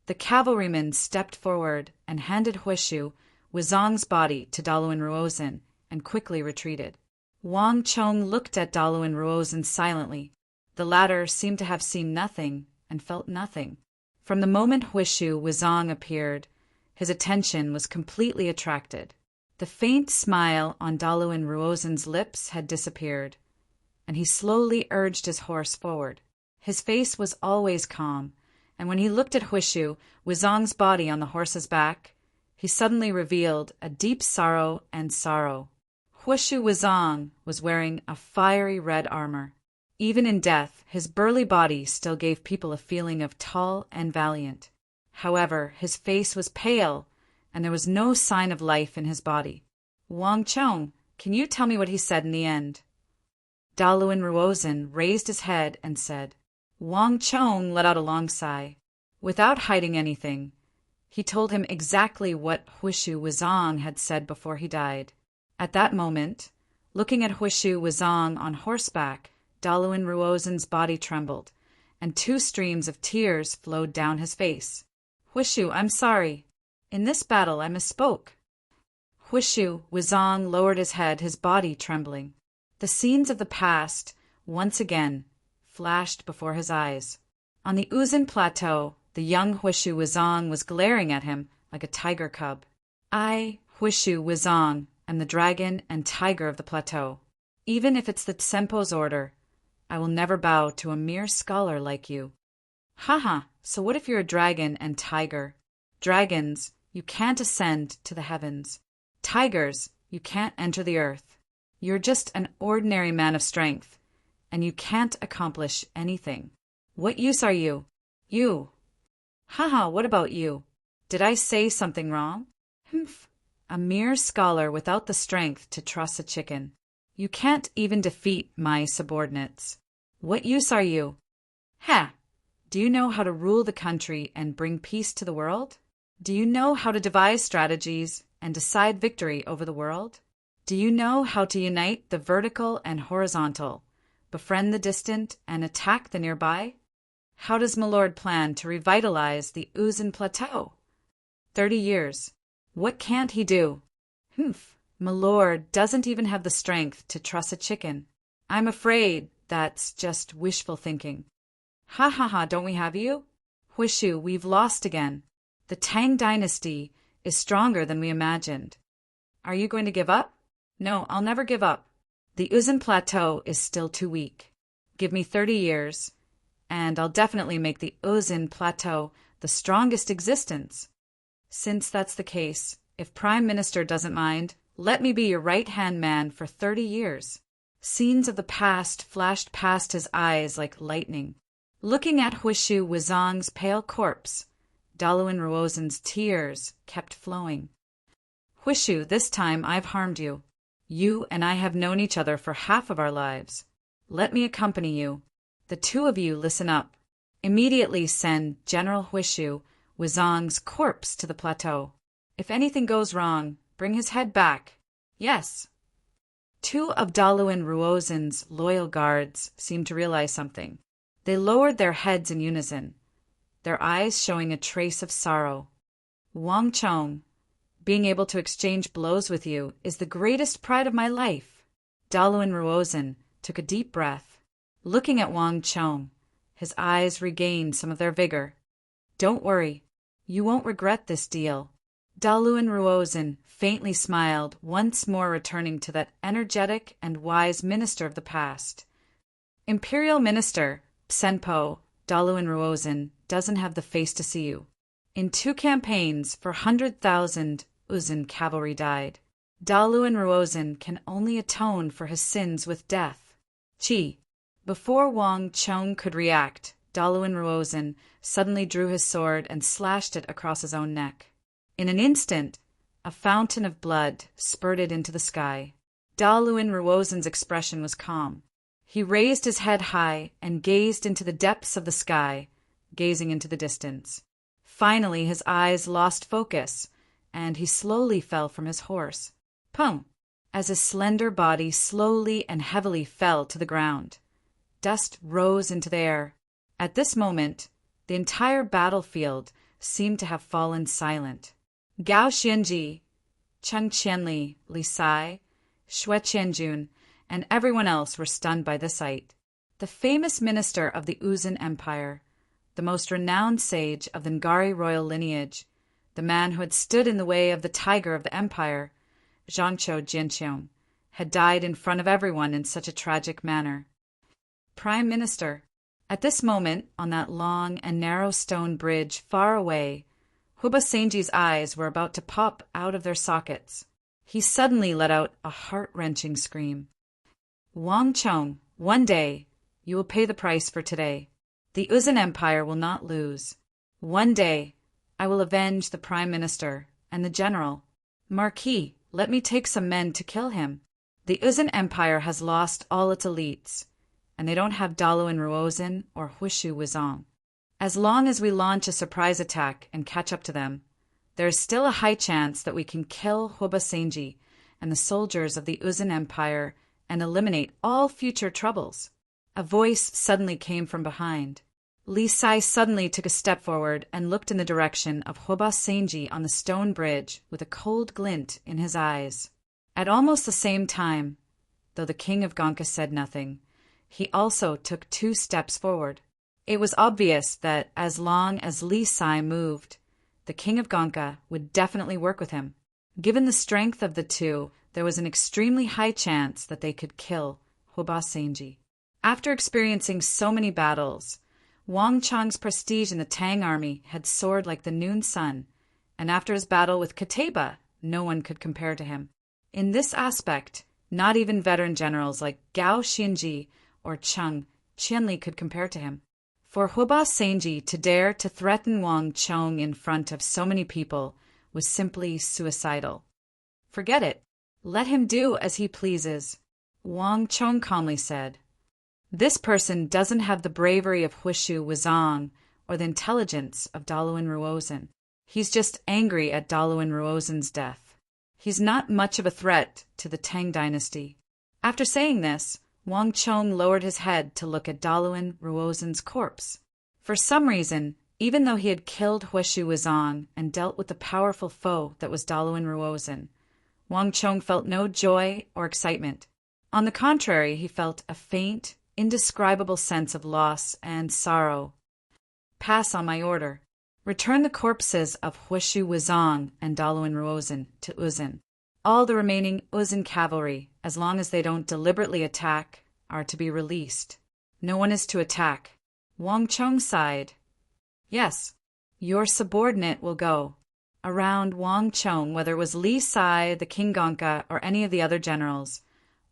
The cavalryman stepped forward and handed Huishu Wuzong's body to Daluin Ruozin and quickly retreated. Wang Chong looked at Daluin Ruozin silently. The latter seemed to have seen nothing and felt nothing. From the moment Huishu Wuzong appeared, his attention was completely attracted. The faint smile on Daluin Ruozin's lips had disappeared, and he slowly urged his horse forward. His face was always calm, and when he looked at Huishu Wuzong's body on the horse's back, he suddenly revealed a deep sorrow and sorrow. Huishu Wuzong was wearing a fiery red armor. Even in death, his burly body still gave people a feeling of tall and valiant. However, his face was pale, and there was no sign of life in his body. Wang Chong, can you tell me what he said in the end? Daluin Ruozin raised his head and said. Wang Chong let out a long sigh. Without hiding anything, he told him exactly what Huishu Wuzong had said before he died. At that moment, looking at Huishu Wuzong on horseback, Daluin Ruozin's body trembled, and 2 streams of tears flowed down his face. Huishu, I'm sorry. In this battle I misspoke. Huishu Wuzong lowered his head, his body trembling. The scenes of the past, once again, flashed before his eyes. On the Uzin Plateau, the young Huishu Wuzong was glaring at him like a tiger cub. I, Huishu Wuzong, am the dragon and tiger of the plateau. Even if it's the Tsempo's order, I will never bow to a mere scholar like you. Haha, so what if you're a dragon and tiger? Dragons, you can't ascend to the heavens. Tigers, you can't enter the earth. You're just an ordinary man of strength, and you can't accomplish anything. What use are you? You. Haha, what about you? Did I say something wrong? Humph. A mere scholar without the strength to truss a chicken. You can't even defeat my subordinates. What use are you? Ha! Do you know how to rule the country and bring peace to the world? Do you know how to devise strategies and decide victory over the world? Do you know how to unite the vertical and horizontal, befriend the distant, and attack the nearby? How does Milord plan to revitalize the Uzin Plateau? 30 years. What can't he do? Humph, Milord doesn't even have the strength to truss a chicken. I'm afraid that's just wishful thinking. Ha ha ha, don't we have you? Huishu, we've lost again. The Tang dynasty is stronger than we imagined. Are you going to give up? No, I'll never give up. The Uzin Plateau is still too weak. Give me 30 years, and I'll definitely make the Uzin Plateau the strongest existence. Since that's the case, if Prime Minister doesn't mind, let me be your right-hand man for 30 years. Scenes of the past flashed past his eyes like lightning. Looking at Huishu Wuzong's pale corpse, Daluin Ruozin's tears kept flowing. Huishu, this time I've harmed you. You and I have known each other for half of our lives. Let me accompany you. The 2 of you listen up. Immediately send General Huishu Wuzong's corpse to the plateau. If anything goes wrong, bring his head back. Yes. 2 of Daluin Ruozin's loyal guards seemed to realize something. They lowered their heads in unison, their eyes showing a trace of sorrow. Wang Chong, being able to exchange blows with you is the greatest pride of my life. Daluin Ruozin took a deep breath. Looking at Wang Chong, his eyes regained some of their vigor. Don't worry, you won't regret this deal. Daluin Ruozin faintly smiled, once more returning to that energetic and wise minister of the past. Imperial Minister, Tsempo, Daluin Ruozin, doesn't have the face to see you. In 2 campaigns, 400,000 Uzun cavalry died. Daluin Ruozin can only atone for his sins with death. Qi. Before Wang Chong could react, Daluin Ruozin suddenly drew his sword and slashed it across his own neck. In an instant, a fountain of blood spurted into the sky. Daluin Ruozin's expression was calm. He raised his head high and gazed into the depths of the sky, gazing into the distance. Finally, his eyes lost focus, and he slowly fell from his horse. Pum! As his slender body slowly and heavily fell to the ground, dust rose into the air. At this moment, the entire battlefield seemed to have fallen silent. Gao Xianji, Cheng Qianli, Li Sai, Xue Qianjun, and everyone else were stunned by the sight. The famous minister of the Uzun Empire, the most renowned sage of the Ngari royal lineage, the man who had stood in the way of the tiger of the empire, Zhangqiu Jianqiong, had died in front of everyone in such a tragic manner. Prime Minister. At this moment, on that long and narrow stone bridge far away, Huba Senji's eyes were about to pop out of their sockets. He suddenly let out a heart-wrenching scream. Wang Chong, one day, you will pay the price for today. The Uzun Empire will not lose. One day, I will avenge the Prime Minister and the General. Marquis, let me take some men to kill him. The Uzun Empire has lost all its elites, and they don't have Daluin Ruozin or Huishu Wizong. As long as we launch a surprise attack and catch up to them, there is still a high chance that we can kill Huba Senji and the soldiers of the Uzun Empire and eliminate all future troubles. A voice suddenly came from behind. Li Sai suddenly took a step forward and looked in the direction of Huba Senji on the stone bridge with a cold glint in his eyes. At almost the same time, though the king of Gonka said nothing, he also took 2 steps forward. It was obvious that as long as Li Sai moved, the king of Gonka would definitely work with him. Given the strength of the two, there was an extremely high chance that they could kill Huba Senji. After experiencing so many battles, Wang Chong's prestige in the Tang army had soared like the noon sun, and after his battle with Kateba, no one could compare to him. In this aspect, not even veteran generals like Gao Xianji or Cheng Qianli could compare to him. For Huba Senji to dare to threaten Wang Chong in front of so many people was simply suicidal. Forget it. Let him do as he pleases, Wang Chong calmly said. This person doesn't have the bravery of Huishu Wizong or the intelligence of Daluin Ruozin. He's just angry at Daluin Ruozin's death. He's not much of a threat to the Tang dynasty. After saying this, Wang Chong lowered his head to look at Daluin Ruozin's corpse. For some reason, even though he had killed Huishu Wizong and dealt with the powerful foe that was Daluin Ruozin, Wang Chong felt no joy or excitement. On the contrary, he felt a faint, indescribable sense of loss and sorrow. Pass on my order. Return the corpses of Huishu Wizong and Daluin Ruozin to Uzun. All the remaining Uzun cavalry, as long as they don't deliberately attack, are to be released. No one is to attack. Wang Chong sighed. Yes, your subordinate will go. Around Wang Chong, whether it was Li Sai, the King Gonka, or any of the other generals,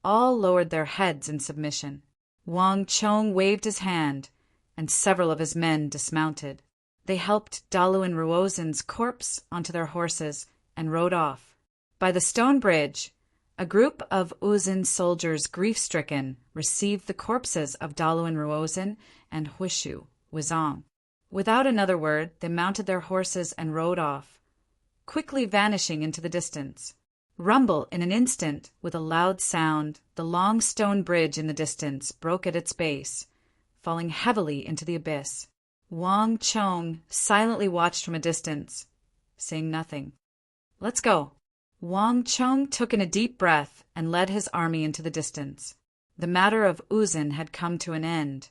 all lowered their heads in submission. Wang Chong waved his hand, and several of his men dismounted. They helped Daluin Ruozin's corpse onto their horses and rode off. By the stone bridge, a group of Uzun soldiers, grief-stricken, received the corpses of Daluin Ruozin and Huishu Wizong. Without another word, they mounted their horses and rode off, quickly vanishing into the distance. Rumble in an instant, with a loud sound, the long stone bridge in the distance broke at its base, falling heavily into the abyss. Wang Chong silently watched from a distance, saying nothing. Let's go. Wang Chong took in a deep breath and led his army into the distance. The matter of Uzun had come to an end,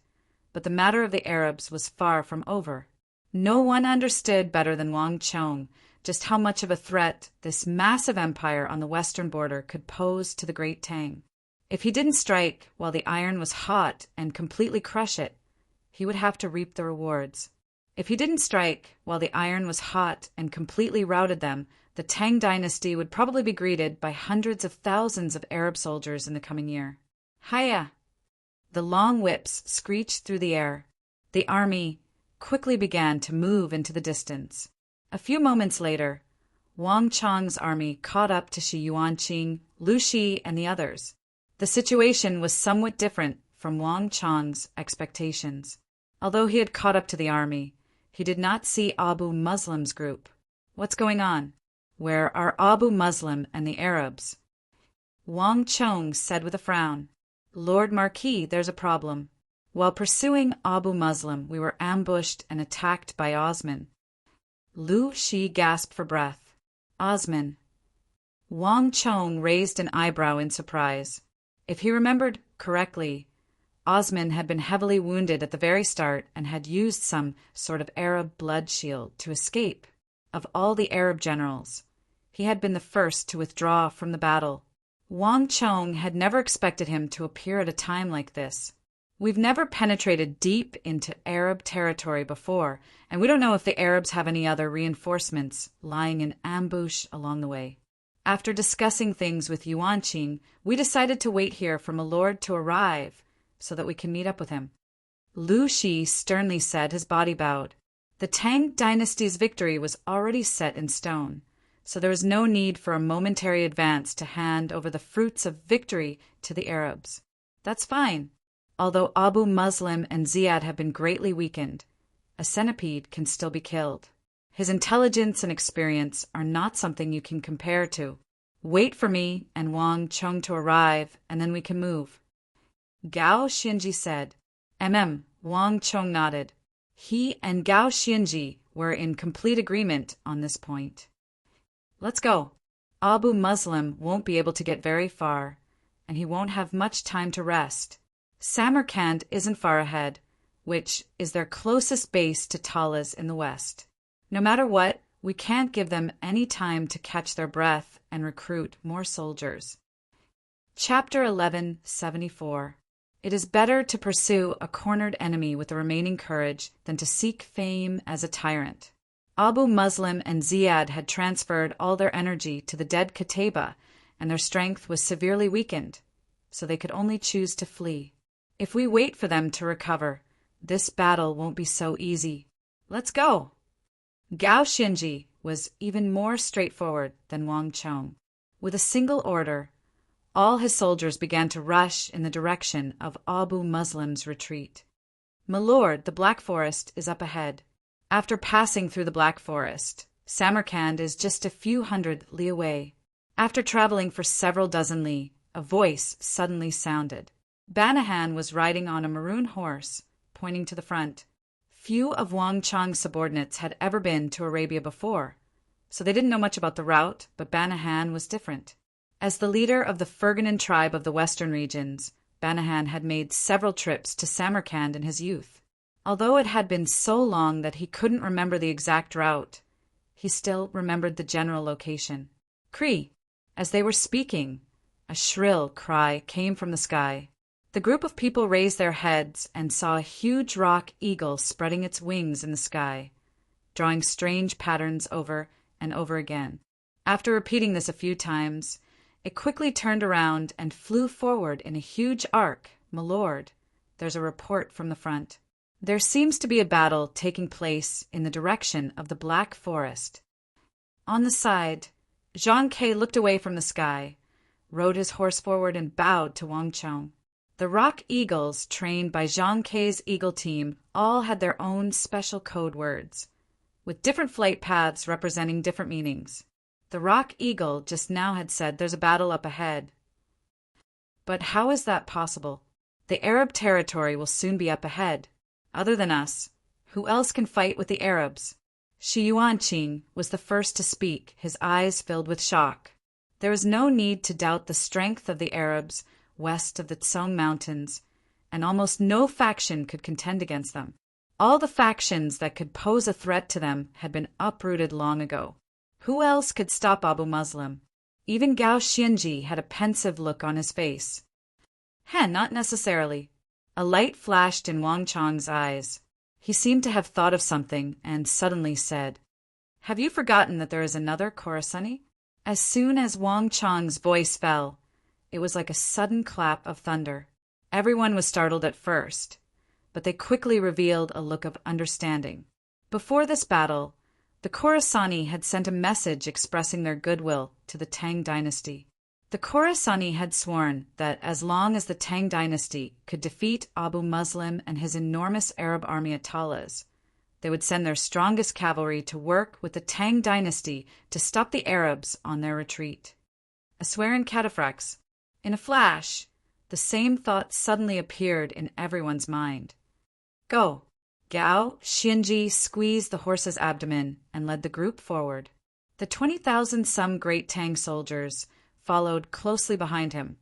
but the matter of the Arabs was far from over. No one understood better than Wang Chong just how much of a threat this massive empire on the western border could pose to the Great Tang. If he didn't strike while the iron was hot and completely crush it, he would have to reap the rewards. If he didn't strike while the iron was hot and completely routed them, the Tang dynasty would probably be greeted by hundreds of thousands of Arab soldiers in the coming year. Hiya! The long whips screeched through the air. The army quickly began to move into the distance. A few moments later, Wang Chong's army caught up to Shi Yuanqing, Lu Shi, and the others. The situation was somewhat different from Wang Chong's expectations. Although he had caught up to the army, he did not see Abu Muslim's group. What's going on? Where are Abu Muslim and the Arabs? Wang Chong said with a frown, Lord Marquis, there's a problem. While pursuing Abu Muslim, we were ambushed and attacked by Osman. Lu Shi gasped for breath. Osman. Wang Chong raised an eyebrow in surprise. If he remembered correctly, Osman had been heavily wounded at the very start and had used some sort of Arab blood shield to escape. Of all the Arab generals, he had been the first to withdraw from the battle. Wang Chong had never expected him to appear at a time like this. We've never penetrated deep into Arab territory before, and we don't know if the Arabs have any other reinforcements lying in ambush along the way. After discussing things with Yuanqing, we decided to wait here for my lord to arrive so that we can meet up with him. Lu Shi sternly said, his body bowed. The Tang dynasty's victory was already set in stone, so there was no need for a momentary advance to hand over the fruits of victory to the Arabs. That's fine. Although Abu Muslim and Ziyad have been greatly weakened, a centipede can still be killed. His intelligence and experience are not something you can compare to. Wait for me and Wang Chong to arrive, and then we can move. Gao Xinji said. Wang Chong nodded. He and Gao Xinji were in complete agreement on this point. Let's go. Abu Muslim won't be able to get very far, and he won't have much time to rest. Samarkand isn't far ahead, which is their closest base to Talas in the west. No matter what, we can't give them any time to catch their breath and recruit more soldiers. Chapter 1174. It is better to pursue a cornered enemy with the remaining courage than to seek fame as a tyrant. Abu Muslim and Ziyad had transferred all their energy to the dead Qutayba, and their strength was severely weakened, so they could only choose to flee. If we wait for them to recover, this battle won't be so easy. Let's go! Gao Xinji was even more straightforward than Wang Chong. With a single order, all his soldiers began to rush in the direction of Abu Muslim's retreat. My lord, the Black Forest is up ahead. After passing through the Black Forest, Samarkand is just a few hundred li away. After traveling for several dozen li, a voice suddenly sounded. Banahan was riding on a maroon horse, pointing to the front. Few of Wang Chong's subordinates had ever been to Arabia before, so they didn't know much about the route, but Banahan was different. As the leader of the Ferganan tribe of the western regions, Banahan had made several trips to Samarkand in his youth. Although it had been so long that he couldn't remember the exact route, he still remembered the general location. Cree! As they were speaking, a shrill cry came from the sky. The group of people raised their heads and saw a huge rock eagle spreading its wings in the sky, drawing strange patterns over and over again. After repeating this a few times, it quickly turned around and flew forward in a huge arc. My lord, there's a report from the front. There seems to be a battle taking place in the direction of the Black Forest. On the side, Zhang Ke looked away from the sky, rode his horse forward and bowed to Wang Chong. The rock eagles trained by Zhang Ke's eagle team all had their own special code words, with different flight paths representing different meanings. The rock eagle just now had said there's a battle up ahead. But how is that possible? The Arab territory will soon be up ahead. Other than us, who else can fight with the Arabs? Shi Yuanqing was the first to speak, his eyes filled with shock. There was no need to doubt the strength of the Arabs west of the Tsong Mountains, and almost no faction could contend against them. All the factions that could pose a threat to them had been uprooted long ago. Who else could stop Abu Muslim? Even Gao Xinji had a pensive look on his face. Not necessarily. A light flashed in Wang Chong's eyes. He seemed to have thought of something and suddenly said, "Have you forgotten that there is another Khorasani?" As soon as Wang Chang's voice fell, it was like a sudden clap of thunder. Everyone was startled at first, but they quickly revealed a look of understanding. Before this battle, the Khorasani had sent a message expressing their goodwill to the Tang dynasty. The Khorasani had sworn that as long as the Tang dynasty could defeat Abu Muslim and his enormous Arab army at Talas, they would send their strongest cavalry to work with the Tang dynasty to stop the Arabs on their retreat. I swear in cataphracts, in a flash, the same thought suddenly appeared in everyone's mind. "Go!" Gao Xianji squeezed the horse's abdomen and led the group forward. The 20,000-some great Tang soldiers followed closely behind him,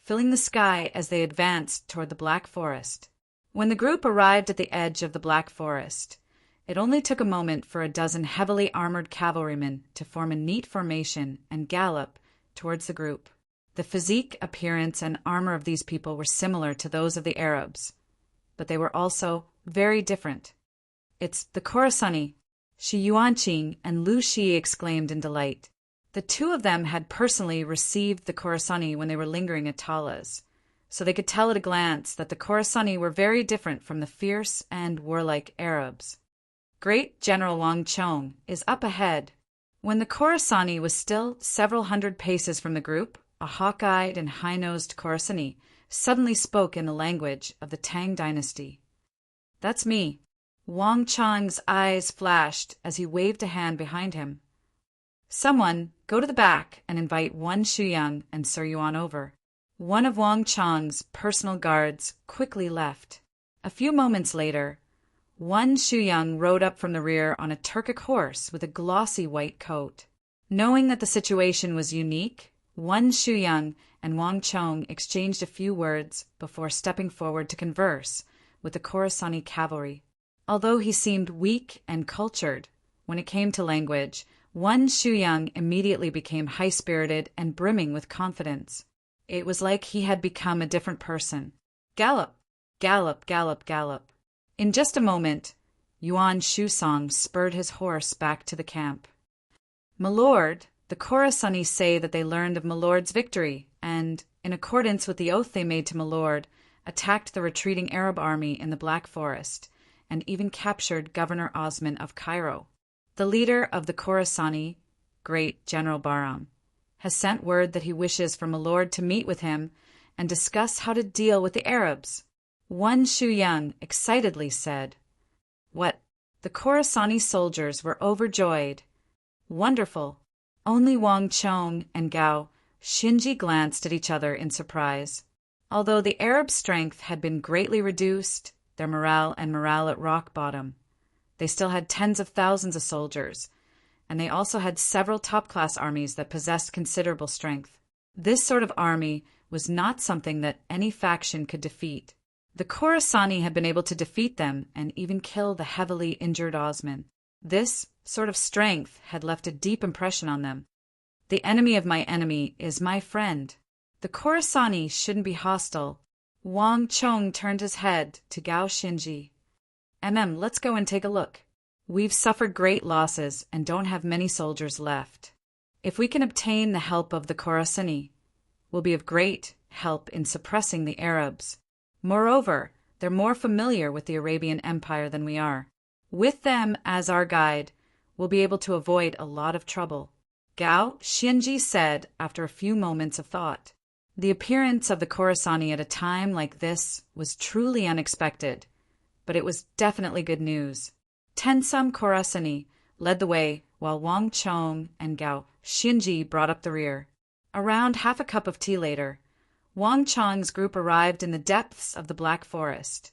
filling the sky as they advanced toward the Black Forest. When the group arrived at the edge of the Black Forest, it only took a moment for a dozen heavily armored cavalrymen to form a neat formation and gallop towards the group. The physique, appearance, and armor of these people were similar to those of the Arabs, but they were also very different. "It's the Khorasani!" Shi Yuanqing and Lu Shi exclaimed in delight. The two of them had personally received the Khorasani when they were lingering at Talas, so they could tell at a glance that the Khorasani were very different from the fierce and warlike Arabs. Great General Wang Chong is up ahead. When the Khorasani was still several hundred paces from the group, a hawk-eyed and high-nosed Khorasani suddenly spoke in the language of the Tang dynasty. "That's me." Wang Chong's eyes flashed as he waved a hand behind him. "Someone, go to the back and invite Wan Shuyang and Sir Yuan over." One of Wang Chong's personal guards quickly left. A few moments later, Wan Shuyang rode up from the rear on a Turkic horse with a glossy white coat. Knowing that the situation was unique, Wan Shuyang and Wang Chong exchanged a few words before stepping forward to converse with the Khorasani cavalry. Although he seemed weak and cultured, when it came to language, Wan Shuyang immediately became high-spirited and brimming with confidence. It was like he had become a different person. Gallop! Gallop, gallop, gallop. In just a moment, Yuan Shusong spurred his horse back to the camp. "Milord, the Khorasani say that they learned of Milord's victory and, in accordance with the oath they made to Milord, attacked the retreating Arab army in the Black Forest and even captured Governor Osman of Cairo. The leader of the Khorasani, Great General Bahram, has sent word that he wishes for Milord to meet with him and discuss how to deal with the Arabs." Wan Shuyang excitedly said. "What?" The Khorasani soldiers were overjoyed. "Wonderful." Only Wang Chong and Gao Xinji glanced at each other in surprise. Although the Arab strength had been greatly reduced, their morale at rock bottom, they still had tens of thousands of soldiers, and they also had several top-class armies that possessed considerable strength. This sort of army was not something that any faction could defeat. The Khorasani had been able to defeat them and even kill the heavily injured Osman. This sort of strength had left a deep impression on them. The enemy of my enemy is my friend. The Khorasani shouldn't be hostile. Wang Chong turned his head to Gao Xinji. Let's go and take a look. We've suffered great losses and don't have many soldiers left. If we can obtain the help of the Khorasani, we'll be of great help in suppressing the Arabs. Moreover, they're more familiar with the Arabian Empire than we are. With them as our guide, we'll be able to avoid a lot of trouble." Gao Xinji said after a few moments of thought. The appearance of the Khorasani at a time like this was truly unexpected, but it was definitely good news. 10 Khorasani led the way while Wang Chong and Gao Xinji brought up the rear. Around half a cup of tea later, Wang Chong's group arrived in the depths of the Black Forest,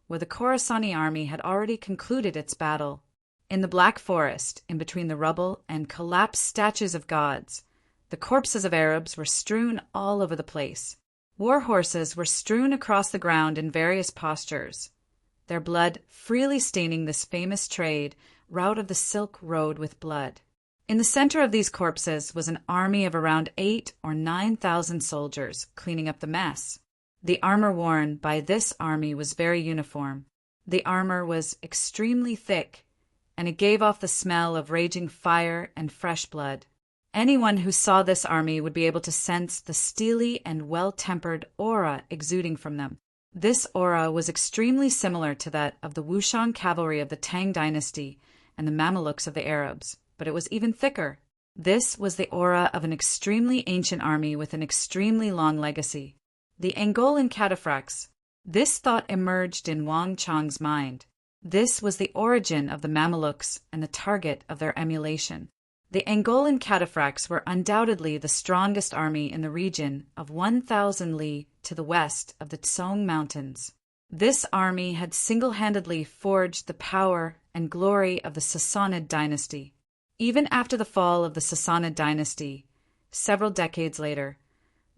where the Khorasani army had already concluded its battle. In the Black Forest, in between the rubble and collapsed statues of gods, the corpses of Arabs were strewn all over the place. War horses were strewn across the ground in various postures, their blood freely staining this famous trade route of the Silk Road with blood. In the center of these corpses was an army of around 8,000 or 9,000 soldiers cleaning up the mess. The armor worn by this army was very uniform. The armor was extremely thick, and it gave off the smell of raging fire and fresh blood. Anyone who saw this army would be able to sense the steely and well-tempered aura exuding from them. This aura was extremely similar to that of the Wushang cavalry of the Tang dynasty and the Mamelukes of the Arabs, but it was even thicker. This was the aura of an extremely ancient army with an extremely long legacy. The Angolan cataphracts. This thought emerged in Wang Chang's mind. This was the origin of the Mamelukes and the target of their emulation. The Angolan cataphracts were undoubtedly the strongest army in the region of 1,000 li to the west of the Tsong Mountains. This army had single-handedly forged the power and glory of the Sassanid dynasty. Even after the fall of the Sassanid dynasty, several decades later,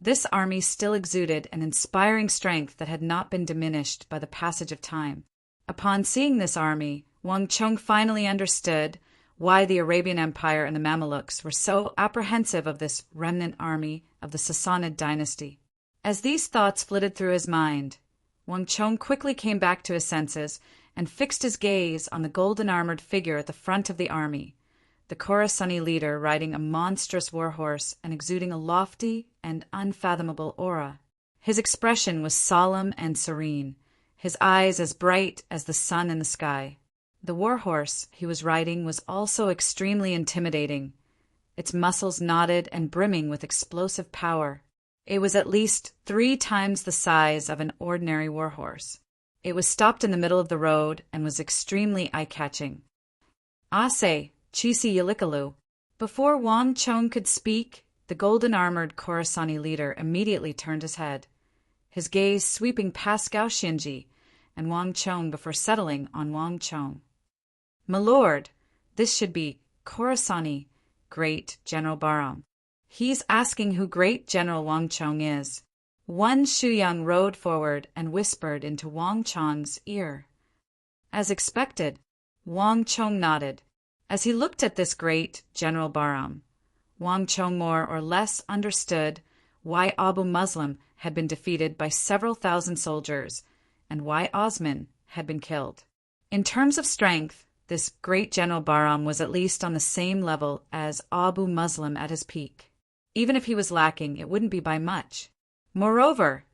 this army still exuded an inspiring strength that had not been diminished by the passage of time. Upon seeing this army, Wang Chong finally understood why the Arabian Empire and the Mamelukes were so apprehensive of this remnant army of the Sassanid dynasty. As these thoughts flitted through his mind, Wang Chong quickly came back to his senses and fixed his gaze on the golden-armored figure at the front of the army, the Khorasani leader riding a monstrous warhorse and exuding a lofty and unfathomable aura. His expression was solemn and serene, his eyes as bright as the sun in the sky. The warhorse he was riding was also extremely intimidating, its muscles knotted and brimming with explosive power. It was at least 3 times the size of an ordinary warhorse. It was stopped in the middle of the road and was extremely eye-catching. Ase, Chisi Yilikalu. Before Wang Chong could speak, the golden-armored Khorasani leader immediately turned his head, his gaze sweeping past Gao Xinji and Wang Chong before settling on Wang Chong. "My lord, this should be Khorasani, Great General Bahram. He's asking who Great General Wang Chong is." Wan Shuyang rode forward and whispered into Wang Chong's ear. As expected, Wang Chong nodded. As he looked at this Great General Bahram, Wang Chong more or less understood why Abu Muslim had been defeated by several thousand soldiers and why Osman had been killed. In terms of strength, this Great General Bahram was at least on the same level as Abu Muslim at his peak. Even if he was lacking, it wouldn't be by much. Moreover,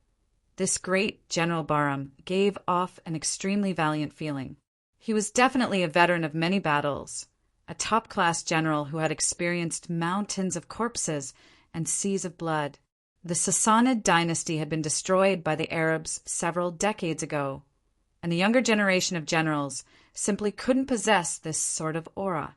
this Great General Bahram gave off an extremely valiant feeling. He was definitely a veteran of many battles, a top-class general who had experienced mountains of corpses and seas of blood. The Sassanid dynasty had been destroyed by the Arabs several decades ago, and the younger generation of generals simply couldn't possess this sort of aura.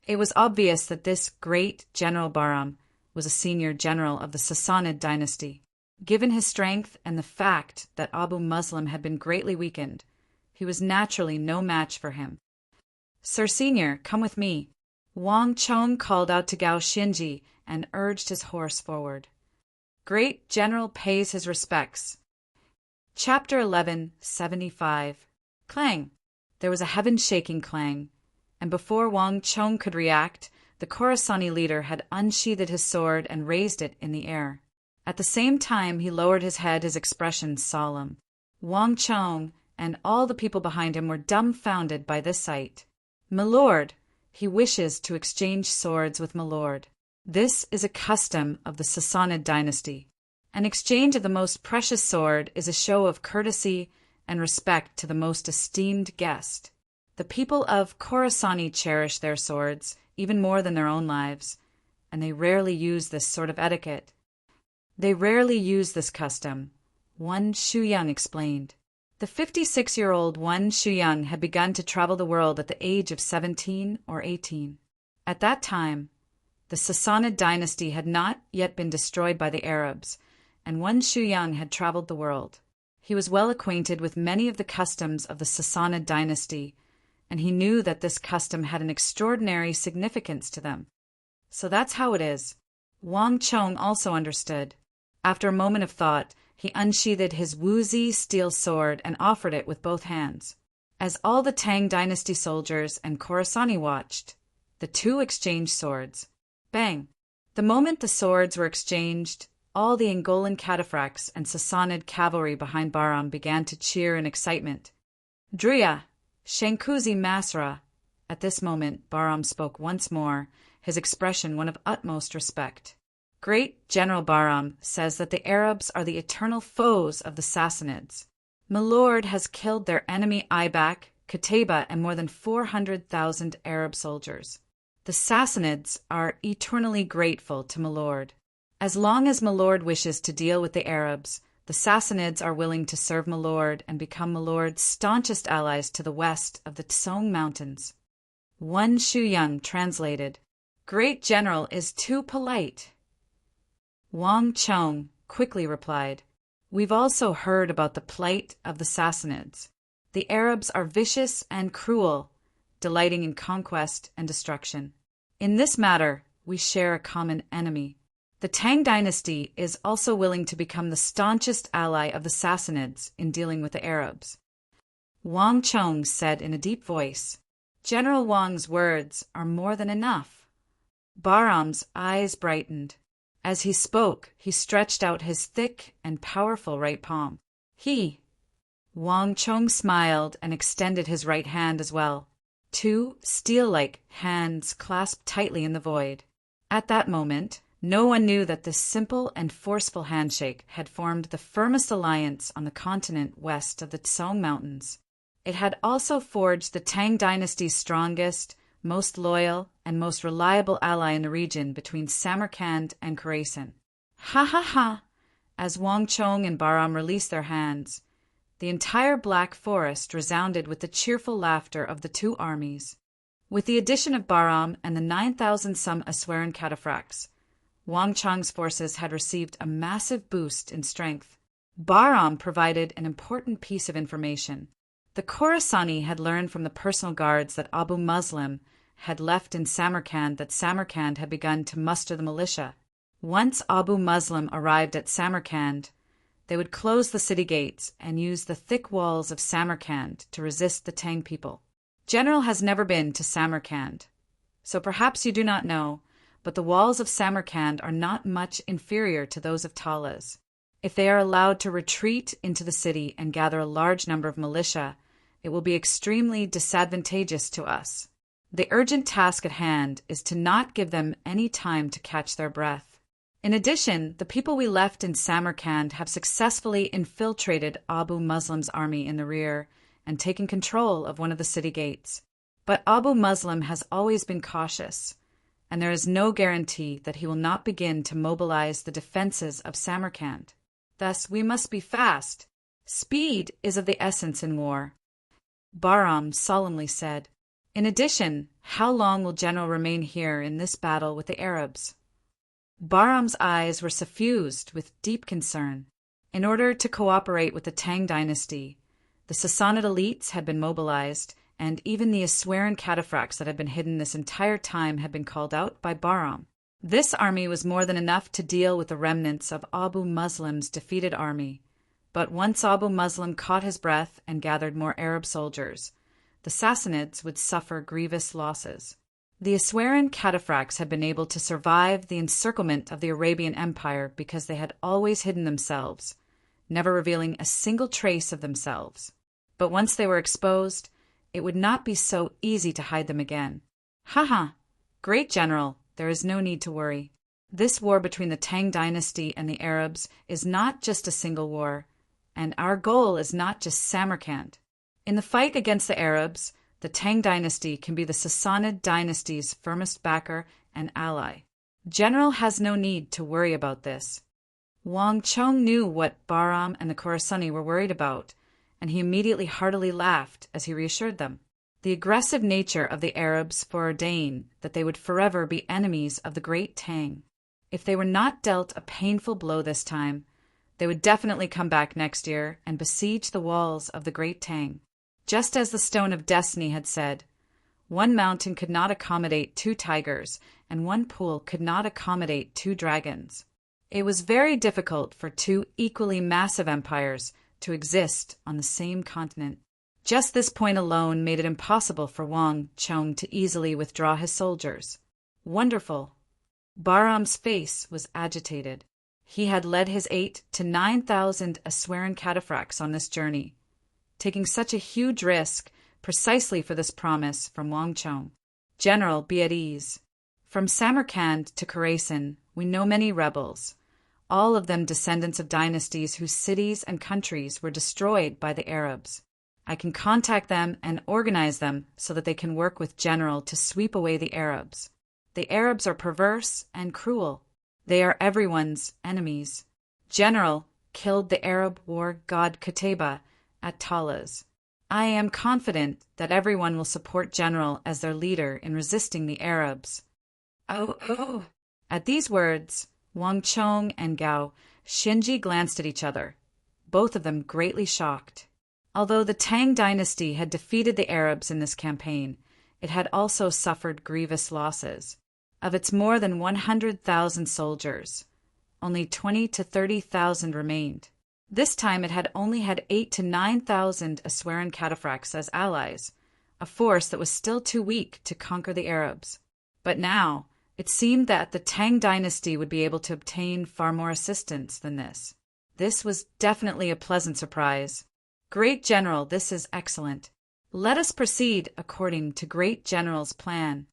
It was obvious that this Great General Bahram was a senior general of the Sassanid dynasty. Given his strength and the fact that Abu Muslim had been greatly weakened, he was naturally no match for him. "Sir Senior, come with me." Wang Chong called out to Gao Xinji and urged his horse forward. Great General pays his respects. Chapter 1175. Clang! There was a heaven-shaking clang, and before Wang Chong could react, the Khorasani leader had unsheathed his sword and raised it in the air. At the same time he lowered his head, his expression solemn. Wang Chong and all the people behind him were dumbfounded by this sight. "My lord, he wishes to exchange swords with my lord. This is a custom of the Sassanid dynasty. An exchange of the most precious sword is a show of courtesy and respect to the most esteemed guest. The people of Khorasani cherish their swords even more than their own lives, and they rarely use this sort of etiquette. They rarely use this custom," Wan Shuyang explained. The 56-year-old Wan Shuyang had begun to travel the world at the age of 17 or 18. At that time, the Sassanid dynasty had not yet been destroyed by the Arabs, and Wan Shuyang had traveled the world. He was well acquainted with many of the customs of the Sassanid dynasty, and he knew that this custom had an extraordinary significance to them. So that's how it is. Wang Chong also understood. After a moment of thought, he unsheathed his Wuzi steel sword and offered it with both hands. As all the Tang dynasty soldiers and Khorasani watched, the two exchanged swords. Bang! The moment the swords were exchanged, all the Angolan cataphracts and Sassanid cavalry behind Bahram began to cheer in excitement. Druya, Shankuzi Masra. At this moment, Bahram spoke once more, his expression one of utmost respect. Great General Bahram says that the Arabs are the eternal foes of the Sassanids. Milord has killed their enemy Ibak, Qutayba, and more than 400,000 Arab soldiers. The Sassanids are eternally grateful to Milord. As long as Milord wishes to deal with the Arabs, the Sassanids are willing to serve Milord and become Milord's staunchest allies to the west of the Tsong Mountains. Wen Shuyang translated, Great General is too polite. Wang Chong quickly replied, We've also heard about the plight of the Sassanids. The Arabs are vicious and cruel, delighting in conquest and destruction. In this matter, we share a common enemy. The Tang dynasty is also willing to become the staunchest ally of the Sassanids in dealing with the Arabs. Wang Chong said in a deep voice, General Wang's words are more than enough. Bahram's eyes brightened. As he spoke, he stretched out his thick and powerful right palm. Wang Chong smiled and extended his right hand as well. Two steel-like hands clasped tightly in the void. At that moment, no one knew that this simple and forceful handshake had formed the firmest alliance on the continent west of the Tsong Mountains. It had also forged the Tang dynasty's strongest, most loyal, and most reliable ally in the region between Samarkand and Khorasan. Ha ha ha! As Wang Chong and Bahram released their hands, the entire Black Forest resounded with the cheerful laughter of the two armies. With the addition of Bahram and the 9,000-some Aswaran cataphracts, Wang Chong's forces had received a massive boost in strength. Bahram provided an important piece of information. The Khorasani had learned from the personal guards that Abu Muslim had left in Samarkand that Samarkand had begun to muster the militia. Once Abu Muslim arrived at Samarkand, they would close the city gates and use the thick walls of Samarkand to resist the Tang people. General has never been to Samarkand, so perhaps you do not know, but the walls of Samarkand are not much inferior to those of Talas. If they are allowed to retreat into the city and gather a large number of militia, it will be extremely disadvantageous to us. The urgent task at hand is to not give them any time to catch their breath. In addition, the people we left in Samarkand have successfully infiltrated Abu Muslim's army in the rear and taken control of one of the city gates. But Abu Muslim has always been cautious, and there is no guarantee that he will not begin to mobilize the defenses of Samarkand. Thus, we must be fast. Speed is of the essence in war. Bahram solemnly said, In addition, how long will General remain here in this battle with the Arabs? Bahram's eyes were suffused with deep concern. In order to cooperate with the Tang dynasty, the Sassanid elites had been mobilized, and even the Aswaran cataphracts that had been hidden this entire time had been called out by Bahram. This army was more than enough to deal with the remnants of Abu Muslim's defeated army. But once Abu Muslim caught his breath and gathered more Arab soldiers, the Sassanids would suffer grievous losses. The Aswaran cataphracts had been able to survive the encirclement of the Arabian Empire because they had always hidden themselves, never revealing a single trace of themselves. But once they were exposed, it would not be so easy to hide them again. Ha! Great General, there is no need to worry. This war between the Tang dynasty and the Arabs is not just a single war, and our goal is not just Samarkand. In the fight against the Arabs, the Tang dynasty can be the Sassanid dynasty's firmest backer and ally. General has no need to worry about this. Wang Chong knew what Bahram and the Khorasani were worried about, and he immediately heartily laughed as he reassured them. The aggressive nature of the Arabs foreordained that they would forever be enemies of the great Tang. If they were not dealt a painful blow this time, they would definitely come back next year and besiege the walls of the great Tang. Just as the Stone of Destiny had said, one mountain could not accommodate two tigers, and one pool could not accommodate two dragons. It was very difficult for two equally massive empires to exist on the same continent. Just this point alone made it impossible for Wang Chong to easily withdraw his soldiers. Wonderful! Bahram's face was agitated. He had led his 8,000 to 9,000 Aswaran cataphracts on this journey. taking such a huge risk precisely for this promise from Wang Chong. General, be at ease. From Samarkand to Khorasan, we know many rebels, all of them descendants of dynasties whose cities and countries were destroyed by the Arabs. I can contact them and organize them so that they can work with General to sweep away the Arabs. The Arabs are perverse and cruel. They are everyone's enemies. General killed the Arab war god Qutayba at Talas. I am confident that everyone will support General as their leader in resisting the Arabs. Oh. At these words, Wang Chong and Gao Xinji glanced at each other, both of them greatly shocked. Although the Tang dynasty had defeated the Arabs in this campaign, it had also suffered grievous losses. Of its more than 100,000 soldiers, only 20,000 to 30,000 remained. This time it had only had 8,000 to 9,000 Aswaran cataphracts as allies, a force that was still too weak to conquer the Arabs. But now, it seemed that the Tang dynasty would be able to obtain far more assistance than this. This was definitely a pleasant surprise. Great General, this is excellent. Let us proceed according to Great General's plan.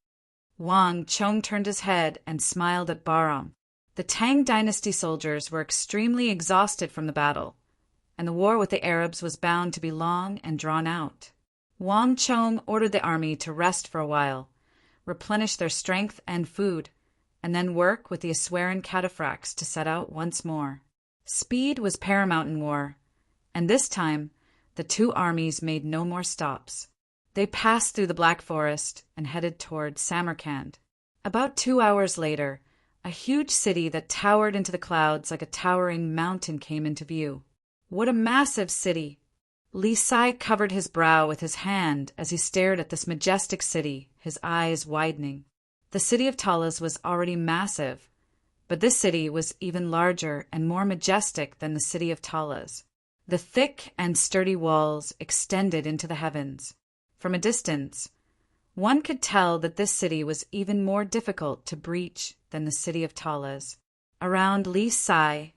Wang Chong turned his head and smiled at Bahram. The Tang dynasty soldiers were extremely exhausted from the battle, and the war with the Arabs was bound to be long and drawn out. Wang Chong ordered the army to rest for a while, replenish their strength and food, and then work with the Aswaran cataphracts to set out once more. Speed was paramount in war, and this time the two armies made no more stops. They passed through the Black Forest and headed toward Samarkand. About 2 hours later, a huge city that towered into the clouds like a towering mountain came into view. What a massive city! Li Sai covered his brow with his hand as he stared at this majestic city, his eyes widening. The city of Talas was already massive, but this city was even larger and more majestic than the city of Talas. The thick and sturdy walls extended into the heavens. From a distance, one could tell that this city was even more difficult to breach than the city of Talas. Around Li Sai,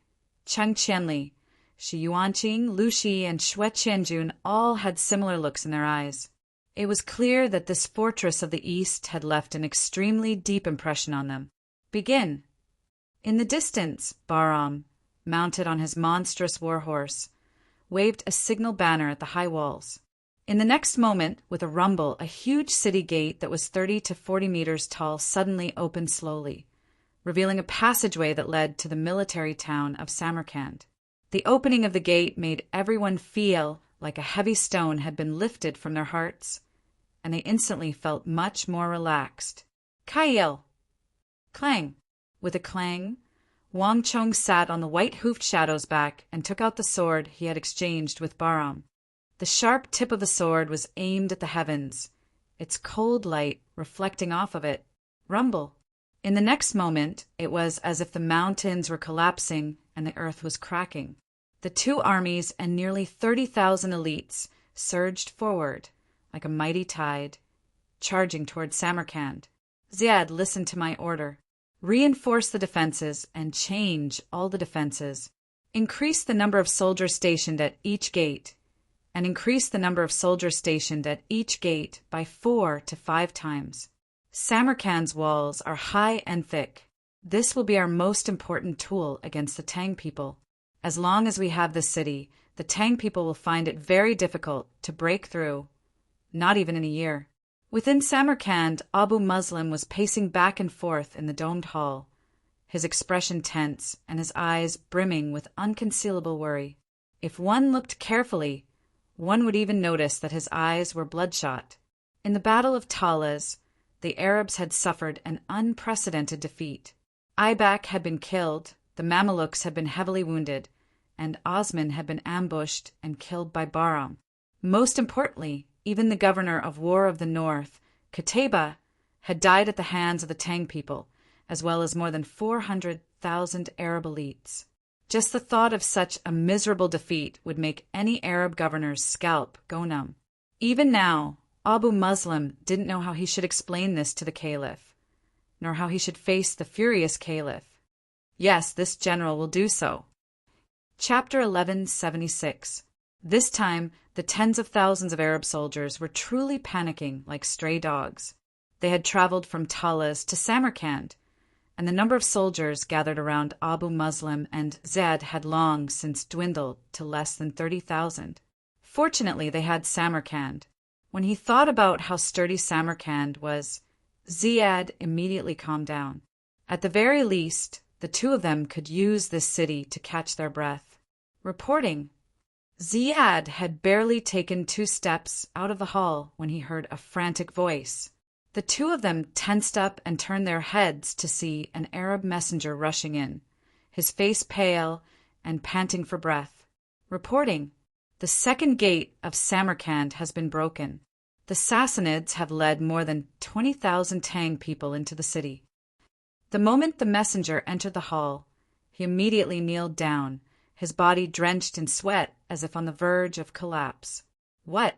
Cheng Qianli, Shi Yuanqing, Lu Shi, and Xue Qianjun all had similar looks in their eyes. It was clear that this fortress of the East had left an extremely deep impression on them. Begin! In the distance, Bahram, mounted on his monstrous war-horse, waved a signal banner at the high walls. In the next moment, with a rumble, a huge city gate that was 30 to 40 meters tall suddenly opened slowly, revealing a passageway that led to the military town of Samarkand. The opening of the gate made everyone feel like a heavy stone had been lifted from their hearts, and they instantly felt much more relaxed. Kaiyel! Clang! With a clang, Wang Chong sat on the white-hoofed Shadow's back and took out the sword he had exchanged with Bahram. The sharp tip of the sword was aimed at the heavens, its cold light reflecting off of it. Rumble! In the next moment, it was as if the mountains were collapsing and the earth was cracking. The two armies and nearly 30,000 elites surged forward like a mighty tide, charging toward Samarkand. Ziad, listen to my order. Reinforce the defenses and change all the defenses. Increase the number of soldiers stationed at each gate, and increase the number of soldiers stationed at each gate by 4 to 5 times. Samarkand's walls are high and thick. This will be our most important tool against the Tang people. As long as we have this city, the Tang people will find it very difficult to break through, not even in a year. Within Samarkand, Abu Muslim was pacing back and forth in the domed hall, his expression tense and his eyes brimming with unconcealable worry. If one looked carefully, one would even notice that his eyes were bloodshot. In the Battle of Talas, the Arabs had suffered an unprecedented defeat. Aibak had been killed, the Mamelukes had been heavily wounded, and Osman had been ambushed and killed by Bahram. Most importantly, even the governor of War of the North, Qutayba, had died at the hands of the Tang people, as well as more than 400,000 Arab elites. Just the thought of such a miserable defeat would make any Arab governor's scalp go numb. Even now, Abu Muslim didn't know how he should explain this to the caliph, nor how he should face the furious caliph. Yes, this general will do so. Chapter 1176. This time, the tens of thousands of Arab soldiers were truly panicking like stray dogs. They had traveled from Talas to Samarkand, and the number of soldiers gathered around Abu Muslim and Ziyad had long since dwindled to less than 30,000. Fortunately, they had Samarkand. When he thought about how sturdy Samarkand was, Ziyad immediately calmed down. At the very least, the two of them could use this city to catch their breath. Reporting. Ziyad had barely taken 2 steps out of the hall when he heard a frantic voice. The two of them tensed up and turned their heads to see an Arab messenger rushing in, his face pale and panting for breath. Reporting. The second gate of Samarkand has been broken. The Sassanids have led more than 20,000 Tang people into the city. The moment the messenger entered the hall, he immediately kneeled down, his body drenched in sweat as if on the verge of collapse. What?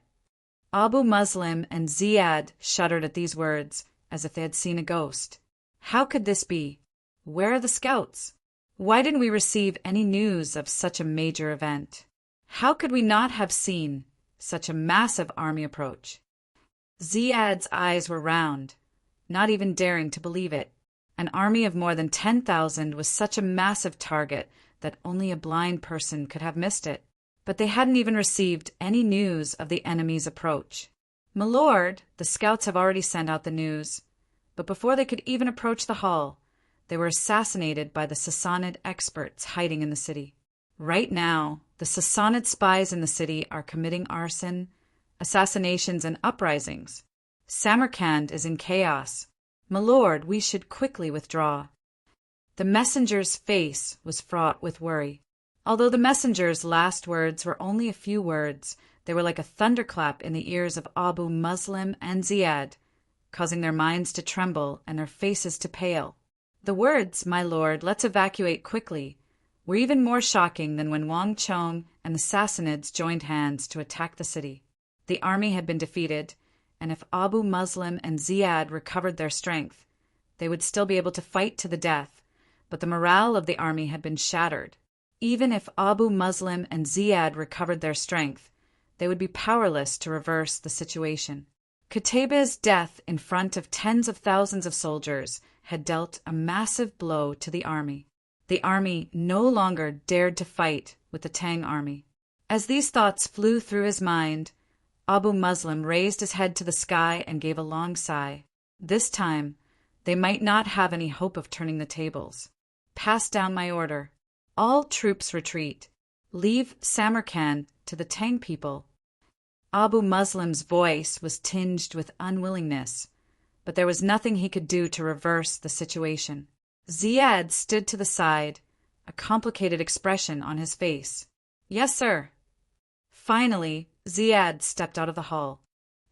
Abu Muslim and Ziyad shuddered at these words, as if they had seen a ghost. How could this be? Where are the scouts? Why didn't we receive any news of such a major event? How could we not have seen such a massive army approach? Ziyad's eyes were round, not even daring to believe it. An army of more than 10,000 was such a massive target that only a blind person could have missed it. But they hadn't even received any news of the enemy's approach. "My lord, the scouts have already sent out the news." But before they could even approach the hall, they were assassinated by the Sassanid experts hiding in the city. Right now, the Sassanid spies in the city are committing arson, assassinations, and uprisings. Samarkand is in chaos. "My lord, we should quickly withdraw." The messenger's face was fraught with worry. Although the messenger's last words were only a few words, they were like a thunderclap in the ears of Abu Muslim and Ziyad, causing their minds to tremble and their faces to pale. The words, "My lord, let's evacuate quickly," were even more shocking than when Wang Chong and the Sassanids joined hands to attack the city. The army had been defeated, and if Abu Muslim and Ziyad recovered their strength, they would still be able to fight to the death, but the morale of the army had been shattered. Even if Abu Muslim and Ziyad recovered their strength, they would be powerless to reverse the situation. Qutaybah's death in front of tens of thousands of soldiers had dealt a massive blow to the army. The army no longer dared to fight with the Tang army. As these thoughts flew through his mind, Abu Muslim raised his head to the sky and gave a long sigh. This time, they might not have any hope of turning the tables. "Pass down my order. All troops retreat. Leave Samarkand to the Tang people." Abu Muslim's voice was tinged with unwillingness, but there was nothing he could do to reverse the situation. Ziyad stood to the side, a complicated expression on his face. "Yes, sir." Finally, Ziyad stepped out of the hall.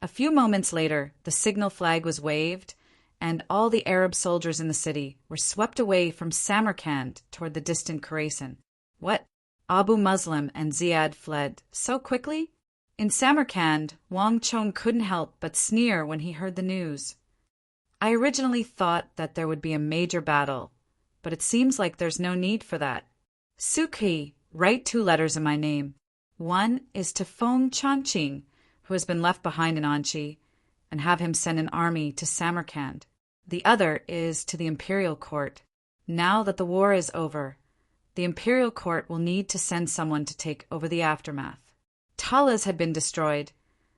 A few moments later, the signal flag was waved, and all the Arab soldiers in the city were swept away from Samarkand toward the distant Khorasan. What? Abu Muslim and Ziyad fled so quickly? In Samarkand, Wang Chong couldn't help but sneer when he heard the news. "I originally thought that there would be a major battle, but it seems like there's no need for that. Sukhi, write 2 letters in my name. One is to Feng Chanqing, who has been left behind in Anchi, and have him send an army to Samarkand. The other is to the imperial court. Now that the war is over, the imperial court will need to send someone to take over the aftermath." Talas had been destroyed,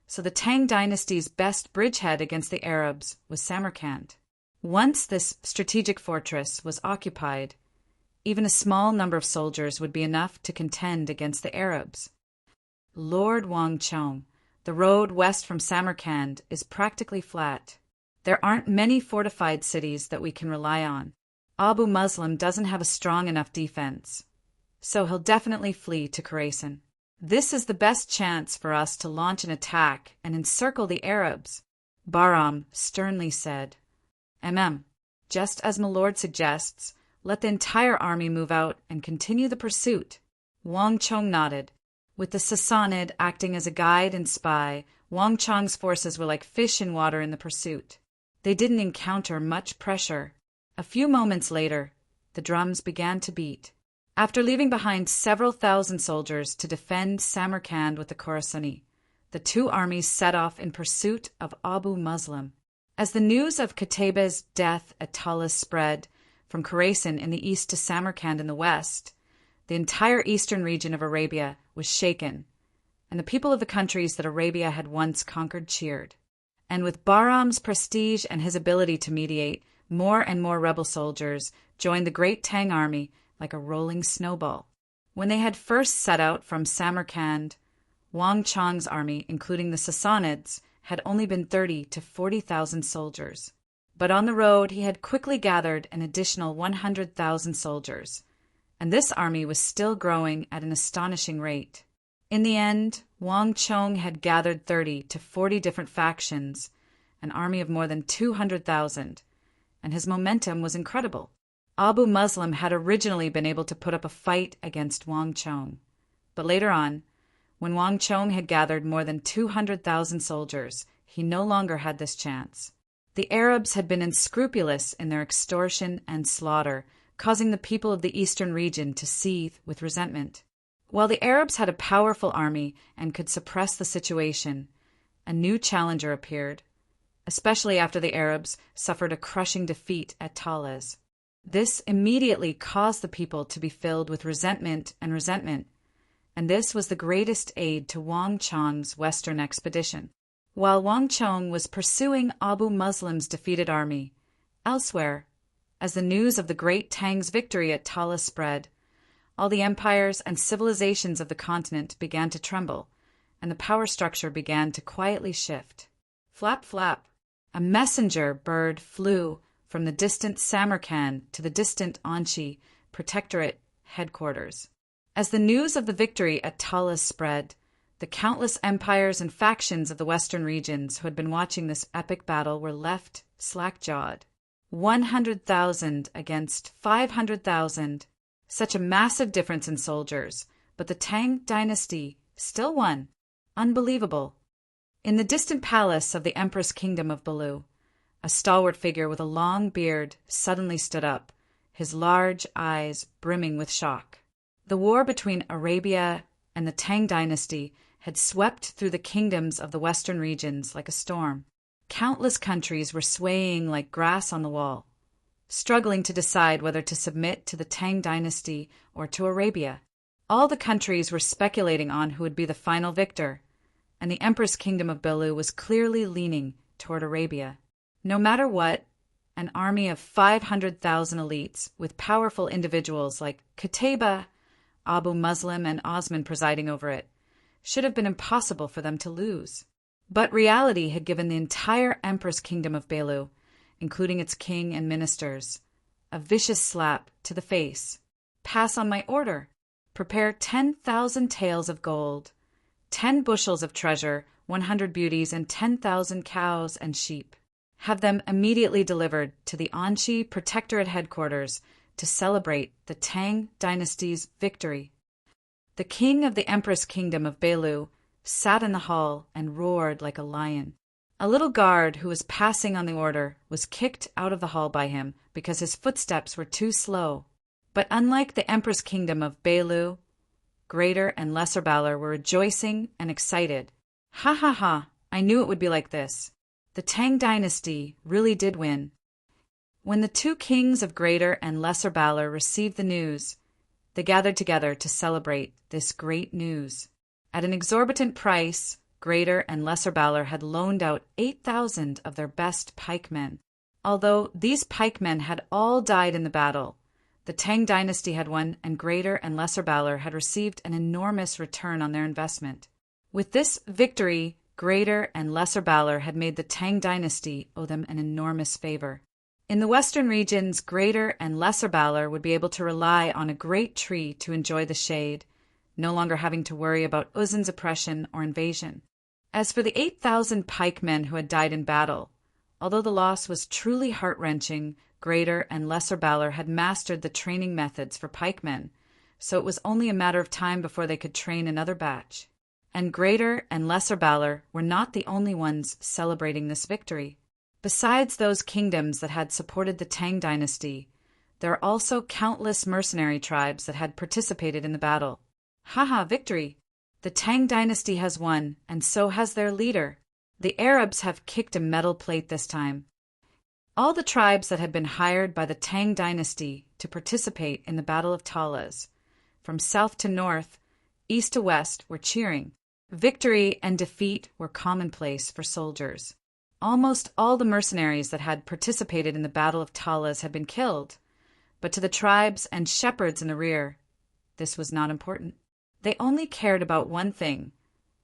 so the Tang dynasty's best bridgehead against the Arabs was Samarkand. Once this strategic fortress was occupied, even a small number of soldiers would be enough to contend against the Arabs. "Lord Wang Chong, the road west from Samarkand is practically flat. There aren't many fortified cities that we can rely on. Abu Muslim doesn't have a strong enough defense, so he'll definitely flee to Khorasan. This is the best chance for us to launch an attack and encircle the Arabs," Bahram sternly said. Just as my lord suggests, let the entire army move out and continue the pursuit." Wang Chong nodded. With the Sassanid acting as a guide and spy, Wang Chong's forces were like fish in water in the pursuit. They didn't encounter much pressure. A few moments later, the drums began to beat. After leaving behind several thousand soldiers to defend Samarkand with the Khorasani, the two armies set off in pursuit of Abu Muslim. As the news of Qutaybah's death at Talas spread from Khorasan in the east to Samarkand in the west, the entire eastern region of Arabia was shaken, and the people of the countries that Arabia had once conquered cheered. And with Bahram's prestige and his ability to mediate, more and more rebel soldiers joined the great Tang army like a rolling snowball. When they had first set out from Samarkand, Wang Chong's army, including the Sassanids, had only been 30 to 40,000 soldiers. But on the road he had quickly gathered an additional 100,000 soldiers, and this army was still growing at an astonishing rate. In the end, Wang Chong had gathered 30 to 40 different factions, an army of more than 200,000, and his momentum was incredible. Abu Muslim had originally been able to put up a fight against Wang Chong, but later on, when Wang Chong had gathered more than 200,000 soldiers, he no longer had this chance. The Arabs had been unscrupulous in their extortion and slaughter, causing the people of the eastern region to seethe with resentment. While the Arabs had a powerful army and could suppress the situation, a new challenger appeared, especially after the Arabs suffered a crushing defeat at Talas. This immediately caused the people to be filled with resentment, and this was the greatest aid to Wang Chong's western expedition. While Wang Chong was pursuing Abu Muslim's defeated army, elsewhere, as the news of the great Tang's victory at Talas spread, all the empires and civilizations of the continent began to tremble, and the power structure began to quietly shift. Flap, flap, a messenger bird flew from the distant Samarkand to the distant Anchi Protectorate headquarters. As the news of the victory at Talas spread, the countless empires and factions of the western regions who had been watching this epic battle were left slack-jawed. 100,000 against 500,000. Such a massive difference in soldiers, but the Tang dynasty still won. Unbelievable. In the distant palace of the Empress Kingdom of Belu, a stalwart figure with a long beard suddenly stood up, his large eyes brimming with shock. The war between Arabia and the Tang dynasty had swept through the kingdoms of the western regions like a storm. Countless countries were swaying like grass on the wall, struggling to decide whether to submit to the Tang dynasty or to Arabia. All the countries were speculating on who would be the final victor, and the Empress Kingdom of Belu was clearly leaning toward Arabia. No matter what, an army of 500,000 elites with powerful individuals like Qutaybah, Abu Muslim, and Osman presiding over it should have been impossible for them to lose. But reality had given the entire Empress Kingdom of Belu, including its king and ministers, a vicious slap to the face. Pass on my order. Prepare 10,000 taels of gold, 10 bushels of treasure, 100 beauties, and 10,000 cows and sheep. Have them immediately delivered to the Anchi Protectorate headquarters to celebrate the Tang dynasty's victory. The king of the Empress Kingdom of Belu sat in the hall and roared like a lion. A little guard who was passing on the order was kicked out of the hall by him because his footsteps were too slow. But unlike the Empress Kingdom of Belu, Greater and Lesser Balor were rejoicing and excited. Ha ha ha, I knew it would be like this. The Tang dynasty really did win. When the two kings of Greater and Lesser Balor received the news, they gathered together to celebrate this great news. At an exorbitant price, Greater and Lesser Balor had loaned out 8,000 of their best pikemen. Although these pikemen had all died in the battle, the Tang dynasty had won, and Greater and Lesser Balor had received an enormous return on their investment. With this victory, Greater and Lesser Balor had made the Tang dynasty owe them an enormous favor. In the western regions, Greater and Lesser Balor would be able to rely on a great tree to enjoy the shade, no longer having to worry about Uzun's oppression or invasion. As for the 8,000 pikemen who had died in battle, although the loss was truly heart-wrenching, Greater and Lesser Balor had mastered the training methods for pikemen, so it was only a matter of time before they could train another batch. And Greater and Lesser Balor were not the only ones celebrating this victory. Besides those kingdoms that had supported the Tang dynasty, there are also countless mercenary tribes that had participated in the battle. Haha, victory! The Tang dynasty has won, and so has their leader. The Arabs have kicked a metal plate this time. All the tribes that had been hired by the Tang dynasty to participate in the Battle of Talas, from south to north, east to west, were cheering. Victory and defeat were commonplace for soldiers. Almost all the mercenaries that had participated in the Battle of Talas had been killed, but to the tribes and shepherds in the rear, this was not important. They only cared about one thing,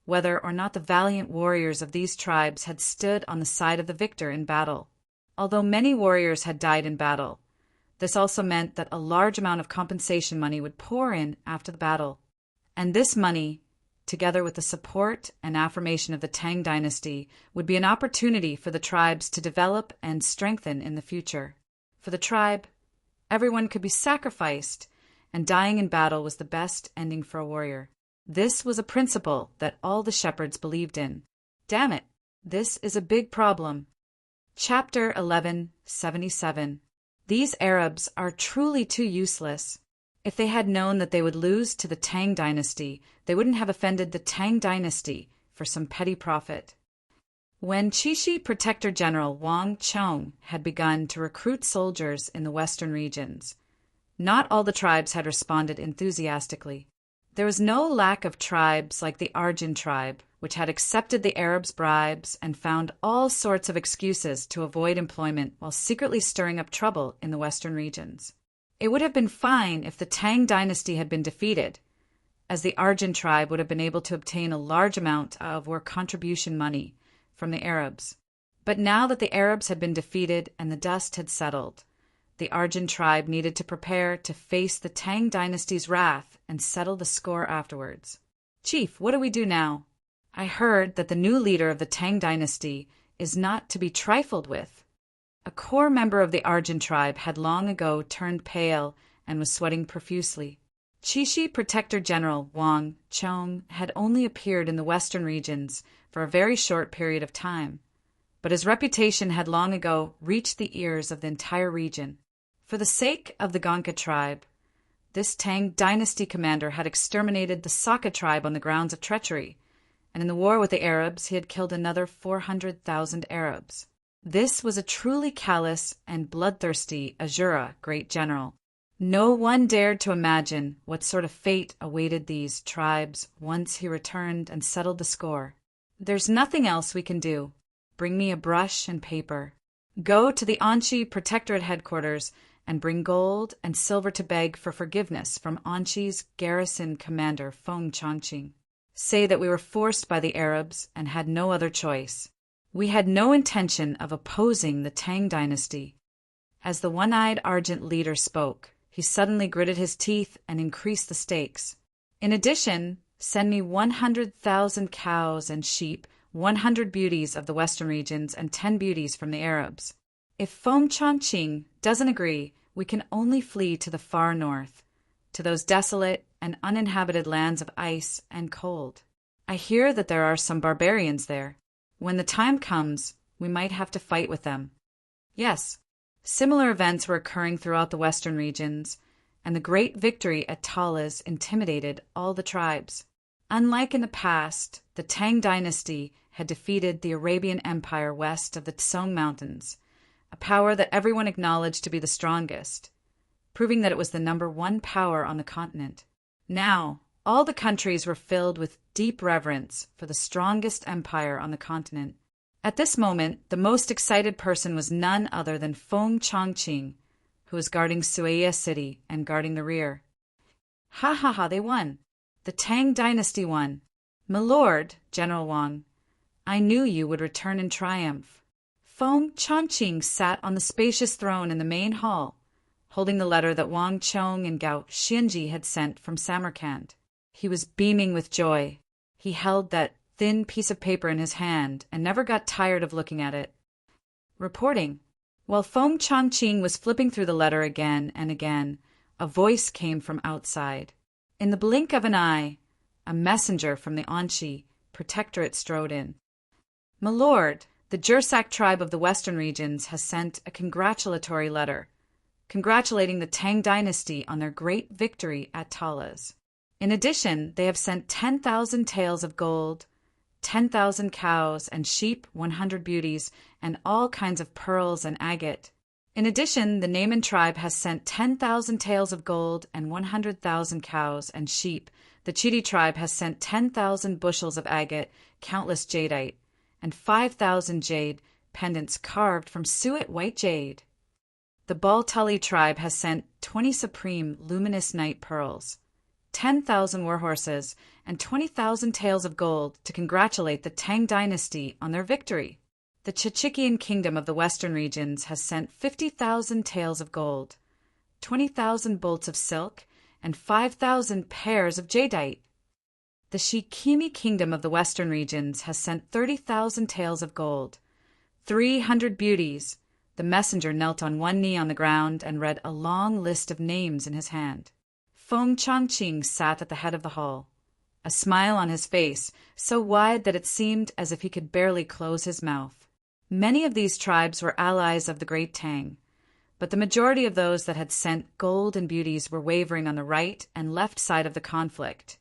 whether or not the valiant warriors of these tribes had stood on the side of the victor in battle. Although many warriors had died in battle, this also meant that a large amount of compensation money would pour in after the battle. And this money, together with the support and affirmation of the Tang dynasty, would be an opportunity for the tribes to develop and strengthen in the future. For the tribe, everyone could be sacrificed, and dying in battle was the best ending for a warrior. This was a principle that all the shepherds believed in. Damn it, this is a big problem. Chapter 1177. These Arabs are truly too useless. If they had known that they would lose to the Tang dynasty, they wouldn't have offended the Tang dynasty for some petty profit. When Qixi Protector General Wang Chong had begun to recruit soldiers in the western regions, not all the tribes had responded enthusiastically. There was no lack of tribes like the Arjun tribe, which had accepted the Arabs' bribes and found all sorts of excuses to avoid employment while secretly stirring up trouble in the western regions. It would have been fine if the Tang dynasty had been defeated, as the Arjun tribe would have been able to obtain a large amount of war contribution money from the Arabs. But now that the Arabs had been defeated and the dust had settled, the Arjun tribe needed to prepare to face the Tang dynasty's wrath and settle the score afterwards. Chief, what do we do now? I heard that the new leader of the Tang dynasty is not to be trifled with. A core member of the Arjun tribe had long ago turned pale and was sweating profusely. Qixi Protector General Wang Chong had only appeared in the western regions for a very short period of time, but his reputation had long ago reached the ears of the entire region. For the sake of the Gonka tribe, this Tang dynasty commander had exterminated the Saka tribe on the grounds of treachery, and in the war with the Arabs he had killed another 400,000 Arabs. This was a truly callous and bloodthirsty Azura great general. No one dared to imagine what sort of fate awaited these tribes once he returned and settled the score. There's nothing else we can do. Bring me a brush and paper. Go to the Anshi Protectorate headquarters and bring gold and silver to beg for forgiveness from Anshi's garrison commander Feng Chongqing. Say that we were forced by the Arabs and had no other choice. We had no intention of opposing the Tang dynasty. As the one-eyed Argent leader spoke, he suddenly gritted his teeth and increased the stakes. In addition, send me 100,000 cows and sheep, 100 beauties of the western regions, and 10 beauties from the Arabs. If Feng Chongqing doesn't agree, we can only flee to the far north, to those desolate and uninhabited lands of ice and cold. I hear that there are some barbarians there. When the time comes, we might have to fight with them. Yes, similar events were occurring throughout the western regions, and the great victory at Talas intimidated all the tribes. Unlike in the past, the Tang dynasty had defeated the Arabian Empire west of the Tsong Mountains, a power that everyone acknowledged to be the strongest, proving that it was the #1 power on the continent. Now, all the countries were filled with deep reverence for the strongest empire on the continent. At this moment, the most excited person was none other than Feng Chongqing, who was guarding Suaya City and guarding the rear. Ha ha ha, they won. The Tang dynasty won. My lord, General Wang, I knew you would return in triumph. Feng Chongqing sat on the spacious throne in the main hall, holding the letter that Wang Chong and Gao Xianji had sent from Samarkand. He was beaming with joy. He held that thin piece of paper in his hand and never got tired of looking at it. Reporting. While Feng Chongqing was flipping through the letter again and again, a voice came from outside. In the blink of an eye, a messenger from the Anshi Protectorate strode in. My lord, the Jursak tribe of the western regions has sent a congratulatory letter. congratulating the Tang dynasty on their great victory at Talas. In addition, they have sent 10,000 taels of gold, 10,000 cows and sheep, 100 beauties, and all kinds of pearls and agate. In addition, the Naaman tribe has sent 10,000 taels of gold and 100,000 cows and sheep. The Chidi tribe has sent 10,000 bushels of agate, countless jadeite, and 5,000 jade pendants carved from suet white jade. The Baltali tribe has sent 20 supreme luminous night pearls, 10,000 war horses, and 20,000 taels of gold to congratulate the Tang dynasty on their victory. The Chichikian kingdom of the western regions has sent 50,000 taels of gold, 20,000 bolts of silk, and 5,000 pairs of jadeite. The Shikimi kingdom of the western regions has sent 30,000 taels of gold, 300 beauties. The messenger knelt on one knee on the ground and read a long list of names in his hand. Feng Chongqing sat at the head of the hall, a smile on his face so wide that it seemed as if he could barely close his mouth. Many of these tribes were allies of the great Tang, but the majority of those that had sent gold and beauties were wavering on the right and left side of the conflict,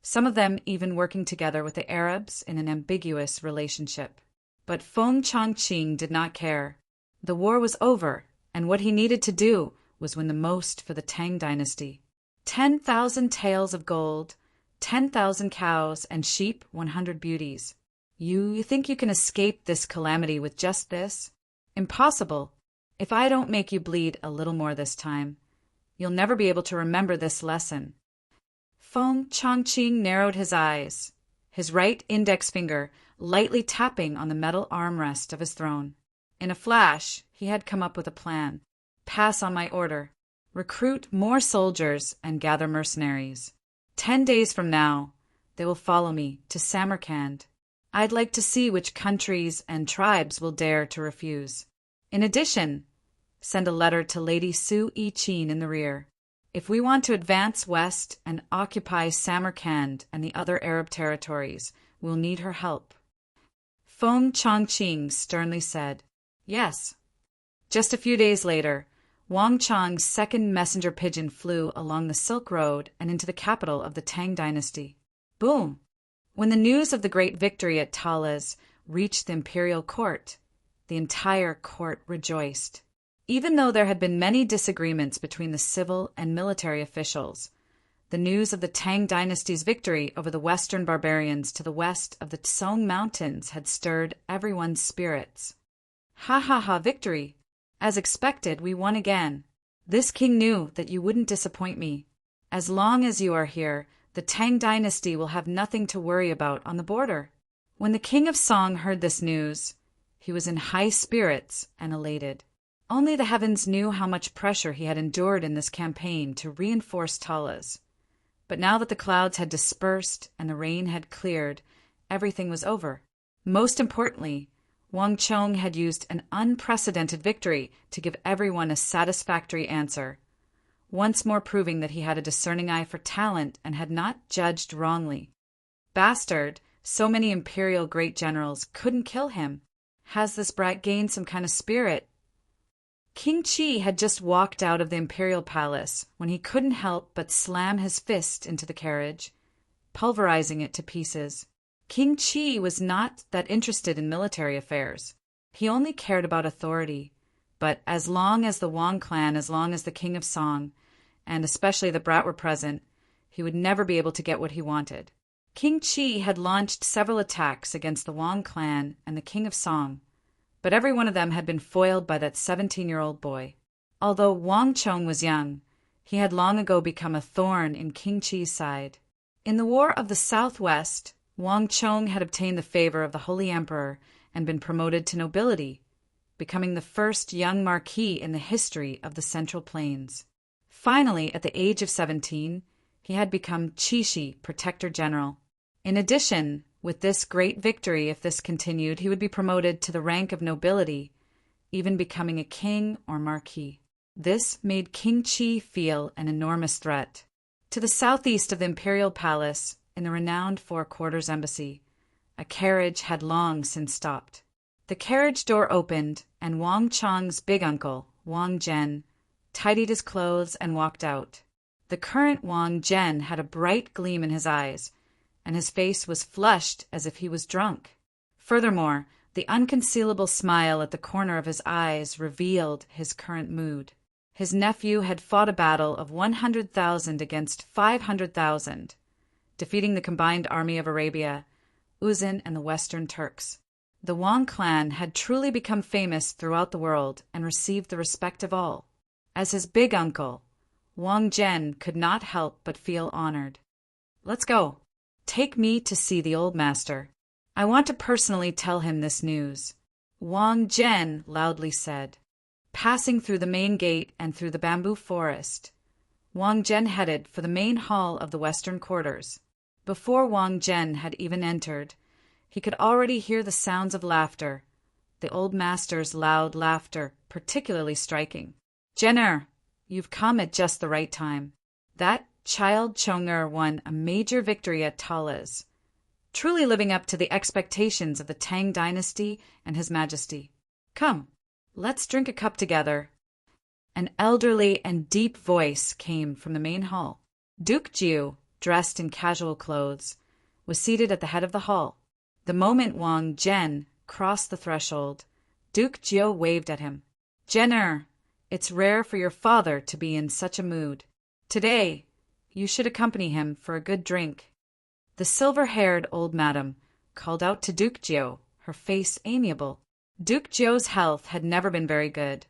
some of them even working together with the Arabs in an ambiguous relationship. But Feng Chongqing did not care. The war was over, and what he needed to do was win the most for the Tang dynasty. 10,000 taels of gold, 10,000 cows and sheep, 100 beauties. You think you can escape this calamity with just this? Impossible. If I don't make you bleed a little more this time, you'll never be able to remember this lesson. Feng Chongqing narrowed his eyes, his right index finger lightly tapping on the metal armrest of his throne. In a flash, he had come up with a plan. Pass on my order. Recruit more soldiers and gather mercenaries. 10 days from now, they will follow me to Samarkand. I'd like to see which countries and tribes will dare to refuse. In addition, send a letter to Lady Su Yi-Chin in the rear. If we want to advance west and occupy Samarkand and the other Arab territories, we'll need her help. Feng Chongqing sternly said, Yes. Just a few days later, Wang Chang's second messenger pigeon flew along the Silk Road and into the capital of the Tang dynasty. Boom! When the news of the great victory at Talas reached the imperial court, the entire court rejoiced. Even though there had been many disagreements between the civil and military officials, the news of the Tang dynasty's victory over the western barbarians to the west of the Song Mountains had stirred everyone's spirits. Ha ha ha, victory! As expected, we won again. This king knew that you wouldn't disappoint me. As long as you are here, the Tang dynasty will have nothing to worry about on the border. When the king of Song heard this news, he was in high spirits and elated. Only the heavens knew how much pressure he had endured in this campaign to reinforce Talas. But now that the clouds had dispersed and the rain had cleared, everything was over. Most importantly, Wang Chong had used an unprecedented victory to give everyone a satisfactory answer, once more proving that he had a discerning eye for talent and had not judged wrongly. Bastard, so many imperial great generals couldn't kill him. Has this brat gained some kind of spirit? King Qi had just walked out of the imperial palace when he couldn't help but slam his fist into the carriage, pulverizing it to pieces. King Qi was not that interested in military affairs. He only cared about authority. But as long as the Wang clan, as long as the king of Song, and especially the brat were present, he would never be able to get what he wanted. King Qi had launched several attacks against the Wang clan and the king of Song, but every one of them had been foiled by that 17-year-old boy. Although Wang Chong was young, he had long ago become a thorn in King Qi's side. In the War of the Southwest, Wang Chong had obtained the favor of the Holy Emperor and been promoted to nobility, becoming the first young marquis in the history of the Central Plains. Finally, at the age of 17, he had become Qishi, Protector General. In addition, with this great victory, if this continued, he would be promoted to the rank of nobility, even becoming a king or marquis. This made King Qi feel an enormous threat. To the southeast of the imperial palace, in the renowned Four Quarters Embassy, a carriage had long since stopped. The carriage door opened, and Wang Chong's big uncle, Wang Zhen, tidied his clothes, and walked out. The current Wang Zhen had a bright gleam in his eyes, and his face was flushed as if he was drunk. Furthermore, the unconcealable smile at the corner of his eyes revealed his current mood. His nephew had fought a battle of 100,000 against 500,000, defeating the combined army of Arabia, Uzin, and the Western Turks. The Wang clan had truly become famous throughout the world and received the respect of all. As his big uncle, Wang Zhen could not help but feel honored. "Let's go. Take me to see the old master. I want to personally tell him this news," Wang Zhen loudly said. Passing through the main gate and through the bamboo forest, Wang Zhen headed for the main hall of the Western quarters. Before Wang Zhen had even entered, he could already hear the sounds of laughter, the old master's loud laughter particularly striking. "Zhener, you've come at just the right time. That child Chong'er won a major victory at Talas, truly living up to the expectations of the Tang dynasty and His Majesty. Come, let's drink a cup together." An elderly and deep voice came from the main hall. Duke Jiu, dressed in casual clothes, was seated at the head of the hall. The moment Wang Zhen crossed the threshold, Duke Jiu waved at him. "Zhener, it's rare for your father to be in such a mood. Today, you should accompany him for a good drink." The silver-haired old madam called out to Duke Jiu, her face amiable. Duke Jiu's health had never been very good,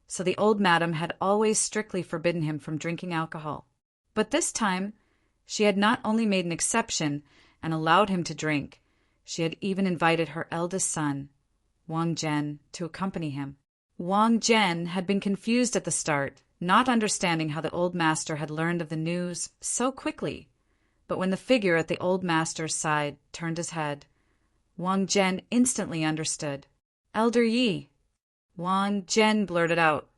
so the old madam had always strictly forbidden him from drinking alcohol. But this time, she had not only made an exception and allowed him to drink, she had even invited her eldest son, Wang Zhen, to accompany him. Wang Zhen had been confused at the start, not understanding how the old master had learned of the news so quickly. But when the figure at the old master's side turned his head, Wang Zhen instantly understood. "Elder Yi," Wang Zhen blurted out.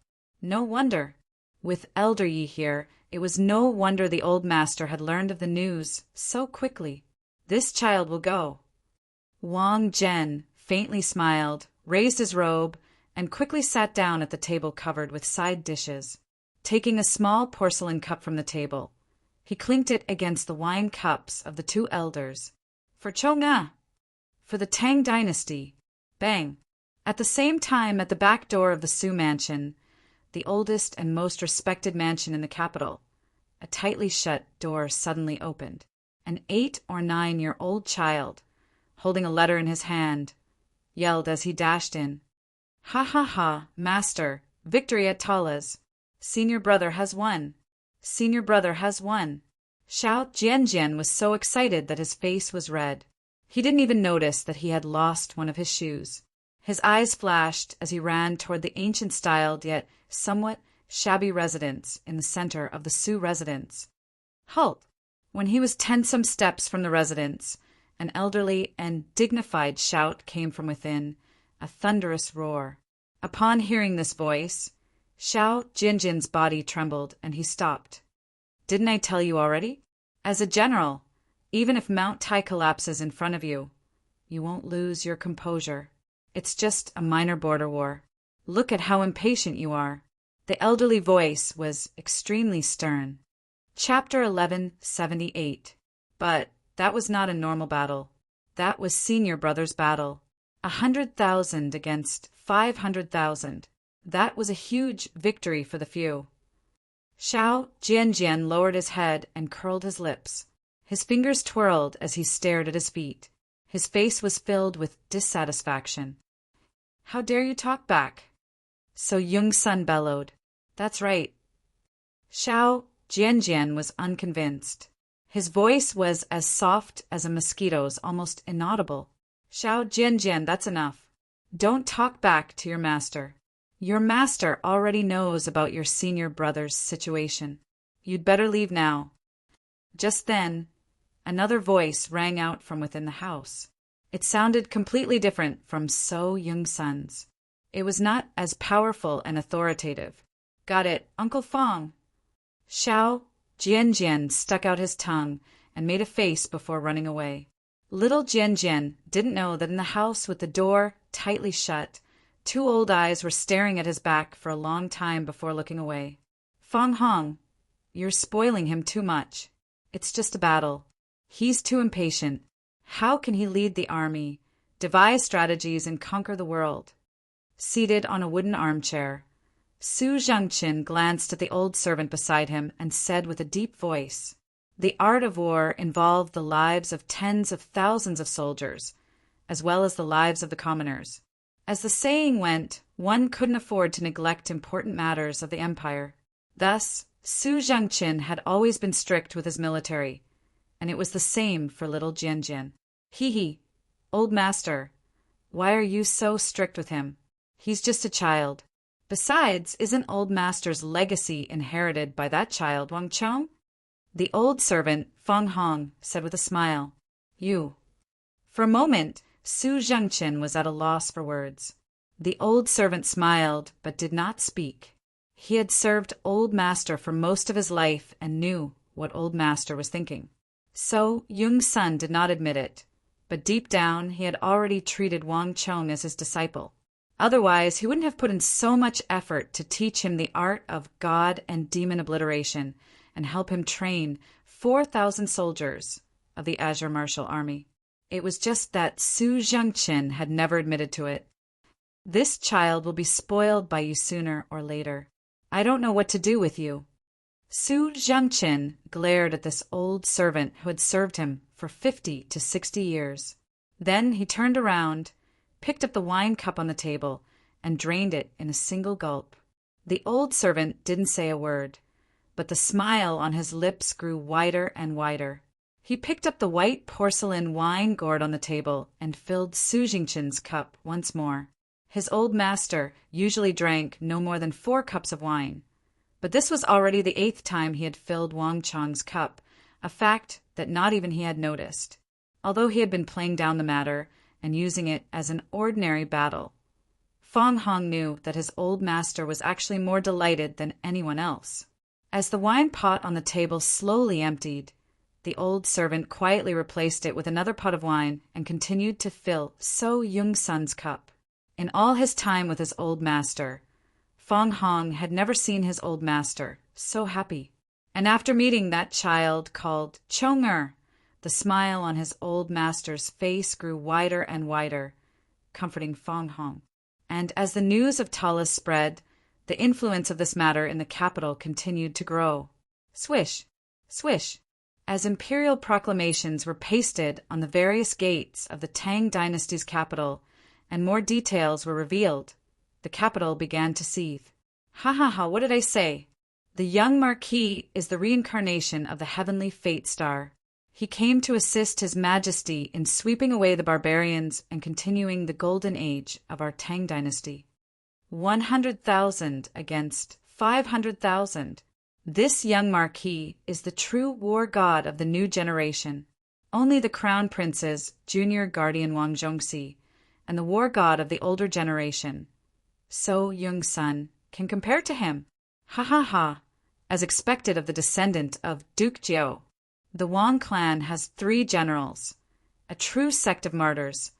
No wonder. With Elder Yi here, it was no wonder the old master had learned of the news so quickly. "This child will go." Wang Zhen faintly smiled, raised his robe, and quickly sat down at the table covered with side dishes. Taking a small porcelain cup from the table, he clinked it against the wine cups of the two elders. "For Chong'a, for the Tang dynasty." Bang! At the same time, at the back door of the Su mansion, the oldest and most respected mansion in the capital, a tightly shut door suddenly opened. An 8 or 9-year-old child, holding a letter in his hand, yelled as he dashed in, "Ha ha ha, master, victory at Talas. Senior brother has won. Senior brother has won." Xiao Jianjian was so excited that his face was red. He didn't even notice that he had lost one of his shoes. His eyes flashed as he ran toward the ancient-styled yet somewhat shabby residence in the center of the Su residence. Halt! When he was 10 some steps from the residence, an elderly and dignified shout came from within, a thunderous roar. Upon hearing this voice, Xiao Jinjin's body trembled and he stopped. "Didn't I tell you already? As a general, even if Mount Tai collapses in front of you, you won't lose your composure. It's just a minor border war. Look at how impatient you are." The elderly voice was extremely stern. Chapter 1178. But that was not a normal battle. That was Senior Brother's battle. 100,000 against 500,000. That was a huge victory for the few. Xiao Jianjian lowered his head and curled his lips. His fingers twirled as he stared at his feet. His face was filled with dissatisfaction. "How dare you talk back?" So Yongsun bellowed. "That's right." Xiao Jianjian was unconvinced. His voice was as soft as a mosquito's, almost inaudible. "Xiao Jianjian, that's enough. Don't talk back to your master. Your master already knows about your senior brother's situation. You'd better leave now." Just then, another voice rang out from within the house. It sounded completely different from So Yongsun's. It was not as powerful and authoritative. "Got it, Uncle Fong." Xiao Jianjian stuck out his tongue and made a face before running away. Little Jianjian didn't know that in the house with the door tightly shut, 2 old eyes were staring at his back for a long time before looking away. Feng Hong, you're spoiling him too much. It's just a battle. He's too impatient. How can he lead the army, devise strategies, and conquer the world? Seated on a wooden armchair, Su Zhengqin glanced at the old servant beside him and said with a deep voice, "The art of war involved the lives of tens of thousands of soldiers, as well as the lives of the commoners. As the saying went, one couldn't afford to neglect important matters of the empire." Thus, Su Zhengqin had always been strict with his military, and it was the same for little Jianjian. "Hee, old master, why are you so strict with him? He's just a child. Besides, isn't old master's legacy inherited by that child, Wang Chong?" The old servant, Feng Hong, said with a smile, "You." For a moment, Su Zhengqin was at a loss for words. The old servant smiled, but did not speak. He had served old master for most of his life and knew what old master was thinking. So Jung's son did not admit it, but deep down he had already treated Wang Chong as his disciple. Otherwise, he wouldn't have put in so much effort to teach him the art of god and demon obliteration and help him train 4,000 soldiers of the Azure Martial Army. It was just that Su Zhengqin had never admitted to it. "This child will be spoiled by you sooner or later. I don't know what to do with you." Su Zhengqin glared at this old servant who had served him for 50 to 60 years. Then he turned around, picked up the wine cup on the table, and drained it in a single gulp. The old servant didn't say a word, but the smile on his lips grew wider and wider. He picked up the white porcelain wine gourd on the table and filled Su Zhengqin's cup once more. His old master usually drank no more than 4 cups of wine, but this was already the 8th time he had filled Wang Chong's cup, a fact that not even he had noticed, although he had been playing down the matter and using it as an ordinary battle. Feng Hong knew that his old master was actually more delighted than anyone else. As the wine pot on the table slowly emptied, the old servant quietly replaced it with another pot of wine and continued to fill So Jung's son's cup. In all his time with his old master, Feng Hong had never seen his old master so happy. And after meeting that child called Chong'er, the smile on his old master's face grew wider and wider, comforting Feng Hong. And as the news of Talis spread, the influence of this matter in the capital continued to grow. Swish, swish, as imperial proclamations were pasted on the various gates of the Tang dynasty's capital and more details were revealed, the capital began to seethe. Ha, what did I say? The young Marquis is the reincarnation of the heavenly fate star. He came to assist His Majesty in sweeping away the barbarians and continuing the golden age of our Tang dynasty. 100,000 against 500,000. This young Marquis is the true war god of the new generation. Only the crown princes, junior guardian Wang Zhongxi, and the war god of the older generation, So Jung's son, can compare to him. Ha, as expected of the descendant of Duke Jiao. The Wang clan has 3 generals, a true sect of martyrs,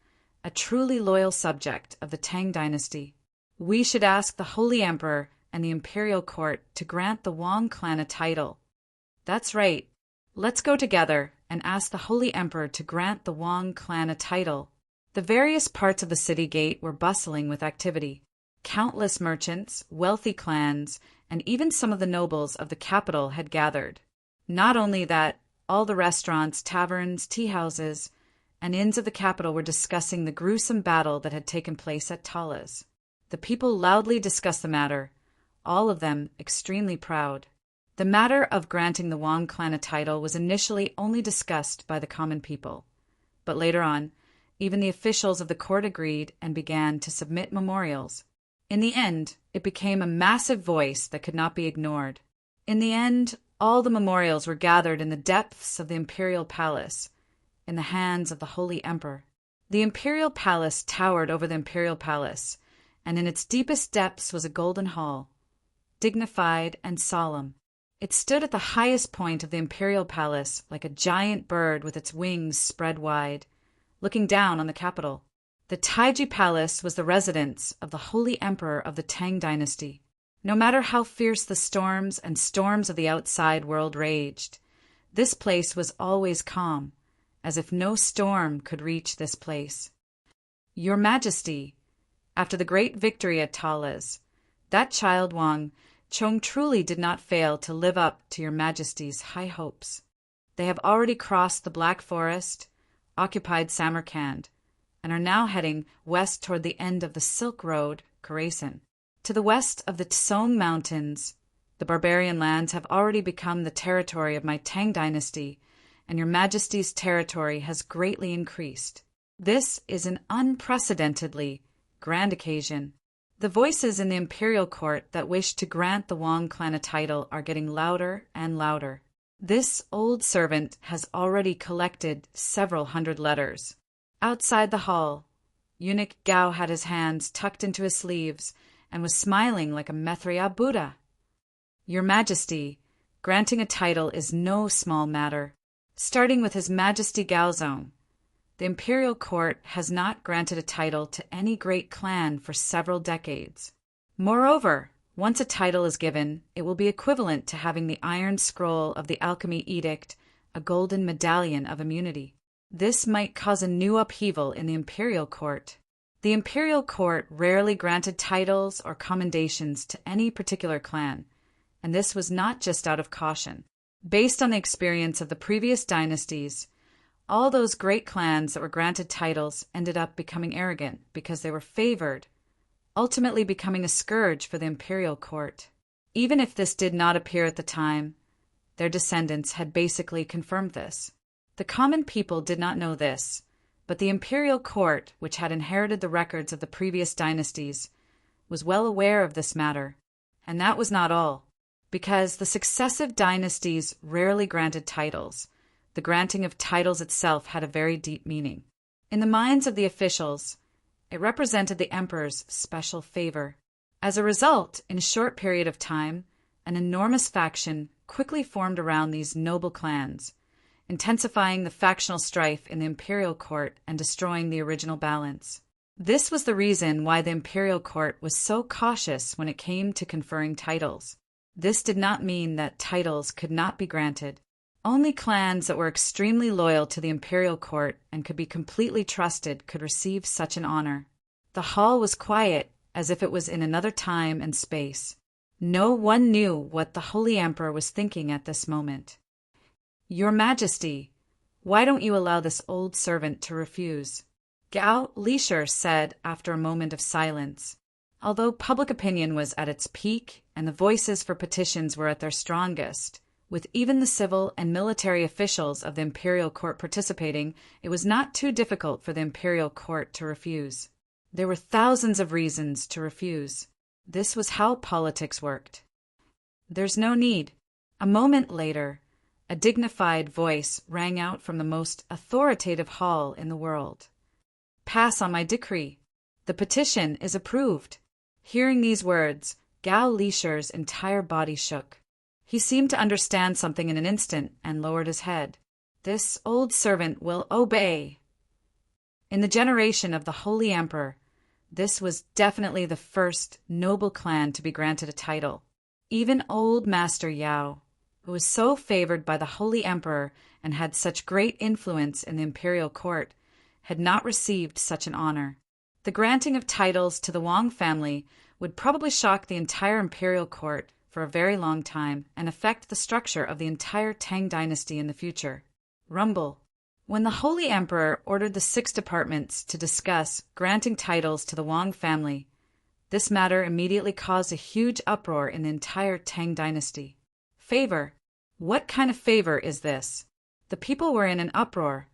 a truly loyal subject of the Tang dynasty. We should ask the Holy Emperor and the imperial court to grant the Wang clan a title. That's right. Let's go together and ask the Holy Emperor to grant the Wang clan a title. The various parts of the city gate were bustling with activity. Countless merchants, wealthy clans, and even some of the nobles of the capital had gathered. Not only that, all the restaurants, taverns, tea-houses, and inns of the capital were discussing the gruesome battle that had taken place at Talis. The people loudly discussed the matter, all of them extremely proud. The matter of granting the Wang clan a title was initially only discussed by the common people, but later on, even the officials of the court agreed and began to submit memorials. In the end, it became a massive voice that could not be ignored. In the end, all the memorials were gathered in the depths of the imperial palace, in the hands of the Holy Emperor. The imperial palace towered over the imperial palace, and in its deepest depths was a golden hall, dignified and solemn. It stood at the highest point of the imperial palace like a giant bird with its wings spread wide, looking down on the capital. The Taiji Palace was the residence of the Holy Emperor of the Tang dynasty. No matter how fierce the storms and storms of the outside world raged, this place was always calm, as if no storm could reach this place. Your Majesty, after the great victory at Talas, that child Wang Chong truly did not fail to live up to your Majesty's high hopes. They have already crossed the Black Forest, occupied Samarkand, and are now heading west toward the end of the Silk Road, Khorasan. To the west of the Tsong Mountains, the barbarian lands have already become the territory of my Tang dynasty, and your Majesty's territory has greatly increased. This is an unprecedentedly grand occasion. The voices in the imperial court that wish to grant the Wang clan a title are getting louder and louder. This old servant has already collected several hundred letters. Outside the hall, eunuch Gao had his hands tucked into his sleeves and was smiling like a Maitreya Buddha. Your Majesty, granting a title is no small matter. Starting with His Majesty Gaozong, the imperial court has not granted a title to any great clan for several decades. Moreover, once a title is given, it will be equivalent to having the iron scroll of the alchemy edict, a golden medallion of immunity. This might cause a new upheaval in the imperial court. The imperial court rarely granted titles or commendations to any particular clan, and this was not just out of caution. Based on the experience of the previous dynasties, all those great clans that were granted titles ended up becoming arrogant because they were favored, ultimately becoming a scourge for the imperial court. Even if this did not appear at the time, their descendants had basically confirmed this. The common people did not know this, but the imperial court, which had inherited the records of the previous dynasties, was well aware of this matter. And that was not all. Because the successive dynasties rarely granted titles, the granting of titles itself had a very deep meaning. In the minds of the officials, it represented the emperor's special favor. As a result, in a short period of time, an enormous faction quickly formed around these noble clans, intensifying the factional strife in the imperial court and destroying the original balance. This was the reason why the imperial court was so cautious when it came to conferring titles. This did not mean that titles could not be granted. Only clans that were extremely loyal to the imperial court and could be completely trusted could receive such an honor. The hall was quiet, as if it was in another time and space. No one knew what the Holy Emperor was thinking at this moment. Your Majesty, why don't you allow this old servant to refuse? Gao Lisher said after a moment of silence. Although public opinion was at its peak and the voices for petitions were at their strongest, with even the civil and military officials of the imperial court participating, it was not too difficult for the imperial court to refuse. There were thousands of reasons to refuse. This was how politics worked. There's no need. A moment later, a dignified voice rang out from the most authoritative hall in the world. Pass on my decree. The petition is approved. Hearing these words, Gao Lisher's entire body shook. He seemed to understand something in an instant and lowered his head. This old servant will obey. In the generation of the Holy Emperor, this was definitely the first noble clan to be granted a title. Even old Master Yao, who was so favored by the Holy Emperor and had such great influence in the imperial court, had not received such an honor. The granting of titles to the Wang family would probably shock the entire imperial court for a very long time and affect the structure of the entire Tang dynasty in the future. Rumble. When the Holy Emperor ordered the 6 departments to discuss granting titles to the Wang family, this matter immediately caused a huge uproar in the entire Tang dynasty. Favor. What kind of favor is this? The people were in an uproar,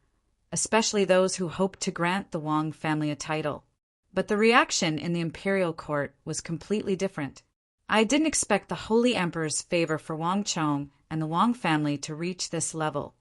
especially those who hoped to grant the Wang family a title. But the reaction in the imperial court was completely different. I didn't expect the Holy Emperor's favor for Wang Chong and the Wang family to reach this level.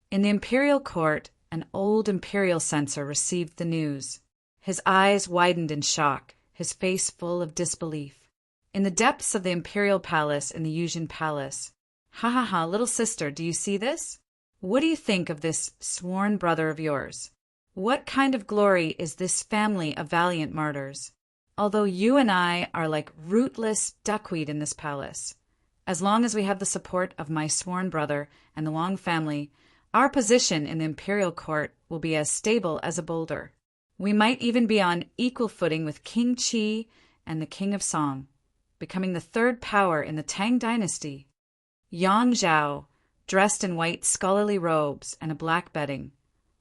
In the imperial court, an old imperial censor received the news. His eyes widened in shock, his face full of disbelief. In the depths of the imperial palace in the Yuzhen Palace, "Ha, little sister, do you see this? What do you think of this sworn brother of yours? What kind of glory is this family of valiant martyrs? Although you and I are like rootless duckweed in this palace, as long as we have the support of my sworn brother and the Wang family, our position in the imperial court will be as stable as a boulder. We might even be on equal footing with King Qi and the King of Song, becoming the third power in the Tang dynasty. Yang Zhao, dressed in white scholarly robes and a black bedding,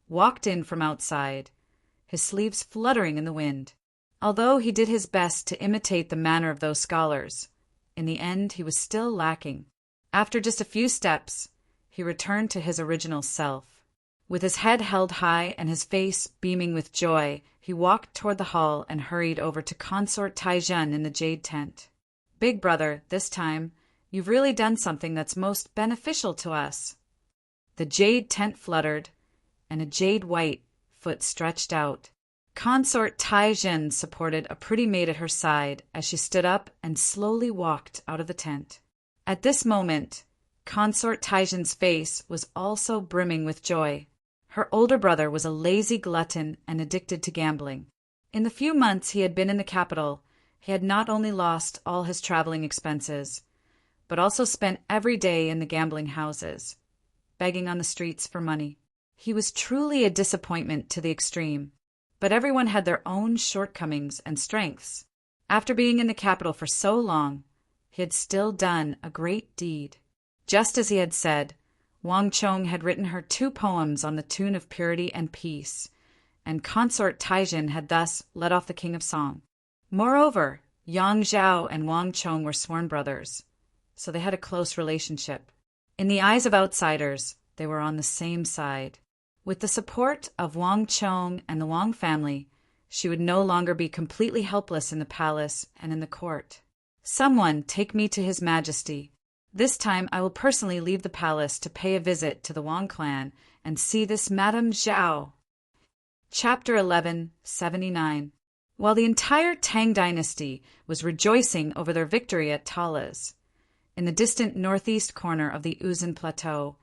walked in from outside, his sleeves fluttering in the wind. Although he did his best to imitate the manner of those scholars, in the end he was still lacking. After just a few steps, he returned to his original self. With his head held high and his face beaming with joy, he walked toward the hall and hurried over to Consort Taizhen in the jade tent. Big brother, this time, you've really done something that's most beneficial to us. The jade tent fluttered, and a jade white foot stretched out. Consort Taizhen supported a pretty maid at her side as she stood up and slowly walked out of the tent. At this moment, Consort Taizhen's face was also brimming with joy. Her older brother was a lazy glutton and addicted to gambling. In the few months he had been in the capital, he had not only lost all his traveling expenses, but also spent every day in the gambling houses, begging on the streets for money. He was truly a disappointment to the extreme, but everyone had their own shortcomings and strengths. After being in the capital for so long, he had still done a great deed. Just as he had said, Wang Chong had written her 2 poems on the tune of purity and peace, and Consort Taizhen had thus led off the King of Song. Moreover, Yang Zhao and Wang Chong were sworn brothers, so they had a close relationship. In the eyes of outsiders, they were on the same side. With the support of Wang Chong and the Wang family, she would no longer be completely helpless in the palace and in the court. Someone take me to His Majesty. This time I will personally leave the palace to pay a visit to the Wang clan and see this Madame Zhao. Chapter 1179. While the entire Tang dynasty was rejoicing over their victory at Talas, in the distant northeast corner of the Uzan Plateau,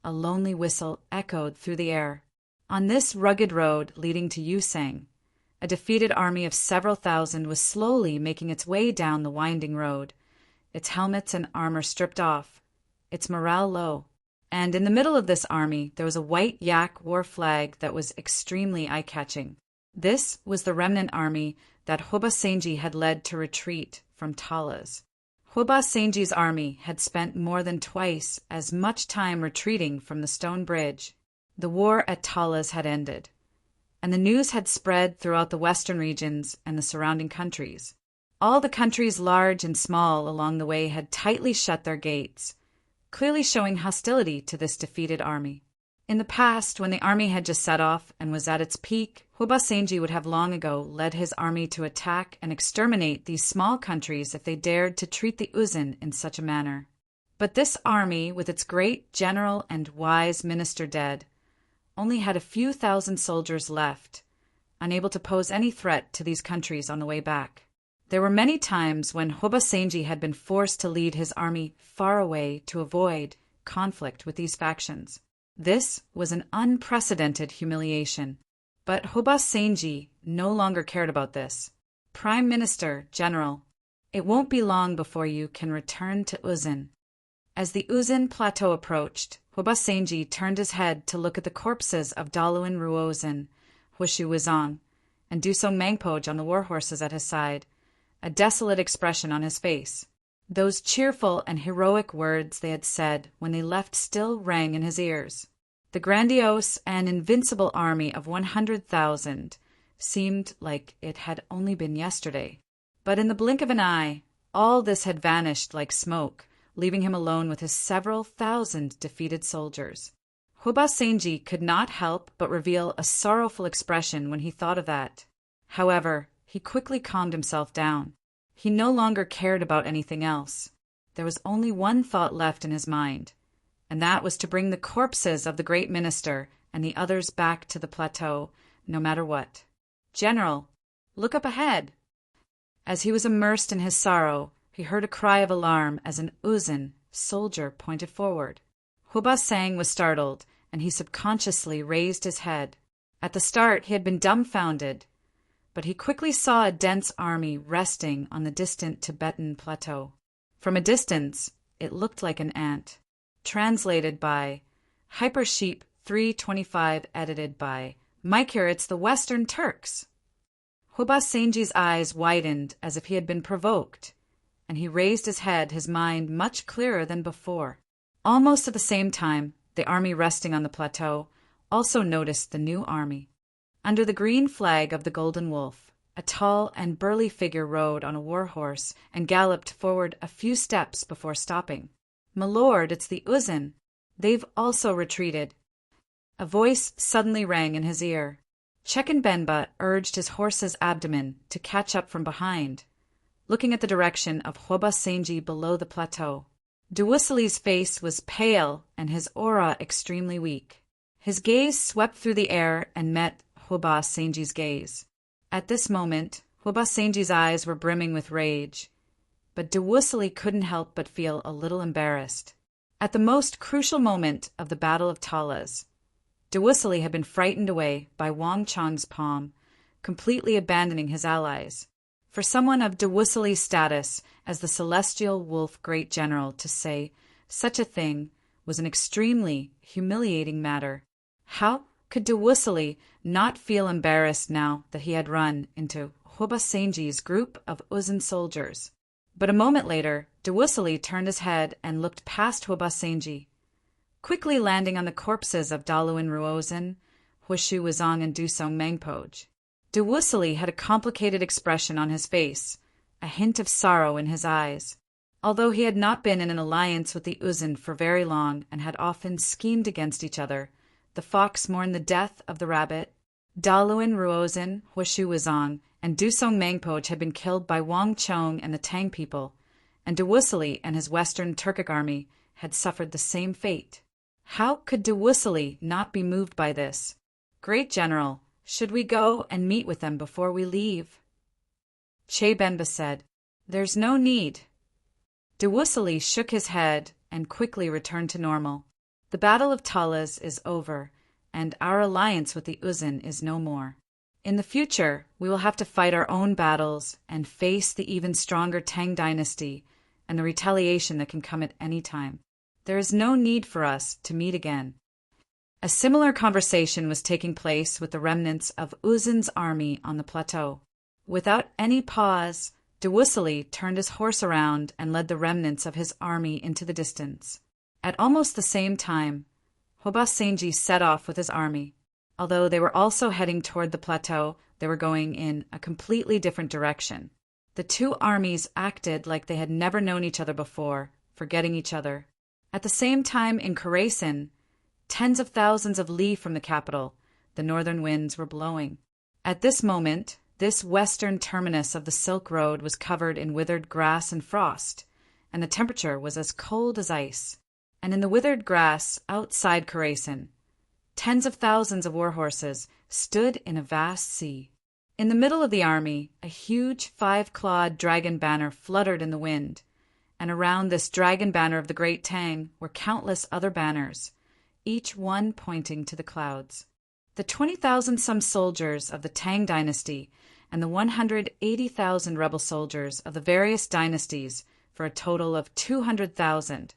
a lonely whistle echoed through the air. On this rugged road leading to Yusang, a defeated army of several thousand was slowly making its way down the winding road, its helmets and armor stripped off, its morale low. And in the middle of this army there was a white yak war flag that was extremely eye-catching. This was the remnant army that Hoba Senji had led to retreat from Talas. Hoba Senji's army had spent more than twice as much time retreating from the stone bridge. The war at Talas had ended, and the news had spread throughout the western regions and the surrounding countries. All the countries large and small along the way had tightly shut their gates, clearly showing hostility to this defeated army. In the past, when the army had just set off and was at its peak, Hoba Senji would have long ago led his army to attack and exterminate these small countries if they dared to treat the Uzan in such a manner. But this army, with its great general and wise minister dead, only had a few thousand soldiers left, unable to pose any threat to these countries on the way back. There were many times when Hoba Senji had been forced to lead his army far away to avoid conflict with these factions. This was an unprecedented humiliation. But Hoba Senji no longer cared about this. Prime Minister, General, it won't be long before you can return to Uzan. As the Uzan plateau approached, Hoba Senji turned his head to look at the corpses of Daluin Ruozan, Hushu Wizang, and Duso Mangpoj on the war horses at his side, a desolate expression on his face. Those cheerful and heroic words they had said when they left still rang in his ears. The grandiose and invincible army of 100,000 seemed like it had only been yesterday. But in the blink of an eye, all this had vanished like smoke, leaving him alone with his several thousand defeated soldiers. Hoba Senji could not help but reveal a sorrowful expression when he thought of that. However, he quickly calmed himself down. He no longer cared about anything else. There was only one thought left in his mind, and that was to bring the corpses of the great minister and the others back to the plateau, no matter what. General, look up ahead. As he was immersed in his sorrow, he heard a cry of alarm as an Uzan soldier pointed forward. Hoba Sang was startled, and he subconsciously raised his head. At the start he had been dumbfounded, but he quickly saw a dense army resting on the distant Tibetan plateau. From a distance, it looked like an ant. Translated by Hypersheep 325, edited by Mike here, it's the Western Turks. Hubba Senji's eyes widened as if he had been provoked, and he raised his head, his mind much clearer than before. Almost at the same time, the army resting on the plateau also noticed the new army. Under the green flag of the Golden Wolf, a tall and burly figure rode on a war horse and galloped forward a few steps before stopping. "My lord, it's the Uzin. They've also retreated." A voice suddenly rang in his ear. Chekan Benba urged his horse's abdomen to catch up from behind, looking at the direction of Hubba Senji below the plateau. Duwusili's face was pale and his aura extremely weak. His gaze swept through the air and met Hubba Senji's gaze. At this moment, Hubba Senji's eyes were brimming with rage, but Duwusili couldn't help but feel a little embarrassed. At the most crucial moment of the Battle of Talas, Duwusili had been frightened away by Wang Chang's palm, completely abandoning his allies. For someone of Duwusili's status as the Celestial Wolf Great General to say such a thing was an extremely humiliating matter. How could Duwusili not feel embarrassed now that he had run into Hubba Senji's group of Uzin soldiers? But a moment later, Duwusili turned his head and looked past Hubba Senji, quickly landing on the corpses of Daluin Ruozin, Huishu Wuzong, and Dusong Mengpoj. Duwusili had a complicated expression on his face, a hint of sorrow in his eyes. Although he had not been in an alliance with the Uzin for very long and had often schemed against each other, the fox mourned the death of the rabbit. Daluin Ruozin, Huishu Wuzong, and Dusong Mengpoj had been killed by Wang Chong and the Tang people, and Duwusili and his Western Turkic army had suffered the same fate. How could Duwusili not be moved by this? "Great General, should we go and meet with them before we leave?" Che Benba said, "There's no need." Duwusili shook his head and quickly returned to normal. "The Battle of Talas is over, and our alliance with the Uzin is no more. In the future, we will have to fight our own battles and face the even stronger Tang dynasty and the retaliation that can come at any time. There is no need for us to meet again." A similar conversation was taking place with the remnants of Uzin's army on the plateau. Without any pause, Duwusili turned his horse around and led the remnants of his army into the distance. At almost the same time, Hubba Senji set off with his army. Although they were also heading toward the plateau, they were going in a completely different direction. The two armies acted like they had never known each other before, forgetting each other. At the same time in Khorasan, tens of thousands of li from the capital, the northern winds were blowing. At this moment, this western terminus of the Silk Road was covered in withered grass and frost, and the temperature was as cold as ice. And in the withered grass outside Khorasan, tens of thousands of war horses stood in a vast sea. In the middle of the army, a huge 5-clawed dragon banner fluttered in the wind, and around this dragon banner of the Great Tang were countless other banners, each one pointing to the clouds. The 20,000-some soldiers of the Tang dynasty and the 180,000 rebel soldiers of the various dynasties, for a total of 200,000,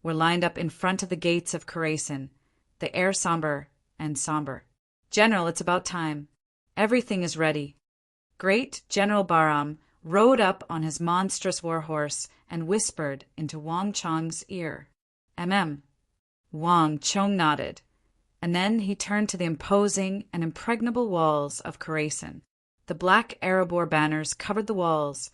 were lined up in front of the gates of Khorasan, the air somber and somber. "General, it's about time. Everything is ready." Great General Bahram rode up on his monstrous war horse and whispered into Wang Chong's ear. Wang Chong nodded, and then he turned to the imposing and impregnable walls of Khorasan. The black Arab war banners covered the walls,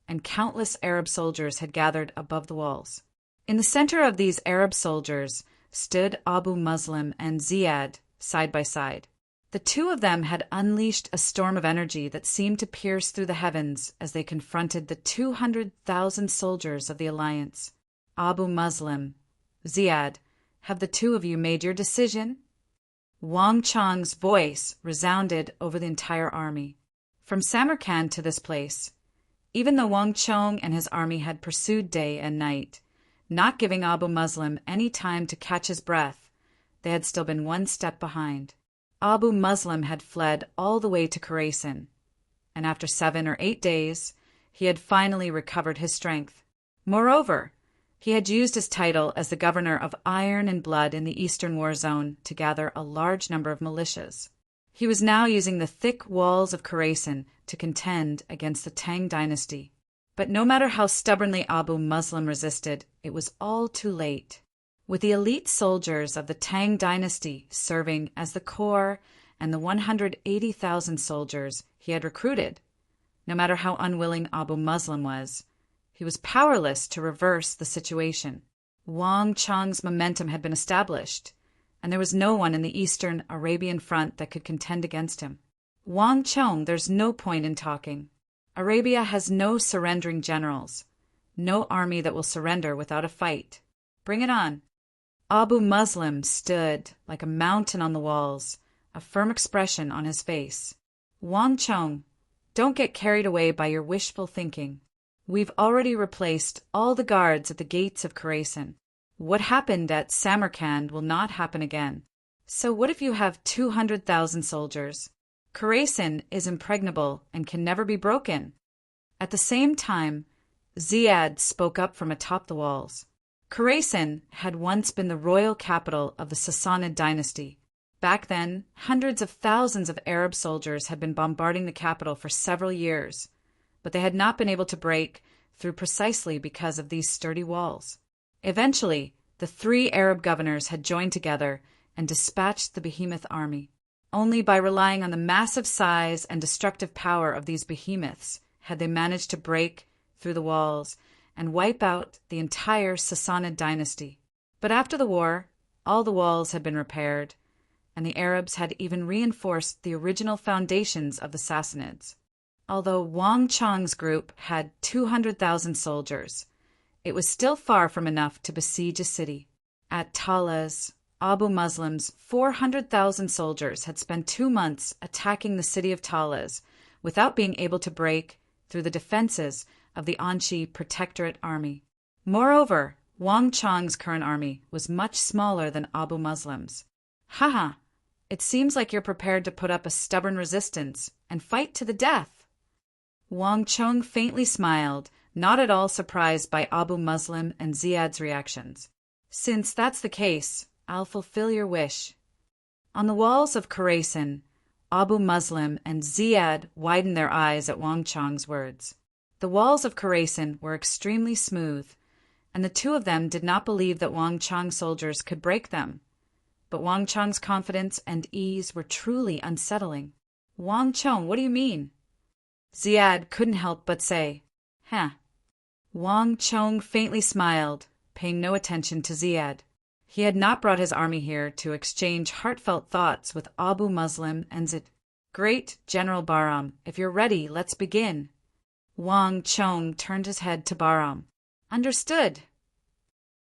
and countless Arab soldiers had gathered above the walls. In the center of these Arab soldiers stood Abu Muslim and Ziyad side by side. The two of them had unleashed a storm of energy that seemed to pierce through the heavens as they confronted the 200,000 soldiers of the alliance. "Abu Muslim, Ziyad, have the two of you made your decision?" Wang Chong's voice resounded over the entire army. From Samarkand to this place, even though Wang Chong and his army had pursued day and night, not giving Abu Muslim any time to catch his breath, they had still been one step behind. Abu Muslim had fled all the way to Khorasan, and after 7 or 8 days, he had finally recovered his strength. Moreover, he had used his title as the governor of Iron and Blood in the Eastern War Zone to gather a large number of militias. He was now using the thick walls of Khorasan to contend against the Tang dynasty. But no matter how stubbornly Abu Muslim resisted, it was all too late. With the elite soldiers of the Tang dynasty serving as the core and the 180,000 soldiers he had recruited, no matter how unwilling Abu Muslim was, he was powerless to reverse the situation. Wang Chang's momentum had been established, and there was no one in the eastern Arabian front that could contend against him. Wang Chong, there's no point in talking. Arabia has no surrendering generals, no army that will surrender without a fight. Bring it on. Abu Muslim stood like a mountain on the walls, a firm expression on his face. Wang Chong, don't get carried away by your wishful thinking. We've already replaced all the guards at the gates of Khorasan. What happened at Samarkand will not happen again. So what if you have 200,000 soldiers? Khorasan is impregnable and can never be broken. At the same time, Ziyad spoke up from atop the walls. Khorasan had once been the royal capital of the Sassanid dynasty. Back then, hundreds of thousands of Arab soldiers had been bombarding the capital for several years, but they had not been able to break through precisely because of these sturdy walls. Eventually, the 3 Arab governors had joined together and dispatched the behemoth army. Only by relying on the massive size and destructive power of these behemoths had they managed to break through the walls and wipe out the entire Sassanid dynasty. But after the war, all the walls had been repaired, and the Arabs had even reinforced the original foundations of the Sassanids. Although Wang Chang's group had 200,000 soldiers, it was still far from enough to besiege a city. At Talas, Abu Muslim's 400,000 soldiers had spent 2 months attacking the city of Talas without being able to break through the defenses of the Anchi Protectorate army. Moreover, Wang Chang's current army was much smaller than Abu Muslim's. Haha, it seems like you're prepared to put up a stubborn resistance and fight to the death. Wang Chong faintly smiled, not at all surprised by Abu Muslim and Ziyad's reactions. Since that's the case, I'll fulfill your wish. On the walls of Khorasan, Abu Muslim and Ziyad widened their eyes at Wang Chong's words. The walls of Khorasan were extremely smooth, and the 2 of them did not believe that Wang Chong's soldiers could break them. But Wang Chong's confidence and ease were truly unsettling. Wang Chong, what do you mean? Ziyad couldn't help but say, "Huh." Wang Chong faintly smiled, paying no attention to Ziyad. He had not brought his army here to exchange heartfelt thoughts with Abu Muslim and Zid. "Great General Bahram, if you're ready, let's begin." Wang Chong turned his head to Bahram. "Understood.